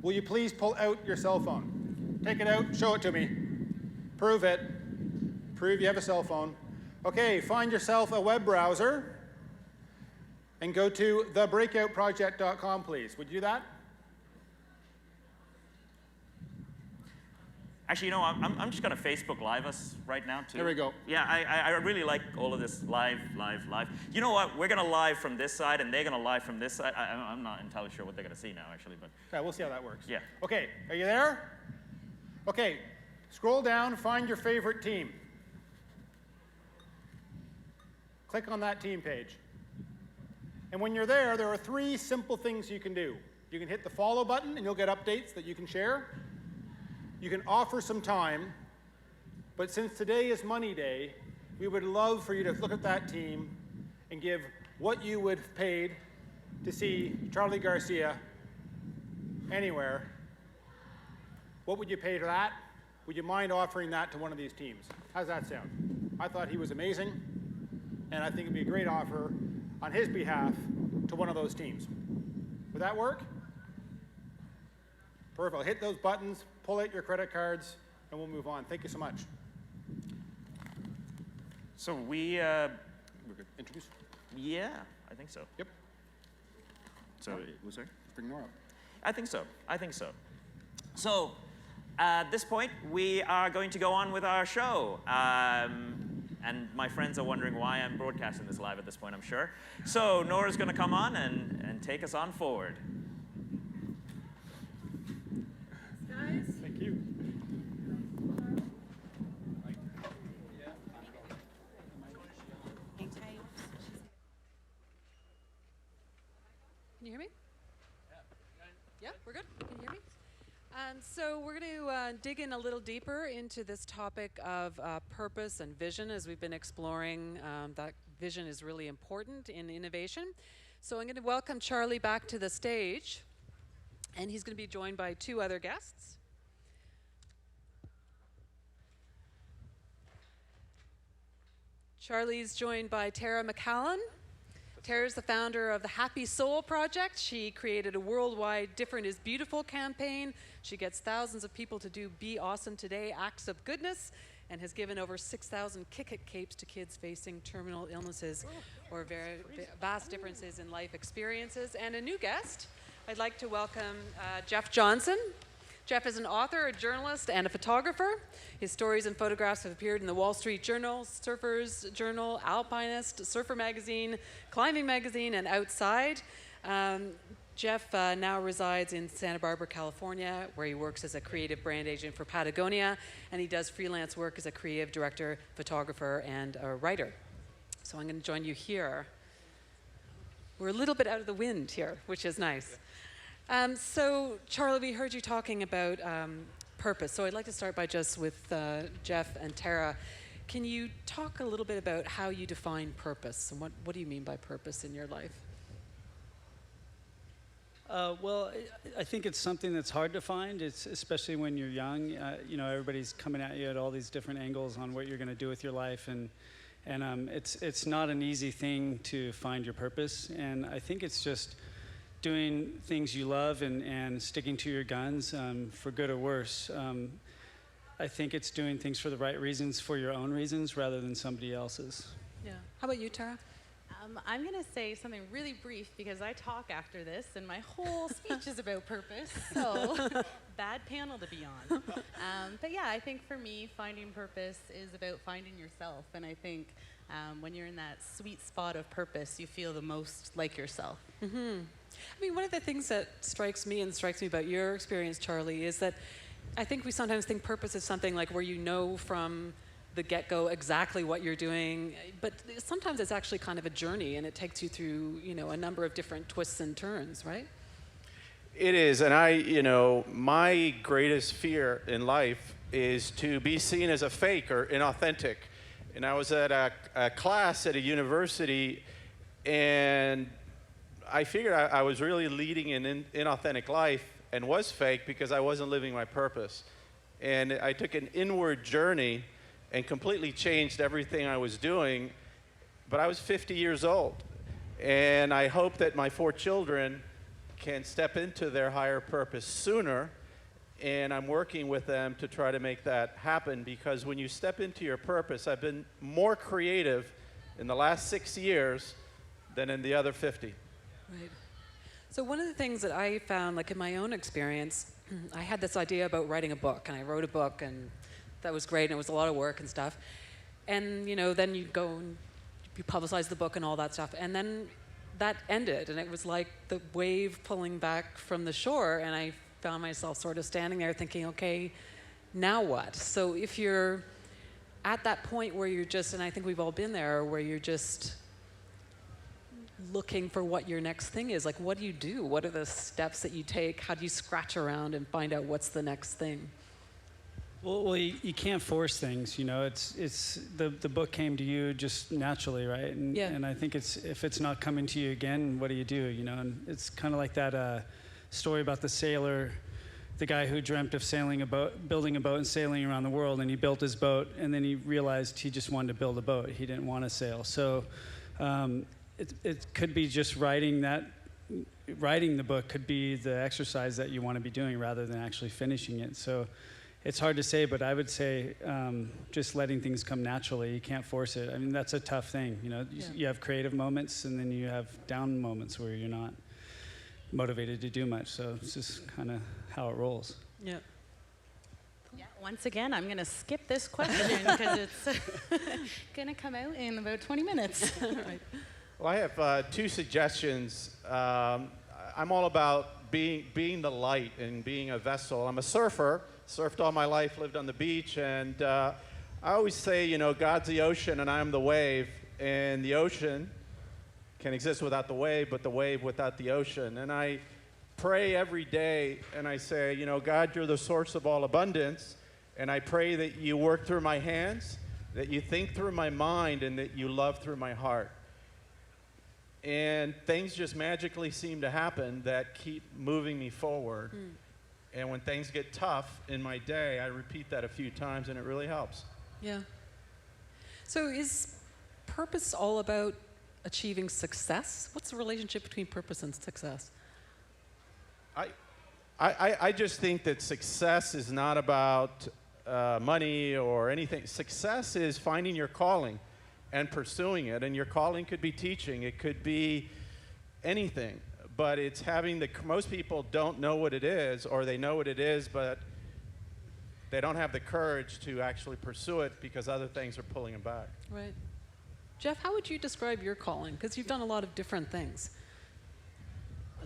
Will you please pull out your cell phone? Take it out, show it to me. Prove it. Prove you have a cell phone. Okay, find yourself a web browser and go to thebreakoutproject.com, please. Would you do that? Actually, you know, I'm just going to Facebook Live us right now, too. There we go. Yeah, I really like all of this live. You know what? We're going to live from this side, and they're going to live from this side. I'm not entirely sure what they're going to see now, actually. But yeah, we'll see how that works. Yeah. Okay, are you there? Okay, scroll down, find your favorite team. Click on that team page. And when you're there are 3 simple things you can do. You can hit the follow button, and you'll get updates that you can share. You can offer some time, but since today is Money Day, we would love for you to look at that team and give what you would have paid to see Charlie Garcia anywhere. What would you pay for that? Would you mind offering that to one of these teams? How's that sound? I thought he was amazing, and I think it'd be a great offer on his behalf to one of those teams. Would that work? Perfect. Hit those buttons, pull out your credit cards, and we'll move on. Thank you so much. So we We're good. Introduce. Yeah, I think so. Yep. So, was there? Bring more up. I think so. I think so. So, at this point, we are going to go on with our show. And my friends are wondering why I'm broadcasting this live at this point, I'm sure. So, Nora's going to come on and take us on forward. Guys. Thank you. Can you hear me? Yeah, we're good. Can you hear me? So we're going to dig in a little deeper into this topic of purpose and vision as we've been exploring. That vision is really important in innovation. So I'm going to welcome Charlie back to the stage, and he's going to be joined by two other guests. Charlie's joined by Tara McAllen. Tara's the founder of the Happy Soul Project. She created a worldwide Different is Beautiful campaign. She gets thousands of people to do Be Awesome Today acts of goodness and has given over 6,000 kick-it capes to kids facing terminal illnesses or very vast differences in life experiences. And a new guest, I'd like to welcome Jeff Johnson. Jeff is an author, a journalist, and a photographer. His stories and photographs have appeared in the Wall Street Journal, Surfer's Journal, Alpinist, Surfer Magazine, Climbing Magazine, and Outside. Jeff now resides in Santa Barbara, California, where he works as a creative brand agent for Patagonia, and he does freelance work as a creative director, photographer, and a writer. So I'm going to join you here. We're a little bit out of the wind here, which is nice. So, Charlie, we heard you talking about purpose. So I'd like to start by just with Jeff and Tara. Can you talk a little bit about how you define purpose, and what do you mean by purpose in your life? Well, I think it's something that's hard to find. It's especially when you're young. You know, everybody's coming at you at all these different angles on what you're going to do with your life, and it's not an easy thing to find your purpose. And I think it's just doing things you love and sticking to your guns, for good or worse. I think it's doing things for the right reasons, for your own reasons, rather than somebody else's. Yeah. How about you, Tara? I'm going to say something really brief because I talk after this and my whole speech is about purpose, so bad panel to be on. But yeah, I think for me, finding purpose is about finding yourself, and I think when you're in that sweet spot of purpose, you feel the most like yourself. Mm-hmm. I mean, one of the things that strikes me about your experience, Charlie, is that I think we sometimes think purpose is something like where you know from the get-go exactly what you're doing, but sometimes it's actually kind of a journey, and it takes you through, you know, a number of different twists and turns, right? It is, and my greatest fear in life is to be seen as a fake or inauthentic. And I was at a class at a university, and I figured I was really leading an inauthentic life and was fake because I wasn't living my purpose. And I took an inward journey and completely changed everything I was doing, but I was 50 years old. And I hope that my 4 children can step into their higher purpose sooner, and I'm working with them to try to make that happen, because when you step into your purpose, I've been more creative in the last 6 years than in the other 50. Right. So one of the things that I found, like in my own experience, I had this idea about writing a book, and I wrote a book, and that was great, and it was a lot of work and stuff. And, you know, then you go and you publicize the book and all that stuff, and then that ended, and it was like the wave pulling back from the shore, and I found myself sort of standing there thinking, okay, now what? So if you're at that point where you're just, and I think we've all been there, where you're just looking for what your next thing is, like what do you do? What are the steps that you take? How do you scratch around and find out what's the next thing? Well, you can't force things, you know. It's the book came to you just naturally, right? And, yeah. And I think if it's not coming to you again, what do? You know, and it's kind of like that story about the sailor, the guy who dreamt of building a boat and sailing around the world, and he built his boat, and then he realized he just wanted to build a boat. He didn't want to sail. So it could be just writing the book could be the exercise that you want to be doing rather than actually finishing it. So it's hard to say, but I would say just letting things come naturally. You can't force it. I mean, that's a tough thing. You know, you have creative moments, and then you have down moments where you're not motivated to do much. So it's just kind of how it rolls. Yeah. Yeah, once again, I'm going to skip this question because it's going to come out in about 20 minutes. Right. Well, I have two suggestions. I'm all about being the light and being a vessel. I'm a surfer, surfed all my life, lived on the beach, and I always say, you know, God's the ocean and I'm the wave, and the ocean can exist without the wave, but the wave without the ocean. And I pray every day, and I say, you know, God, you're the source of all abundance, and I pray that you work through my hands, that you think through my mind, and that you love through my heart. And things just magically seem to happen that keep moving me forward. And when things get tough in my day, I repeat that a few times, and it really helps. Yeah. So is purpose all about achieving success? What's the relationship between purpose and success? I just think that success is not about money or anything. Success is finding your calling and pursuing it. And your calling could be teaching. It could be anything. But it's having most people don't know what it is, or they know what it is, but they don't have the courage to actually pursue it because other things are pulling them back. Right. Jeff, how would you describe your calling? Because you've done a lot of different things.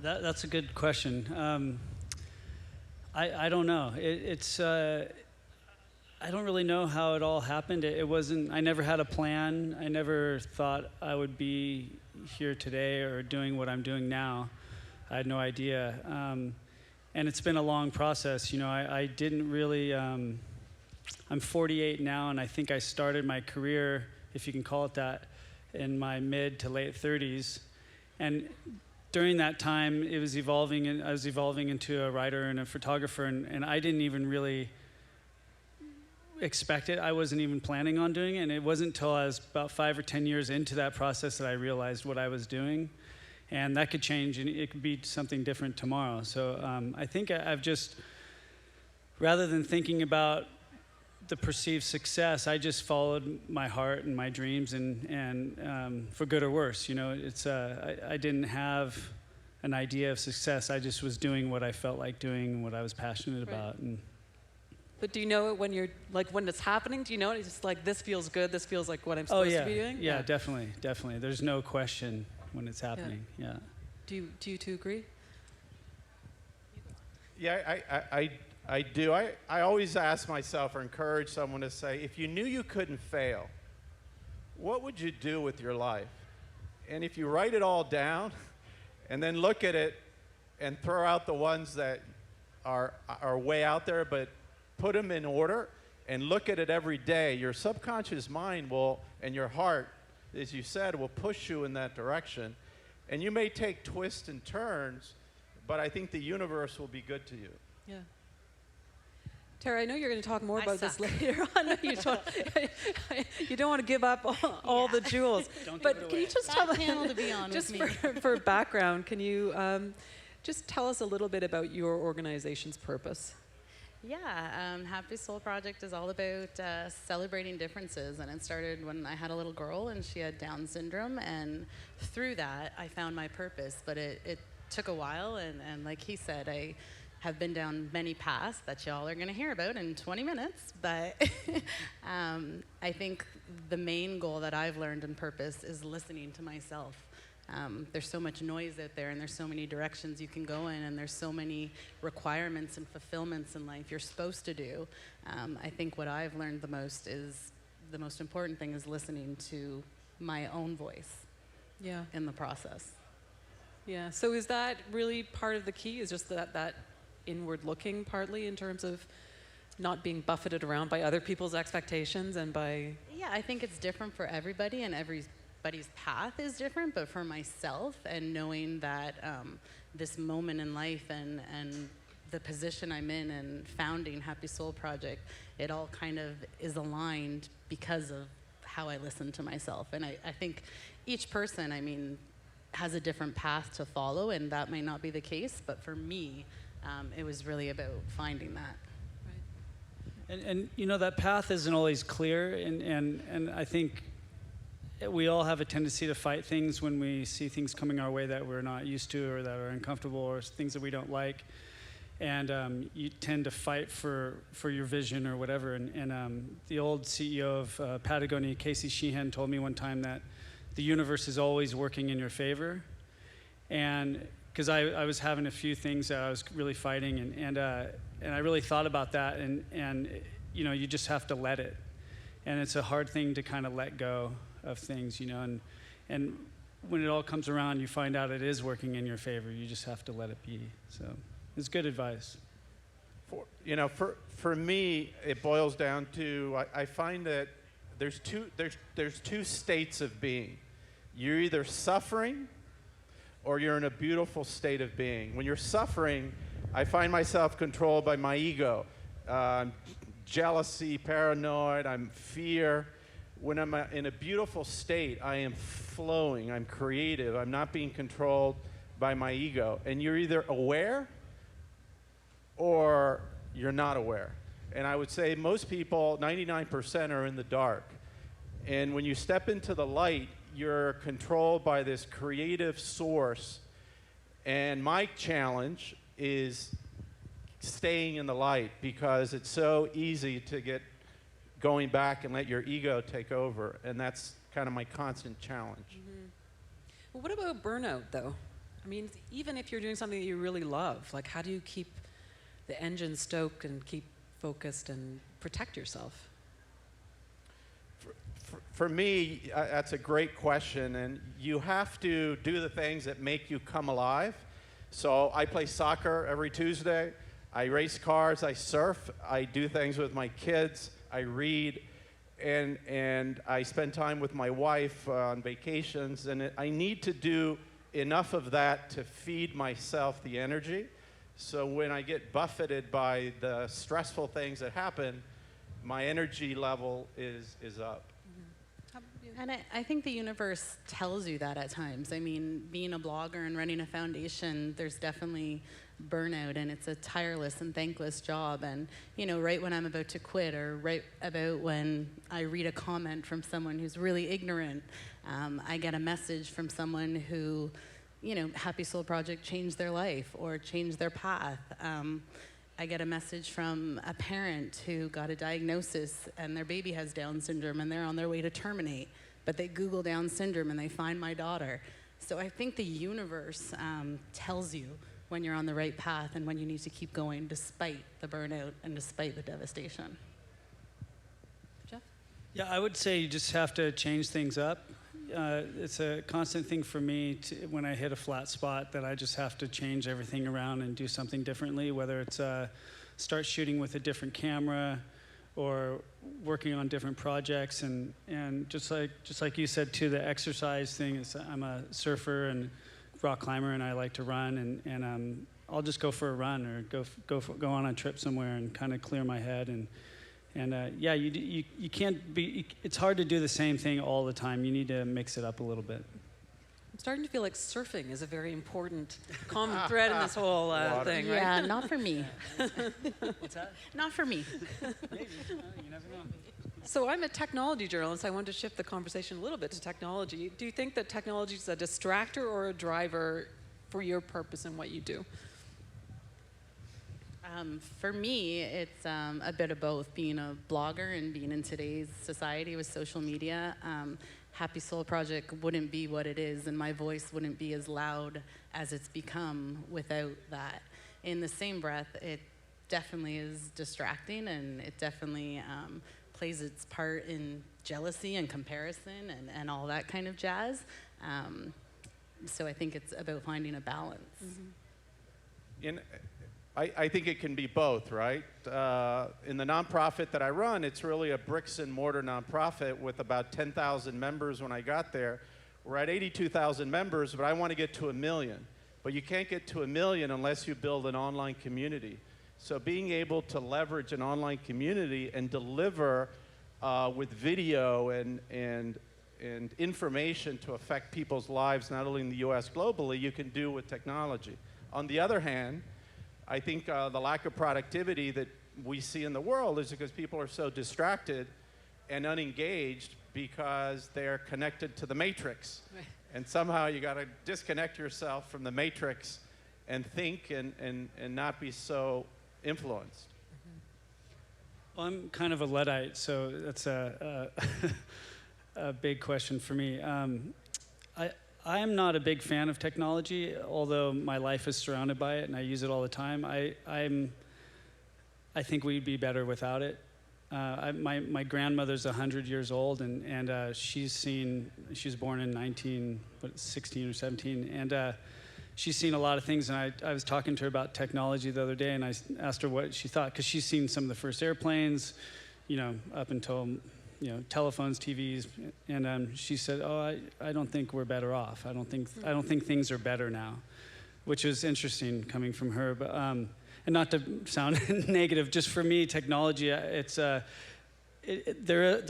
That's a good question. I don't know. I don't really know how it all happened. I never had a plan. I never thought I would be here today or doing what I'm doing now. I had no idea. And it's been a long process. You know, I didn't really, I'm 48 now, and I think I started my career, if you can call it that, in my mid to late 30s. And during that time, it was evolving, and I was evolving into a writer and a photographer, and I didn't even really expect it. I wasn't even planning on doing it, and it wasn't until I was about 5 or 10 years into that process that I realized what I was doing. And that could change, and it could be something different tomorrow. So I think I've just, rather than thinking about the perceived success, I just followed my heart and my dreams, and for good or worse, you know, I didn't have an idea of success. I just was doing what I felt like doing and what I was passionate about. And but do you know it when you're, like, when it's happening? Do you know it? It's just like, this feels good, this feels like what I'm supposed to be doing? Yeah, definitely. There's no question when it's happening, yeah. Do you two agree? Yeah, I do. I always ask myself or encourage someone to say, if you knew you couldn't fail, what would you do with your life? And if you write it all down and then look at it and throw out the ones that are way out there, but put them in order and look at it every day, your subconscious mind will, and your heart, as you said, will push you in that direction. And you may take twists and turns, but I think the universe will be good to you. Yeah. Tara, I know you're going to talk more about this later on. You don't want to give up all the jewels. But can you just tell panel to be on just with me. for background, can you just tell us a little bit about your organization's purpose? Yeah, Happy Soul Project is all about celebrating differences, and it started when I had a little girl and she had Down syndrome, and through that I found my purpose, but it took a while, and like he said, I have been down many paths that y'all are going to hear about in 20 minutes, but I think the main goal that I've learned in purpose is listening to myself. There's so much noise out there, and there's so many directions you can go in, and there's so many requirements and fulfillments in life you're supposed to do. I think what I've learned the most important thing is listening to my own voice in the process. Yeah, so is that really part of the key, is just that inward looking partly, in terms of not being buffeted around by other people's expectations and by... Yeah, I think it's different for everybody, and everybody's path is different, but for myself, and knowing that this moment in life and the position I'm in and founding Happy Soul Project, it all kind of is aligned because of how I listen to myself. And I think each person, I mean, has a different path to follow, and that may not be the case, but for me, it was really about finding that. And you know, that path isn't always clear, and I think we all have a tendency to fight things when we see things coming our way that we're not used to or that are uncomfortable or things that we don't like. And you tend to fight for your vision or whatever. And the old CEO of Patagonia, Casey Sheehan, told me one time that the universe is always working in your favor. And because I was having a few things that I was really fighting, and I really thought about that, and you know, you just have to let it. And it's a hard thing to kind of let go of things, you know, and when it all comes around, you find out it is working in your favor. You just have to let it be. So it's good advice. For me, it boils down to, I find that there's two states of being. You're either suffering or you're in a beautiful state of being. When you're suffering, I find myself controlled by my ego. Jealousy, paranoid, I'm fear. When I'm in a beautiful state, I am flowing, I'm creative, I'm not being controlled by my ego. And you're either aware or you're not aware. And I would say most people, 99%, are in the dark. And when you step into the light, you're controlled by this creative source. And my challenge is staying in the light, because it's so easy to get going back and let your ego take over. And that's kind of my constant challenge. Mm-hmm. Well, what about burnout, though? I mean, even if you're doing something that you really love, like how do you keep the engine stoked and keep focused and protect yourself? For me, that's a great question, and you have to do the things that make you come alive. So I play soccer every Tuesday, I race cars, I surf, I do things with my kids, I read, and I spend time with my wife on vacations, and I need to do enough of that to feed myself the energy. So when I get buffeted by the stressful things that happen, my energy level is up. And I think the universe tells you that at times. I mean, being a blogger and running a foundation, there's definitely burnout, and it's a tireless and thankless job. And, you know, right when I'm about to quit, or right about when I read a comment from someone who's really ignorant, I get a message from someone who, you know, Happy Soul Project changed their life or changed their path. I get a message from a parent who got a diagnosis and their baby has Down syndrome and they're on their way to terminate, but they Google Down syndrome and they find my daughter. So I think the universe tells you when you're on the right path and when you need to keep going despite the burnout and despite the devastation. Jeff? Yeah, I would say you just have to change things up. It's a constant thing for me when I hit a flat spot, that I just have to change everything around and do something differently, whether it's start shooting with a different camera or working on different projects. And just like you said too, the exercise thing is, I'm a surfer and rock climber and I like to run, and I'll just go for a run or go on a trip somewhere and kind of clear my head. And yeah, you can't be, it's hard to do the same thing all the time. You need to mix it up a little bit. I'm starting to feel like surfing is a very important common thread in this whole thing, right? Yeah, not for me. What's that? Not for me. Maybe. You never know. So I'm a technology journalist. I want to shift the conversation a little bit to technology. Do you think that technology is a distractor or a driver for your purpose and what you do? For me, it's a bit of both. Being a blogger and being in today's society with social media, Happy Soul Project wouldn't be what it is, and my voice wouldn't be as loud as it's become without that. In the same breath, it definitely is distracting, and it definitely plays its part in jealousy and comparison and all that kind of jazz. So I think it's about finding a balance. Mm-hmm. I think it can be both, right? In the nonprofit that I run, it's really a bricks and mortar nonprofit with about 10,000 members when I got there. We're at 82,000 members, but I want to get to 1 million. But you can't get to 1 million unless you build an online community. So being able to leverage an online community and deliver with video and information to affect people's lives, not only in the US, globally, you can do with technology. On the other hand, I think the lack of productivity that we see in the world is because people are so distracted and unengaged because they're connected to the matrix. Right. And somehow you got to disconnect yourself from the matrix and think and not be so influenced. Well, I'm kind of a Luddite, so that's a big question for me. I am not a big fan of technology, although my life is surrounded by it and I use it all the time. I think we'd be better without it. My grandmother's 100 years old, and she was born in 1916 or 17, and she's seen a lot of things. And I was talking to her about technology the other day, and I asked her what she thought, because she's seen some of the first airplanes, up until telephones, TVs, and she said, "Oh, I don't think we're better off. I don't think things are better now," which was interesting coming from her. But and not to sound negative, just for me, technology, there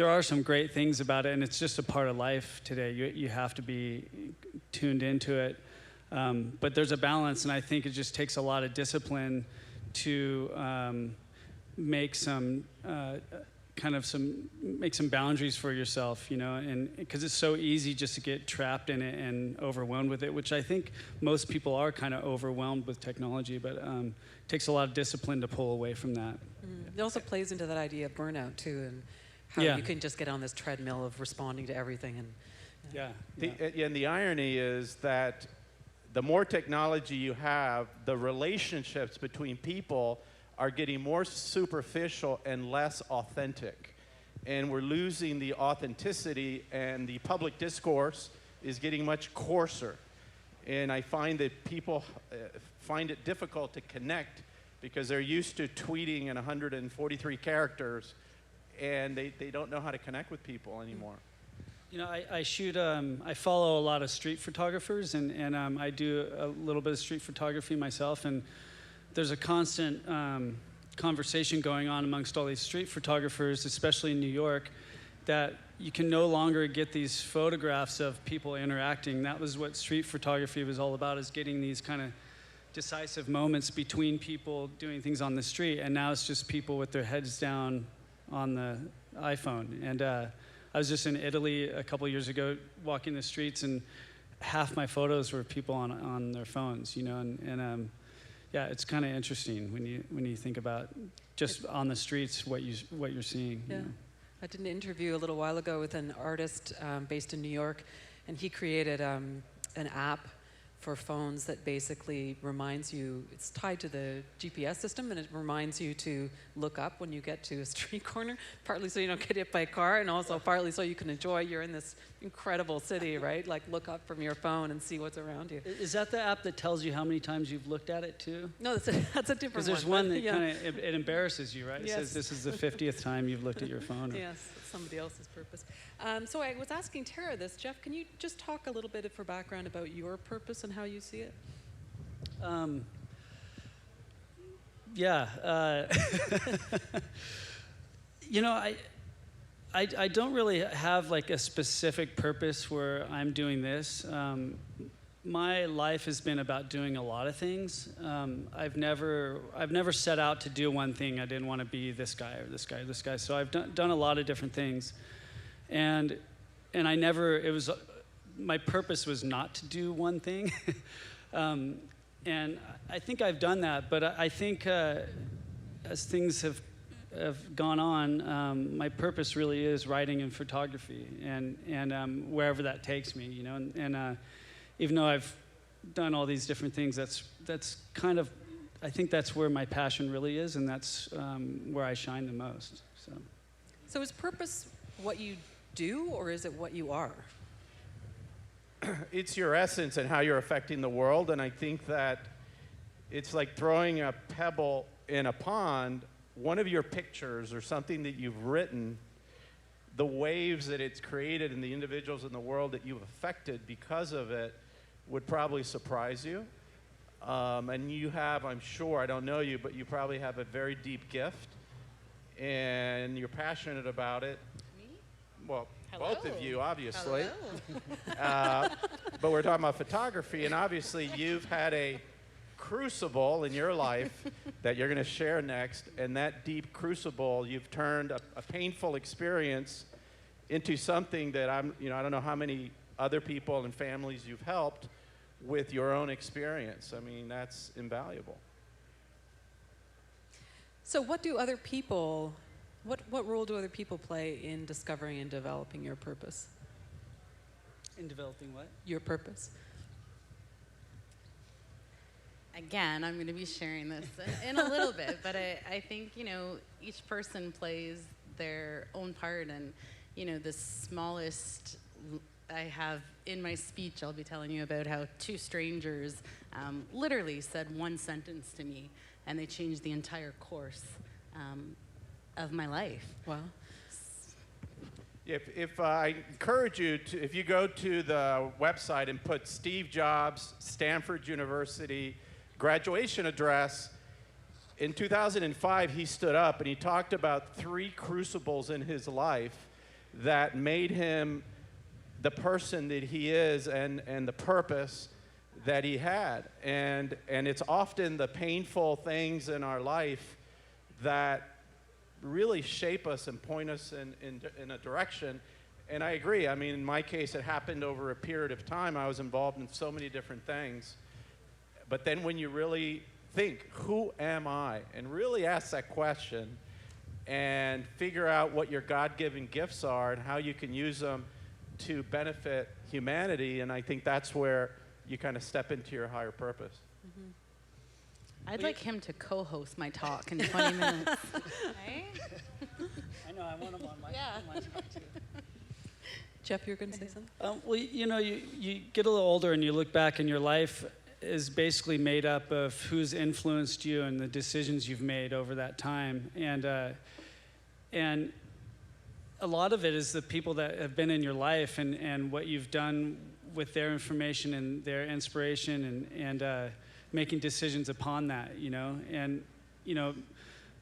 are some great things about it, and it's just a part of life today. You have to be tuned into it, but there's a balance, and I think it just takes a lot of discipline to make some boundaries for yourself, and because it's so easy just to get trapped in it and overwhelmed with it, which I think most people are kind of overwhelmed with technology, but it takes a lot of discipline to pull away from that. It also plays into that idea of burnout too, and how you can just get on this treadmill of responding to everything. And and the irony is that the more technology you have, the relationships between people are getting more superficial and less authentic. And we're losing the authenticity, and the public discourse is getting much coarser. And I find that people find it difficult to connect because they're used to tweeting in 143 characters, and they don't know how to connect with people anymore. I follow a lot of street photographers, and I do a little bit of street photography myself, and there's a constant conversation going on amongst all these street photographers, especially in New York, that you can no longer get these photographs of people interacting. That was what street photography was all about, is getting these kind of decisive moments between people doing things on the street, and now it's just people with their heads down on the iPhone. And I was just in Italy a couple years ago walking the streets, and half my photos were people on their phones, and yeah, it's kind of interesting when you think about just on the streets what you're seeing. Yeah, I did an interview a little while ago with an artist based in New York, and he created an app for phones that basically reminds you, it's tied to the GPS system, and it reminds you to look up when you get to a street corner, partly so you don't get hit by a car, and also partly so you can enjoy, you're in this incredible city, right? Like, look up from your phone and see what's around you. Is that the app that tells you how many times you've looked at it too? No, that's a different one. Because there's one that kind of, it embarrasses you, right? It Yes. says this is the 50th time you've looked at your phone. Yes, it's somebody else's purpose. So I was asking Tara this. Jeff, can you just talk a little bit for background about your purpose and how you see it? I don't really have like a specific purpose where I'm doing this. My life has been about doing a lot of things. I've never set out to do one thing. I didn't want to be this guy or this guy or this guy. So I've done a lot of different things, and my purpose was not to do one thing. And I think I've done that, but I think as things have gone on, my purpose really is writing and photography, and wherever that takes me, And even though I've done all these different things, that's kind of, I think that's where my passion really is, and that's where I shine the most. So is purpose what you do, or is it what you are? It's your essence and how you're affecting the world, and I think that it's like throwing a pebble in a pond. One of your pictures or something that you've written, the waves that it's created and the individuals in the world that you've affected because of it would probably surprise you. And you have, I'm sure, I don't know you, but you probably have a very deep gift, and you're passionate about it. Me? Well, Hello. both of you, obviously. Hello. But we're talking about photography, and obviously you've had a crucible in your life that you're going to share next, and that deep crucible, you've turned a painful experience into something that I don't know how many other people and families you've helped with your own experience. I mean, that's invaluable. So what do other people, what role do other people play in discovering and developing your purpose? In developing what? Your purpose. Again, I'm going to be sharing this in a little bit, but I think, each person plays their own part, and, the smallest, I have in my speech, I'll be telling you about how two strangers literally said one sentence to me, and they changed the entire course of my life. Wow. If I encourage you to, if you go to the website and put Steve Jobs, Stanford University, graduation address, in 2005 he stood up and he talked about 3 crucibles in his life that made him the person that he is and the purpose that he had. And it's often the painful things in our life that really shape us and point us in a direction. And I agree. I mean, in my case, it happened over a period of time. I was involved in so many different things. But then when you really think, who am I? And really ask that question and figure out what your God-given gifts are and how you can use them to benefit humanity. And I think that's where you kind of step into your higher purpose. Mm-hmm. I'd like him to co-host my talk in 20 minutes. Right? I know, I want him on my talk too. Jeff, you're going to say something? Well, you get a little older and you look back and your life is basically made up of who's influenced you and the decisions you've made over that time. And a lot of it is the people that have been in your life and what you've done with their information and their inspiration and making decisions upon that, And,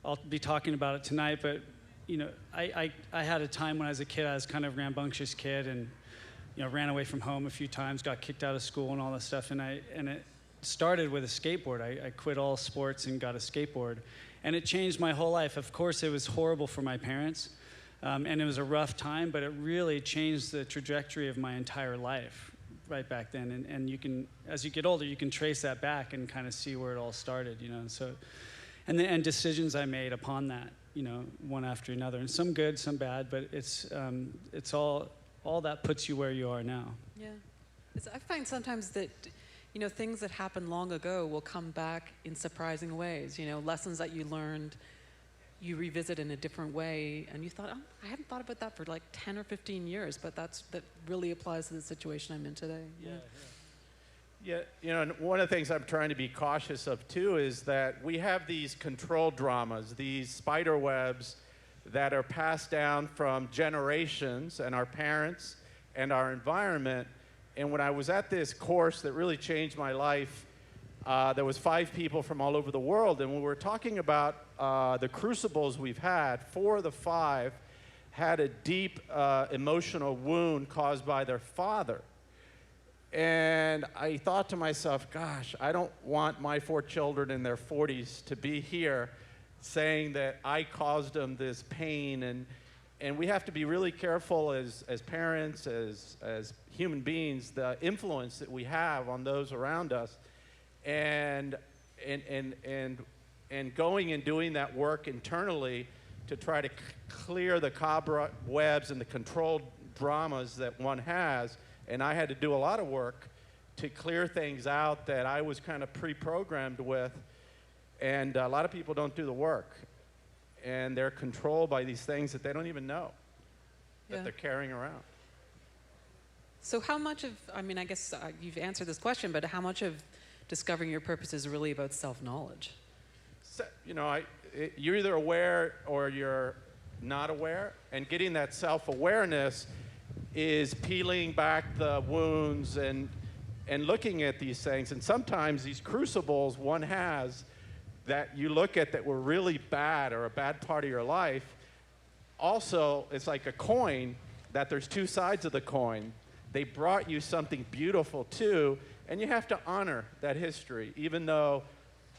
I'll be talking about it tonight, but, I had a time when I was a kid, I was kind of a rambunctious kid and, ran away from home a few times, got kicked out of school and all that stuff. And it started with a skateboard. I quit all sports and got a skateboard. And it changed my whole life. Of course, it was horrible for my parents. And it was a rough time, but it really changed the trajectory of my entire life right back then. And you can, as you get older, you can trace that back and kind of see where it all started, And so, and decisions I made upon that, one after another. And some good, some bad, but it's all that puts you where you are now. Yeah. I find sometimes that, things that happened long ago will come back in surprising ways. Lessons that you learned, you revisit in a different way, and you thought, oh, I hadn't thought about that for like 10 or 15 years, but that really applies to the situation I'm in today. Yeah, and one of the things I'm trying to be cautious of too is that we have these control dramas, these spider webs that are passed down from generations and our parents and our environment. And when I was at this course that really changed my life, there was 5 people from all over the world, and when we were talking about the crucibles we've had, 4 of the 5 had a deep emotional wound caused by their father. And I thought to myself, gosh, I don't want my 4 children in their 40s to be here saying that I caused them this pain. And we have to be really careful as parents, as human beings, the influence that we have on those around us. And going and doing that work internally to try to clear the cobwebs and the controlled dramas that one has. And I had to do a lot of work to clear things out that I was kind of pre-programmed with. And a lot of people don't do the work. And they're controlled by these things that they don't even know that they're carrying around. So how much of, I guess you've answered this question, but how much of discovering your purpose is really about self-knowledge? So, you're either aware or you're not aware. And getting that self-awareness is peeling back the wounds and looking at these things. And sometimes these crucibles one has that you look at that were really bad or a bad part of your life, also it's like a coin that there's 2 sides of the coin. they brought you something beautiful too, and you have to honor that history. Even though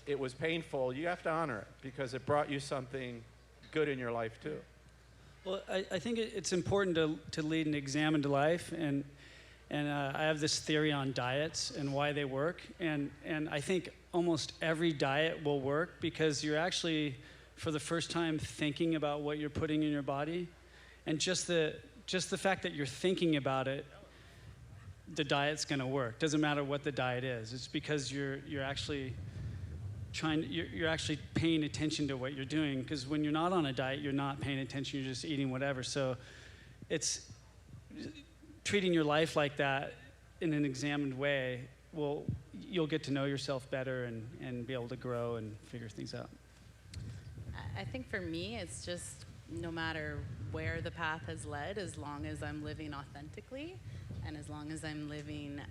it was painful, you have to honor it because it brought you something good in your life too. Well, I think it's important to lead an examined life, and I have this theory on diets and why they work, and I think almost every diet will work because you're actually, for the first time, thinking about what you're putting in your body, and just the fact that you're thinking about it, the diet's going to work. Doesn't matter what the diet is. It's because you're actually you're actually paying attention to what you're doing, because when you're not on a diet, you're not paying attention, you're just eating whatever. So it's treating your life like that in an examined way, you'll get to know yourself better and be able to grow and figure things out. I think for me, it's just no matter where the path has led, as long as I'm living authentically and as long as I'm living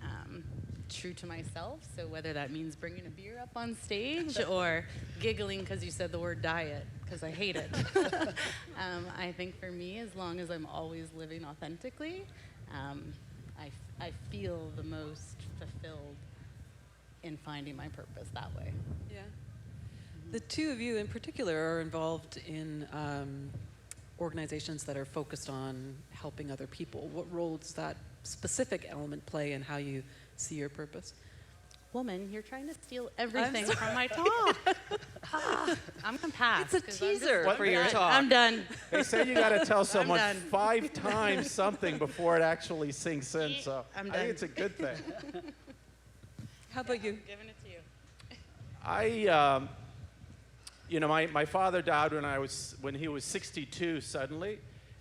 true to myself. So whether that means bringing a beer up on stage or giggling because you said the word diet, because I hate it. I think for me, as long as I'm always living authentically, I feel the most fulfilled in finding my purpose that way. Yeah. The two of you in particular are involved in organizations that are focused on helping other people. What role does that specific element play in how you see your purpose? Woman, you're trying to steal everything from my talk. I'm gonna pass. It's a teaser for your talk. I'm done. They say you got to tell someone 5 times something before it actually sinks in, so I think it's a good thing. How about you? Giving it to You you. know, my father died when he was 62 suddenly,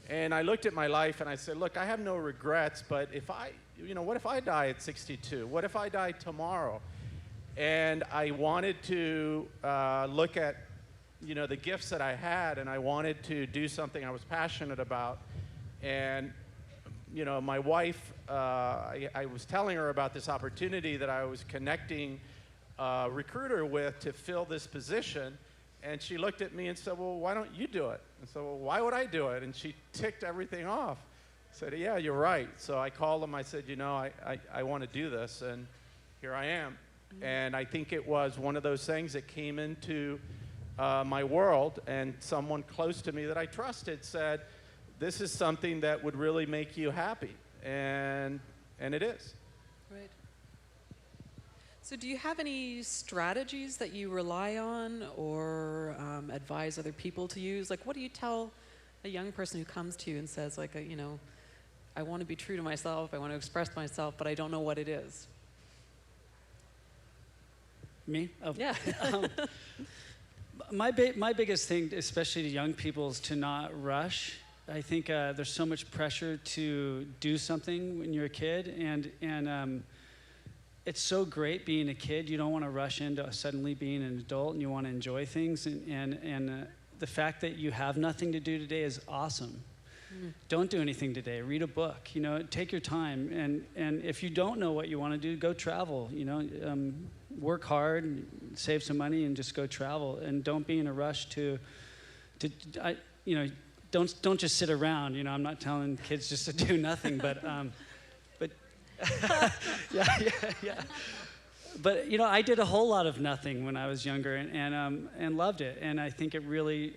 and I looked at my life and I said, look, I have no regrets, but what if I die at 62? What if I die tomorrow? And I wanted to look at, the gifts that I had, and I wanted to do something I was passionate about. And, my wife, I was telling her about this opportunity that I was connecting a recruiter with to fill this position. And she looked at me and said, well, why don't you do it? And so, well, why would I do it? And she ticked everything off. I said, yeah, you're right. So I called him. I said, I want to do this. And here I am. And I think it was one of those things that came into my world, and someone close to me that I trusted said, this is something that would really make you happy. And it is. Right. So do you have any strategies that you rely on or advise other people to use? Like, what do you tell a young person who comes to you and says, like, I want to be true to myself, I want to express myself, but I don't know what it is? Me? Oh. Yeah. My biggest thing, especially to young people, is to not rush. I think there's so much pressure to do something when you're a kid, and it's so great being a kid. You don't want to rush into suddenly being an adult, and you want to enjoy things. And the fact that you have nothing to do today is awesome. Don't do anything today. Read a book. Take your time. And if you don't know what you want to do, go travel. Work hard, save some money, and just go travel. And don't be in a rush don't just sit around. I'm not telling kids just to do nothing, but yeah. But I did a whole lot of nothing when I was younger, and loved it. And I think it really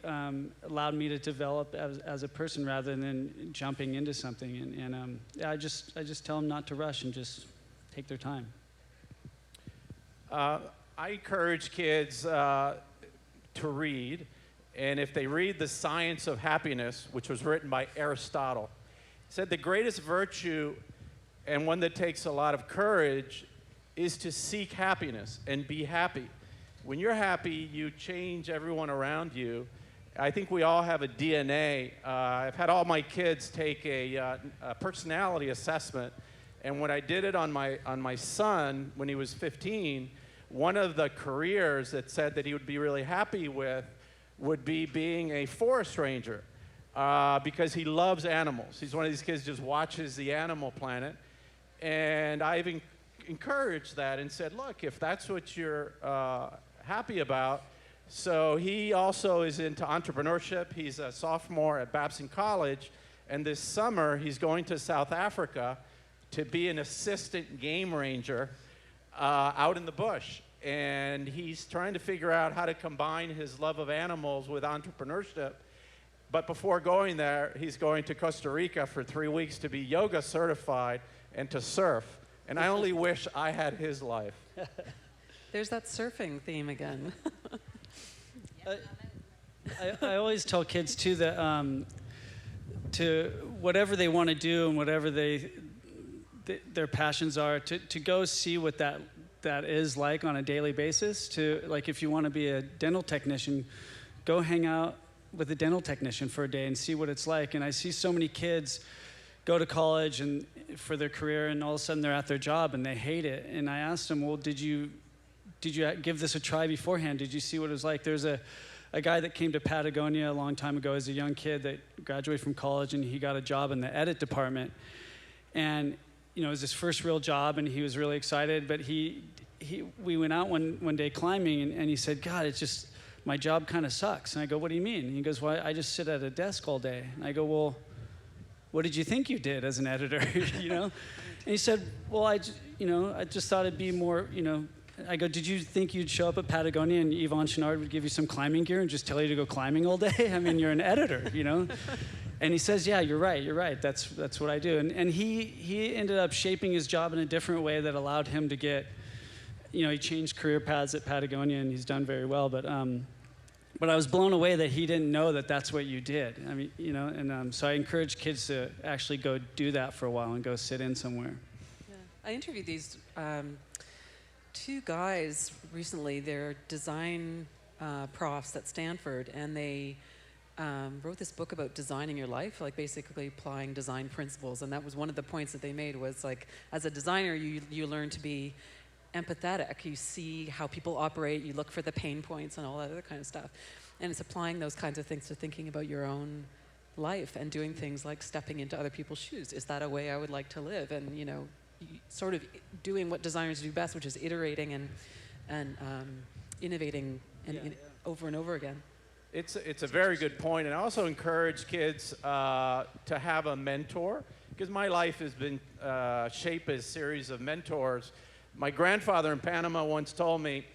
allowed me to develop as a person rather than jumping into something. And I just tell them not to rush and just take their time. I encourage kids to read, and if they read The Science of Happiness, which was written by Aristotle, he said the greatest virtue, and one that takes a lot of courage, is to seek happiness and be happy. When you're happy, you change everyone around you. I think we all have a DNA. I've had all my kids take a personality assessment, and when I did it on my son when he was 15, one of the careers that said that he would be really happy with would be being a forest ranger, because he loves animals. He's one of these kids who just watches the Animal Planet. And I've encouraged that and said, look, if that's what you're happy about. So he also is into entrepreneurship. He's a sophomore at Babson College. And this summer, he's going to South Africa to be an assistant game ranger out in the bush. And he's trying to figure out how to combine his love of animals with entrepreneurship. But before going there, he's going to Costa Rica for 3 weeks to be yoga certified and to surf. And I only wish I had his life. There's that surfing theme again. I always tell kids too that to whatever they want to do and whatever their passions are, to go see what that is like on a daily basis. To, like, if you want to be a dental technician, go hang out with a dental technician for a day and see what it's like. And I see so many kids go to college and for their career, and all of a sudden they're at their job and they hate it. And I asked them, well, did you give this a try beforehand? Did you see what it was like? There's a guy that came to Patagonia a long time ago as a young kid that graduated from college, and he got a job in the edit department. And it was his first real job, and he was really excited. But we went out one day climbing, and he said, God, it's just, my job kind of sucks. And I go, what do you mean? And he goes, well, I just sit at a desk all day. And I go, well, what did you think you did as an editor? And he said, well, I just thought it'd be more, I go, did you think you'd show up at Patagonia and Yvon Chouinard would give you some climbing gear and just tell you to go climbing all day? I mean, you're an editor, And he says, yeah, you're right. That's what I do. And he ended up shaping his job in a different way that allowed him to get, he changed career paths at Patagonia, and he's done very well. But I was blown away that he didn't know that that's what you did. I mean, and so I encourage kids to actually go do that for a while and go sit in somewhere. Yeah. I interviewed these two guys recently. They're design profs at Stanford, and they wrote this book about designing your life, like basically applying design principles. And that was one of the points that they made was, like, as a designer, you learn to be empathetic. You see how people operate, you look for the pain points and all that other kind of stuff. And it's applying those kinds of things to thinking about your own life and doing things like stepping into other people's shoes. Is that a way I would like to live? And, sort of doing what designers do best, which is iterating and innovating over and over again. It's a very good point. And I also encourage kids to have a mentor, because my life has been shaped as a series of mentors. My grandfather in Panama once told me,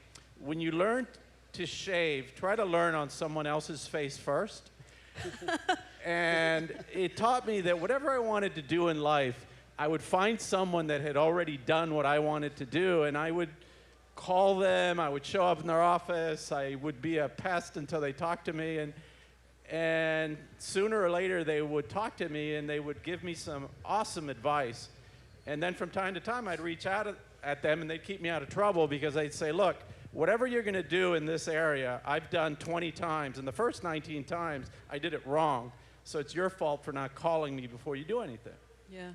when you learn to shave, try to learn on someone else's face first. And it taught me that whatever I wanted to do in life, I would find someone that had already done what I wanted to do, and I would call them, I would show up in their office, I would be a pest until they talked to me, and sooner or later they would talk to me and they would give me some awesome advice. And then from time to time I'd reach out at them and they'd keep me out of trouble, because they'd say, look, whatever you're going to do in this area, I've done 20 times, and the first 19 times I did it wrong, so it's your fault for not calling me before you do anything. Yeah.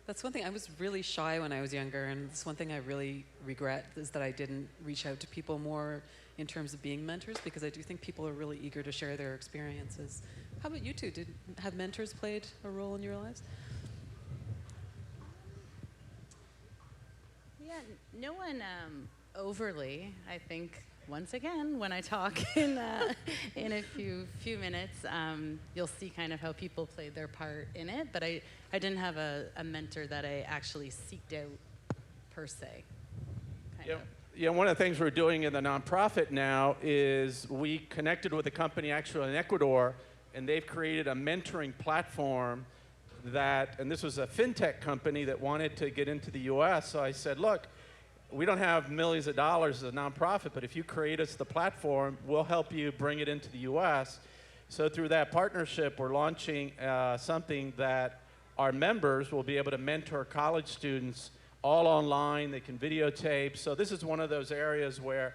That's one thing. I was really shy when I was younger, and it's one thing I really regret, is that I didn't reach out to people more in terms of being mentors, because I do think people are really eager to share their experiences. How about you two? Have mentors played a role in your lives? Yeah, no one overly. I think, once again, when I talk in a few minutes, you'll see kind of how people played their part in it. But I didn't have a mentor that I actually seeked out per se. One of the things we're doing in the nonprofit now is we connected with a company actually in Ecuador, and they've created a mentoring platform and this was a fintech company that wanted to get into the US. So I said, look, we don't have millions of dollars as a nonprofit, but if you create us the platform, we'll help you bring it into the US. So through that partnership, we're launching something that our members will be able to mentor college students all online. They can videotape. So this is one of those areas where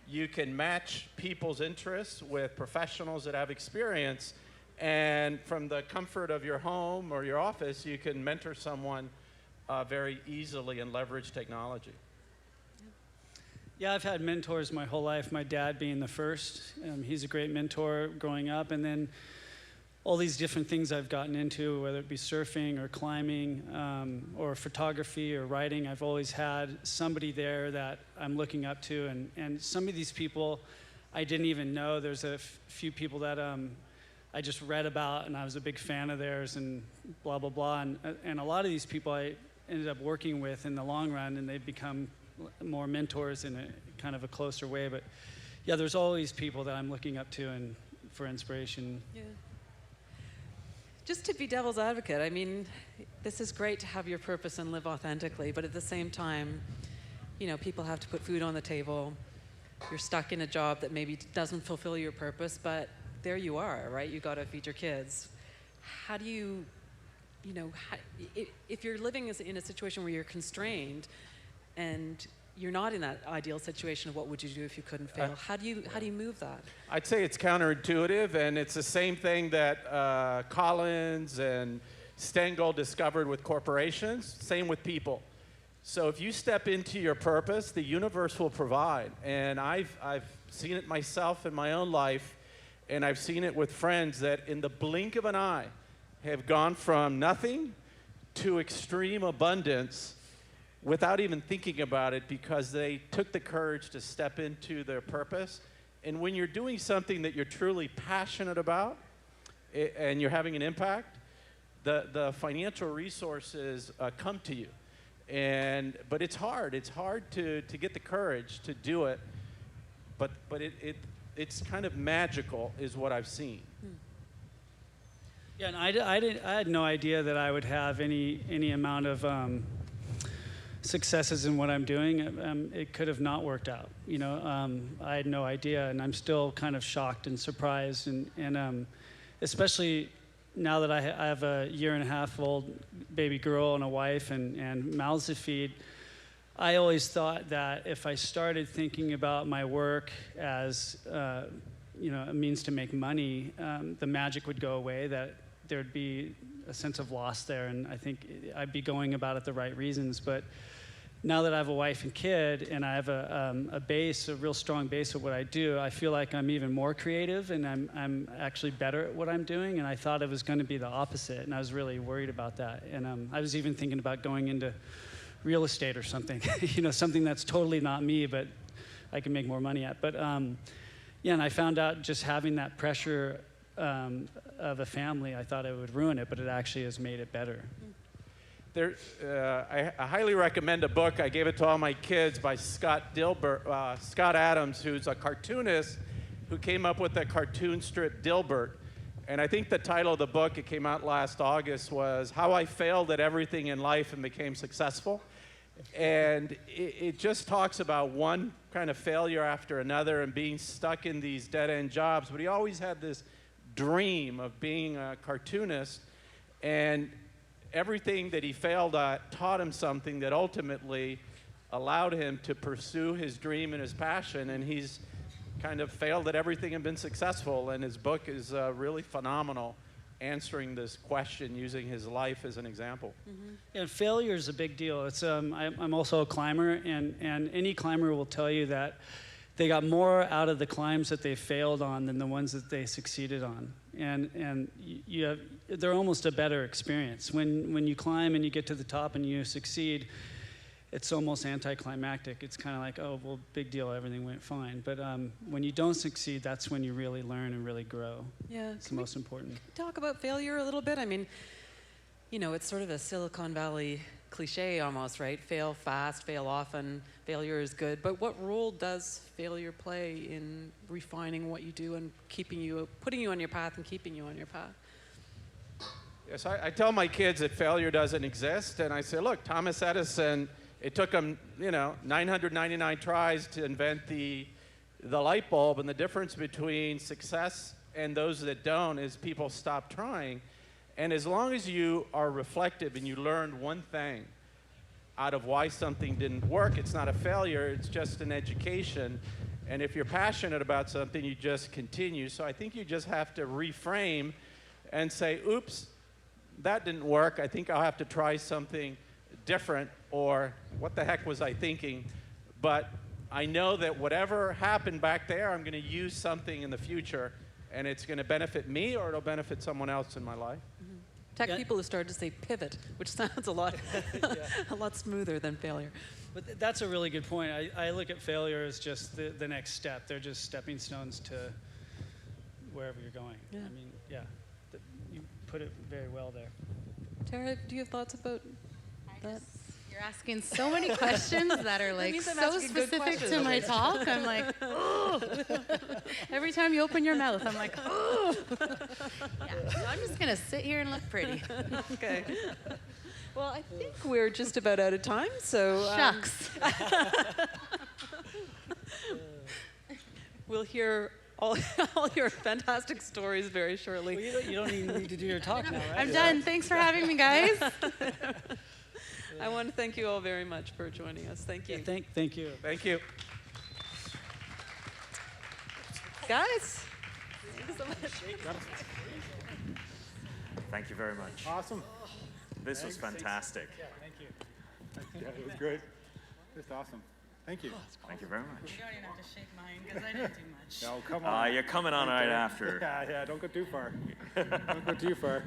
you can match people's interests with professionals that have experience, and from the comfort of your home or your office, you can mentor someone very easily and leverage technology. Yeah, I've had mentors my whole life, my dad being the first. He's a great mentor growing up, and then all these different things I've gotten into, whether it be surfing or climbing or photography or writing. I've always had somebody there that I'm looking up to, and some of these people I didn't even know. There's a few people that I just read about, and I was a big fan of theirs, and blah, blah, blah. And a lot of these people I ended up working with in the long run, and they've become more mentors in a kind of a closer way. But yeah, there's always people that I'm looking up to and for inspiration. Yeah. Just to be devil's advocate, I mean, this is great to have your purpose and live authentically, but at the same time, you know, people have to put food on the table. You're stuck in a job that maybe doesn't fulfill your purpose, but there you are, right? You got to feed your kids. How do you, you know, if you're living in a situation where you're constrained and you're not in that ideal situation of what would you do if you couldn't fail, how do you move that? I'd say it's counterintuitive, and it's the same thing that Collins and Stengel discovered with corporations, same with people. So if you step into your purpose, the universe will provide. And I've seen it myself in my own life, and I've seen it with friends that in the blink of an eye have gone from nothing to extreme abundance without even thinking about it, because they took the courage to step into their purpose. And when you're doing something that you're truly passionate about and you're having an impact, the financial resources come to you. But it's hard. It's hard to get the courage to do it. But it's kind of magical, is what I've seen. Yeah, and I had no idea that I would have any amount of successes in what I'm doing. It could have not worked out. You know, I had no idea, and I'm still kind of shocked and surprised, and especially now that I have a 1.5-year-old baby girl and a wife and mouths to feed. I always thought that if I started thinking about my work as you know, a means to make money, the magic would go away, that there'd be a sense of loss there, and I think I'd be going about it the right reasons. But now that I have a wife and kid, and I have a base, a real strong base of what I do, I feel like I'm even more creative, and I'm actually better at what I'm doing. And I thought it was going to be the opposite, and I was really worried about that. And I was even thinking about going into real estate or something, you know, something that's totally not me, but I can make more money at. But yeah, and I found out just having that pressure of a family, I thought it would ruin it, but it actually has made it better. I highly recommend a book. I gave it to all my kids by Scott Adams, who's a cartoonist who came up with the cartoon strip Dilbert. And I think the title of the book, it came out last August, was How I Failed at Everything in Life and Became Successful. And it just talks about one kind of failure after another and being stuck in these dead-end jobs. But he always had this dream of being a cartoonist, and everything that he failed at taught him something that ultimately allowed him to pursue his dream and his passion, and he's kind of failed at everything and been successful, and his book is really phenomenal, answering this question using his life as an example. Mm-hmm. Yeah, failure is a big deal. It's I'm also a climber, and any climber will tell you that they got more out of the climbs that they failed on than the ones that they succeeded on. And they're almost a better experience. When you climb and you get to the top and you succeed, it's almost anticlimactic. It's kind of like, oh, well, big deal, everything went fine. But when you don't succeed, that's when you really learn and really grow. Yeah, it's the most important. Talk about failure a little bit. I mean, you know, it's sort of a Silicon Valley cliche almost, right? Fail fast, fail often, failure is good. But what role does failure play in refining what you do and putting you on your path and keeping you on your path? Yes, I tell my kids that failure doesn't exist, and I say, look, Thomas Edison, it took him, 999 tries to invent the light bulb, and the difference between success and those that don't is people stop trying. And as long as you are reflective and you learned one thing out of why something didn't work, it's not a failure, it's just an education. And if you're passionate about something, you just continue. So I think you just have to reframe and say, oops, that didn't work. I think I'll have to try something different, or what the heck was I thinking? But I know that whatever happened back there, I'm going to use something in the future, and it's going to benefit me or it'll benefit someone else in my life. Mm-hmm. Tech people have started to say pivot, which sounds a lot smoother than failure. But that's a really good point. I look at failure as just the next step. They're just stepping stones to wherever you're going. Yeah. I mean, yeah, you put it very well there. Tara, do you have thoughts about that? You're asking so many questions that are like means I'm so asking good specific to questions. my talk. I'm like, oh. Every time you open your mouth, I'm like, oh. Yeah, so I'm just gonna sit here and look pretty. Okay. Well, I think we're just about out of time, so. Shucks. We'll hear all your fantastic stories very shortly. Well, you don't even need to do your talk now, right? I'm done. Thanks for having me, guys. I want to thank you all very much for joining us. Thank you. Yeah, thank you. Thank you. Guys, thank you so much. Thank you very much. Awesome. This was fantastic. Yeah, thank you. Yeah, it was great. Just awesome. Thank you. Thank you very much. You don't even have to shake mine because I didn't do much. No, come on. You're coming on right after. Yeah, don't go too far. Don't go too far.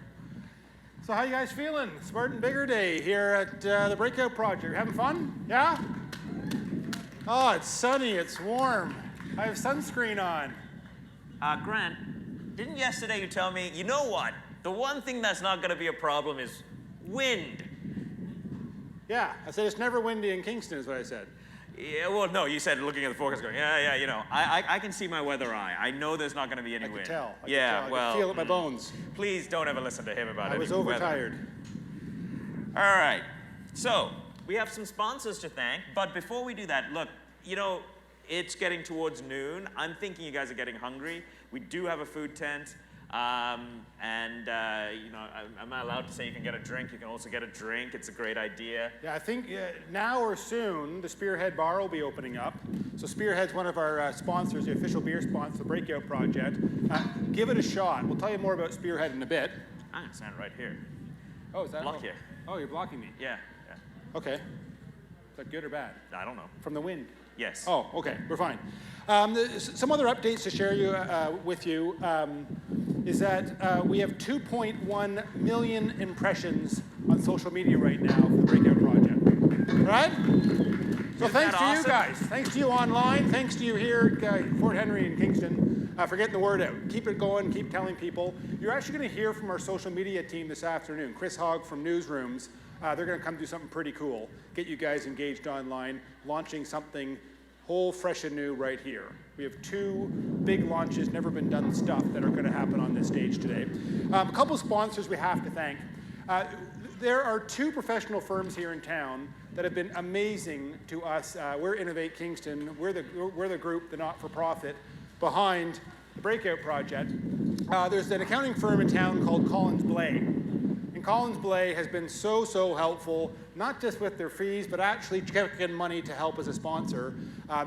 So how you guys feeling? Smart and Bigger Day here at the Breakout Project. You having fun? Yeah? Oh, it's sunny, it's warm. I have sunscreen on. Grant, didn't yesterday you tell me, you know what? The one thing that's not going to be a problem is wind. Yeah, I said it's never windy in Kingston is what I said. Yeah, well, no, you said looking at the forecast going, yeah, you know, I can see my weather eye. I know there's not going to be any wind. I can tell. I well, can feel it in my bones. Please don't ever listen to him about it. I was overtired. All right, so we have some sponsors to thank, but before we do that, look, you know, it's getting towards noon. I'm thinking you guys are getting hungry. We do have a food tent. You know, am I allowed to say you can get a drink? You can also get a drink. It's a great idea. Yeah, I think now or soon, the Spearhead Bar will be opening up. So Spearhead's one of our sponsors, the official beer sponsor, the Breakout Project. Give it a shot. We'll tell you more about Spearhead in a bit. I'm going to stand right here. Oh, is that? Block you. Oh, you're blocking me. Yeah. Okay. Is that good or bad? I don't know. From the wind? Yes. Oh, okay. We're fine. Some other updates to share with you is that we have 2.1 million impressions on social media right now for the Breakout Project. Right? So thanks to you guys. Thanks to you online. Thanks to you here at Fort Henry and Kingston for getting the word out. Keep it going. Keep telling people. You're actually going to hear from our social media team this afternoon. Chris Hogg from Newsrooms. They're going to come do something pretty cool. Get you guys engaged online, launching something whole, fresh and new right here. We have 2 big launches, never been done stuff that are going to happen on this stage today. A couple sponsors we have to thank. There are 2 professional firms here in town that have been amazing to us. We're Innovate Kingston. We're the group, the not-for-profit, behind the Breakout Project. There's an accounting firm in town called Collins Blay. Collins Blay has been so helpful, not just with their fees, but actually checking money to help as a sponsor.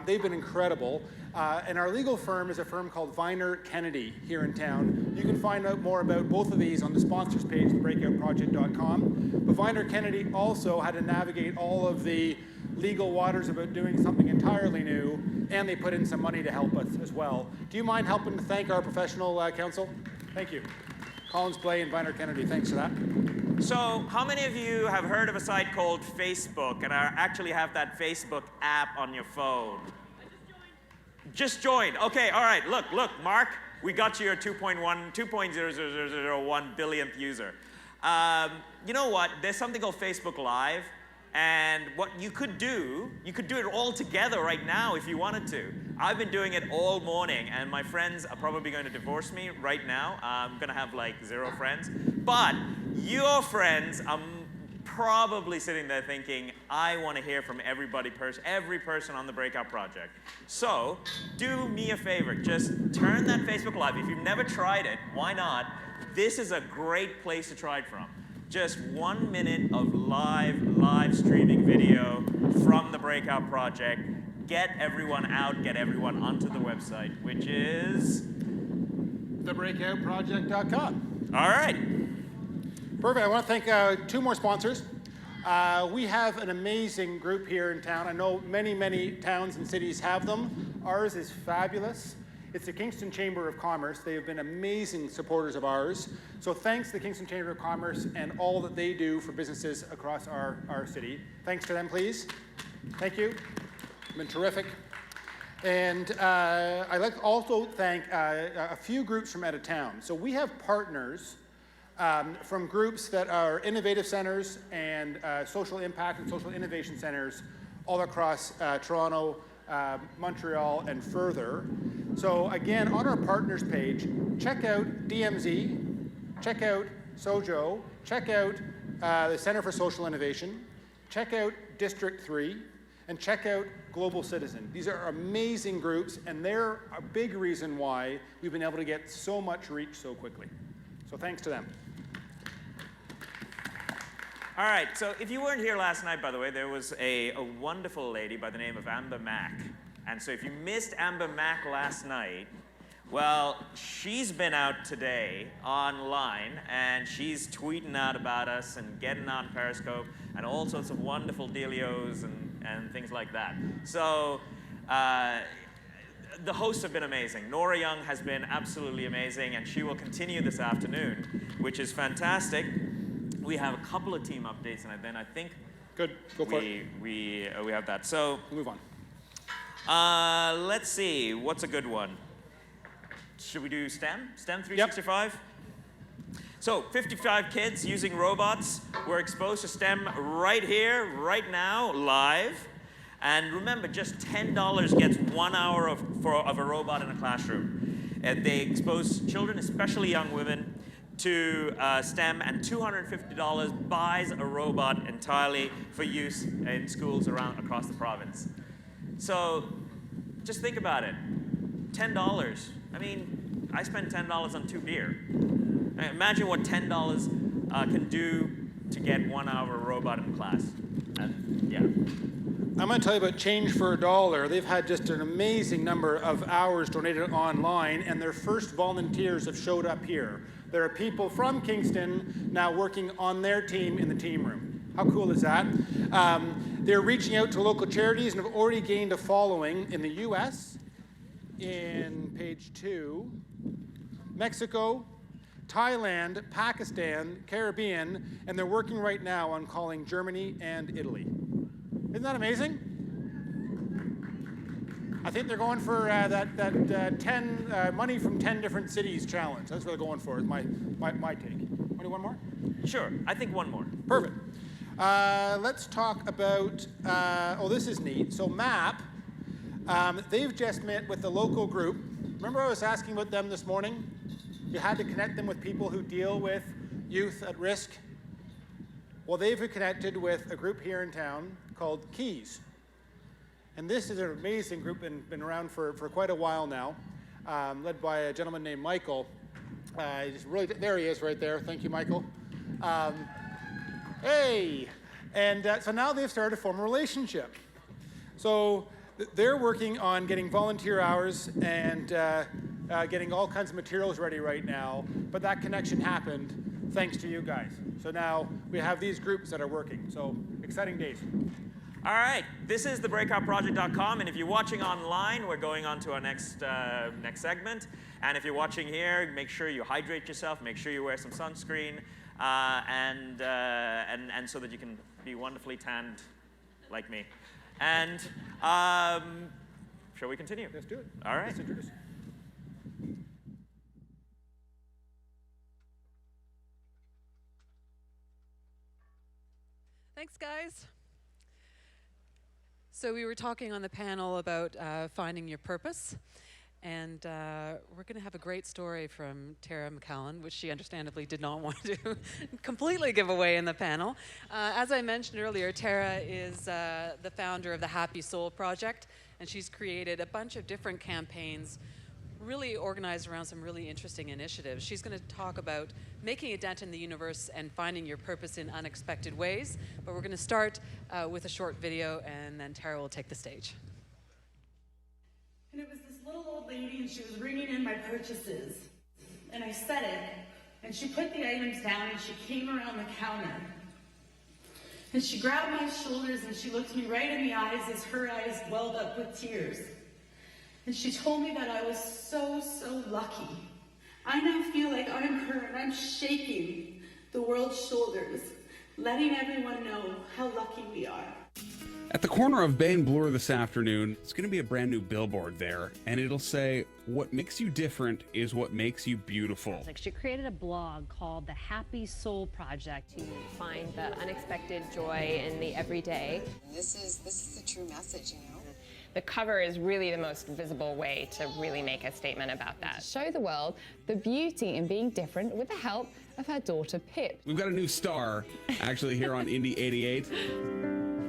They've been incredible. And our legal firm is a firm called Viner Kennedy here in town. You can find out more about both of these on the sponsors page, thebreakoutproject.com. But Viner Kennedy also had to navigate all of the legal waters about doing something entirely new, and they put in some money to help us as well. Do you mind helping to thank our professional counsel? Thank you. Collins Blay and Viner Kennedy, thanks for that. So, how many of you have heard of a site called Facebook and actually have that Facebook app on your phone? Just joined. Okay, all right. Look, Mark, we got you your 2.0001 billionth user. You know what? There's something called Facebook Live. And what you could do it all together right now if you wanted to. I've been doing it all morning, and my friends are probably going to divorce me right now. I'm going to have like 0 friends. But your friends are probably sitting there thinking, I want to hear from every person on the Breakout Project. So do me a favor. Just turn that Facebook Live. If you've never tried it, why not? This is a great place to try it from. Just 1 minute of live streaming video from the Breakout Project. Get everyone out, get everyone onto the website, which is thebreakoutproject.com. All right. Perfect. I want to thank 2 more sponsors. We have an amazing group here in town. I know many towns and cities have them. Ours is fabulous. It's the Kingston Chamber of Commerce. They have been amazing supporters of ours. So thanks to the Kingston Chamber of Commerce and all that they do for businesses across our city. Thanks to them, please. Thank you. It's been terrific. And I'd like to also thank a few groups from out of town. So we have partners from groups that are innovative centers and social impact and social innovation centers all across Toronto, Montreal, and further. So again, on our partners page, check out DMZ, check out Sojo, check out the Center for Social Innovation, check out District 3, and check out Global Citizen. These are amazing groups, and they're a big reason why we've been able to get so much reach so quickly. So thanks to them. All right, so if you weren't here last night, by the way, there was a wonderful lady by the name of Amber Mack. And so if you missed Amber Mack last night, well, she's been out today online, and she's tweeting out about us and getting on Periscope and all sorts of wonderful dealios and things like that. So the hosts have been amazing. Nora Young has been absolutely amazing, and she will continue this afternoon, which is fantastic. We have a couple of team updates, and then I think good. Go for it. We have that. So move on. Let's see. What's a good one? Should we do STEM? STEM 365? Yep. So 55 kids using robots. We're exposed to STEM right here, right now, live. And remember, just $10 gets 1 hour of a robot in a classroom. And they expose children, especially young women, to STEM, and $250 buys a robot entirely for use in schools across the province. So just think about it. $10. I mean, I spend $10 on 2 beer. Imagine what $10 can do to get 1 hour of a robot in class. And yeah. I'm going to tell you about Change for a Dollar. They've had just an amazing number of hours donated online, and their first volunteers have showed up here. There are people from Kingston now working on their team in the team room. How cool is that? They're reaching out to local charities and have already gained a following in the US, in page 2, Mexico, Thailand, Pakistan, Caribbean, and they're working right now on calling Germany and Italy. Isn't that amazing? I think they're going for that 10 money from 10 different cities challenge. That's what they're going for, is my take. Want to do one more? Sure, I think one more. Perfect. Let's talk about, oh, this is neat. So MAP, they've just met with the local group. Remember I was asking about them this morning? You had to connect them with people who deal with youth at risk. Well, they've connected with a group here in town called Keys. And this is an amazing group, been around for quite a while now, led by a gentleman named Michael. There he is right there. Thank you, Michael. Hey! And so now they've started to form a relationship. So they're working on getting volunteer hours and getting all kinds of materials ready right now, but that connection happened thanks to you guys. So now we have these groups that are working. So exciting days. All right, this is thebreakoutproject.com, and if you're watching online, we're going on to our next segment. And if you're watching here, make sure you hydrate yourself, make sure you wear some sunscreen, and so that you can be wonderfully tanned like me. And shall we continue? Let's do it. All right. Let's introduce. Thanks, guys. So we were talking on the panel about finding your purpose, and we're going to have a great story from Tara McAllen, which she understandably did not want to completely give away in the panel. As I mentioned earlier, Tara is the founder of the Happy Soul Project, and she's created a bunch of different campaigns really organized around some really interesting initiatives. She's going to talk about making a dent in the universe and finding your purpose in unexpected ways. But we're going to start with a short video, and then Tara will take the stage. And it was this little old lady, and she was ringing in my purchases. And I said it, and she put the items down, and she came around the counter. And she grabbed my shoulders, and she looked me right in the eyes as her eyes welled up with tears. And she told me that I was so, so lucky. I now feel like I'm her, and I'm shaking the world's shoulders, letting everyone know how lucky we are. At the corner of Bay and Bloor this afternoon, it's going to be a brand new billboard there, and it'll say, "What makes you different is what makes you beautiful." She created a blog called The Happy Soul Project to find the unexpected joy in the everyday. This is the true message, you know? The cover is really the most visible way to really make a statement about that. Show the world the beauty in being different with the help of her daughter Pip. We've got a new star, actually, here on Indie 88.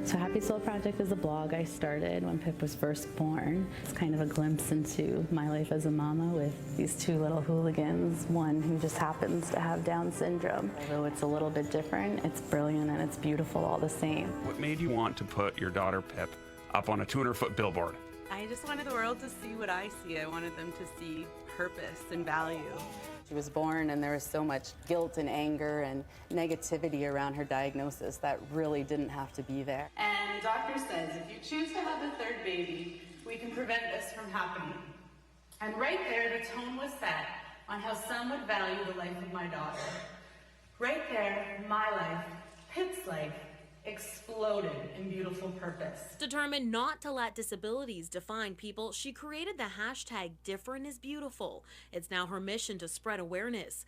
So Happy Soul Project is a blog I started when Pip was first born. It's kind of a glimpse into my life as a mama with these two little hooligans, one who just happens to have Down syndrome. Although it's a little bit different, it's brilliant and it's beautiful all the same. What made you want to put your daughter Pip up on a 200-foot billboard? I just wanted the world to see what I see. I wanted them to see purpose and value. She was born and there was so much guilt and anger and negativity around her diagnosis that really didn't have to be there. And the doctor says, if you choose to have a third baby, we can prevent this from happening. And right there, the tone was set on how some would value the life of my daughter. Right there, my life, Pip's life, exploded in beautiful purpose. Determined not to let disabilities define people, she created the hashtag Different is Beautiful. It's now her mission to spread awareness.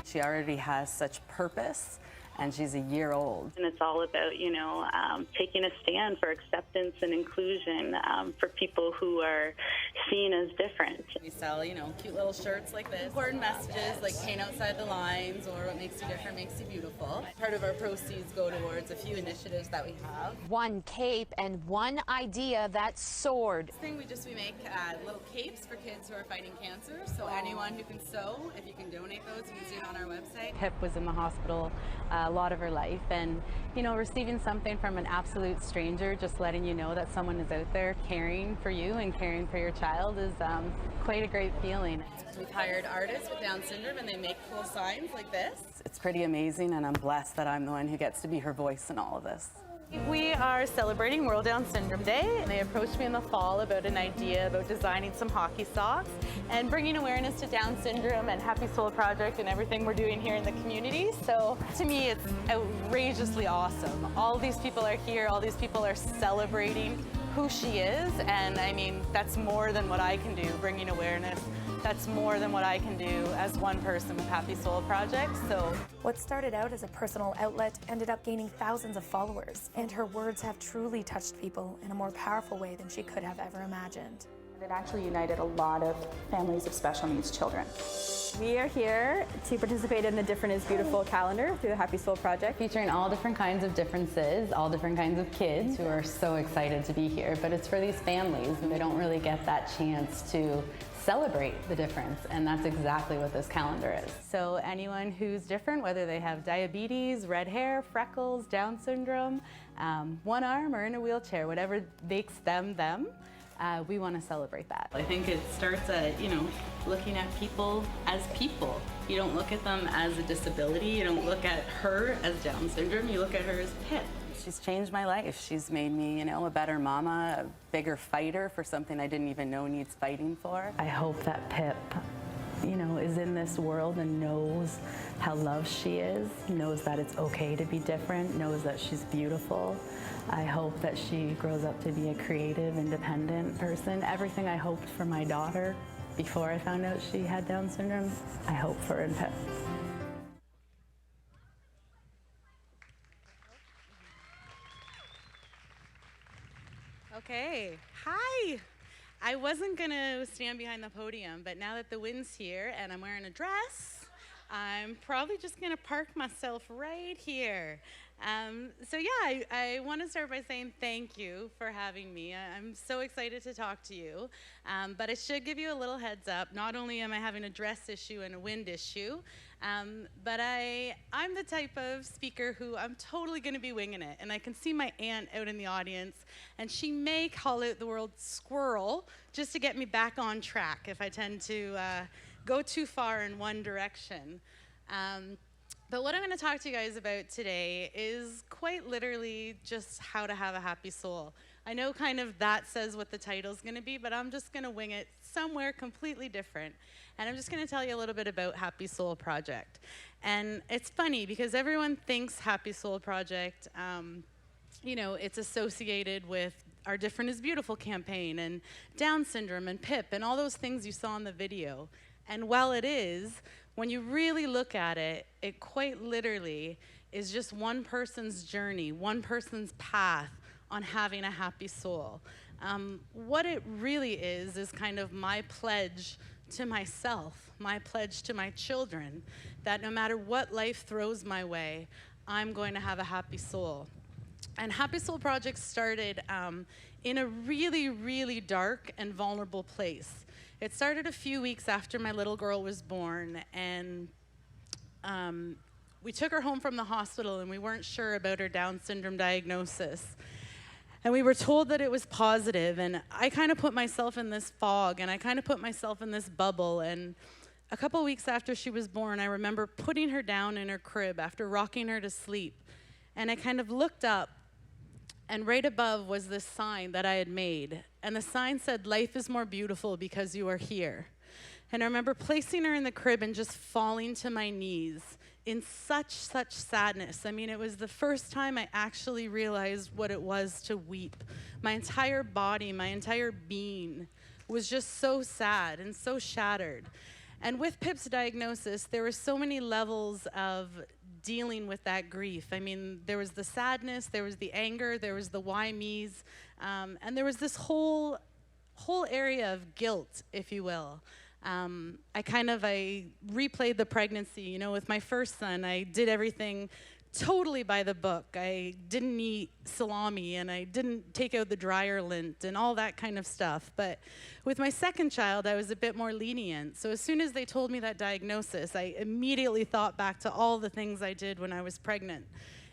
She already has such purpose, and she's a year old. And it's all about, you know, taking a stand for acceptance and inclusion for people who are seen as different. We sell, you know, cute little shirts like this, important messages like paint outside the lines or what makes you different makes you beautiful. Part of our proceeds go towards a few initiatives that we have. One cape and one idea that soared. This thing we make little capes for kids who are fighting cancer. So anyone who can sew, if you can donate those, you can see it on our website. Pip was in the hospital a lot of her life, and you know, receiving something from an absolute stranger, just letting you know that someone is out there caring for you and caring for your child is quite a great feeling. We've hired artists with Down syndrome and they make cool signs like this. It's pretty amazing, and I'm blessed that I'm the one who gets to be her voice in all of this. We are celebrating World Down Syndrome Day. They approached me in the fall about an idea about designing some hockey socks and bringing awareness to Down syndrome and Happy Soul Project and everything we're doing here in the community. So to me, it's outrageously awesome. All these people are here, all these people are celebrating who she is, and I mean, that's more than what I can do, bringing awareness. That's more than what I can do as one person with Happy Soul Project. So what started out as a personal outlet ended up gaining thousands of followers, and her words have truly touched people in a more powerful way than she could have ever imagined. It actually united a lot of families of special needs children. We are here to participate in the Different is Beautiful calendar through the Happy Soul Project. Featuring all different kinds of differences, all different kinds of kids who are so excited to be here. But it's for these families, and they don't really get that chance to celebrate the difference, and that's exactly what this calendar is. So anyone who's different, whether they have diabetes, red hair, freckles, Down syndrome, one arm, or in a wheelchair, whatever makes them them, we want to celebrate that. I think it starts at, you know, looking at people as people. You don't look at them as a disability. You don't look at her as Down syndrome. You look at her as Pip. She's changed my life. She's made me, you know, a better mama, a bigger fighter for something I didn't even know needs fighting for. I hope that Pip, you know, is in this world and knows how loved she is, knows that it's okay to be different, knows that she's beautiful. I hope that she grows up to be a creative, independent person. Everything I hoped for my daughter before I found out she had Down syndrome, I hope for in Pip. Okay, hi. I wasn't gonna stand behind the podium, but now that the wind's here and I'm wearing a dress, I'm probably just gonna park myself right here. So yeah, I want to start by saying thank you for having me. I'm so excited to talk to you, but I should give you a little heads up. Not only am I having a dress issue and a wind issue, but I'm the type of speaker who I'm totally going to be winging it. And I can see my aunt out in the audience, and she may call out the word squirrel just to get me back on track if I tend to go too far in one direction. But what I'm going to talk to you guys about today is quite literally just how to have a happy soul. I know kind of that says what the title's going to be, but I'm just going to wing it somewhere completely different. And I'm just going to tell you a little bit about Happy Soul Project. And it's funny because everyone thinks Happy Soul Project, you know, it's associated with our Different is Beautiful campaign and Down syndrome and PIP and all those things you saw in the video. And while it is, when you really look at it, it quite literally is just one person's journey, one person's path on having a happy soul. What it really is kind of my pledge to myself, my pledge to my children, that no matter what life throws my way, I'm going to have a happy soul. And Happy Soul Project started in a really, really dark and vulnerable place. It started a few weeks after my little girl was born, and we took her home from the hospital and we weren't sure about her Down syndrome diagnosis. And we were told that it was positive, and I kind of put myself in this fog, and I kind of put myself in this bubble. And a couple weeks after she was born, I remember putting her down in her crib after rocking her to sleep. And I kind of looked up, and right above was this sign that I had made. And the sign said, "Life is more beautiful because you are here." And I remember placing her in the crib and just falling to my knees in such sadness. I mean, it was the first time I actually realized what it was to weep. My entire body, my entire being was just so sad and so shattered. And with Pip's diagnosis, there were so many levels of dealing with that grief. I mean, there was the sadness, there was the anger, there was the why me's, and there was this whole area of guilt, if you will. I replayed the pregnancy, you know, with my first son. I did everything totally by the book. I didn't eat salami, and I didn't take out the dryer lint and all that kind of stuff. But with my second child, I was a bit more lenient. So as soon as they told me that diagnosis, I immediately thought back to all the things I did when I was pregnant.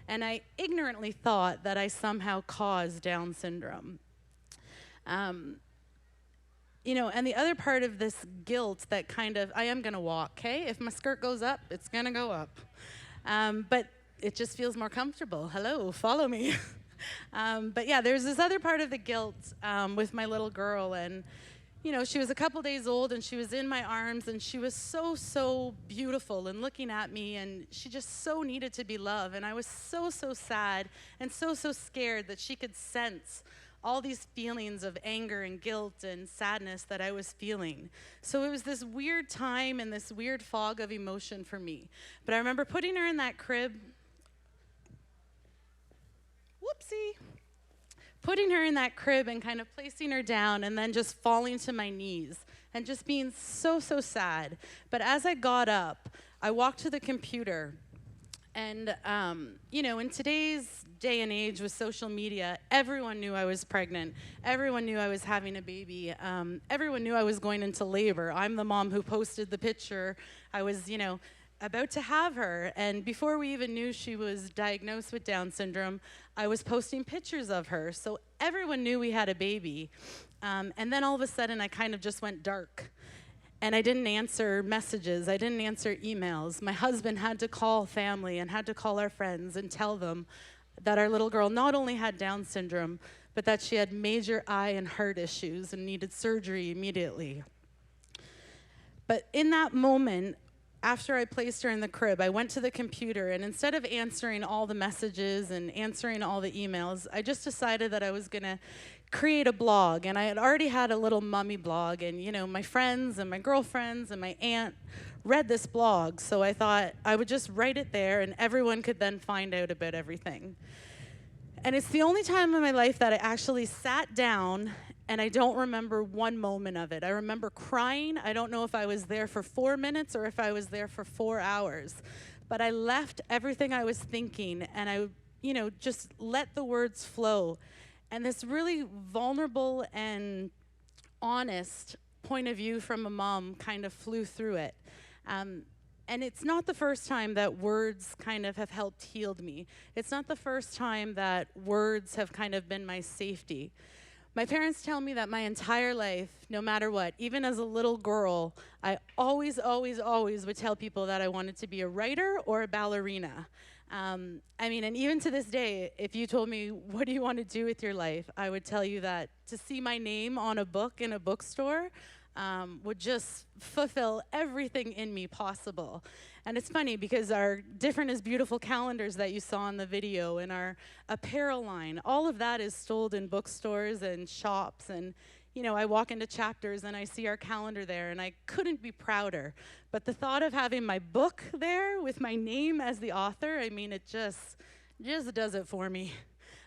And I ignorantly thought that I somehow caused Down syndrome. You know, and the other part of this guilt that kind of, I am gonna walk, okay? If my skirt goes up, it's gonna go up. But it just feels more comfortable. Hello, follow me. But yeah, there's this other part of the guilt with my little girl, and you know, she was a couple days old and she was in my arms and she was so beautiful and looking at me, and she just so needed to be loved. And I was so sad and so scared that she could sense all these feelings of anger and guilt and sadness that I was feeling. So it was this weird time and this weird fog of emotion for me. But I remember putting her in that crib, putting her in that crib and kind of placing her down and then just falling to my knees and just being so sad. But as I got up, I walked to the computer. And, you know, in today's day and age with social media, everyone knew I was pregnant. Everyone knew I was having a baby. Everyone knew I was going into labor. I'm the mom who posted the picture. I was, you know, about to have her. And before we even knew she was diagnosed with Down syndrome, I was posting pictures of her. So everyone knew we had a baby. And then all of a sudden, I kind of just went dark. And I didn't answer messages. I didn't answer emails. My husband had to call family and had to call our friends and tell them that our little girl not only had Down syndrome, but that she had major eye and heart issues and needed surgery immediately. But in that moment, after I placed her in the crib, I went to the computer, and instead of answering all the messages and answering all the emails, I just decided that I was gonna create a blog. And I had already had a little mummy blog, and you know, my friends and my girlfriends and my aunt read this blog, so I thought I would just write it there and everyone could then find out about everything. And it's the only time in my life that I actually sat down, and I don't remember one moment of it. I remember crying. I don't know if I was there for 4 minutes or if I was there for 4 hours, but I left everything I was thinking, and I, you know, just let the words flow. And this really vulnerable and honest point of view from a mom kind of flew through it. And it's not the first time that words kind of have helped healed me. It's not the first time that words have kind of been my safety. My parents tell me that my entire life, no matter what, even as a little girl, I always, always, always would tell people that I wanted to be a writer or a ballerina. I mean, and even to this day, if you told me, what do you want to do with your life? I would tell you that to see my name on a book in a bookstore would just fulfill everything in me possible. And it's funny because our Different is Beautiful calendars that you saw in the video and our apparel line, all of that is sold in bookstores and shops. And you know, I walk into Chapters and I see our calendar there and I couldn't be prouder. But the thought of having my book there with my name as the author, I mean, it just does it for me.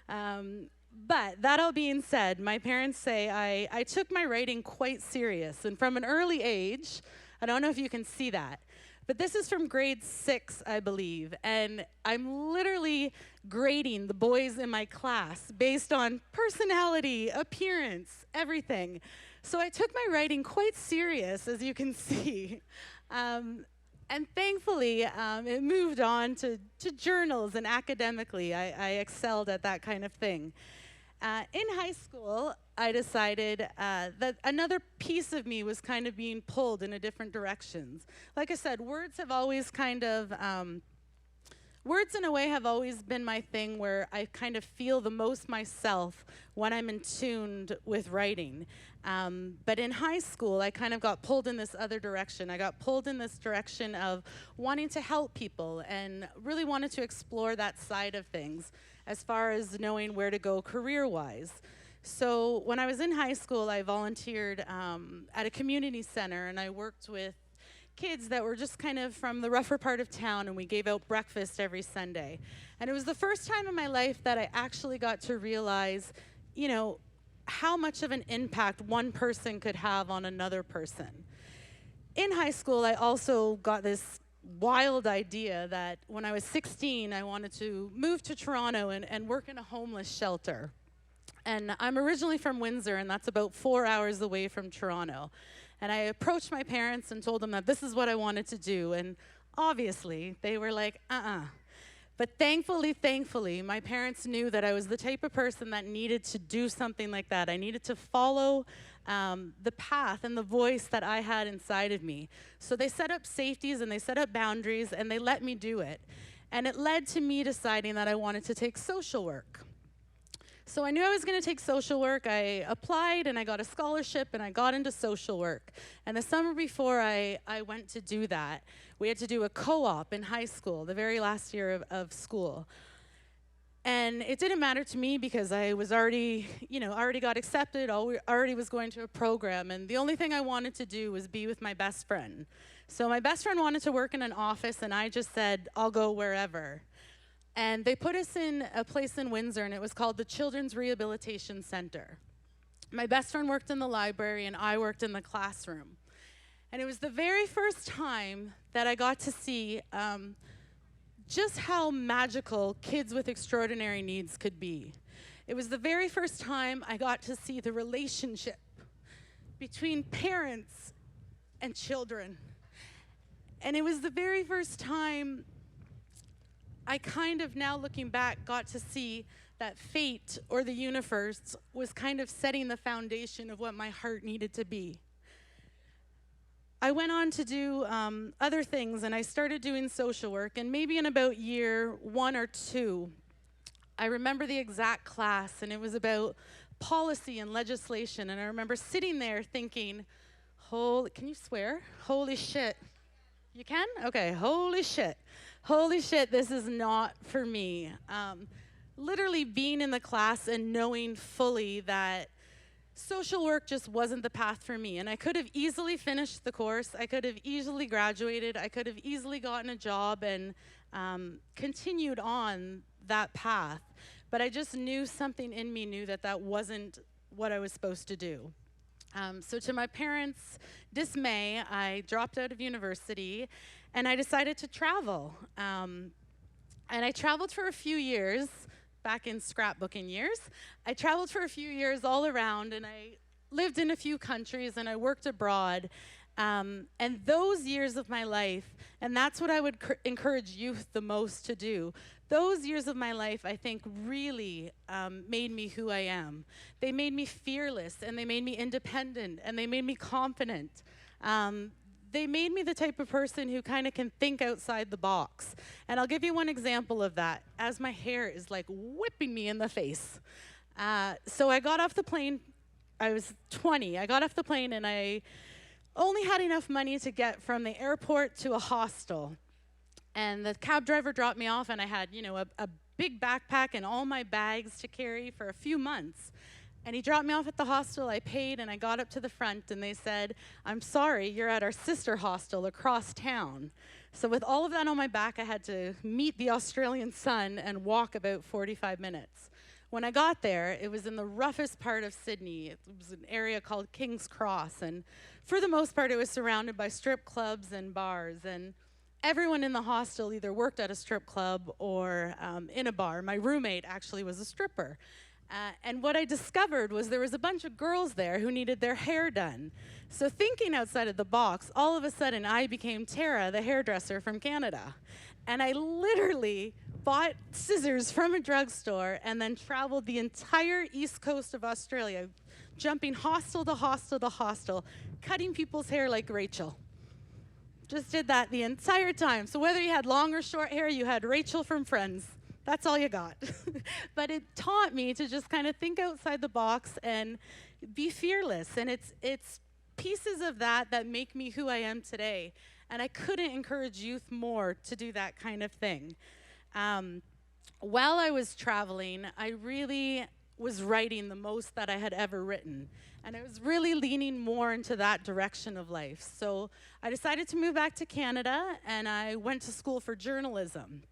But that all being said, my parents say I took my writing quite serious. And from an early age, I don't know if you can see that, but this is from grade 6, I believe. And I'm literally grading the boys in my class based on personality, appearance, everything. So I took my writing quite serious, as you can see. And thankfully, it moved on to journals and academically. I excelled at that kind of thing. In high school, I decided that another piece of me was kind of being pulled in a different directions. Like I said, words have always kind of, words in a way have always been my thing where I kind of feel the most myself when I'm in tune with writing. But in high school, I kind of got pulled in this other direction. I got pulled in this direction of wanting to help people and really wanted to explore that side of things as far as knowing where to go career-wise. So when I was in high school, I volunteered at a community center, and I worked with kids that were just kind of from the rougher part of town, and we gave out breakfast every Sunday. And it was the first time in my life that I actually got to realize, you know, how much of an impact one person could have on another person. In high school, I also got this wild idea that when I was 16, I wanted to move to Toronto and work in a homeless shelter. And I'm originally from Windsor, and that's about 4 hours away from Toronto. And I approached my parents and told them that this is what I wanted to do. And obviously, they were like, But thankfully, my parents knew that I was the type of person that needed to do something like that. I needed to follow the path and the voice that I had inside of me. So they set up safeties and they set up boundaries and they let me do it. And it led to me deciding that I wanted to take social work. So I knew I was going to take social work. I applied and I got a scholarship and I got into social work. And the summer before I went to do that, we had to do a co-op in high school, the very last year of school. And it didn't matter to me because I was already got accepted, already was going to a program, and the only thing I wanted to do was be with my best friend. So my best friend wanted to work in an office, and I just said, I'll go wherever. And they put us in a place in Windsor, and it was called the Children's Rehabilitation Center. My best friend worked in the library, and I worked in the classroom. And it was the very first time that I got to see just how magical kids with extraordinary needs could be. It was the very first time I got to see the relationship between parents and children. And it was the very first time I kind of, now looking back, got to see that fate or the universe was kind of setting the foundation of what my heart needed to be. I went on to do other things, and I started doing social work, and maybe in about year 1 or 2, I remember the exact class, and it was about policy and legislation, and I remember sitting there thinking, can you swear? Holy shit. You can? Okay, holy shit. Holy shit, this is not for me. Literally being in the class and knowing fully that social work just wasn't the path for me. And I could have easily finished the course. I could have easily graduated. I could have easily gotten a job and continued on that path. But I just knew something in me knew that that wasn't what I was supposed to do. So to my parents' dismay, I dropped out of university and I decided to travel. And I traveled for a few years. Back in scrapbooking years. I traveled for a few years all around, and I lived in a few countries, and I worked abroad. And those years of my life, and that's what I would encourage youth the most to do, those years of my life, I think, really made me who I am. They made me fearless, and they made me independent, and they made me confident. they made me the type of person who kind of can think outside the box. And I'll give you one example of that, as my hair is like whipping me in the face. So I got off the plane, I was 20. I got off the plane and I only had enough money to get from the airport to a hostel. And the cab driver dropped me off, and I had, you know, a big backpack and all my bags to carry for a few months. And he dropped me off at the hostel, I paid, and I got up to the front, and they said, "I'm sorry, you're at our sister hostel across town." So with all of that on my back, I had to meet the Australian sun and walk about 45 minutes. When I got there, it was in the roughest part of Sydney. It was an area called King's Cross, and for the most part, it was surrounded by strip clubs and bars, and everyone in the hostel either worked at a strip club or in a bar. My roommate actually was a stripper. And what I discovered was there was a bunch of girls there who needed their hair done. So thinking outside of the box, all of a sudden I became Tara, the hairdresser from Canada. And I literally bought scissors from a drugstore and then traveled the entire east coast of Australia, jumping hostel to hostel to hostel, cutting people's hair like Rachel. Just did that the entire time. So whether you had long or short hair, you had Rachel from Friends. That's all you got. But it taught me to just kind of think outside the box and be fearless. And it's pieces of that that make me who I am today. And I couldn't encourage youth more to do that kind of thing. While I was traveling, I really was writing the most that I had ever written. And I was really leaning more into that direction of life. So I decided to move back to Canada, and I went to school for journalism.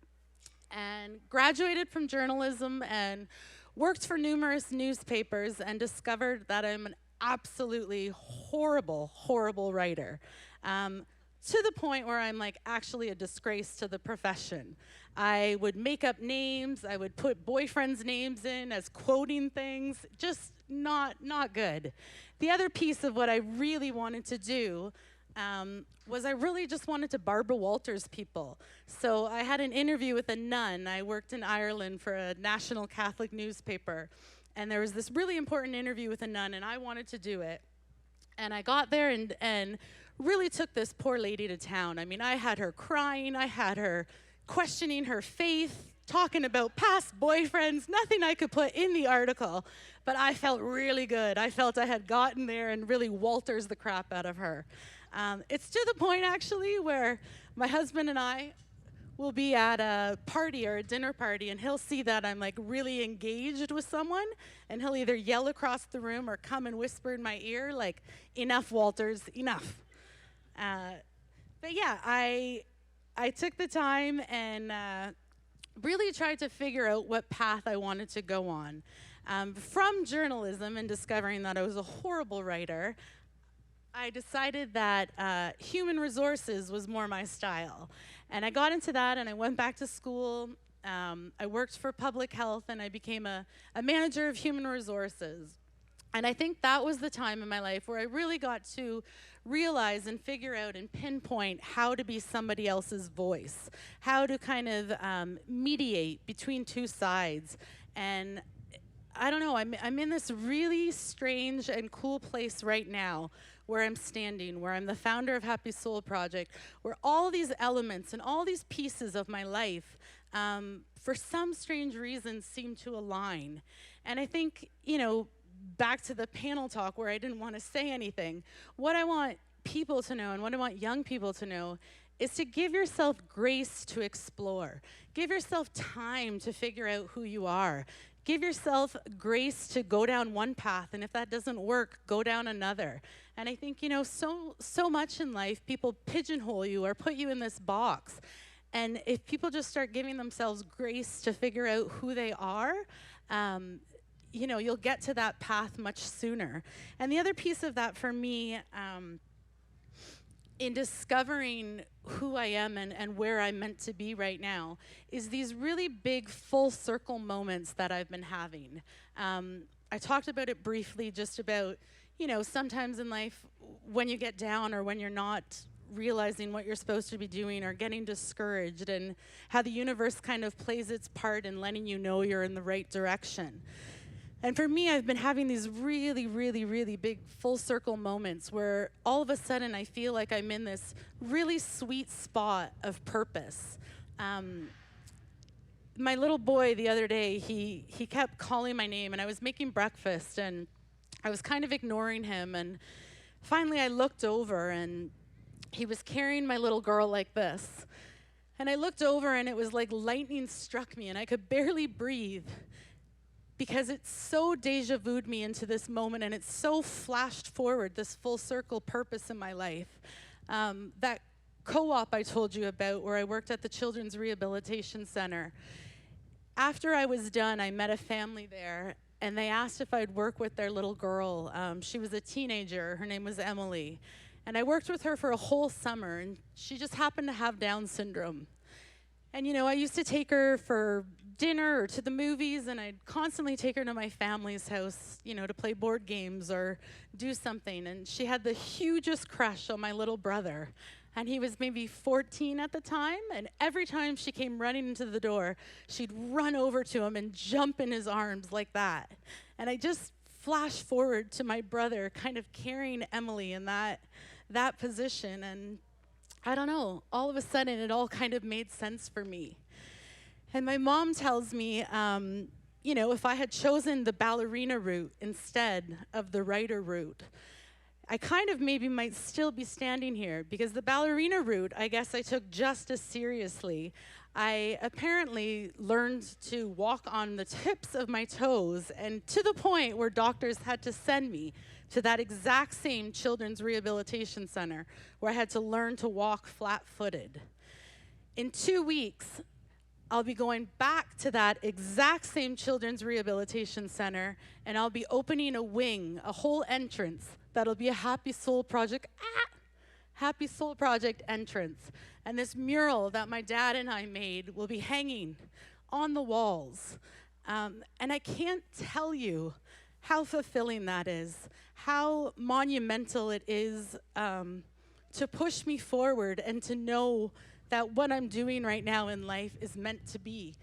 And graduated from journalism and worked for numerous newspapers and discovered that I'm an absolutely horrible, horrible writer. To the point where I'm like actually a disgrace to the profession. I would make up names, I would put boyfriends' names in as quoting things, just not good. The other piece of what I really wanted to do was I really just wanted to Barbara Walters people. So I had an interview with a nun. I worked in Ireland for a national Catholic newspaper, and there was this really important interview with a nun, and I wanted to do it. And I got there and really took this poor lady to town. I mean, I had her crying, I had her questioning her faith, talking about past boyfriends, nothing I could put in the article, but I felt really good. I felt I had gotten there and really Walters the crap out of her. It's to the point, actually, where my husband and I will be at a party or a dinner party, and he'll see that I'm like really engaged with someone, and he'll either yell across the room or come and whisper in my ear, like, "Enough, Walters, enough." But yeah, I took the time and really tried to figure out what path I wanted to go on. From journalism and discovering that I was a horrible writer, I decided that human resources was more my style. And I got into that, and I went back to school. I worked for public health, and I became a manager of human resources. And I think that was the time in my life where I really got to realize and figure out and pinpoint how to be somebody else's voice, how to kind of mediate between two sides. And I don't know, I'm in this really strange and cool place right now where I'm standing, where I'm the founder of Happy Soul Project, where all these elements and all these pieces of my life, for some strange reason, seem to align. And I think, you know, back to the panel talk where I didn't want to say anything, what I want people to know and what I want young people to know is to give yourself grace to explore. Give yourself time to figure out who you are. Give yourself grace to go down one path, and if that doesn't work, go down another. And I think, you know, so much in life, people pigeonhole you or put you in this box. And if people just start giving themselves grace to figure out who they are, you know, you'll get to that path much sooner. And the other piece of that for me, in discovering who I am and where I'm meant to be right now, is these really big full circle moments that I've been having. I talked about it briefly, just about, you know, sometimes in life when you get down or when you're not realizing what you're supposed to be doing or getting discouraged, and how the universe kind of plays its part in letting you know you're in the right direction. And for me, I've been having these really, really, really big full circle moments where all of a sudden I feel like I'm in this really sweet spot of purpose. My little boy the other day, he kept calling my name, and I was making breakfast, and I was kind of ignoring him, and finally I looked over, and he was carrying my little girl like this. And I looked over, and it was like lightning struck me, and I could barely breathe because it so deja vu'd me into this moment, and it so flashed forward this full circle purpose in my life. That co-op I told you about, where I worked at the Children's Rehabilitation Center, after I was done, I met a family there, and they asked if I'd work with their little girl. She was a teenager. Her name was Emily. And I worked with her for a whole summer, and she just happened to have Down syndrome. And, you know, I used to take her for dinner or to the movies, and I'd constantly take her to my family's house, you know, to play board games or do something. And she had the hugest crush on my little brother. And he was maybe 14 at the time, and every time she came running into the door, she'd run over to him and jump in his arms like that. And I just flashed forward to my brother kind of carrying Emily in that position, and I don't know, all of a sudden it all kind of made sense for me. And my mom tells me, you know, if I had chosen the ballerina route instead of the writer route, I kind of maybe might still be standing here, because the ballerina route, I guess I took just as seriously. I apparently learned to walk on the tips of my toes, and to the point where doctors had to send me to that exact same Children's Rehabilitation Center where I had to learn to walk flat-footed. In 2 weeks, I'll be going back to that exact same Children's Rehabilitation Center, and I'll be opening a wing, a whole entrance, that'll be a Happy Soul Project, Happy Soul Project entrance. And this mural that my dad and I made will be hanging on the walls. And I can't tell you how fulfilling that is, how monumental it is to push me forward and to know that what I'm doing right now in life is meant to be.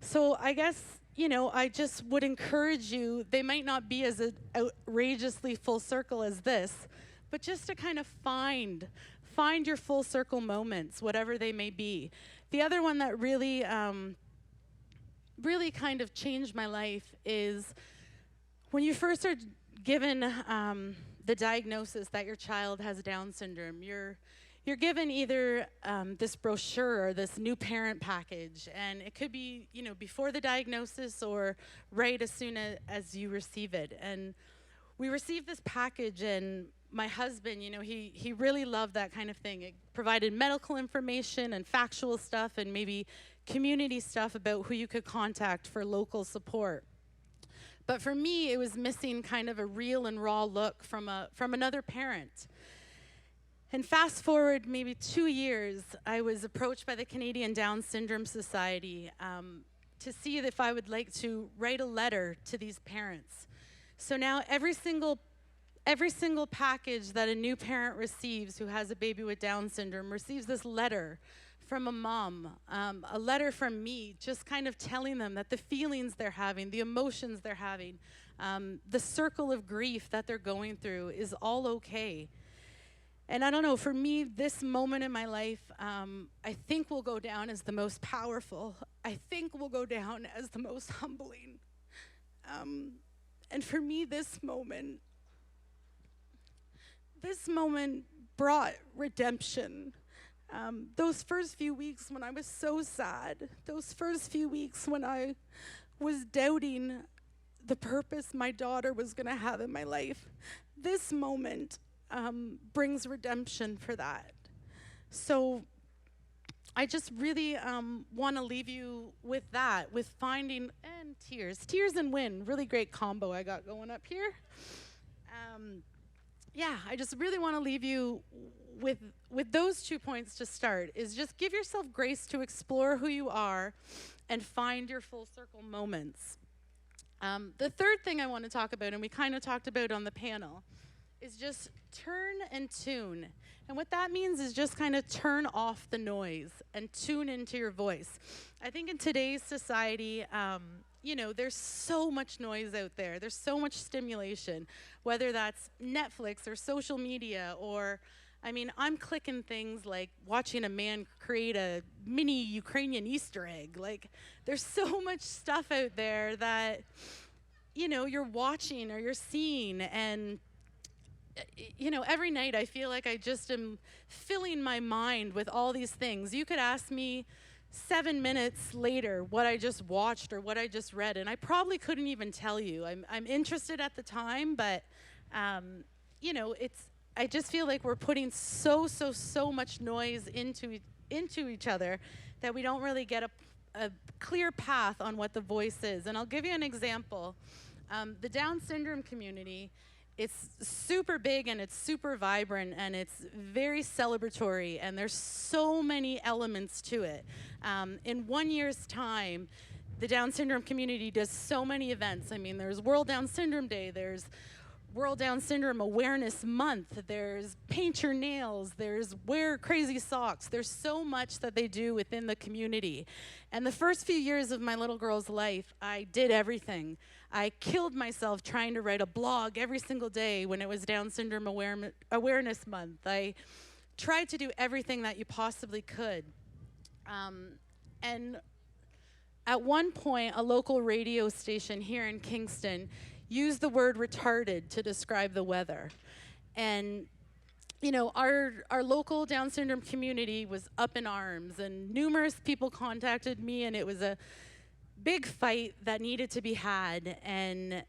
So I guess, you know, I just would encourage you, they might not be as outrageously full circle as this, but just to kind of find your full circle moments, whatever they may be. The other one that really, really kind of changed my life is when you first are given the diagnosis that your child has Down syndrome, you're given either this brochure or this new parent package, and it could be, you know, before the diagnosis or right as soon as you receive it. And we received this package, and my husband, you know, he really loved that kind of thing. It provided medical information and factual stuff and maybe community stuff about who you could contact for local support. But for me, it was missing kind of a real and raw look from another parent. And fast forward maybe 2 years, I was approached by the Canadian Down Syndrome Society to see if I would like to write a letter to these parents. So now every single package that a new parent receives who has a baby with Down syndrome receives this letter from a mom, a letter from me, just kind of telling them that the feelings they're having, the emotions they're having, the circle of grief that they're going through is all okay. And I don't know, for me, this moment in my life, I think will go down as the most powerful. I think will go down as the most humbling. And for me, this moment brought redemption. Those first few weeks when I was so sad, those first few weeks when I was doubting the purpose my daughter was going to have in my life, this moment brings redemption for that. So I just really want to leave you with that, with finding, and tears and win, really great combo I got going up here. Yeah, I just really want to leave you with those 2 points to start, is just give yourself grace to explore who you are and find your full circle moments. The third thing I want to talk about, and we kind of talked about on the panel, is just turn and tune. And what that means is just kind of turn off the noise and tune into your voice. I think in today's society, you know, there's so much noise out there. There's so much stimulation, whether that's Netflix or social media or, I mean, I'm clicking things like watching a man create a mini Ukrainian Easter egg. Like, there's so much stuff out there that, you know, you're watching or you're seeing, and you know, every night I feel like I just am filling my mind with all these things. You could ask me 7 minutes later what I just watched or what I just read, and I probably couldn't even tell you. I'm interested at the time, but you know, I just feel like we're putting so much noise into each other that we don't really get a clear path on what the voice is. And I'll give you an example. The Down syndrome community, it's super big and it's super vibrant and it's very celebratory, and there's so many elements to it. In 1 year's time, the Down syndrome community does so many events. I mean, there's World Down Syndrome Day, there's World Down Syndrome Awareness Month, there's paint your nails, there's wear crazy socks. There's so much that they do within the community. And the first few years of my little girl's life, I did everything. I killed myself trying to write a blog every single day when it was Down Syndrome Awareness Month. I tried to do everything that you possibly could. And at one point, a local radio station here in Kingston used the word retarded to describe the weather. And you know, our local Down syndrome community was up in arms, and numerous people contacted me, and it was a big fight that needed to be had. And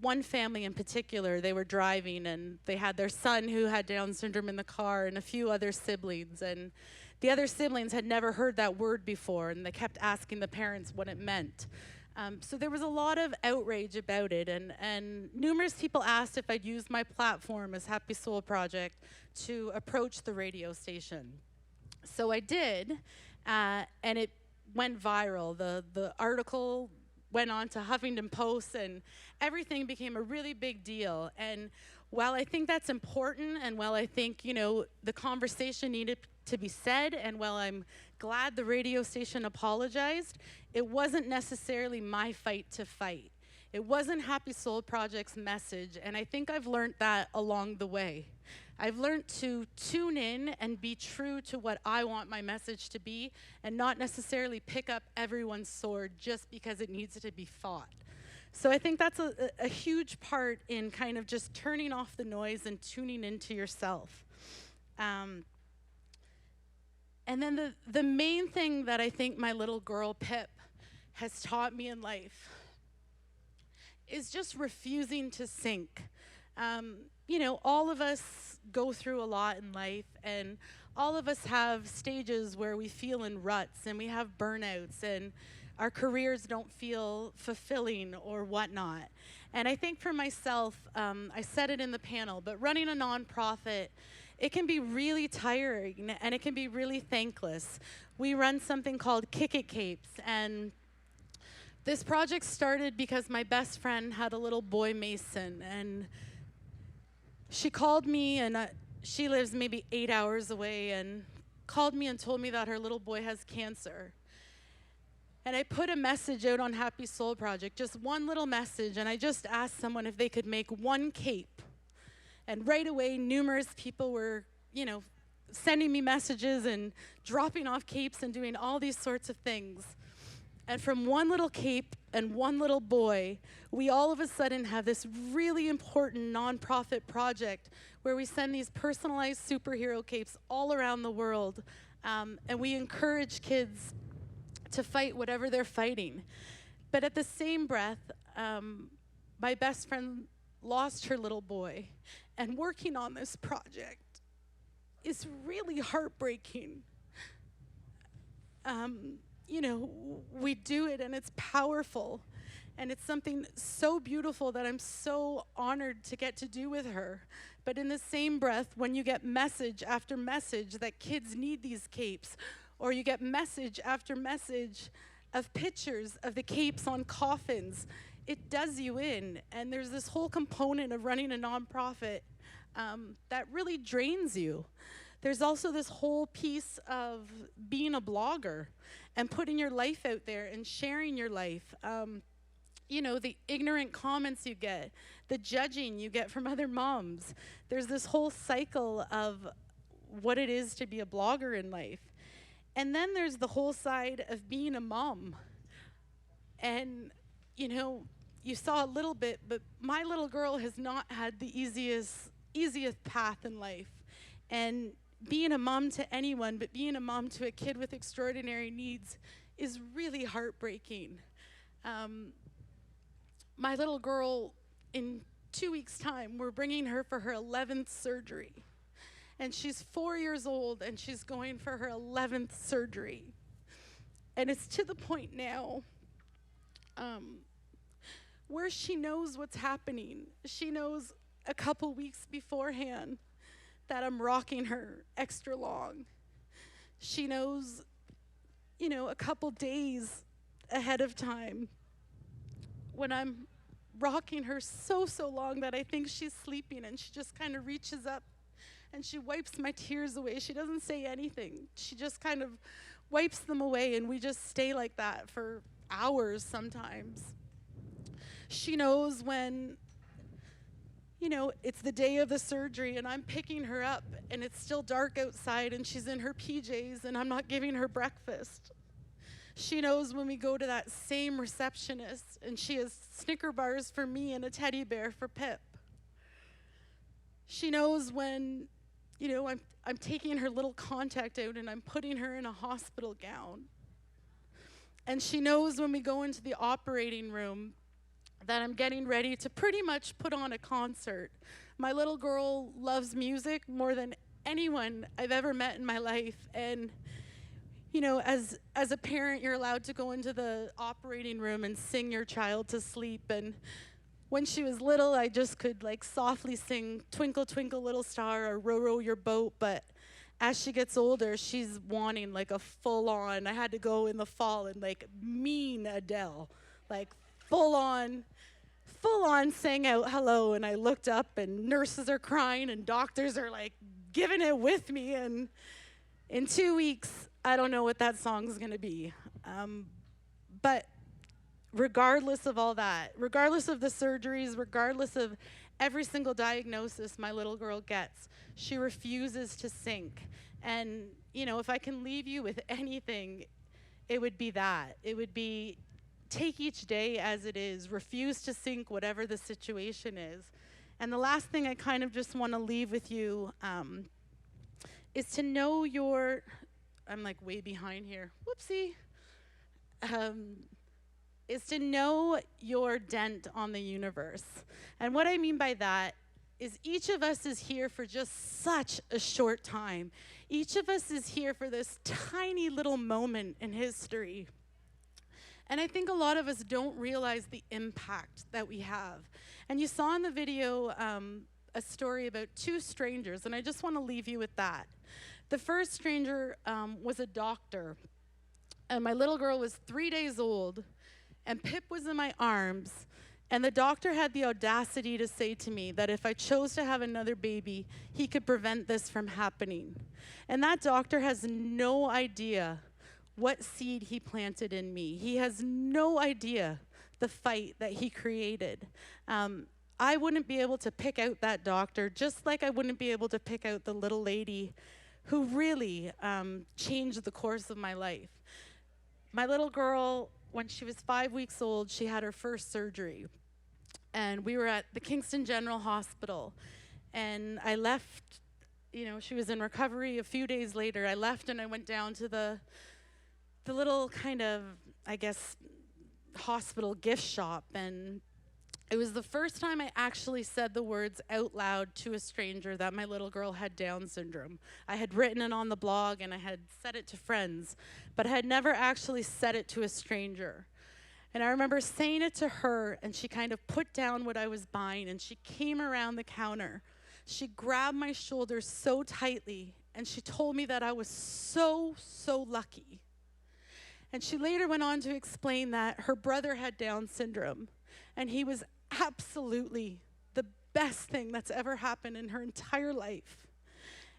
one family in particular, they were driving, and they had their son who had Down syndrome in the car and a few other siblings. And the other siblings had never heard that word before, and they kept asking the parents what it meant. So there was a lot of outrage about it, and numerous people asked if I'd use my platform as Happy Soul Project to approach the radio station. So I did, and it went viral. The article went on to Huffington Post, and everything became a really big deal. And while I think that's important, and while I think, you know, the conversation needed to be said, and while I'm glad the radio station apologized, it wasn't necessarily my fight to fight. It wasn't Happy Soul Project's message, and I think I've learned that along the way. I've learned to tune in and be true to what I want my message to be, and not necessarily pick up everyone's sword just because it needs to be fought. So I think that's a huge part in kind of just turning off the noise and tuning into yourself. And then the main thing that I think my little girl, Pip, has taught me in life is just refusing to sink. You know, all of us go through a lot in life, and all of us have stages where we feel in ruts, and we have burnouts, and our careers don't feel fulfilling or whatnot. And I think for myself, I said it in the panel, but running a nonprofit, it can be really tiring, and it can be really thankless. We run something called Kick It Capes, and this project started because my best friend had a little boy, Mason, and she called me, and she lives maybe 8 hours away, and called me and told me that her little boy has cancer. And I put a message out on Happy Soul Project, just one little message, and I just asked someone if they could make one cape. And right away, numerous people were, you know, sending me messages and dropping off capes and doing all these sorts of things. And from one little cape and one little boy, we all of a sudden have this really important nonprofit project where we send these personalized superhero capes all around the world. And we encourage kids to fight whatever they're fighting. But at the same breath, my best friend lost her little boy. And working on this project is really heartbreaking. You know, we do it and it's powerful. And it's something so beautiful that I'm so honored to get to do with her. But in the same breath, when you get message after message that kids need these capes, or you get message after message of pictures of the capes on coffins, it does you in. And there's this whole component of running a nonprofit that really drains you. There's also this whole piece of being a blogger and putting your life out there and sharing your life. You know, the ignorant comments you get, the judging you get from other moms. There's this whole cycle of what it is to be a blogger in life. And then there's the whole side of being a mom. And, you know, you saw a little bit, but my little girl has not had the easiest path in life. And being a mom to anyone, but being a mom to a kid with extraordinary needs is really heartbreaking. My little girl, in 2 weeks' time, we're bringing her for her 11th surgery. And she's 4 years old, and she's going for her 11th surgery. And it's to the point now where she knows what's happening. She knows a couple weeks beforehand that I'm rocking her extra long. She knows, you know, a couple days ahead of time when I'm rocking her so long that I think she's sleeping, and she just kind of reaches up and she wipes my tears away. She doesn't say anything. She just kind of wipes them away, and we just stay like that for hours sometimes. She knows when, you know, it's the day of the surgery and I'm picking her up and it's still dark outside and she's in her PJs and I'm not giving her breakfast. She knows when we go to that same receptionist and she has Snicker bars for me and a teddy bear for Pip. She knows when, you know, I'm taking her little contact out and I'm putting her in a hospital gown. And she knows when we go into the operating room that I'm getting ready to pretty much put on a concert. My little girl loves music more than anyone I've ever met in my life. And you know, as a parent, you're allowed to go into the operating room and sing your child to sleep. And when she was little, I just could like softly sing Twinkle, Twinkle, Little Star or Row, Row Your Boat. But as she gets older, she's wanting like a full on, I had to go in the fall and like mean Adele, like full on sang out hello. And I looked up and nurses are crying and doctors are like giving it with me. And in 2 weeks, I don't know what that song's gonna be. But regardless of all that, regardless of the surgeries, regardless of every single diagnosis my little girl gets, she refuses to sink. And, you know, if I can leave you with anything, it would be that. It would be take each day as it is, refuse to sink whatever the situation is. And the last thing I kind of just wanna leave with you is to know your, I'm like way behind here, whoopsie, is to know your dent on the universe. And what I mean by that is each of us is here for just such a short time. Each of us is here for this tiny little moment in history. And I think a lot of us don't realize the impact that we have. And you saw in the video a story about two strangers, and I just want to leave you with that. The first stranger was a doctor, and my little girl was 3 days old, and Pip was in my arms, and the doctor had the audacity to say to me that if I chose to have another baby, he could prevent this from happening. And that doctor has no idea what seed he planted in me. He has no idea the fight that he created. I wouldn't be able to pick out that doctor, just like I wouldn't be able to pick out the little lady who really changed the course of my life. My little girl, when she was 5 weeks old, she had her first surgery. And we were at the Kingston General Hospital. And I left, you know, she was in recovery. A few days later, I left and I went down to the little kind of, I guess, hospital gift shop. And it was the first time I actually said the words out loud to a stranger that my little girl had Down syndrome. I had written it on the blog and I had said it to friends, but I had never actually said it to a stranger. And I remember saying it to her, and she kind of put down what I was buying, and she came around the counter. She grabbed my shoulder so tightly, and she told me that I was so lucky. And she later went on to explain that her brother had Down syndrome. And he was absolutely the best thing that's ever happened in her entire life.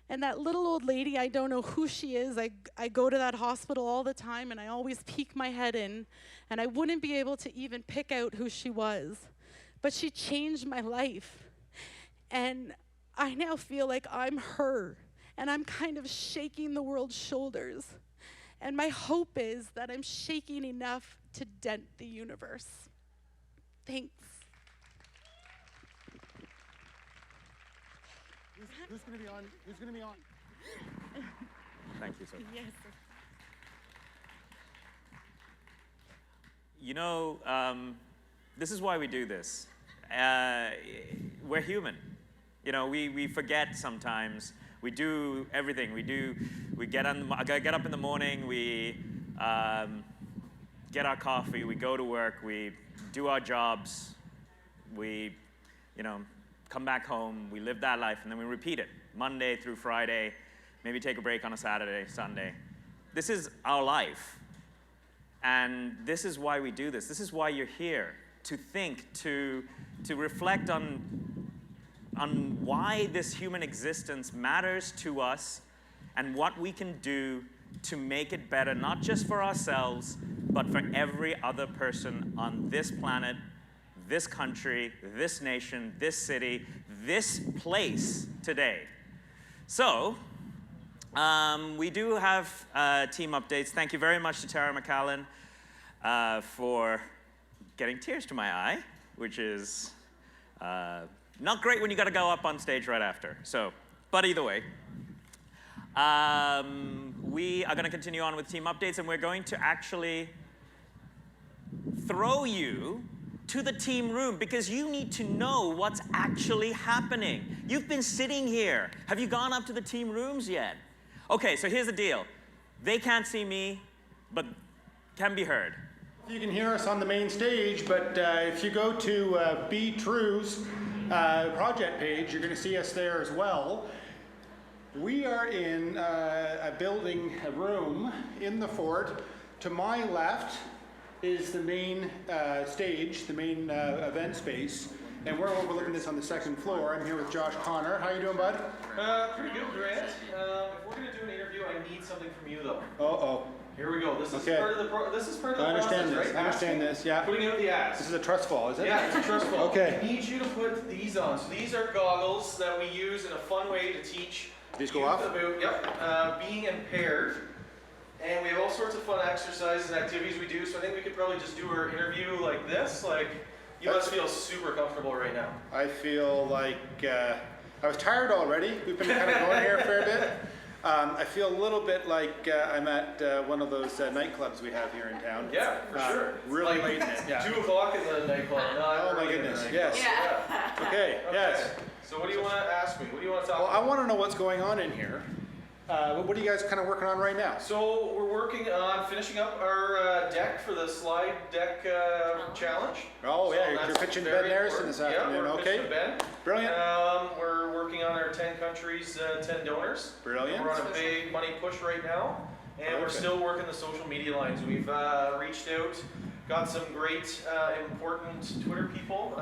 And that little old lady, I don't know who she is. I go to that hospital all the time, and I always peek my head in, and I wouldn't be able to even pick out who she was. But she changed my life. And I now feel like I'm her, and I'm kind of shaking the world's shoulders. And my hope is that I'm shaking enough to dent the universe. Thanks. Who's going to be on? Who's going to be on? Thank you, sir. Yes. You know, this is why we do this. We're human. You know, we forget sometimes. We do everything. We get up in the morning, we get our coffee, we go to work, we do our jobs, we, come back home, we live that life, and then we repeat it Monday through Friday, maybe take a break on a Saturday, Sunday. This is our life. And this is why we do this. This is why you're here, to think, to reflect on why this human existence matters to us and what we can do to make it better, not just for ourselves, but for every other person on this planet, this country, this nation, this city, this place today. So, we do have team updates. Thank you very much to Tara McAllen for getting tears to my eye, which is not great when you got to go up on stage right after. So, but either way, we are going to continue on with team updates, and we're going to actually throw you to the team room because you need to know what's actually happening. You've been sitting here. Have you gone up to the team rooms yet? Okay, so here's the deal. They can't see me, but can be heard. You can hear us on the main stage, but if you go to Be True's project page, you're going to see us there as well. We are in a building, a room in the fort. To my left is the main stage, the main event space, and we're overlooking this on the second floor. I'm here with Josh Connor. How you doing, bud? Pretty good, Grant. If we're going to do an interview, I need something from you, though. Uh-oh. Here we go. This is Okay. part of the process, right? I understand this, yeah. Putting out the ads. This is a trust fall, is it? Yeah, it's a trust fall. Okay. I need you to put these on. So these are goggles that we use in a fun way to teach These go youth off? about being impaired. And we have all sorts of fun exercises and activities we do. So I think we could probably just do our interview like this. Like, you must feel super comfortable right now. I feel like I was tired already. We've been kind of going here a fair bit. I feel a little bit like I'm at one of those nightclubs we have here in town. Yeah, for sure. Really late in it. Yeah. 2 o'clock in the nightclub. Oh my goodness, yes. Yeah. Okay, yes. So what do you want to ask me? What do you want to talk Well, about? I want to know what's going on in here. What are you guys kind of working on right now? So we're working on finishing up our deck for the slide deck challenge. Oh yeah, So you're that's pitching very Ben Harrison this important. afternoon. Yeah, we're Okay, pitching Ben. brilliant. We're working on our 10 countries, 10 donors. Brilliant. We're on a big money push right now, and we're Okay. still working the social media lines. We've reached out, got some great important Twitter people.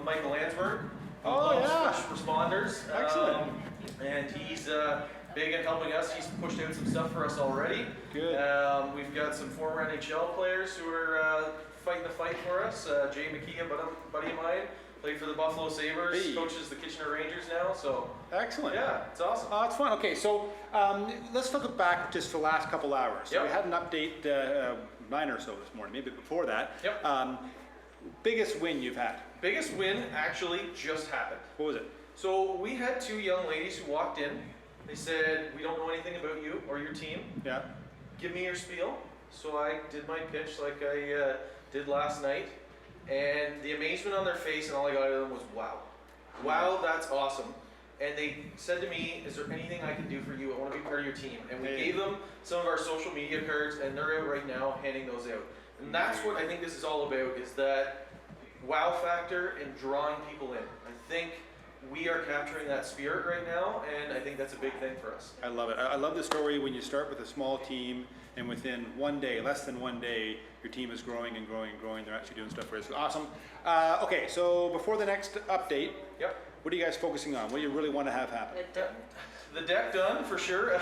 Michael Landsberg, who loves first responders. Excellent. And he's big in helping us. He's pushed out some stuff for us already. Good. We've got some former NHL players who are fighting the fight for us. Jay McKee, a buddy of mine, played for the Buffalo Sabres, Hey. coaches the Kitchener Rangers now. So Excellent. yeah, it's awesome. It's fun. Okay, so let's look back just for the last couple hours. So Yep. we had an update 9 or so this morning, maybe before that. Yep. Biggest win you've had? Biggest win actually just happened. What was it? So we had 2 young ladies who walked in. They said, "We don't know anything about you or your team. Yeah. Give me your spiel." So I did my pitch like I did last night, and the amazement on their face and all I got out of them was, "Wow, wow, that's awesome." And they said to me, "Is there anything I can do for you? I want to be part of your team." And we gave them some of our social media cards, and they're out right now handing those out. And that's what I think this is all about, is that wow factor and drawing people in. I think we are capturing that spirit right now, and I think that's a big thing for us. I love it. I love the story when you start with a small team, and within 1 day, less than 1 day, your team is growing and growing and growing. They're actually doing stuff for us. Awesome. Okay, so before the next update, what are you guys focusing on? What do you really want to have happen? The deck done for sure.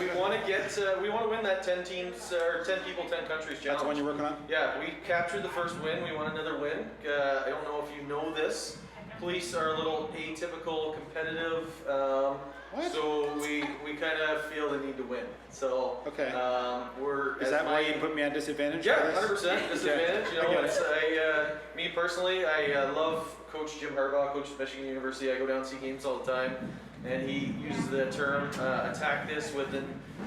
We want to win that 10 teams or 10 people, 10 countries challenge. That's the one you're working on? Yeah, we captured the first win. We want another win. I don't know if you know this. Police are a little atypical, competitive. So we kind of feel the need to win. So Is that why you put me at disadvantage? Yeah, 100% disadvantage. You know, me personally, I love Coach Jim Harbaugh, coach of Michigan University. I go down and see games all the time, and he uses the term "attack this with an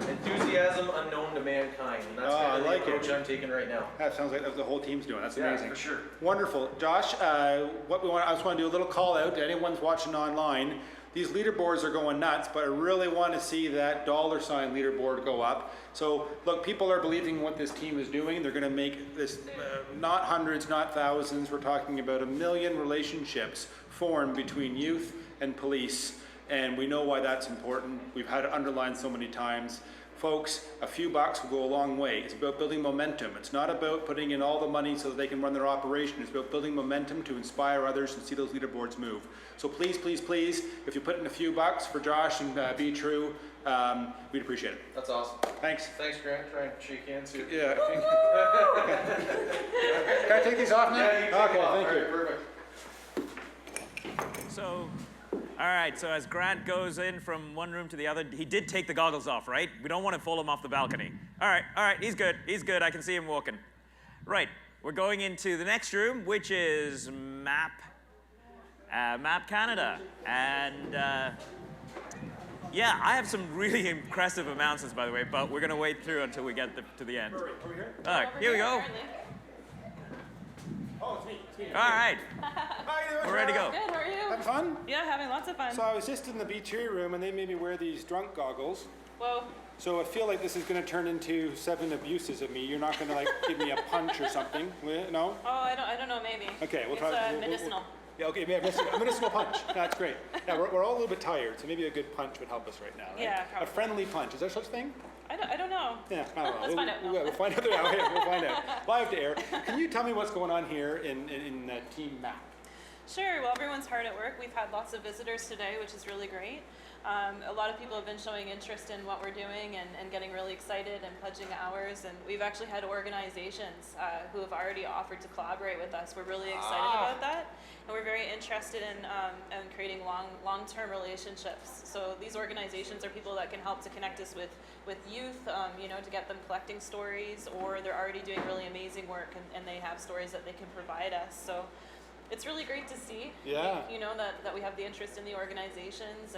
enthusiasm unknown to mankind." And that's kind of the approach I'm taking right now. That sounds like the whole team's doing. That's amazing. Yeah, for sure. Wonderful, Josh. I just want to do a little call out to anyone watching online. These leaderboards are going nuts, but I really want to see that $ leaderboard go up. So look, people are believing what this team is doing. They're going to make this not hundreds, not thousands. We're talking about 1 million relationships formed between youth and police. And we know why that's important. We've had it underlined so many times. Folks, a few bucks will go a long way. It's about building momentum. It's not about putting in all the money so that they can run their operation. It's about building momentum to inspire others and see those leaderboards move. So please, please, please, if you put in a few bucks for Josh and Be True, we'd appreciate it. That's awesome. Thanks. Thanks, Grant. Try and shake hands too. Yeah. Can I take these off now? Yeah, you can take them off. Thank you. All right, perfect. So, all right, so as Grant goes in from one room to the other, he did take the goggles off, right? We don't want to pull him off the balcony. All right, he's good. I can see him walking. Right, we're going into the next room, which is Map Canada. And yeah, I have some really impressive announcements, by the way, but we're going to wait through until we get to the end. Over here? All right, here we go. Oh, it's me. All right. How you doing? We're ready to go. Good, how are you? Having fun? Yeah, having lots of fun. So I was just in the B2 room and they made me wear these drunk goggles. Whoa. So I feel like this is going to turn into 7 abuses of me. You're not going to like give me a punch or something, no? Oh, I don't know, maybe. Okay, we'll it's try. medicinal. Yeah, okay, a medicinal punch. That's great. Yeah, we're all a little bit tired, so maybe a good punch would help us right now, right? Yeah, probably. A friendly punch. Is there such a thing? I don't know. Yeah, I don't know. Let's find out. We'll find out. We'll find out. Live to air. Can you tell me what's going on here in Team Map? Sure. Well, everyone's hard at work. We've had lots of visitors today, which is really great. A lot of people have been showing interest in what we're doing and getting really excited and pledging hours. And we've actually had organizations who have already offered to collaborate with us. We're really excited about that. And we're very interested in creating long-term relationships. So these organizations are people that can help to connect us with youth, to get them collecting stories, or they're already doing really amazing work and they have stories that they can provide us. So it's really great to see, that we have the interest in the organizations.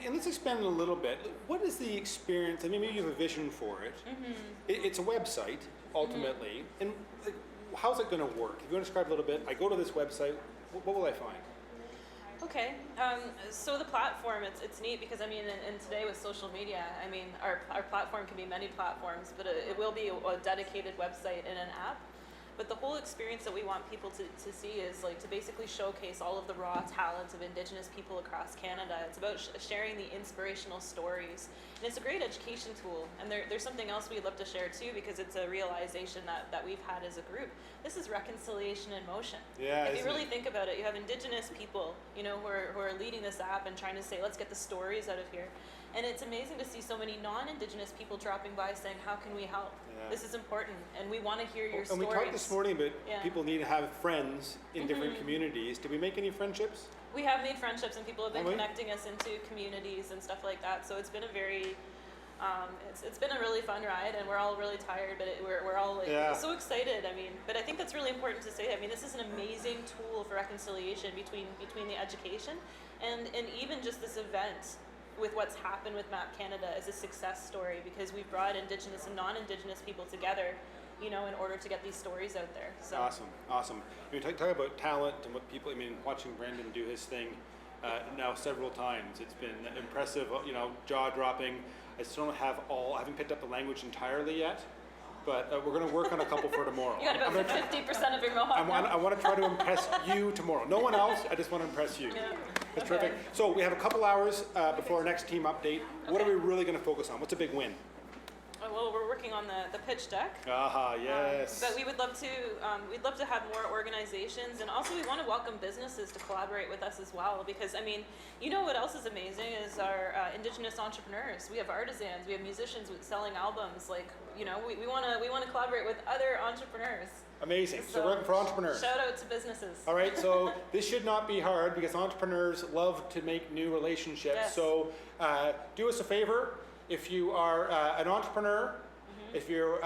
And let's expand a little bit. What is the experience? I mean, maybe you have a vision for it. Mm-hmm. It's a website, ultimately. Mm-hmm. And how's it going to work? If you want to describe a little bit, I go to this website, what will I find? Okay, so the platform, it's neat because, and today with social media, our platform can be many platforms, but it will be a dedicated website and an app. But the whole experience that we want people to see is to basically showcase all of the raw talent of Indigenous people across Canada. It's about sharing the inspirational stories. And it's a great education tool. And there's something else we'd love to share too, because it's a realization that we've had as a group. This is reconciliation in motion. Yeah, if you really think about it, you have Indigenous people, who are leading this app and trying to say, let's get the stories out of here. And it's amazing to see so many non-Indigenous people dropping by saying, how can we help? Yeah. This is important, and we want to hear your stories. And we talked this morning about people need to have friends in different communities. Did we make any friendships? We have made friendships, and people have been connecting us into communities and stuff like that. So it's been a very, it's been a really fun ride, and we're all really tired, but we're all so excited. But I think that's really important to say. This is an amazing tool for reconciliation between the education and even just this event. With what's happened with Map Canada is a success story because we've brought Indigenous and non-Indigenous people together, in order to get these stories out there. So. Awesome. Talk about talent and what people. Watching Brendan do his thing now several times, it's been impressive. Jaw-dropping. I still I haven't picked up the language entirely yet, but we're going to work on a couple for tomorrow. You got about 50% of your Mohawk. I want to try to impress you tomorrow. No one else. I just want to impress you. Yeah. That's terrific. So we have a couple hours before our next team update. What are we really going to focus on? What's a big win? Well, we're working on the pitch deck. Aha, yes. But we would love to, we'd love to have more organizations, and also we want to welcome businesses to collaborate with us as well, because, I mean, you know what else is amazing is our Indigenous entrepreneurs. We have artisans, we have musicians selling albums, like, you know, we want to collaborate with other entrepreneurs. Amazing. So we're looking for entrepreneurs. Shout out to businesses. All right, so this should not be hard because entrepreneurs love to make new relationships. Yes. So do us a favor. If you are an entrepreneur, if you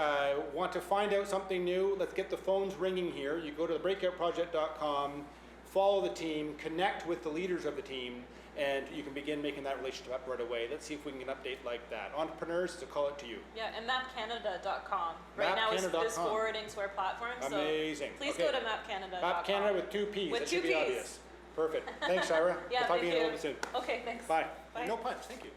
want to find out something new, let's get the phones ringing here. You go to thebreakoutproject.com, follow the team, connect with the leaders of the team, and you can begin making that relationship up right away. Let's see if we can get an update like that. Entrepreneurs, to call it to you. Yeah, and mapcanada.com. Right now is forwarding to our platform. Amazing. So please go to mapcanada.com. Map Canada with 2 P's. With that 2 should be P's. obvious. Perfect. Thanks, Ira. Yeah, we'll talk to you a thank little bit soon. Okay, thanks. Bye. Bye. No punch. Thank you.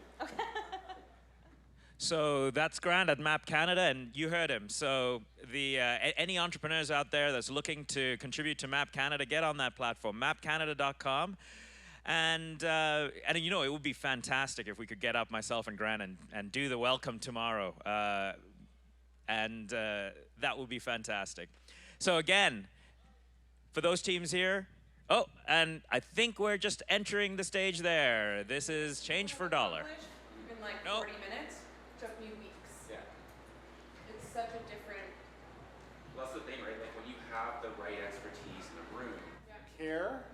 So that's Grant at Map Canada, and you heard him. So any entrepreneurs out there that's looking to contribute to Map Canada, get on that platform, mapcanada.com. And you know, it would be fantastic if we could get up, myself and Grant, and do the welcome tomorrow. That would be fantastic. So again, for those teams here, oh, and I think we're just entering the stage there. This is Change for Dollar. In like 40 minutes. Took me weeks. Yeah. It's such a different. Well, that's the thing, right? Like when you have the right expertise in the room. Here.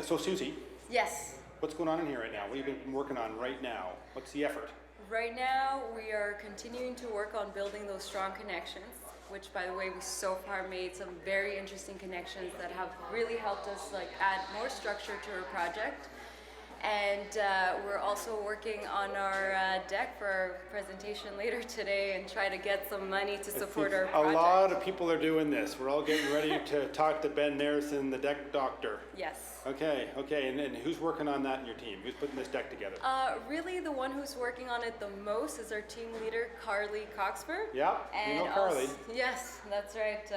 So Susie. Yes. What's going on in here right now? What have you been working on right now? What's the effort? Right now, we are continuing to work on building those strong connections, which, by the way, we so far made some very interesting connections that have really helped us like add more structure to our project. And we're also working on our deck for our presentation later today and try to get some money to support our project. A lot of people are doing this. We're all getting ready to talk to Ben Narrison, the deck doctor. Yes. Okay. And who's working on that in your team? Who's putting this deck together? Really, the one who's working on it the most is our team leader, Carly Coxford. Yeah, you know Carly. Yes, that's right.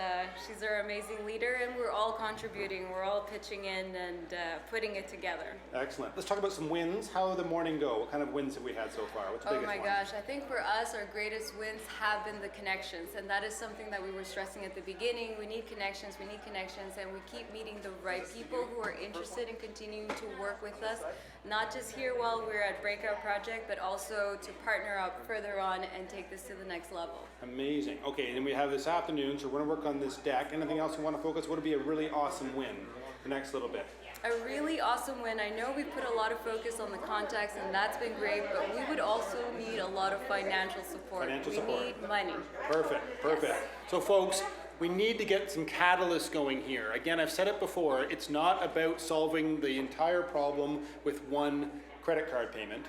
She's our amazing leader, and we're all contributing. We're all pitching in and putting it together. Excellent. Let's talk about some wins. How did the morning go? What kind of wins have we had so far? What's the biggest one? Oh my gosh, I think for us, our greatest wins have been the connections, and that is something that we were stressing at the beginning. We need connections, and we keep meeting the right people who are interested in continuing to work with us, not just here while we're at Breakout Project, but also to partner up further on and take this to the next level. Amazing. Okay, and we have this afternoon, so we're going to work on this deck. Anything else you want to focus? What would be a really awesome win the next little bit? A really awesome win. I know we put a lot of focus on the contacts, and that's been great, but we would also need a lot of financial support. We need money. Perfect. Yes. So folks, we need to get some catalysts going here. Again, I've said it before, it's not about solving the entire problem with one credit card payment.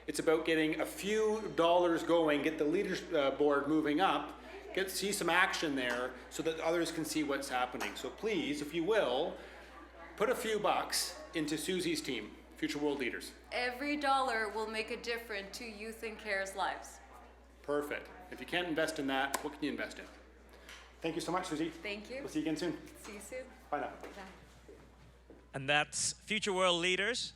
It's about getting a few dollars going, get the leaders board moving up, see some action there so that others can see what's happening. So please, if you will, put a few bucks into Susie's team, Future World Leaders. Every dollar will make a difference to Youth in Care's lives. Perfect. If you can't invest in that, what can you invest in? Thank you so much, Susie. Thank you. We'll see you again soon. See you soon. Bye now. Bye. And that's Future World Leaders.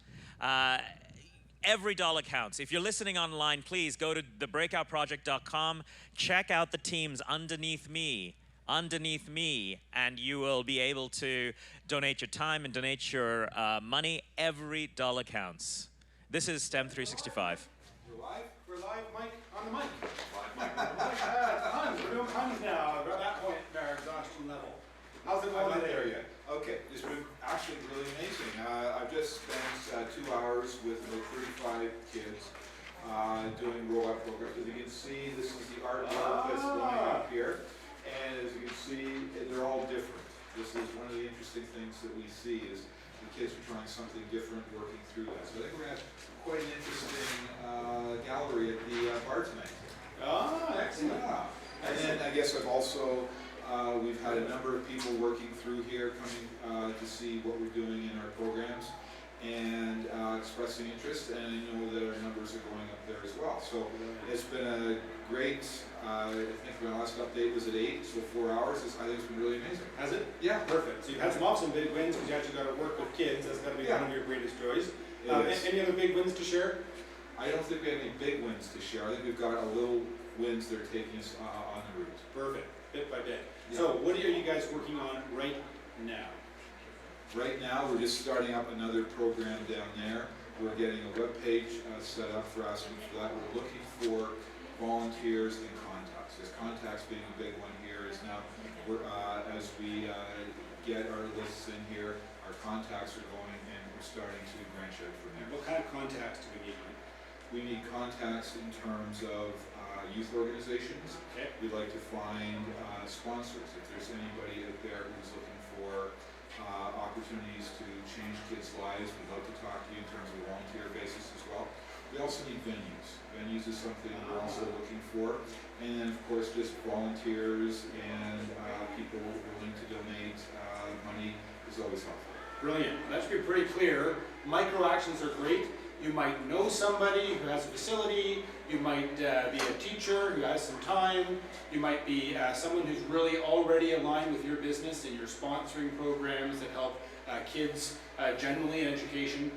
Every dollar counts. If you're listening online, please go to thebreakoutproject.com, check out the teams underneath me, and you will be able to donate your time and donate your money. Every dollar counts. This is STEM 365. We're live, Mike, on the mic. Tons. We're doing tons now. We're at that point in our exhaustion level. How's it going there yet? Okay, it's been actually really amazing. I've just spent 2 hours with about 35 kids doing robot programs. As you can see, this is the artwork that's going up here. And as you can see, they're all different. This is one of the interesting things that we see is the kids are trying something different working through that. So I think we're going to have quite an interesting gallery at the bar tonight. Excellent. Yeah. And then I guess I've also, we've had a number of people working through here coming to see what we're doing in our programs. and expressing interest, and I know that our numbers are going up there as well. So it's been a great, I think my last update was at 8, so 4 hours. I think it's been really amazing. Has it? Yeah. Perfect. So you've had some awesome big wins because you actually got to work with kids. That's got to be one of your greatest joys. Any other big wins to share? I don't think we have any big wins to share. I think we've got a little wins that are taking us on the route. Perfect, bit by bit. Yeah. So what are you guys working on right now? Right now, we're just starting up another program down there. We're getting a web page set up for us, and for that we're looking for volunteers and contacts. Because contacts being a big one here is now, as we get our lists in here, our contacts are going, and we're starting to branch out from there. What kind of contacts do we need? We need contacts in terms of youth organizations. Okay. We'd like to find sponsors. If there's anybody out there who's looking for opportunities to change kids' lives, we'd love to talk to you in terms of a volunteer basis as well. We also need venues. Venues is something we're also looking for. And then, of course, just volunteers and people willing to donate money is always helpful. Brilliant. That should be pretty clear. Micro actions are great. You might know somebody who has a facility. You might be a teacher who has some time. You might be someone who's really already aligned with your business and you're sponsoring programs that help kids generally in education.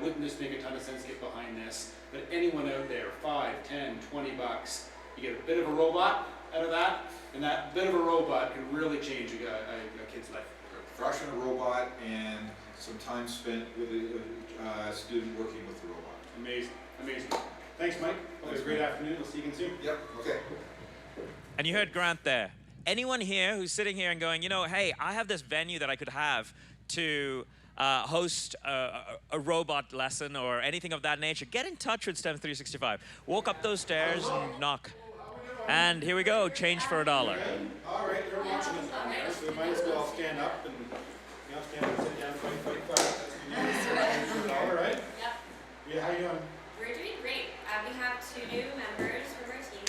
Wouldn't this make a ton of sense to get behind this? But anyone out there, 5, 10, 20 bucks, you get a bit of a robot out of that, and that bit of a robot can really change a kid's life. Fresh on a robot and some time spent with a student working with the robot. Amazing, amazing. Thanks, Mike. Have a great afternoon. We'll see you again soon. Yep, okay. And you heard Grant there. Anyone here who's sitting here and going, you know, hey, I have this venue that I could have to host a robot lesson or anything of that nature, get in touch with STEM 365. Walk up those stairs and knock. And here we go, change for $1. All right, you're watching us on there, so we might as well stand up and stand up and sit down, 25. That's $1, right? Yep. Yeah, how you doing? We're doing great. We have 2 new members from our team.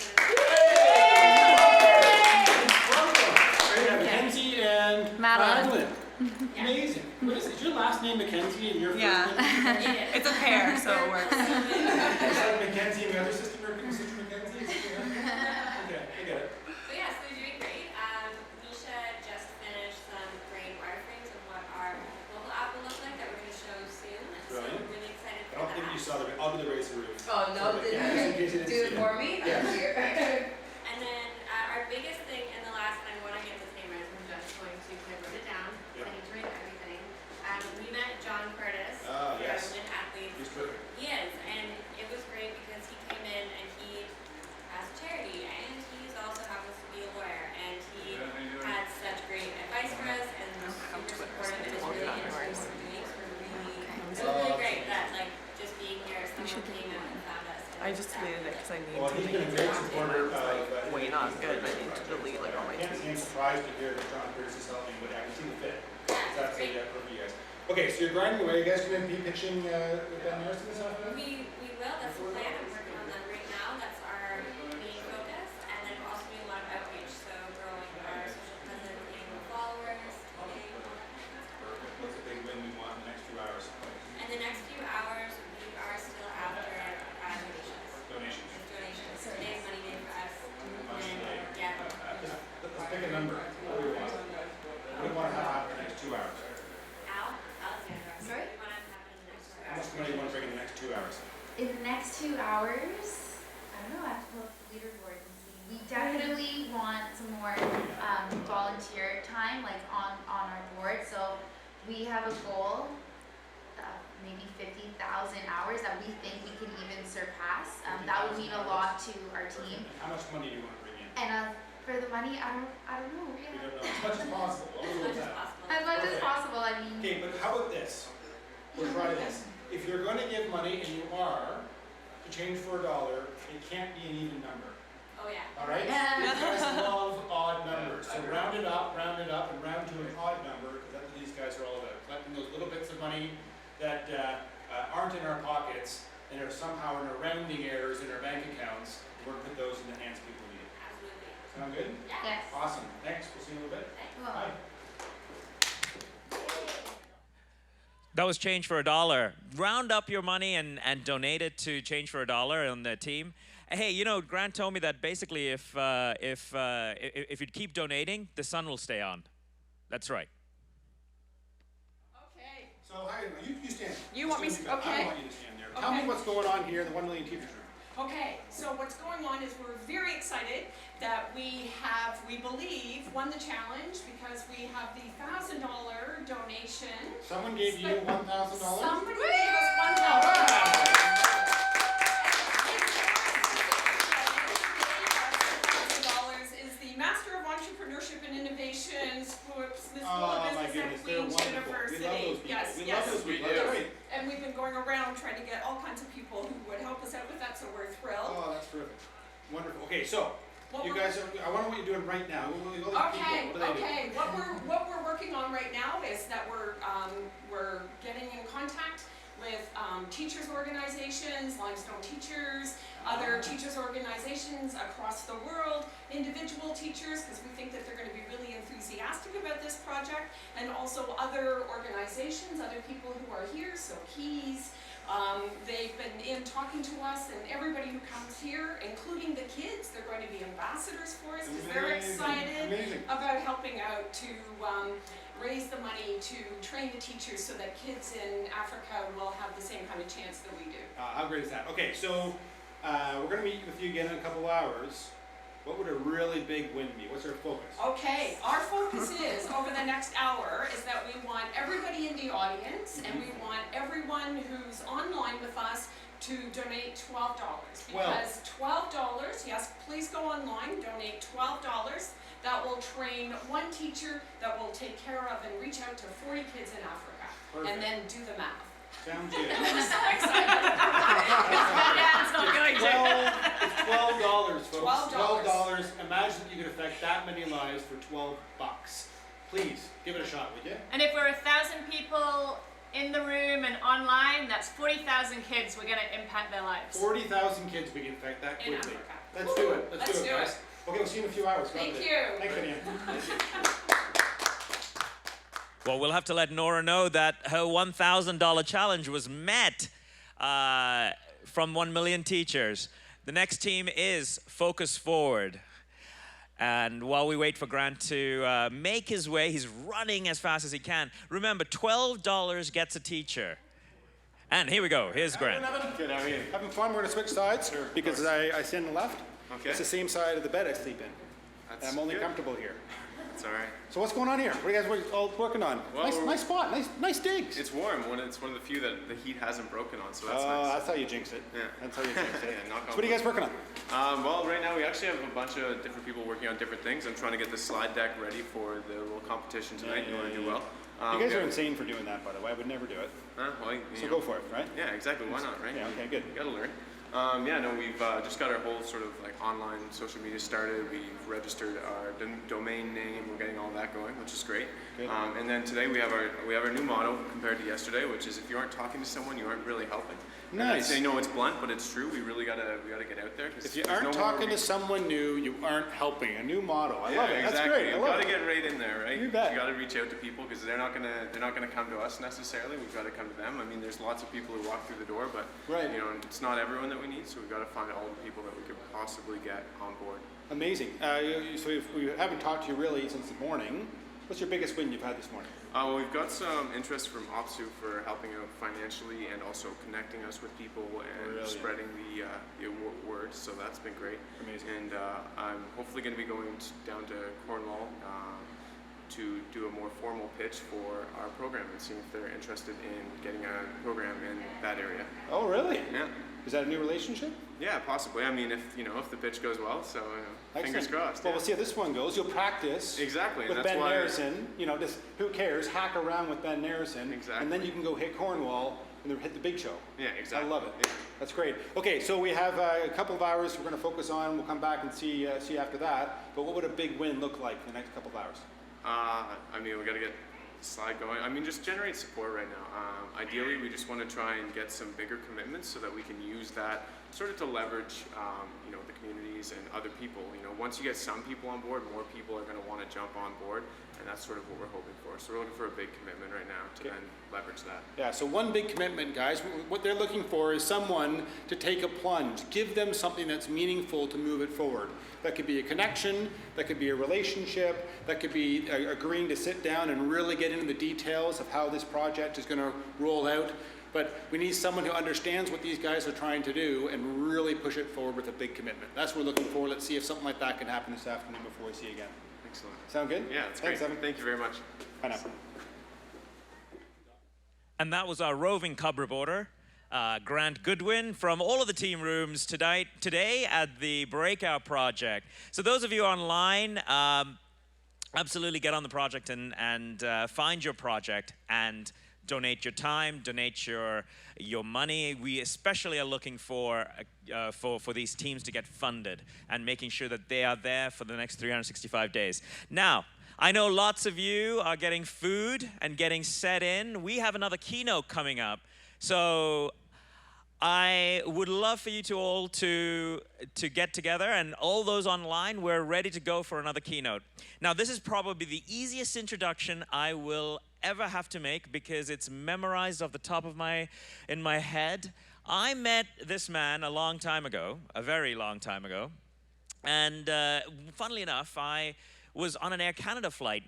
Welcome. We have Mackenzie and Madeline. Amazing. Is your last name Mackenzie and your first name? It's a pair, so it works. Is that Mackenzie and the other sister Mackenzie? Okay, I get it. But yeah, so we're doing great. Misha just finished some great wireframes of what our mobile app will look like that we're going to show soon. So Brilliant. we're really excited I for don't that. think you saw the, I'll be the raise the roof. Oh, no, did you do it for me? Yes. And then our biggest thing in the last, and I want to get this name right, so I'm just going to wrote it down. Yep. I need to write everything. We met John Curtis yes. from Athletes. He's perfect. He is, and it was great because he came in and he has a charity, and he's also happens to be a lawyer, and he had such great advice for us, and was super supportive, and is really into what we're doing. So it was really great that just being here, someone came out and found us. I just deleted it because I need Well, to he's make been a great it supporter of way not good. I need to delete all my I'm tweets. surprised to hear that John Curtis is helping, but I can see the fit. It's absolutely for you guys. Okay, so you're grinding away. You guys going to be pitching with Ben Harrison this afternoon? We will. That's the plan. I'm working on that right now. That's our main focus, and then we're also doing a lot of outreach, so growing our social presence and followers. What's the big win we want in the next few hours? In the next few hours, we are still after donations. Donations. It's donations. Today's money day for us. Money And day. yeah. Let's pick a number. What do we want? What do we want to have in the next 2 hours? Alexandra. Sorry? What do you want to happen in the next 2 How hours? much money do you want to bring in the next 2 hours? In the next 2 hours, I don't know. I have to pull up the leaderboard and see. We definitely want some more volunteer time, on our board. So we have a goal of maybe 50,000 hours that we think we can even surpass. That would mean a lot to our team. How much money do you want to bring in? And for the money, I don't know. We don't know. As much as possible. As much as possible. I mean. Okay, but how about this? We'll try this. If you're going to give money, and you are, to change for $1, it can't be an even number. Oh yeah. All right? Yeah. You guys love odd numbers. So round it up, and round to an odd number, because that's what these guys are all about. Collecting those little bits of money that aren't in our pockets and are somehow in our rounding errors in our bank accounts. We're going to put those in the hands of people who need it. Absolutely. Sound good? Yes. Awesome. Thanks. We'll see you in a little bit. Thanks. Bye. That was Change for a Dollar. Round up your money and donate it to Change for a Dollar on the team. Hey, you know, Grant told me that basically if you'd keep donating, the sun will stay on. That's right. Okay. So hi, you stand. You want me to? Okay. I want you to stand there. Tell me what's going on here in the 1 Million Teachers Room. Okay, so what's going on is we're very excited that we believe, won the challenge because we have the $1,000 donation. Someone gave you $1,000? Somebody gave us $1,000. Master of Entrepreneurship and Innovation, School of Business at Queen's University. Yes, we love those people. And we've been going around trying to get all kinds of people who would help us out with that, so we're thrilled. Oh, that's terrific. Wonderful. Okay, so you guys, I wonder what you're doing right now. Okay. What we're working on right now is that we're getting in contact with teachers organizations, Limestone Teachers, other teachers organizations across the world, individual teachers, because we think that they're going to be really enthusiastic about this project, and also other organizations, other people who are here, so Keys. They've been in talking to us, and everybody who comes here, including the kids, they're going to be ambassadors for us, because they're excited about helping out to raise the money to train the teachers so that kids in Africa will have the same kind of chance that we do. How great is that? Okay, so we're going to meet with you again in a couple hours. What would a really big win be? What's our focus? Okay, our focus is, over the next hour, is that we want everybody in the audience and we want everyone who's online with us to donate $12. Because $12, yes, please go online, donate $12. That will train one teacher that will take care of and reach out to 40 kids in Africa. Perfect. And then do the math. Sounds good. I'm so excited. Dad's not going to. $12, folks. $12. $12. Imagine you could affect that many lives for $12. Please, give it a shot, would you? And if we're 1,000 people in the room and online, that's 40,000 kids we're going to impact their lives. 40,000 kids we can affect that quickly. In Africa. Let's do it. Let's do it, guys. it. Okay, we'll see you in a few hours. Thank you. Thanks, Vivian. Well, we'll have to let Nora know that her $1,000 challenge was met from 1 Million Teachers. The next team is Focus Forward. And while we wait for Grant to make his way, he's running as fast as he can. Remember, $12 gets a teacher. And here we go. Here's Grant. Good, how are you? Having fun. We're going to switch sides because I sit on the left. Okay. It's the same side of the bed I sleep in. That's I'm only good. comfortable here. That's all right. So what's going on here? What are you guys all working on? Well, nice spot. Nice digs. It's warm. It's one of the few that the heat hasn't broken on, so that's Oh, nice. that's how you jinx it. Yeah. That's how you jinx it. Yeah, knock on So what are you guys working on? Well, right now we actually have a bunch of different people working on different things. I'm trying to get the slide deck ready for the little competition tonight. You want to do well. You guys are insane for doing that, by the way. I would never do it. Well, So go for it, right? Yeah, exactly. Why not, right? Yeah, okay, good. You gotta learn. We've just got our whole sort of like online social media started. We've registered our domain name. We're getting all that going, which is great. Good. And then today we have our new motto compared to yesterday, which is if you aren't talking to someone, you aren't really helping. Nice. I know it's blunt, but it's true. We really gotta get out there. If you aren't talking to someone new, you aren't helping. A new motto. I love it. Exactly. That's great. You've got to get right in there, right? You bet. You got to reach out to people because they're not gonna come to us necessarily. We've got to come to them. I mean, there's lots of people who walk through the door, but it's not everyone that we need. So we've got to find all the people that we could possibly get on board. Amazing. So if we haven't talked to you really since the morning. What's your biggest win you've had this morning? Well, we've got some interest from OPSU for helping out financially and also connecting us with people and spreading the word. So that's been great. Amazing. And I'm hopefully going to be going down to Cornwall to do a more formal pitch for our program and see if they're interested in getting a program in that area. Oh, really? Yeah. Is that a new relationship? Yeah, possibly. I mean, if the pitch goes well, so fingers crossed. Well, we'll see how this one goes. You'll practice exactly with and that's Ben why Narrison. Just who cares? Hack around with Ben Narrison, exactly. and then you can go hit Cornwall and then hit the big show. Yeah, exactly. I love it. Yeah. That's great. Okay, so we have a couple of hours we're going to focus on. We'll come back and see after that. But what would a big win look like in the next couple of hours? I mean, we got to get the slide going. I mean, just generate support right now. Ideally, we just want to try and get some bigger commitments so that we can use that sort of to leverage, you know, the communities and other people. You know, once you get some people on board, more people are going to want to jump on board, and that's sort of what we're hoping for. So we're looking for a big commitment right now to then leverage that. Yeah, so one big commitment, guys. What they're looking for is someone to take a plunge, give them something that's meaningful to move it forward. That could be a connection, that could be a relationship, that could be agreeing to sit down and really get into the details of how this project is going to roll out. But we need someone who understands what these guys are trying to do and really push it forward with a big commitment. That's what we're looking for. Let's see if something like that can happen this afternoon before we see you again. Excellent. Sound good? Yeah, that's great. Thanks, Evan. Thank you very much. Bye now. And that was our roving cub reporter, Grant Goodwin, from all of the team rooms today at the Breakout Project. So those of you online, absolutely get on the project and find your project and donate your time, donate your money. We especially are looking for these teams to get funded and making sure that they are there for the next 365 days. Now, I know lots of you are getting food and getting set in. We have another keynote coming up. So I would love for you to all to get together, and all those online, we're ready to go for another keynote. Now, this is probably the easiest introduction I will ever have to make because it's memorized off the top of in my head. I met this man a long time ago, a very long time ago, and funnily enough, I was on an Air Canada flight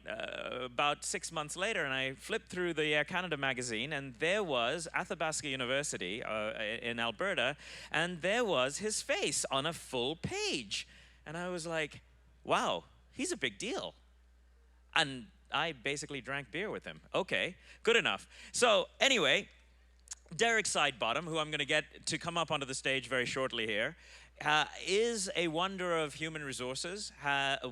about 6 months later, and I flipped through the Air Canada magazine, and there was Athabasca University in Alberta, and there was his face on a full page. And I was like, wow, he's a big deal. And I basically drank beer with him. Okay, good enough. So anyway, Derek Sidebottom, who I'm going to get to come up onto the stage very shortly here, is a wonder of human resources,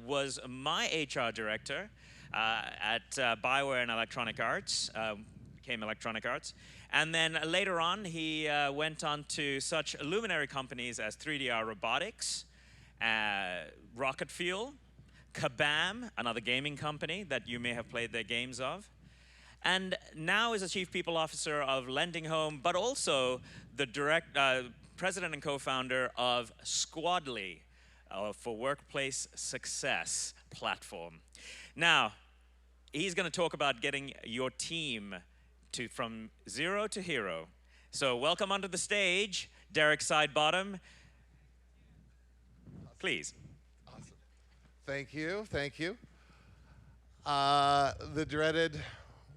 was my HR director at Bioware and Electronic Arts, became Electronic Arts. And then later on, he went on to such luminary companies as 3DR Robotics, Rocket Fuel, Kabam, another gaming company that you may have played their games of. And now is a Chief People Officer of Lending Home, but also the president and co-founder of Squadly, for workplace success platform. Now, he's going to talk about getting your team from zero to hero. So welcome onto the stage, Derek Sidebottom. Please. Awesome. Thank you. Thank you. The dreaded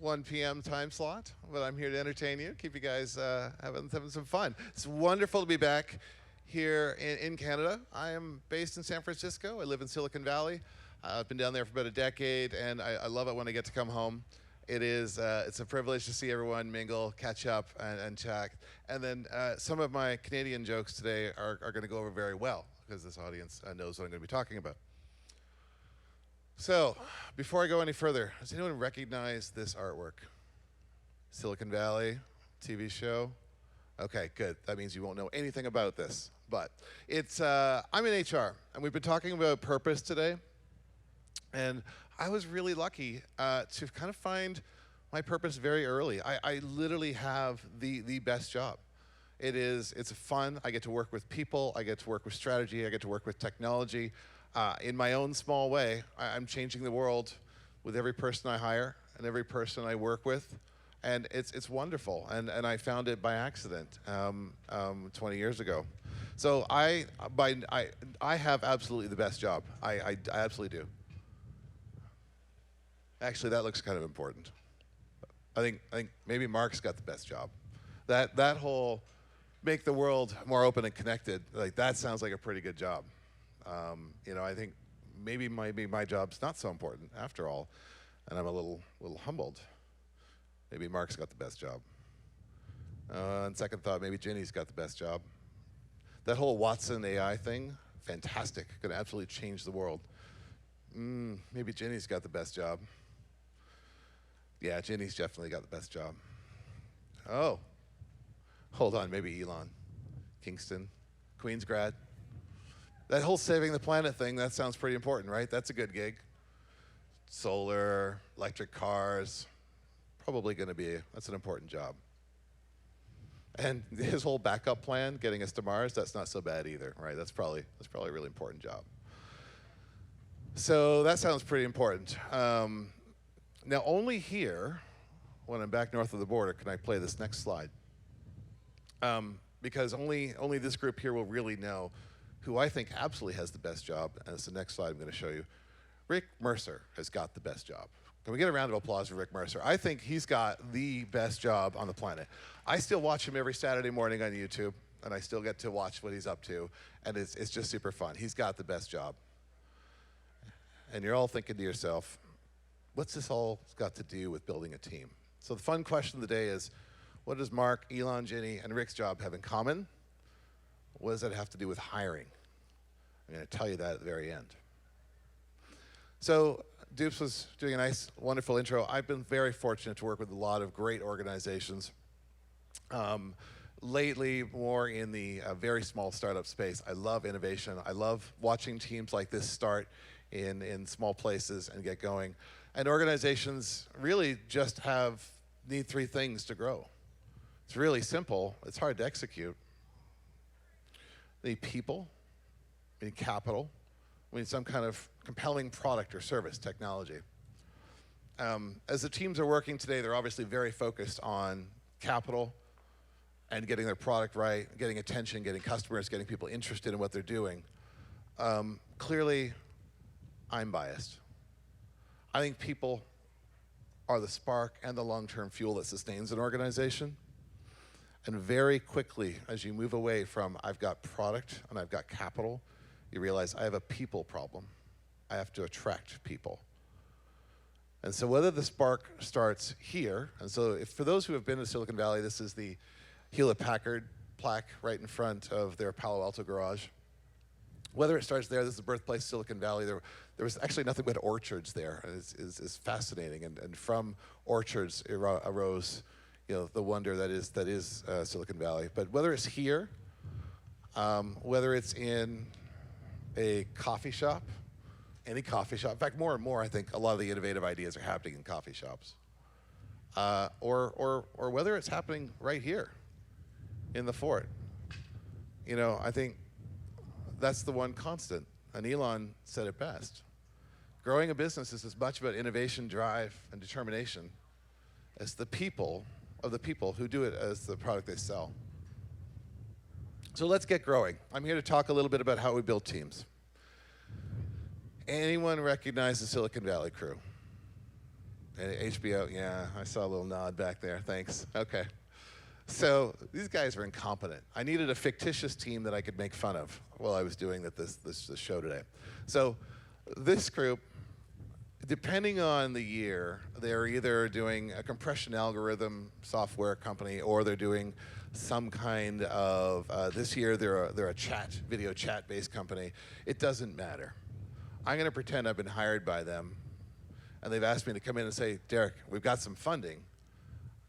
1 p.m. time slot, but I'm here to entertain you, keep you guys having some fun. It's wonderful to be back here in Canada. I am based in San Francisco. I live in Silicon Valley. I've been down there for about a decade, and I love it when I get to come home. It's a privilege to see everyone mingle, catch up, and chat. And then some of my Canadian jokes today are going to go over very well, because this audience knows what I'm going to be talking about. So, before I go any further, does anyone recognize this artwork? Silicon Valley, TV show? Okay, good. That means you won't know anything about this. But it's, I'm in HR, and we've been talking about purpose today. And I was really lucky to kind of find my purpose very early. I literally have the best job. It's fun. I get to work with people. I get to work with strategy. I get to work with technology. In my own small way, I'm changing the world with every person I hire and every person I work with, and it's wonderful. And I found it by accident 20 years ago. So I have absolutely the best job. I absolutely do. Actually, that looks kind of important. I think maybe Mark's got the best job. That whole make the world more open and connected, like that sounds like a pretty good job. You know, I think maybe my job's not so important after all, and I'm a little humbled. Maybe Mark's got the best job. On second thought, maybe Ginny's got the best job. That whole Watson AI thing, fantastic, gonna absolutely change the world. Maybe Ginny's got the best job. Yeah, Ginny's definitely got the best job. Oh, hold on, maybe Elon, Kingston, Queens grad. That whole saving the planet thing, that sounds pretty important, right? That's a good gig. Solar, electric cars, probably gonna be, that's an important job. And his whole backup plan, getting us to Mars, that's not so bad either, right? That's probably a really important job. So that sounds pretty important. Now only here, when I'm back north of the border, can I play this next slide. Because only this group here will really know who I think absolutely has the best job, and it's the next slide I'm going to show you. Rick Mercer has got the best job. Can we get a round of applause for Rick Mercer? I think he's got the best job on the planet. I still watch him every Saturday morning on YouTube, and I still get to watch what he's up to, and it's just super fun. He's got the best job. And you're all thinking to yourself, what's this all got to do with building a team? So the fun question of the day is, what does Mark, Elon, Ginny, and Rick's job have in common? What does that have to do with hiring? I'm going to tell you that at the very end. So Dupes was doing a nice, wonderful intro. I've been very fortunate to work with a lot of great organizations. Lately, more in the very small startup space. I love innovation. I love watching teams like this start in small places and get going. And organizations really just need three things to grow. It's really simple. It's hard to execute. They need people. We need capital. We need some kind of compelling product or service, technology. As the teams are working today, they're obviously very focused on capital and getting their product right, getting attention, getting customers, getting people interested in what they're doing. Clearly, I'm biased. I think people are the spark and the long-term fuel that sustains an organization. And very quickly, as you move away from I've got product and I've got capital, you realize I have a people problem. I have to attract people. And so whether the spark starts here, and so for those who have been to Silicon Valley, this is the Hewlett-Packard plaque right in front of their Palo Alto garage. Whether it starts there, this is the birthplace of Silicon Valley. There was actually nothing but orchards there. It's fascinating, and from orchards arose, the wonder that is Silicon Valley. But whether it's here, whether it's in a coffee shop, any coffee shop. In fact, more and more, I think a lot of the innovative ideas are happening in coffee shops. Or whether it's happening right here in the fort. I think that's the one constant. And Elon said it best. Growing a business is as much about innovation, drive, and determination as the people who do it as the product they sell. So let's get growing. I'm here to talk a little bit about how we build teams. Anyone recognize the Silicon Valley crew? HBO, yeah, I saw a little nod back there, thanks. Okay. So these guys are incompetent. I needed a fictitious team that I could make fun of while I was doing this show today. So this group, depending on the year, they're either doing a compression algorithm software company, or they're doing some kind of, this year they're a video chat-based company. It doesn't matter. I'm going to pretend I've been hired by them, and they've asked me to come in and say, Derek, we've got some funding.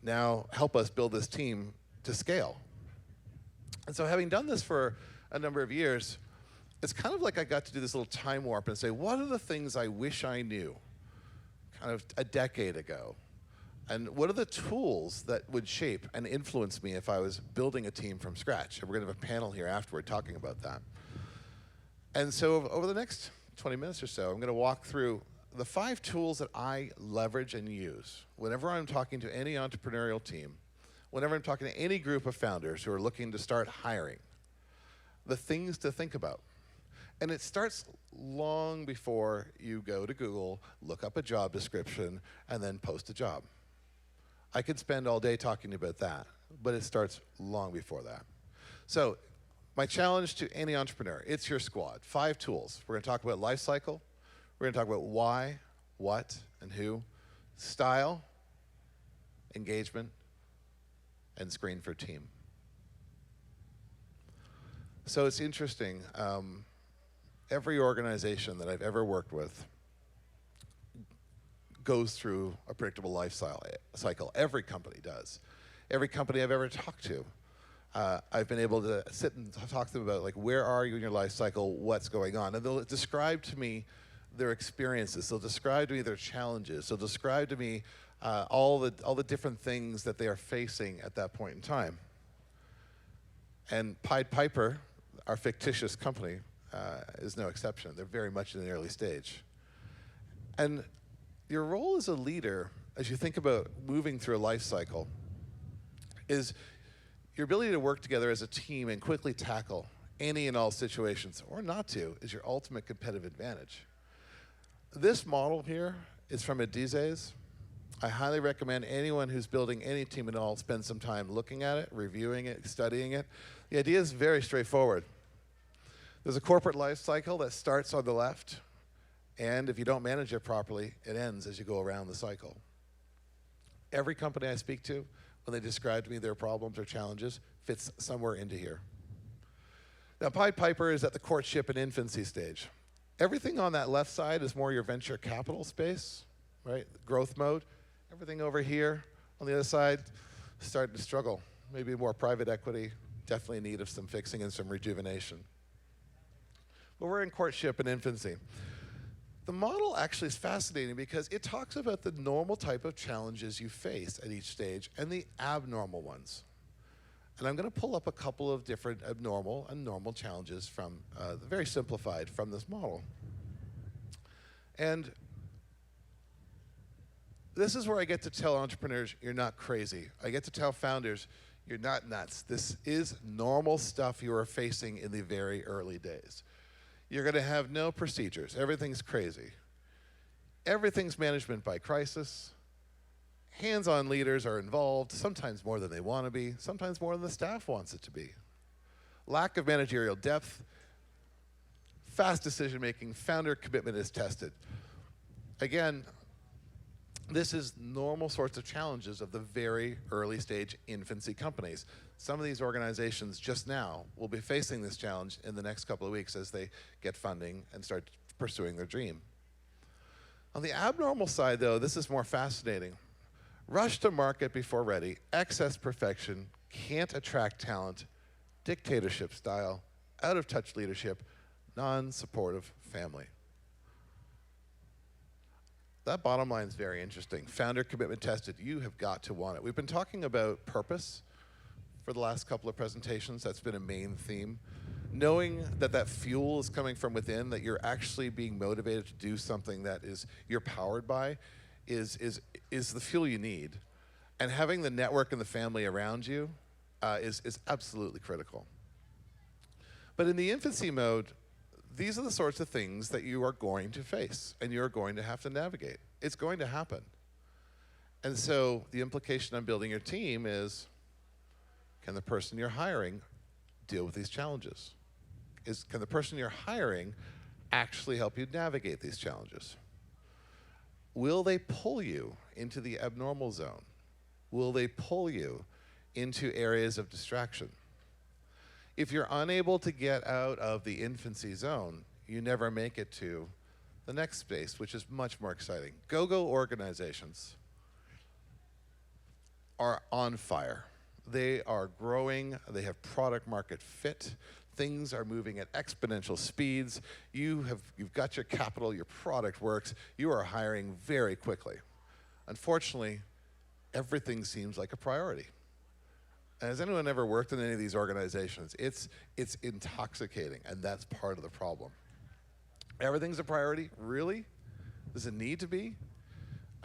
Now help us build this team to scale. And so having done this for a number of years, it's kind of like I got to do this little time warp and say, what are the things I wish I knew kind of a decade ago? And what are the tools that would shape and influence me if I was building a team from scratch? And we're going to have a panel here afterward talking about that. And so over the next 20 minutes or so, I'm going to walk through the 5 tools that I leverage and use whenever I'm talking to any entrepreneurial team, whenever I'm talking to any group of founders who are looking to start hiring, the things to think about. And it starts long before you go to Google, look up a job description, and then post a job. I could spend all day talking about that, but it starts long before that. So my challenge to any entrepreneur, it's your squad. 5 tools. We're going to talk about life cycle. We're going to talk about why, what, and who, style, engagement, and screen for team. So it's interesting. Every organization that I've ever worked with goes through a predictable life cycle. Every company does. Every company I've ever talked to, I've been able to sit and talk to them about, like, where are you in your life cycle, what's going on? And they'll describe to me their experiences. They'll describe to me their challenges. They'll describe to me all the different things that they are facing at that point in time. And Pied Piper, our fictitious company, is no exception. They're very much in the early stage. And your role as a leader, as you think about moving through a life cycle, is your ability to work together as a team and quickly tackle any and all situations, or not to, is your ultimate competitive advantage. This model here is from Adize's. I highly recommend anyone who's building any team at all spend some time looking at it, reviewing it, studying it. The idea is very straightforward. There's a corporate life cycle that starts on the left, and if you don't manage it properly, it ends as you go around the cycle. Every company I speak to, when they describe to me their problems or challenges, fits somewhere into here. Now, Pied Piper is at the courtship and infancy stage. Everything on that left side is more your venture capital space, right? Growth mode. Everything over here on the other side, starting to struggle. Maybe more private equity, definitely in need of some fixing and some rejuvenation. But we're in courtship and infancy. The model actually is fascinating because it talks about the normal type of challenges you face at each stage and the abnormal ones. And I'm going to pull up a couple of different abnormal and normal challenges from, very simplified, from this model. And this is where I get to tell entrepreneurs, you're not crazy. I get to tell founders, you're not nuts. This is normal stuff you are facing in the very early days. You're going to have no procedures. Everything's crazy. Everything's management by crisis. Hands-on leaders are involved, sometimes more than they want to be, sometimes more than the staff wants it to be. Lack of managerial depth, fast decision-making, founder commitment is tested. Again, this is normal sorts of challenges of the very early stage infancy companies. Some of these organizations just now will be facing this challenge in the next couple of weeks as they get funding and start pursuing their dream. On the abnormal side, though, this is more fascinating. Rush to market before ready, excess perfection, can't attract talent, dictatorship style, out-of-touch leadership, non-supportive family. That bottom line is very interesting. Founder commitment tested. You have got to want it. We've been talking about purpose for the last couple of presentations. That's been a main theme. Knowing that that fuel is coming from within, that you're actually being motivated to do something that is you're powered by, is the fuel you need. And having the network and the family around you is absolutely critical. But in the infancy mode, these are the sorts of things that you are going to face and you're going to have to navigate. It's going to happen. And so the implication on building your team is, can the person you're hiring deal with these challenges? Can the person you're hiring actually help you navigate these challenges? Will they pull you into the abnormal zone? Will they pull you into areas of distraction? If you're unable to get out of the infancy zone, you never make it to the next space, which is much more exciting. Go-go organizations are on fire. They are growing, they have product market fit, things are moving at exponential speeds, you've got your capital, your product works, you are hiring very quickly. Unfortunately, everything seems like a priority. Has anyone ever worked in any of these organizations? It's intoxicating, and that's part of the problem. Everything's a priority? Really? Does it need to be?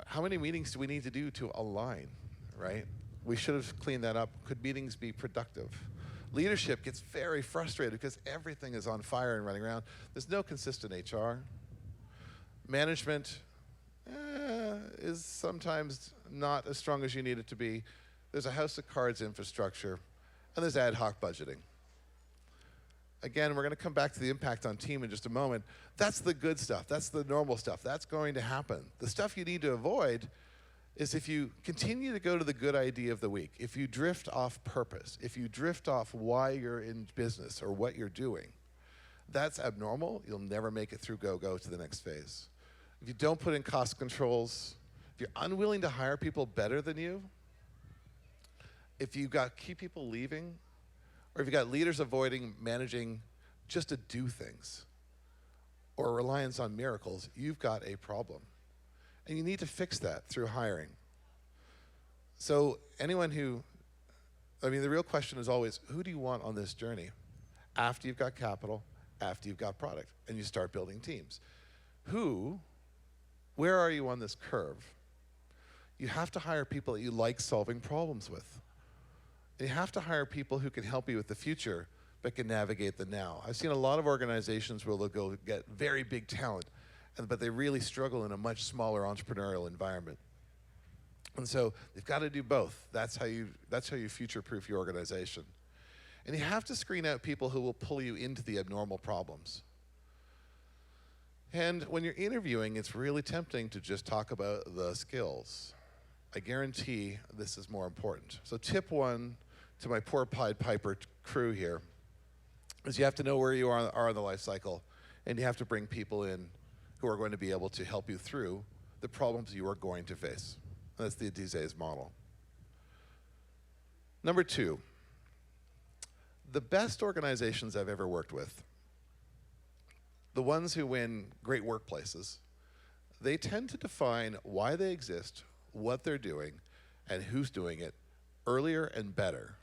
How many meetings do we need to do to align, right? We should have cleaned that up. Could meetings be productive? Leadership gets very frustrated because everything is on fire and running around. There's no consistent HR. Management is sometimes not as strong as you need it to be. There's a house of cards infrastructure, and there's ad hoc budgeting. Again, we're going to come back to the impact on team in just a moment. That's the good stuff. That's the normal stuff. That's going to happen. The stuff you need to avoid is if you continue to go to the good idea of the week, if you drift off purpose, if you drift off why you're in business or what you're doing, that's abnormal. You'll never make it through go-go to the next phase. If you don't put in cost controls, if you're unwilling to hire people better than you, if you've got key people leaving, or if you've got leaders avoiding managing just to do things, or reliance on miracles, you've got a problem. And you need to fix that through hiring. So anyone who I mean, the real question is always, who do you want on this journey? After you've got capital, after you've got product, and you start building teams. Where are you on this curve? You have to hire people that you like solving problems with. And you have to hire people who can help you with the future, but can navigate the now. I've seen a lot of organizations where they'll go get very big talent, but they really struggle in a much smaller entrepreneurial environment. And so they've got to do both. That's how you future-proof your organization. And you have to screen out people who will pull you into the abnormal problems. And when you're interviewing, it's really tempting to just talk about the skills. I guarantee this is more important. So tip 1 to my poor Pied Piper crew here is you have to know where you are in the life cycle, and you have to bring people in who are going to be able to help you through the problems you are going to face. And that's the Adize's model. Number 2, the best organizations I've ever worked with, the ones who win great workplaces, they tend to define why they exist, what they're doing, and who's doing it earlier and better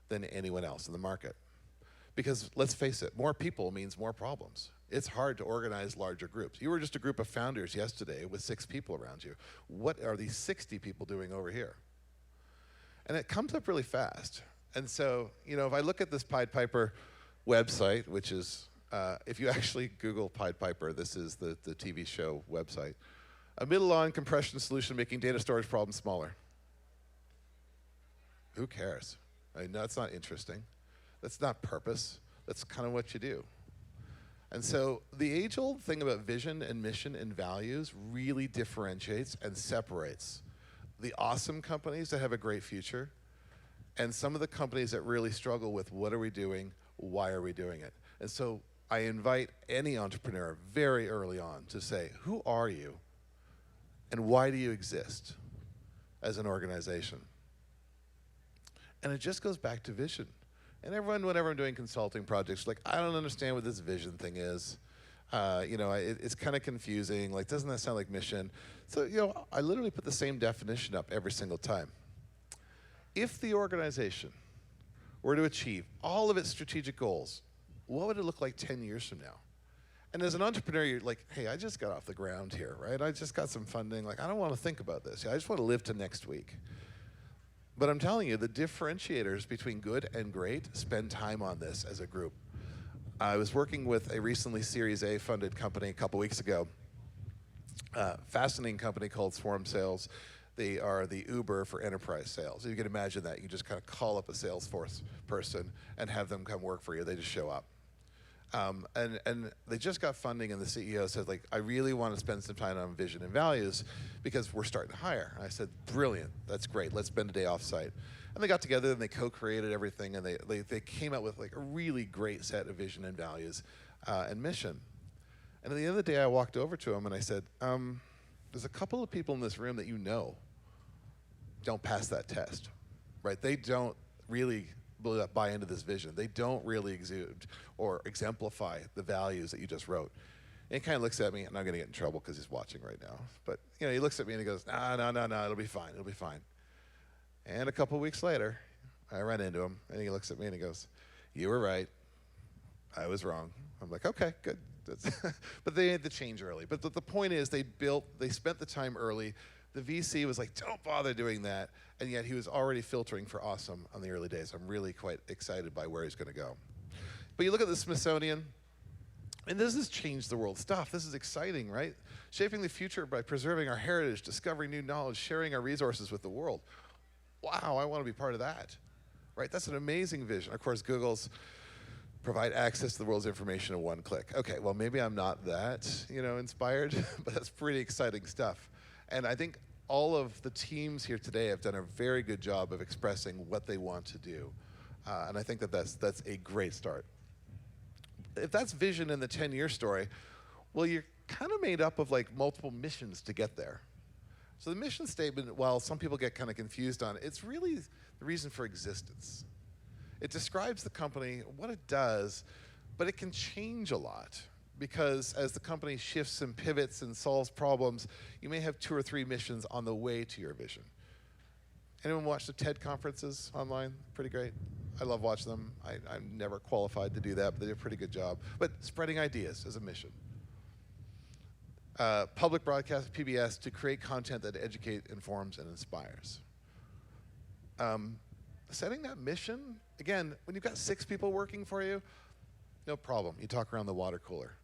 than anyone else in the market. Because let's face it, more people means more problems. It's hard to organize larger groups. You were just a group of founders yesterday with 6 people around you. What are these 60 people doing over here? And it comes up really fast. And so, if I look at this Pied Piper website, which is, if you actually Google Pied Piper, this is the TV show website, a middle-on compression solution making data storage problems smaller. Who cares? I mean, that's not interesting. That's not purpose. That's kind of what you do. And so the age-old thing about vision and mission and values really differentiates and separates the awesome companies that have a great future and some of the companies that really struggle with what are we doing, why are we doing it? And so I invite any entrepreneur very early on to say, who are you and why do you exist as an organization? And it just goes back to vision. And everyone, whenever I'm doing consulting projects, like, I don't understand what this vision thing is. It's kind of confusing. Like, doesn't that sound like mission? So, I literally put the same definition up every single time. If the organization were to achieve all of its strategic goals, what would it look like 10 years from now? And as an entrepreneur, you're like, hey, I just got off the ground here, right? I just got some funding. Like, I don't want to think about this. I just want to live to next week. But I'm telling you, the differentiators between good and great spend time on this as a group. I was working with a recently Series A funded company a couple weeks ago, fascinating company called Swarm Sales. They are the Uber for enterprise sales. You can imagine that. You just kind of call up a Salesforce person and have them come work for you. They just show up. And they just got funding, and the CEO said, like, I really want to spend some time on vision and values because we're starting to hire. And I said, brilliant, that's great, let's spend a day off site. And they got together and they co-created everything, and they came out with like a really great set of vision and values and mission. And at the end of the day, I walked over to him and I said, there's a couple of people in this room that don't pass that test, right? They don't really buy into this vision. They don't really exude or exemplify the values that you just wrote. And he kind of looks at me, and I'm going to get in trouble because he's watching right now. But he looks at me and he goes, no, it'll be fine, it'll be fine. And a couple weeks later, I run into him, and he looks at me and he goes, you were right, I was wrong. I'm like, okay, good. But they had to change early. But the point is, they spent the time early. The VC was like, don't bother doing that. And yet he was already filtering for awesome on the early days. I'm really quite excited by where he's going to go. But you look at the Smithsonian, and this has changed the world stuff. This is exciting, right? Shaping the future by preserving our heritage, discovering new knowledge, sharing our resources with the world. Wow, I want to be part of that, right? That's an amazing vision. Of course, Google's provide access to the world's information in one click. Okay, well, maybe I'm not that, inspired, but that's pretty exciting stuff. And I think all of the teams here today have done a very good job of expressing what they want to do. And I think that's a great start. If that's vision in the 10-year story, well, you're kind of made up of like multiple missions to get there. So the mission statement, while some people get kind of confused on it, it's really the reason for existence. It describes the company, what it does, but it can change a lot. Because as the company shifts and pivots and solves problems, you may have 2 or 3 missions on the way to your vision. Anyone watch the TED conferences online? Pretty great. I love watching them. I'm never qualified to do that, but they do a pretty good job. But spreading ideas is a mission. Public broadcast, PBS, to create content that educates, informs, and inspires. Setting that mission, again, when you've got 6 people working for you, no problem. You talk around the water cooler.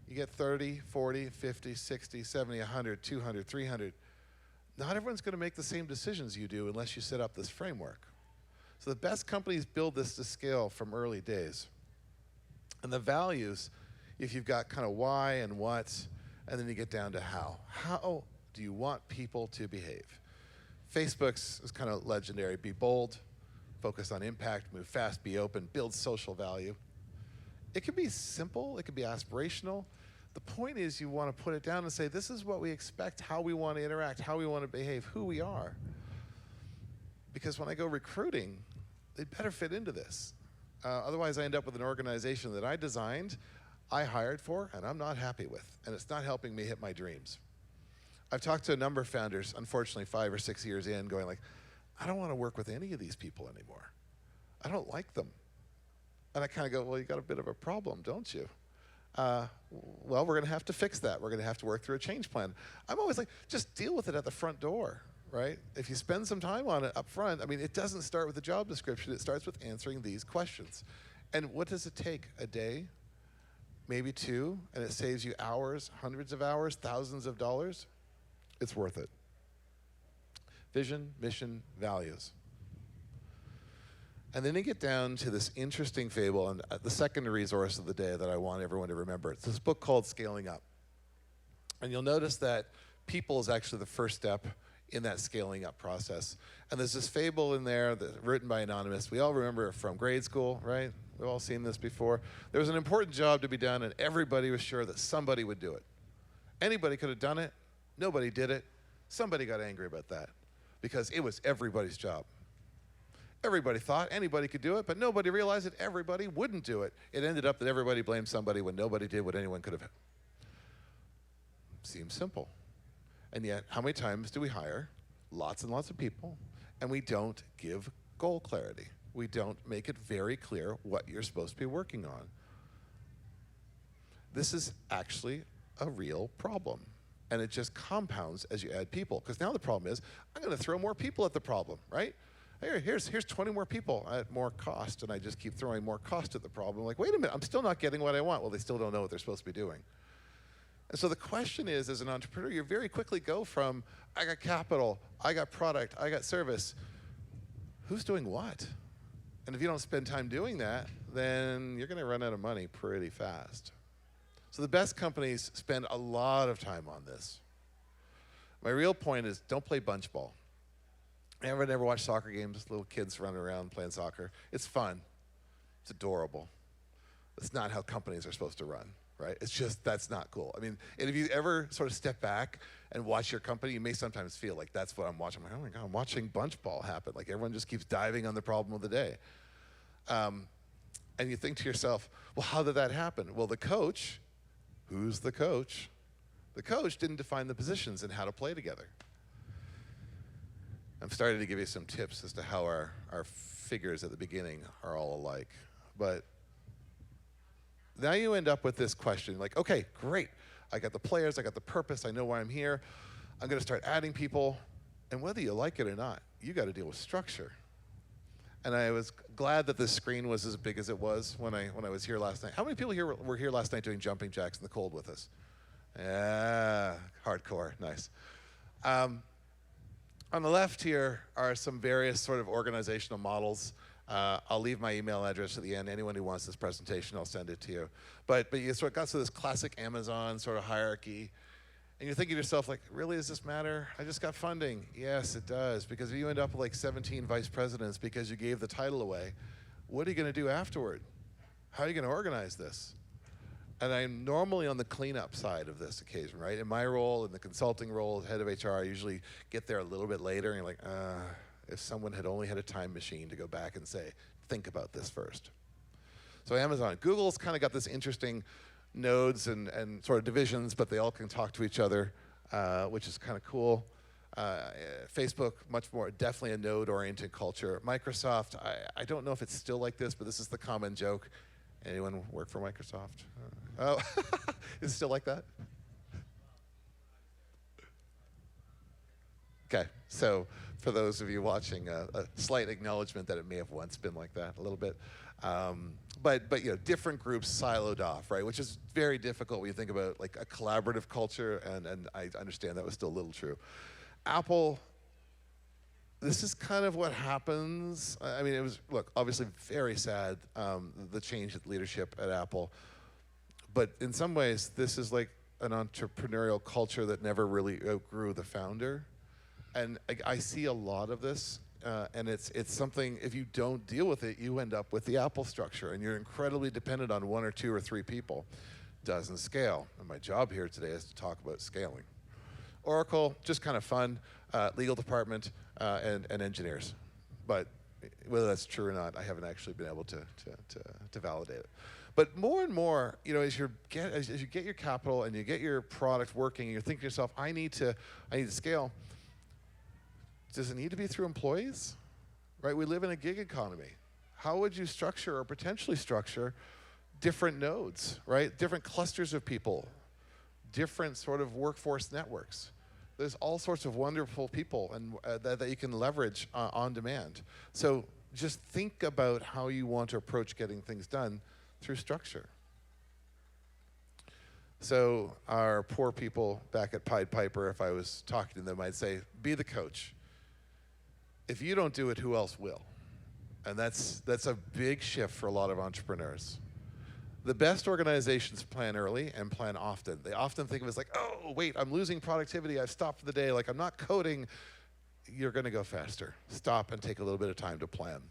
You get 30, 40, 50, 60, 70, 100, 200, 300. Not everyone's going to make the same decisions you do unless you set up this framework. So the best companies build this to scale from early days. And the values, if you've got kind of why and what, and then you get down to how. How do you want people to behave? Facebook's is kind of legendary. Be bold, focus on impact, move fast, be open, build social value. It can be simple, it can be aspirational. The point is you want to put it down and say, this is what we expect, how we want to interact, how we want to behave, who we are. Because when I go recruiting, they better fit into this. Otherwise, I end up with an organization that I designed, I hired for, and I'm not happy with. And it's not helping me hit my dreams. I've talked to a number of founders, unfortunately 5 or 6 years in, going like, I don't want to work with any of these people anymore. I don't like them. And I kind of go, well, you got a bit of a problem, don't you? Well, we're going to have to fix that. We're going to have to work through a change plan. I'm always like, just deal with it at the front door, right? If you spend some time on it up front, I mean, it doesn't start with the job description. It starts with answering these questions. And what does it take? A day? Maybe 2? And it saves you hours, hundreds of hours, thousands of dollars? It's worth it. Vision, mission, values. And then you get down to this interesting fable, and the second resource of the day that I want everyone to remember. It's this book called Scaling Up. And you'll notice that people is actually the first step in that scaling up process. And there's this fable in there that's written by Anonymous. We all remember it from grade school, right? We've all seen this before. There was an important job to be done, and everybody was sure that somebody would do it. Anybody could have done it. Nobody did it. Somebody got angry about that because it was everybody's job. Everybody thought anybody could do it, but nobody realized that everybody wouldn't do it. It ended up that everybody blamed somebody when nobody did what anyone could have. Seems simple. And yet, how many times do we hire lots and lots of people, and we don't give goal clarity? We don't make it very clear what you're supposed to be working on. This is actually a real problem. And it just compounds as you add people. Because now the problem is, I'm going to throw more people at the problem, right? Here's 20 more people at more cost, and I just keep throwing more cost at the problem. Like, wait a minute, I'm still not getting what I want. Well, they still don't know what they're supposed to be doing. And so the question is, as an entrepreneur, you very quickly go from, I got capital, I got product, I got service. Who's doing what? And if you don't spend time doing that, then you're going to run out of money pretty fast. So the best companies spend a lot of time on this. My real point is, don't play bunch ball. Everyone ever watch soccer games? Little kids running around playing soccer. It's fun. It's adorable. That's not how companies are supposed to run, right? It's just, that's not cool. I mean, and if you ever sort of step back and watch your company, you may sometimes feel like that's what I'm watching. I'm like, oh my God, I'm watching bunch ball happen. Like everyone just keeps diving on the problem of the day. And you think to yourself, well, how did that happen? Well, the coach, who's the coach? The coach didn't define the positions and how to play together. I'm starting to give you some tips as to how our figures at the beginning are all alike. But now you end up with this question, like, okay, great. I got the players, I got the purpose, I know why I'm here. I'm going to start adding people. And whether you like it or not, you got to deal with structure. And I was glad that this screen was as big as it was when I was here last night. How many people here were here last night doing jumping jacks in the cold with us? Yeah, hardcore, nice. On the left here are some various sort of organizational models. I'll leave my email address at the end. Anyone who wants this presentation, I'll send it to you. But you sort of got to this classic Amazon sort of hierarchy. And you're thinking to yourself, like, really, does this matter? I just got funding. Yes, it does. Because if you end up with like 17 vice presidents because you gave the title away, what are you going to do afterward? How are you going to organize this? And I'm normally on the cleanup side of this occasion, right? In my role, in the consulting role as head of HR, I usually get there a little bit later, and you're like, if someone had only had a time machine to go back and say, think about this first. So Amazon. Google's kind of got this interesting nodes and sort of divisions, but they all can talk to each other, which is kind of cool. Facebook, much more, definitely a node-oriented culture. Microsoft, I don't know if it's still like this, but this is the common joke. Anyone work for Microsoft? Oh, is it still like that? Okay, so for those of you watching, a slight acknowledgement that it may have once been like that a little bit. But you know, different groups siloed off, right? Which is very difficult when you think about like a collaborative culture, and I understand that was still a little true. Apple, this is kind of what happens. I mean, it was, look, obviously very sad, the change at leadership at Apple. But in some ways, this is like an entrepreneurial culture that never really outgrew the founder. And I see a lot of this, and it's something, if you don't deal with it, you end up with the Apple structure, and you're incredibly dependent on 1 or 2 or 3 people. Doesn't scale. And my job here today is to talk about scaling. Oracle, just kind of fun, legal department, and engineers. But whether that's true or not, I haven't actually been able to validate it. But more and more, you know, as you get your capital and you get your product working, and you're thinking to yourself, I need to scale. Does it need to be through employees? Right? We live in a gig economy. How would you structure or potentially structure different nodes, right? Different clusters of people, different sort of workforce networks. There's all sorts of wonderful people and that you can leverage on demand. So just think about how you want to approach getting things done through structure. So our poor people back at Pied Piper, if I was talking to them, I'd say, be the coach. If you don't do it, who else will? And that's a big shift for a lot of entrepreneurs. The best organizations plan early and plan often. They often think of it as like, oh, wait, I'm losing productivity. I've stopped for the day. Like, I'm not coding. You're going to go faster. Stop and take a little bit of time to plan.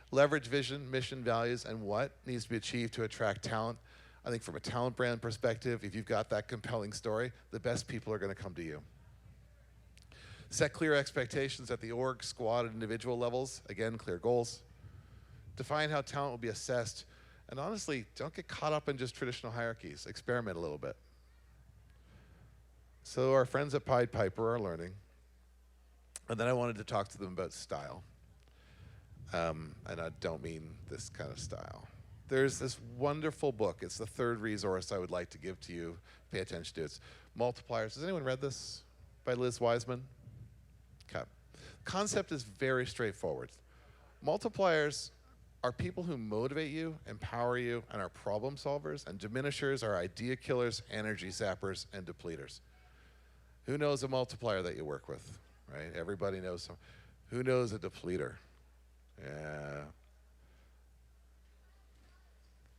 Leverage vision, mission, values, and what needs to be achieved to attract talent. I think from a talent brand perspective, if you've got that compelling story, the best people are going to come to you. Set clear expectations at the org, squad, and individual levels. Again, clear goals. Define how talent will be assessed. And honestly, don't get caught up in just traditional hierarchies. Experiment a little bit. So our friends at Pied Piper are learning. And then I wanted to talk to them about style. And I don't mean this kind of style. There's this wonderful book. It's the third resource I would like to give to you. Pay attention to it. It's Multipliers. Has anyone read this? By Liz Wiseman? Okay. Concept is very straightforward. Multipliers are people who motivate you, empower you, and are problem solvers, and diminishers are idea killers, energy zappers, and depleters. Who knows a multiplier that you work with, right? Everybody knows some. Who knows a depleter? Yeah.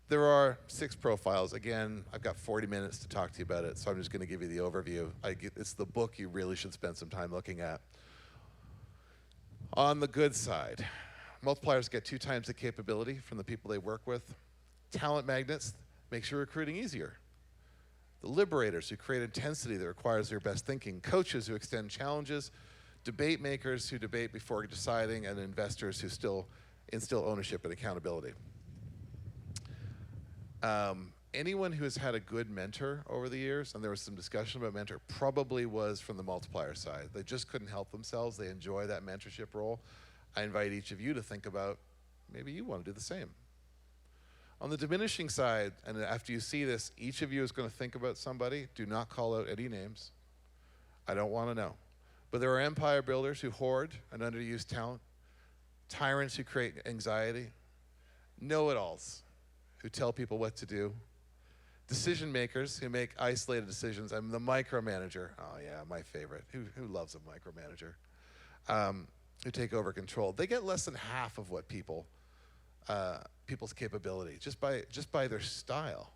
There are 6 profiles. Again, I've got 40 minutes to talk to you about it, so I'm just going to give you the overview. It's the book you really should spend some time looking at. On the good side, multipliers get 2 times the capability from the people they work with. Talent magnets makes your recruiting easier. The liberators who create intensity that requires your best thinking. Coaches who extend challenges. Debate makers who debate before deciding. And investors who still instill ownership and accountability. Anyone who has had a good mentor over the years, and there was some discussion about mentor, probably was from the multiplier side. They just couldn't help themselves. They enjoy that mentorship role. I invite each of you to think about, maybe you want to do the same. On the diminishing side, and after you see this, each of you is going to think about somebody. Do not call out any names. I don't want to know. But there are empire builders who hoard and underuse talent, tyrants who create anxiety, know-it-alls who tell people what to do, decision makers who make isolated decisions. I'm the micromanager. Oh yeah, my favorite. Who loves a micromanager? Who take over control. They get less than half of what people's capability just by their style.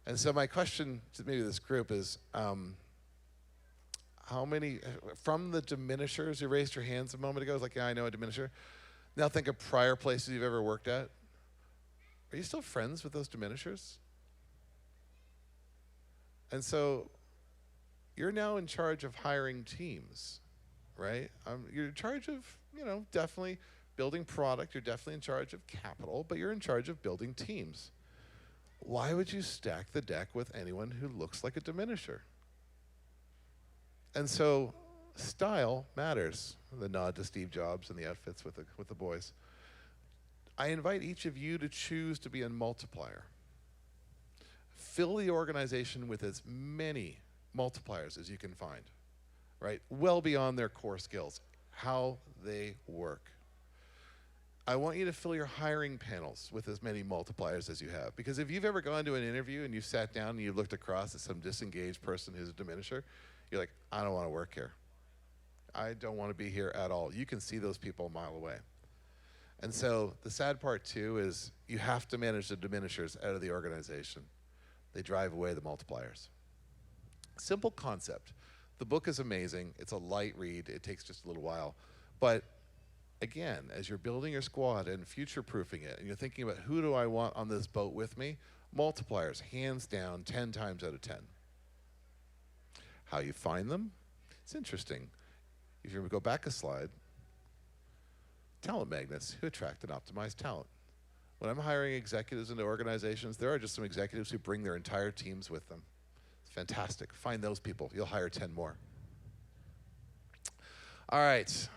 And so my question to maybe this group is, how many from the diminishers who raised your hands a moment ago? Was like, yeah, I know a diminisher. Now think of prior places you've ever worked at. Are you still friends with those diminishers? And so you're now in charge of hiring teams, right? You're in charge of, definitely building product. You're definitely in charge of capital, but you're in charge of building teams. Why would you stack the deck with anyone who looks like a diminisher? And so Style matters. The nod to Steve Jobs and the outfits with the boys. I invite each of you to choose to be a multiplier. Fill the organization with as many multipliers as you can find, right? Well beyond their core skills, how they work. I want you to fill your hiring panels with as many multipliers as you have. Because if you've ever gone to an interview and you sat down and you looked across at some disengaged person who's a diminisher, you're like, I don't want to work here. I don't want to be here at all. You can see those people a mile away. And so the sad part too is you have to manage the diminishers out of the organization. They drive away the multipliers. Simple concept. The book is amazing. It's a light read. It takes just a little while. But again, as you're building your squad and future-proofing it, and you're thinking about who do I want on this boat with me, multipliers, hands down, 10 times out of 10. How you find them? It's interesting. If you go back a slide, talent magnets who attract and optimize talent. When I'm hiring executives into organizations, there are just some executives who bring their entire teams with them. It's fantastic. Find those people. You'll hire 10 more. All right.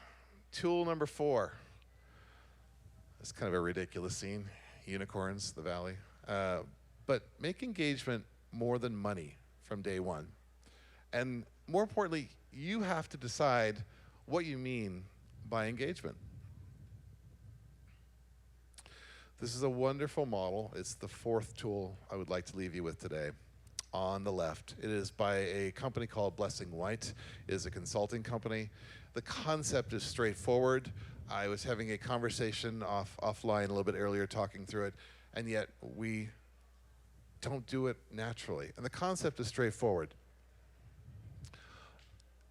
Tool number 4. It's kind of a ridiculous scene. Unicorns, the valley. But make engagement more than money from day one. And more importantly, you have to decide what you mean by engagement. This is a wonderful model. It's the 4th tool I would like to leave you with today. On the left, it is by a company called Blessing White. It is a consulting company. The concept is straightforward. I was having a conversation offline a little bit earlier talking through it, and yet we don't do it naturally. And the concept is straightforward.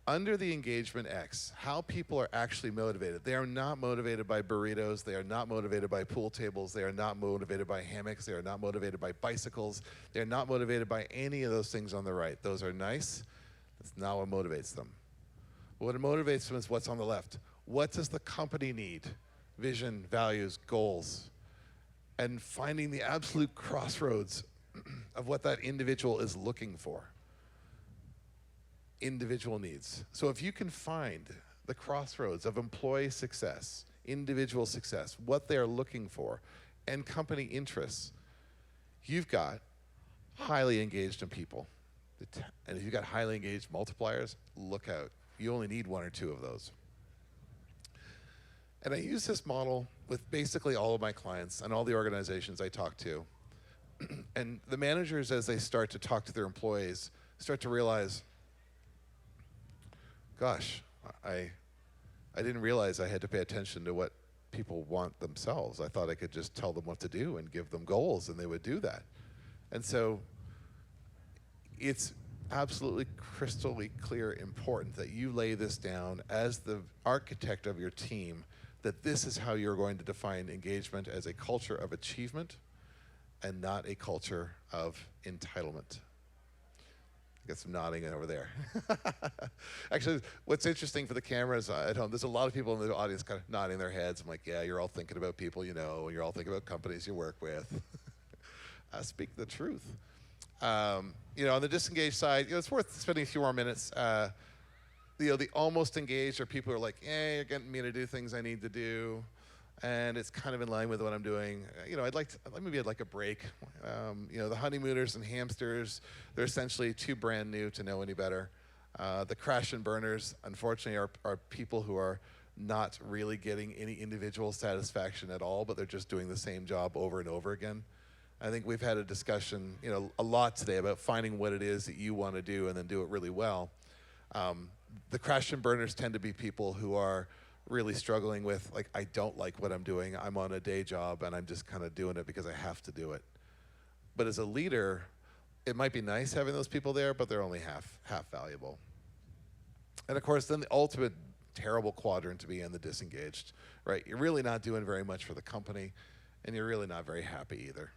Under the engagement X, how people are actually motivated. They are not motivated by burritos. They are not motivated by pool tables. They are not motivated by hammocks. They are not motivated by bicycles. They are not motivated by any of those things on the right. Those are nice. That's not what motivates them. What motivates them is what's on the left. What does the company need? Vision, values, goals. And finding the absolute crossroads of what that individual is looking for. Individual needs. So if you can find the crossroads of employee success, individual success, what they're looking for, and company interests, you've got highly engaged people. And if you've got highly engaged multipliers, look out. You only need 1 or 2 of those. And I use this model with basically all of my clients and all the organizations I talk to. And the managers, as they start to talk to their employees, start to realize, gosh, I didn't realize I had to pay attention to what people want themselves. I thought I could just tell them what to do and give them goals and they would do that. And so it's absolutely crystally clear important that you lay this down as the architect of your team, that this is how you're going to define engagement as a culture of achievement and not a culture of entitlement. Got some nodding over there. Actually, what's interesting for the cameras at home, there's a lot of people in the audience kind of nodding their heads. I'm like, yeah, you're all thinking about people you know, and you're all thinking about companies you work with. Speak the truth. You know, on the disengaged side, you know, it's worth spending a few more minutes. You know, the almost engaged are people who are like, you're getting me to do things I need to do, and it's kind of in line with what I'm doing. You know, maybe I'd like a break. You know, the honeymooners and hamsters, they're essentially too brand new to know any better. The crash and burners, unfortunately, are people who are not really getting any individual satisfaction at all, but they're just doing the same job over and over again. I think we've had a discussion, you know, a lot today about finding what it is that you want to do and then do it really well. The crash and burners tend to be people who are really struggling with, like, I don't like what I'm doing. I'm on a day job and I'm just kind of doing it because I have to do it. But as a leader, it might be nice having those people there, but they're only half valuable. And of course, then the ultimate terrible quadrant to be in, the disengaged, right? You're really not doing very much for the company, and you're really not very happy either.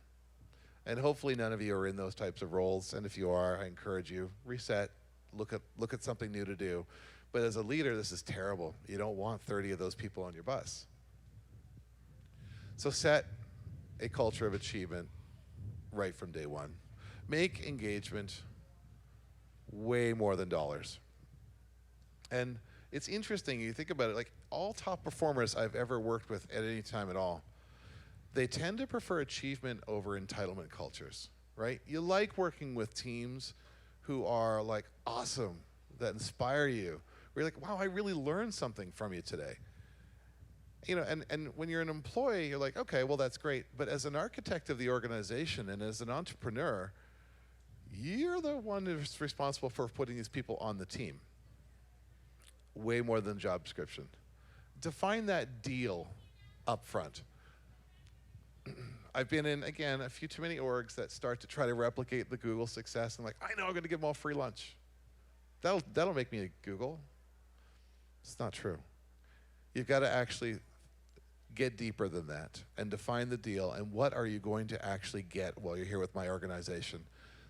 And hopefully none of you are in those types of roles, and if you are, I encourage you, reset, look at something new to do. But as a leader, this is terrible. You don't want 30 of those people on your bus. So set a culture of achievement right from day one. Make engagement way more than dollars. And It's interesting, you think about it, like all top performers I've ever worked with at any time at all, they tend to prefer achievement over entitlement cultures, right? You like working with teams who are like awesome, that inspire you. Where you're like, wow, I really learned something from you today. You know, and when you're an employee, you're like, okay, well, that's great. But as an architect of the organization and as an entrepreneur, you're the one who's responsible for putting these people on the team. Way more than job description. Define that deal up front. I've been in, again, a few too many orgs that start to try to replicate the Google success and like, I know I'm going to give them all free lunch. That'll make me a Google. It's not true. You've got to actually get deeper than that and define the deal and what are you going to actually get while you're here with my organization.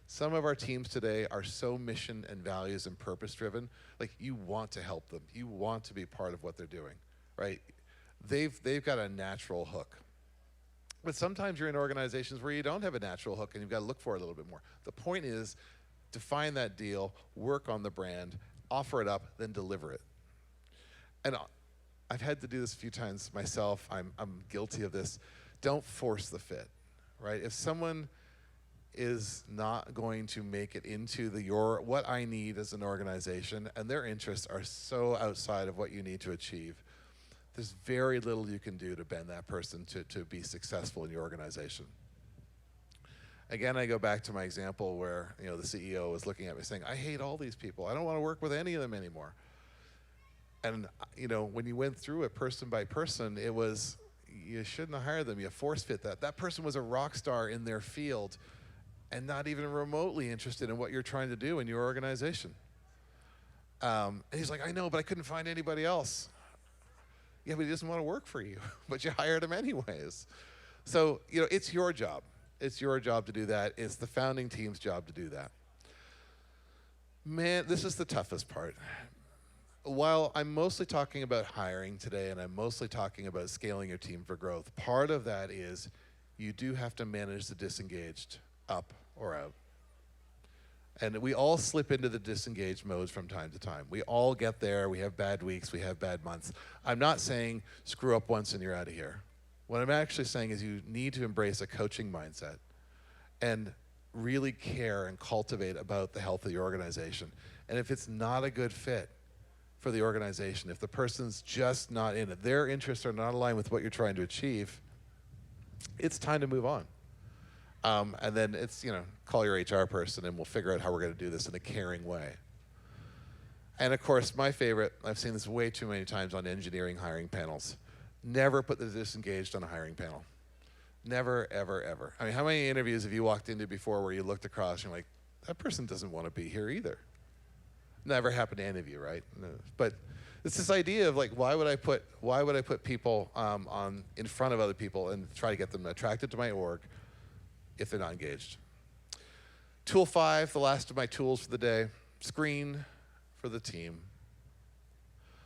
Some of our teams today are so mission and values and purpose driven, like you want to help them. You want to be part of what they're doing, right? They've got a natural hook. But sometimes you're in organizations where you don't have a natural hook and you've got to look for it a little bit more. The point is, define that deal, work on the brand, offer it up, then deliver it. And I've had to do this a few times myself. I'm guilty of this. Don't force the fit, right? If someone is not going to make it into what I need as an organization and their interests are so outside of what you need to achieve, there's very little you can do to bend that person to be successful in your organization. Again, I go back to my example where the CEO was looking at me saying, I hate all these people. I don't want to work with any of them anymore. And when you went through it person by person, it was, you shouldn't have hired them. You force fit that. That person was a rock star in their field and not even remotely interested in what you're trying to do in your organization. And he's like, I know, but I couldn't find anybody else. Yeah, but he doesn't want to work for you, but you hired him anyways. So, it's your job. It's your job to do that. It's the founding team's job to do that. Man, this is the toughest part. While I'm mostly talking about hiring today and I'm mostly talking about scaling your team for growth, part of that is you do have to manage the disengaged up or out. And we all slip into the disengaged modes from time to time. We all get there. We have bad weeks. We have bad months. I'm not saying screw up once and you're out of here. What I'm actually saying is you need to embrace a coaching mindset and really care and cultivate about the health of your organization. And if it's not a good fit for the organization, if the person's just not in it, their interests are not aligned with what you're trying to achieve, it's time to move on. And then it's, call your HR person and we'll figure out how we're going to do this in a caring way. And of course, my favorite, I've seen this way too many times on engineering hiring panels. Never put the disengaged on a hiring panel. Never, ever, ever. I mean, how many interviews have you walked into before where you looked across and you're like, that person doesn't want to be here either? Never happened to any of you, right? No. But it's this idea of like, why would I put people in front of other people and try to get them attracted to my org if they're not engaged? Tool 5, the last of my tools for the day, screen for the team.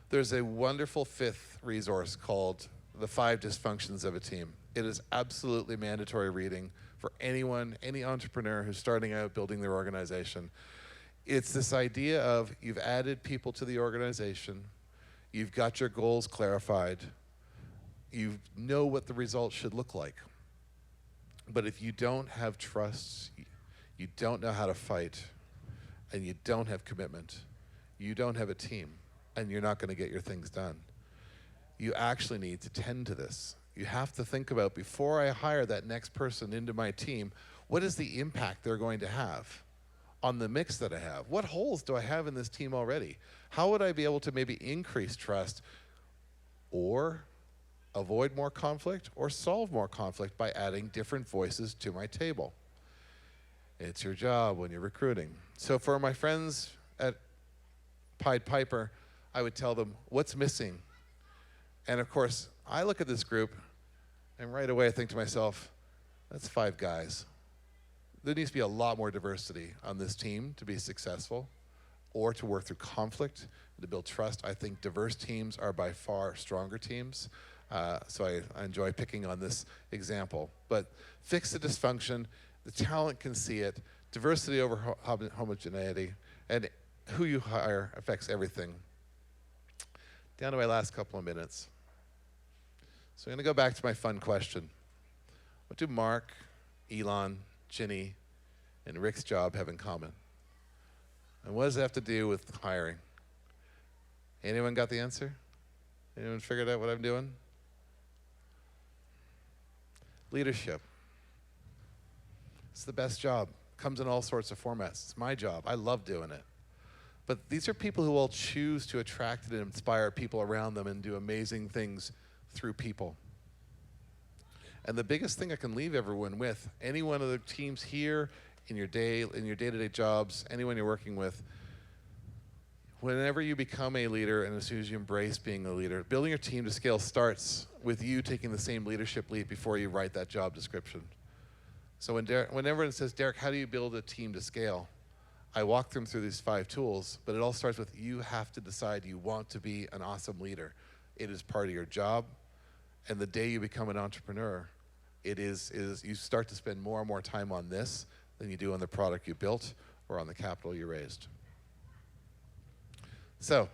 There's a wonderful 5th resource called The 5 Dysfunctions of a Team. It is absolutely mandatory reading for anyone, any entrepreneur who's starting out building their organization. It's this idea of you've added people to the organization, you've got your goals clarified, you know what the results should look like. But if you don't have trust, you don't know how to fight, and you don't have commitment, you don't have a team, and you're not going to get your things done. You actually need to tend to this. You have to think about, before I hire that next person into my team, what is the impact they're going to have on the mix that I have? What holes do I have in this team already? How would I be able to maybe increase trust or avoid more conflict or solve more conflict by adding different voices to my table? It's your job when you're recruiting. So for my friends at Pied Piper, I would tell them, what's missing? And of course, I look at this group and right away I think to myself, that's 5 guys. There needs to be a lot more diversity on this team to be successful or to work through conflict, to build trust. I think diverse teams are by far stronger teams. So I enjoy picking on this example. But fix the dysfunction, the talent can see it, diversity over homogeneity, and who you hire affects everything. down to my last couple of minutes. So I'm going to go back to my fun question. What do Mark, Elon, Ginny, and Rick's job have in common? And what does it have to do with hiring? Anyone got the answer? Anyone figured out what I'm doing? Leadership. It's the best job. Comes in all sorts of formats. It's my job. I love doing it. But these are people who will choose to attract and inspire people around them and do amazing things through people. And the biggest thing I can leave everyone with, any one of the teams here, in your day-to-day jobs, anyone you're working with, whenever you become a leader and as soon as you embrace being a leader, building your team to scale starts with you taking the same leadership leap before you write that job description. So when everyone says, Derek, how do you build a team to scale? I walk them through these 5 tools, but it all starts with you have to decide you want to be an awesome leader. It is part of your job, and the day you become an entrepreneur, you start to spend more and more time on this than you do on the product you built or on the capital you raised. So,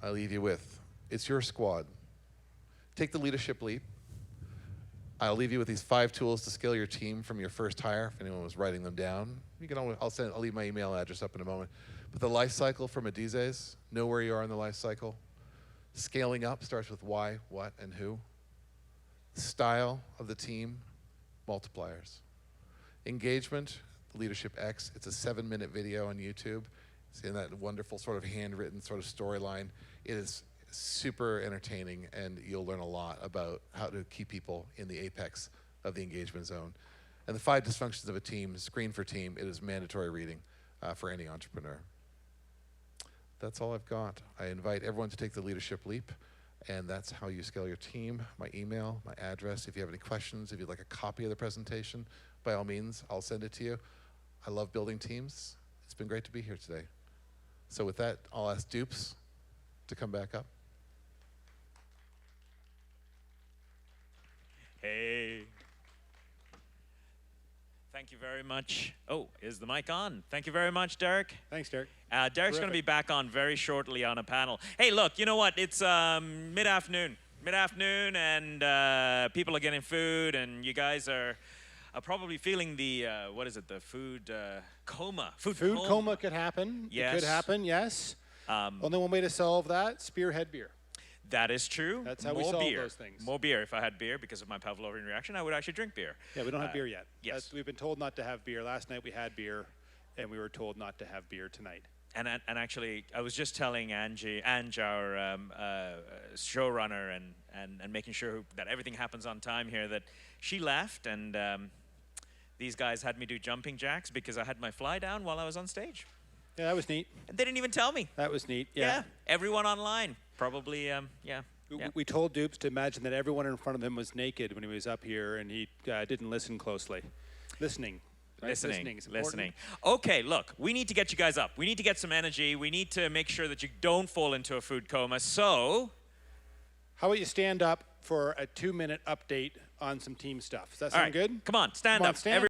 I leave you with, it's your squad. Take the leadership leap. I'll leave you with these 5 tools to scale your team from your first hire, if anyone was writing them down. You can always, I'll leave my email address up in a moment. But the life cycle from Adizes, know where you are in the life cycle. Scaling up starts with why, what, and who. Style of the team, multipliers. Engagement, Leadership X, it's a 7-minute video on YouTube. It's in that wonderful sort of handwritten sort of storyline. It is super entertaining, and you'll learn a lot about how to keep people in the apex of the engagement zone. And the 5 dysfunctions of a team, Screen for Team, it is mandatory reading for any entrepreneur. That's all I've got. I invite everyone to take the leadership leap, and that's how you scale your team. My email, my address. If you have any questions, if you'd like a copy of the presentation, by all means, I'll send it to you. I love building teams. It's been great to be here today. So with that, I'll ask Dupes to come back up. Hey. Thank you very much. Oh, is the mic on? Thank you very much, Derek. Thanks, Derek. Derek's going to be back on very shortly on a panel. Hey, look, you know what? It's mid-afternoon. Mid-afternoon, and people are getting food, and you guys are probably feeling the, what is it, the food coma. Food coma could happen. Yes. It could happen, yes. Only one way to solve that, spearhead beer. That is true. That's how we solve those things. More beer. If I had beer because of my Pavlovian reaction, I would actually drink beer. Yeah, we don't have beer yet. Yes. We've been told not to have beer. Last night we had beer, and we were told not to have beer tonight. And actually, I was just telling Ange, our showrunner, and making sure that everything happens on time here, that she left, and these guys had me do jumping jacks because I had my fly down while I was on stage. Yeah, that was neat. And they didn't even tell me. That was neat, yeah. Everyone online. Probably, We told Dupes to imagine that everyone in front of him was naked when he was up here, and he didn't listen closely. Listening. Right? Listening. Okay, look, we need to get you guys up. We need to get some energy. We need to make sure that you don't fall into a food coma. So, how about you stand up for a 2-minute update on some team stuff? Does that sound good? Come on, stand up.